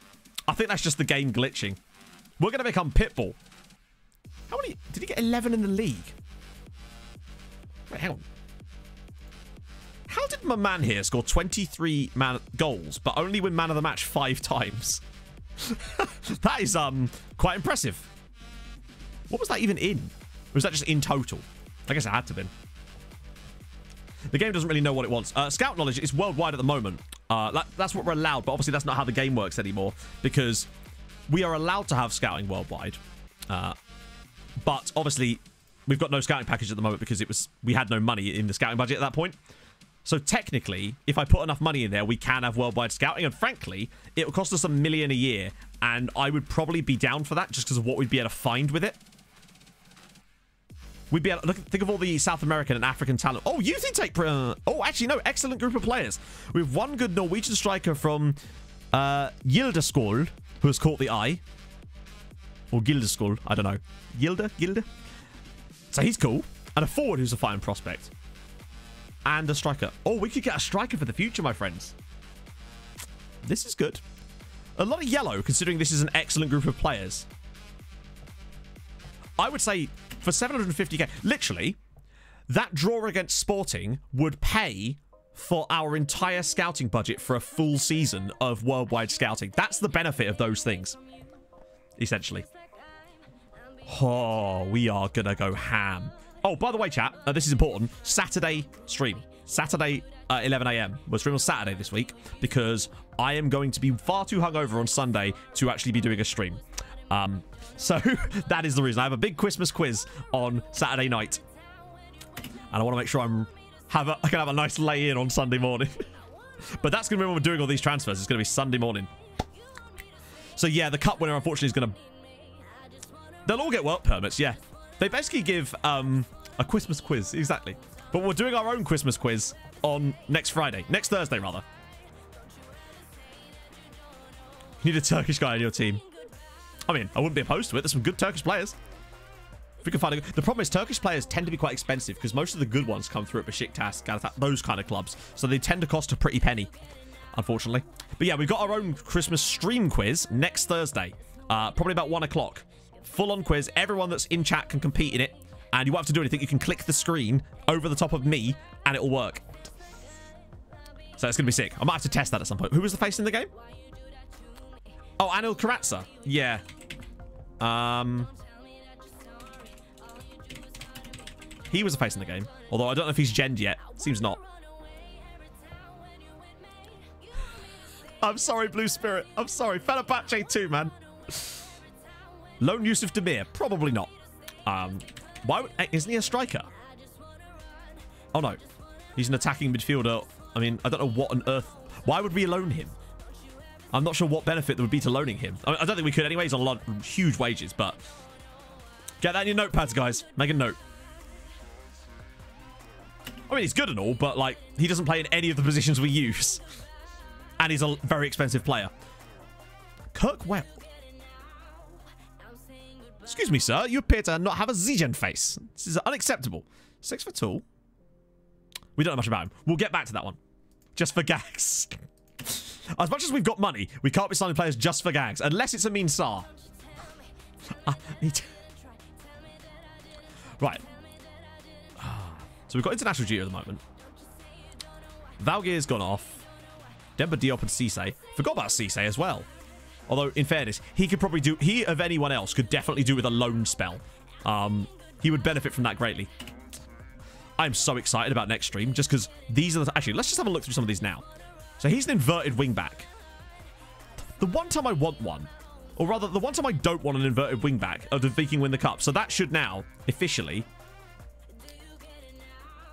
I think that's just the game glitching. We're going to become Pitbull. How many... Did he get 11 in the league? Wait, hang on. How did my man here score 23 goals, but only win man of the match 5 times? That is quite impressive. What was that even in? Or was that just in total? I guess it had to have been. The game doesn't really know what it wants. Scout knowledge is worldwide at the moment. That's what we're allowed, but obviously that's not how the game works anymore, because we are allowed to have scouting worldwide. But obviously we've got no scouting package at the moment because we had no money in the scouting budget at that point. So technically, if I put enough money in there, we can have worldwide scouting. And frankly, it would cost us $1 million a year. And I would probably be down for that just because of what we'd be able to find with it. We'd be able to think of all the South American and African talent. Oh, youth intake. Oh, actually, no. Excellent group of players. We have one good Norwegian striker from Gildeskål, who has caught the eye. Or Gildeskål. I don't know. Gilde? So he's cool. And a forward who's a fine prospect. And a striker. Oh, we could get a striker for the future, my friends. This is good. A lot of yellow, considering this is an excellent group of players. I would say for 750k, literally, that draw against Sporting would pay for our entire scouting budget for a full season of worldwide scouting. That's the benefit of those things, essentially. Oh, we are going to go ham. Oh, by the way, chat, this is important. Saturday stream. Saturday, 11 a.m. We're streaming on Saturday this week because I am going to be far too hungover on Sunday to actually be doing a stream. So that is the reason. I have a big Christmas quiz on Saturday night. And I want to make sure I can have a nice lay-in on Sunday morning. But that's going to be when we're doing all these transfers. It's going to be Sunday morning. So yeah, the cup winner, unfortunately, is going to... They'll all get work permits, yeah. They basically give a Christmas quiz, exactly. But we're doing our own Christmas quiz on next Friday. Next Thursday, rather. You need a Turkish guy on your team. I mean, I wouldn't be opposed to it. There's some good Turkish players. If we can find a... The problem is Turkish players tend to be quite expensive because most of the good ones come through at Besiktas, Galatasaray, those kind of clubs. So they tend to cost a pretty penny, unfortunately. But yeah, we've got our own Christmas stream quiz next Thursday. Probably about 1 o'clock. Full-on quiz. Everyone that's in chat can compete in it. And you won't have to do anything. You can click the screen over the top of me, and it will work. So it's going to be sick. I might have to test that at some point. Who was the face in the game? Oh, Anil Karatsa. Yeah. He was a face in the game. Although I don't know if he's genned yet. Seems not. I'm sorry, Blue Spirit. I'm sorry. Fenerbahce too, man. Lone Yusuf Demir. Probably not. Why would... Isn't he a striker? Oh, no. He's an attacking midfielder. I mean, I don't know what on earth... Why would we loan him? I'm not sure what benefit there would be to loaning him. I don't think we could anyway. He's on a lot of huge wages, but... Get that in your notepads, guys. Make a note. I mean, he's good and all, but, like, he doesn't play in any of the positions we use. And he's a very expensive player. Kirk Webb. Excuse me, sir. You appear to not have a Zigen face. This is unacceptable. 6 foot tall. We don't know much about him. We'll get back to that one. Just for gags. As much as we've got money, we can't be signing players just for gags. Unless it's Amin Sarr. Right. So we've got international duty at the moment. Valgir's gone off. Demba Diop and Cisse. Forgot about Cisse as well. Although, in fairness, he could probably do... He, of anyone else, could definitely do with a loan spell. He would benefit from that greatly. I'm so excited about next stream, just because these are the... Actually, let's just have a look through some of these now. So he's an inverted wingback. The one time I want one, or rather, the one time I don't want an inverted wingback, of the Viking win the cup. So that should now, officially...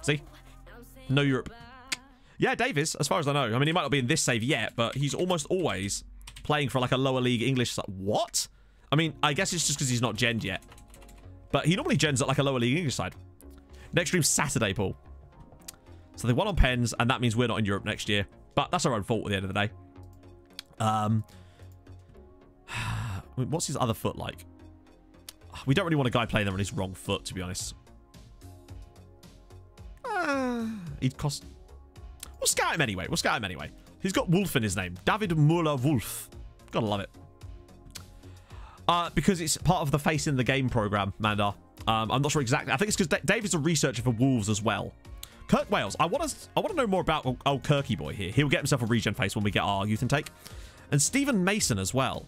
See? No Europe. Yeah, Davies, as far as I know. I mean, he might not be in this save yet, but he's almost always... playing for like a lower league English. What? I mean, I guess it's just because he's not genned yet. But he normally gens at like a lower league English side. Next stream Saturday, Paul. So they won on pens, and that means we're not in Europe next year. But that's our own fault at the end of the day. What's his other foot like? We don't really want a guy playing there on his wrong foot, to be honest. He'd cost... We'll scout him anyway. We'll scout him anyway. He's got Wolf in his name. David Muller-Wolf. Gotta love it. Because it's part of the Face in the Game program, Mandar. I'm not sure exactly. I think it's because Dave is a researcher for Wolves as well. Kirk Wales. I want to know more about old Kirky boy here. He'll get himself a regen face when we get our youth intake. And Stephen Mason as well.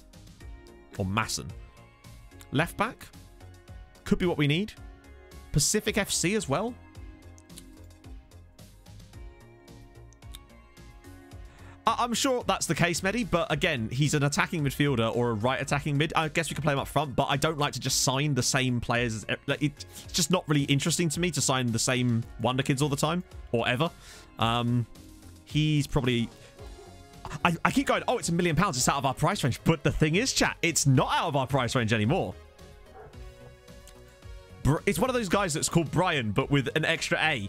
Or Masson. Left back. Could be what we need. Pacific FC as well. I'm sure that's the case, Medi, but again, he's an attacking midfielder or a right attacking mid. I guess we can play him up front, but I don't like to just sign the same players. It's just not really interesting to me to sign the same Wonder Kids all the time, or ever. He's probably... I keep going, oh, it's £1 million, it's out of our price range. But the thing is, chat, it's not out of our price range anymore. It's one of those guys that's called Brian, but with an extra A.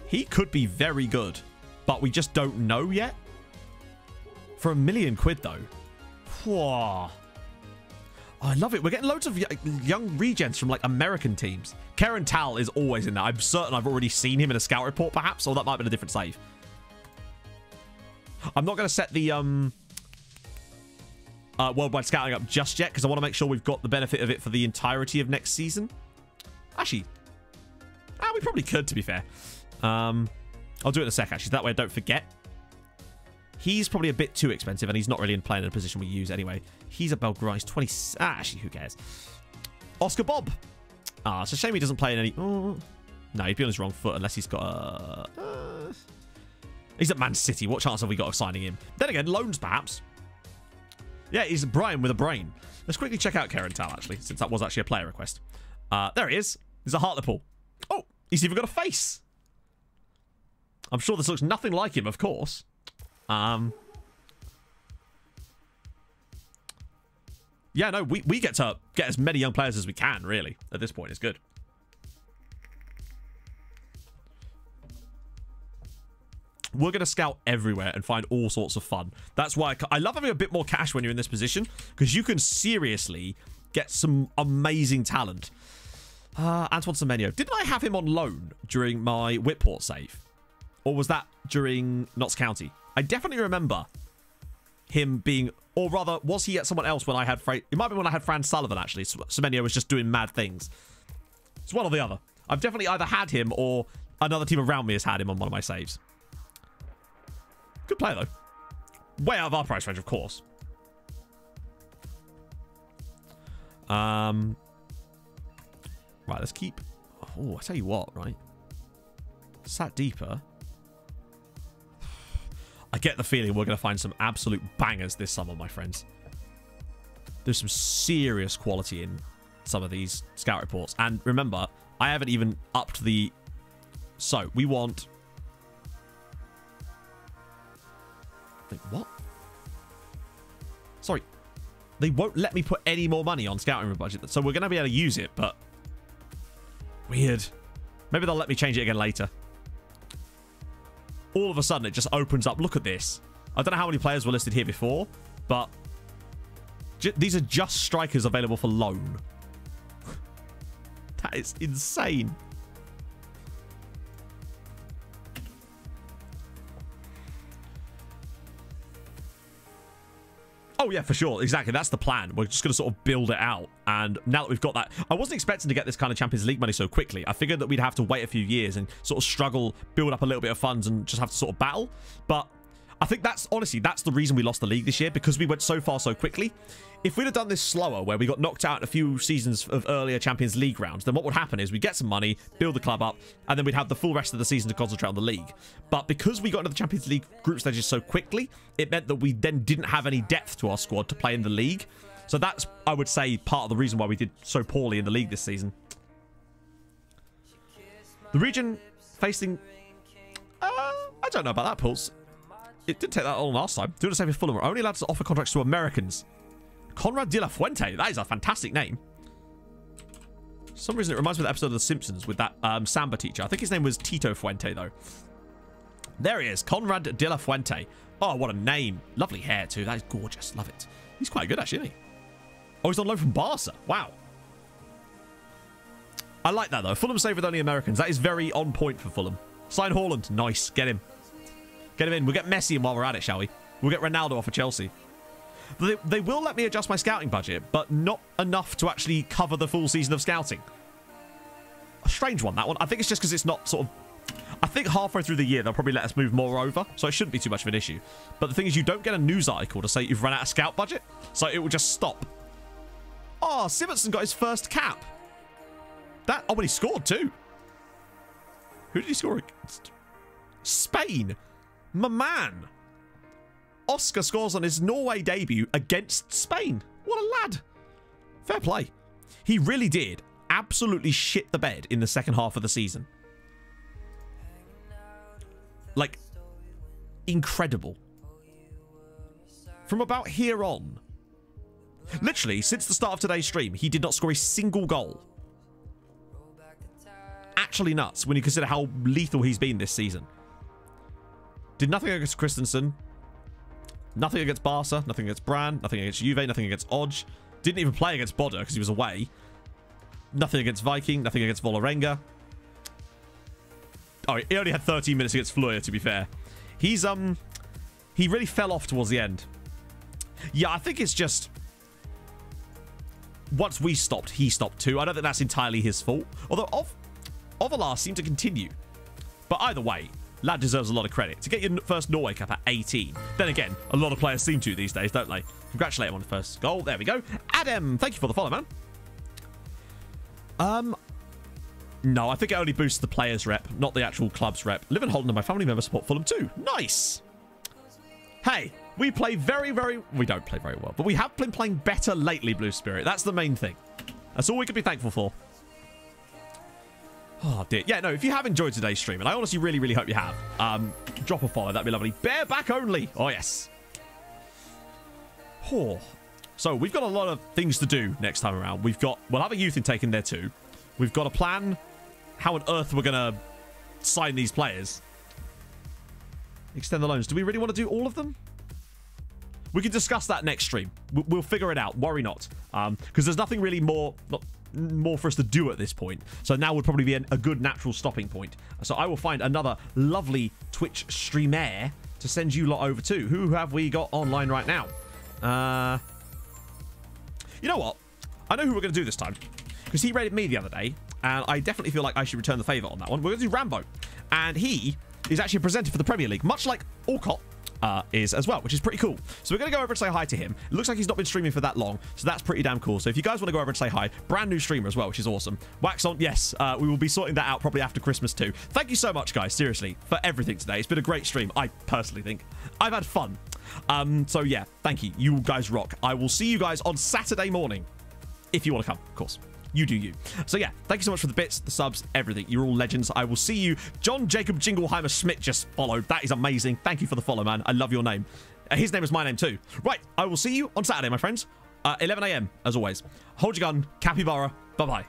He could be very good. But we just don't know yet. For £1 million, though. Whoa. Oh, I love it. We're getting loads of young regens from, like, American teams. Karen Tal is always in there. I'm certain I've already seen him in a scout report, perhaps. Or that might have been a different save. I'm not going to set the worldwide scouting up just yet, because I want to make sure we've got the benefit of it for the entirety of next season. Actually, we probably could, to be fair. I'll do it in a sec, actually. That way I don't forget. He's probably a bit too expensive, and he's not really playing in a position we use anyway. He's a Belgrade. He's 20... actually, who cares? Oscar Bob. It's a shame he doesn't play in any... no, he'd be on his wrong foot unless he's got a... he's at Man City. What chance have we got of signing him? Then again, loans, perhaps. Yeah, he's Brian with a brain. Let's quickly check out Karen Tal, actually, since that was actually a player request. There he is. He's a Hartlepool. Oh, he's even got a face. I'm sure this looks nothing like him, of course. Yeah, no, we get to get as many young players as we can, really, at this point. It's good. We're going to scout everywhere and find all sorts of fun. That's why I love having a bit more cash when you're in this position, because you can seriously get some amazing talent. Antoine Semenyo. Didn't I have him on loan during my Whitport save? Or was that during Notts County? I definitely remember him being... Or rather, was he at someone else when I had... It might be when I had Fran Sullivan, actually. Semenyo was just doing mad things. It's one or the other. I've definitely either had him or another team around me has had him on one of my saves. Good player, though. Way out of our price range, of course. Right, let's keep... Oh, I tell you what, right? Sat deeper... I get the feeling we're going to find some absolute bangers this summer, my friends. There's some serious quality in some of these scout reports. And remember, I haven't even upped the... So, we want... Wait, what? Sorry. They won't let me put any more money on scouting budget. So we're going to be able to use it, but... Weird. Maybe they'll let me change it again later. All of a sudden, it just opens up. Look at this. I don't know how many players were listed here before, but these are just strikers available for loan. That is insane. Oh, yeah, for sure. Exactly. That's the plan. We're just going to sort of build it out. And now that we've got that... I wasn't expecting to get this kind of Champions League money so quickly. I figured that we'd have to wait a few years and sort of struggle, build up a little bit of funds and just have to sort of battle. But I think that's... Honestly, that's the reason we lost the league this year, because we went so far so quickly. If we'd have done this slower, where we got knocked out in a few seasons of earlier Champions League rounds, then what would happen is we'd get some money, build the club up, and then we'd have the full rest of the season to concentrate on the league. But because we got into the Champions League group stages so quickly, it meant that we then didn't have any depth to our squad to play in the league. So that's, I would say, part of the reason why we did so poorly in the league this season. The region facing... I don't know about that, Pulse. It didn't take that long last time. Doing the same with Fulham. We're only allowed to offer contracts to Americans. Conrad de la Fuente. That is a fantastic name. For some reason, it reminds me of the episode of The Simpsons with that Samba teacher. I think his name was Tito Fuente, though. There he is, Conrad de la Fuente. Oh, what a name. Lovely hair, too. That is gorgeous. Love it. He's quite good, actually, isn't he? Oh, he's on loan from Barca. Wow. I like that, though. Fulham save with only Americans. That is very on point for Fulham. Sign Haaland. Nice. Get him. Get him in. We'll get Messi in while we're at it, shall we? We'll get Ronaldo off of Chelsea. They will let me adjust my scouting budget, but not enough to actually cover the full season of scouting. A strange one, that one. I think it's just because it's not sort of... I think halfway through the year, they'll probably let us move more over, so it shouldn't be too much of an issue. But the thing is, you don't get a news article to say you've run out of scout budget, so it will just stop. Oh, Simonson got his first cap. Oh, but he scored too. Who did he score against? Spain. My man. Oscar scores on his Norway debut against Spain. What a lad. Fair play. He really did absolutely shit the bed in the second half of the season. Like, incredible. From about here on, literally, since the start of today's stream, he did not score a single goal. Actually nuts when you consider how lethal he's been this season. Did nothing against Christensen. Nothing against Barca. Nothing against Brand. Nothing against Juve. Nothing against Odge. Didn't even play against Boda because he was away. Nothing against Viking. Nothing against Vålerenga. Oh, he only had 13 minutes against Fleur, to be fair. He really fell off towards the end. Yeah, I think it's just... Once we stopped, he stopped too. I don't think that's entirely his fault. Although, Ovalar seemed to continue. But either way, lad deserves a lot of credit. To get your first Norway cap at 18. Then again, a lot of players seem to these days, don't they? Congratulate him on the first goal. There we go. Adam, thank you for the follow, man. No, I think it only boosts the players' rep, not the actual club's rep. Live in Holland and my family members support Fulham too. Nice. Hey, we play we don't play very well, but we have been playing better lately, Blue Spirit. That's the main thing. That's all we can be thankful for. Oh, dear. Yeah, no, if you have enjoyed today's stream, and I honestly really hope you have, drop a follow. That'd be lovely. Bareback only. Oh, yes. Oh. So, we've got a lot of things to do next time around. We'll have a youth intake in there too. We've got a plan how on earth we're going to sign these players. Extend the loans. Do we really want to do all of them? We can discuss that next stream. We'll figure it out. Worry not. Because there's nothing really more for us to do at this point. So now would probably be a good natural stopping point. So I will find another lovely Twitch streamer to send you lot over to. Who have we got online right now? You know what? I know who we're going to do this time. Because he rated me the other day. And I definitely feel like I should return the favour on that one. We're going to do Rambo. And he is actually presented for the Premier League. Much like Alcott is as well, which is pretty cool. So we're going to go over and say hi to him. It looks like he's not been streaming for that long, so that's pretty damn cool. So if you guys want to go over and say hi, brand new streamer as well, which is awesome. Wax on, yes, we will be sorting that out probably after Christmas too. Thank you so much, guys, seriously, for everything today. It's been a great stream, I personally think. I've had fun. So yeah, thank you. You guys rock. I will see you guys on Saturday morning, if you want to come, of course. You do you. So yeah, thank you so much for the bits, the subs, everything. You're all legends. I will see you. John Jacob Jingleheimer Schmidt just followed. That is amazing. Thank you for the follow, man. I love your name. His name is my name too. Right, I will see you on Saturday, my friends. 11 a.m. as always. Hold your gun. Capybara. Bye-bye.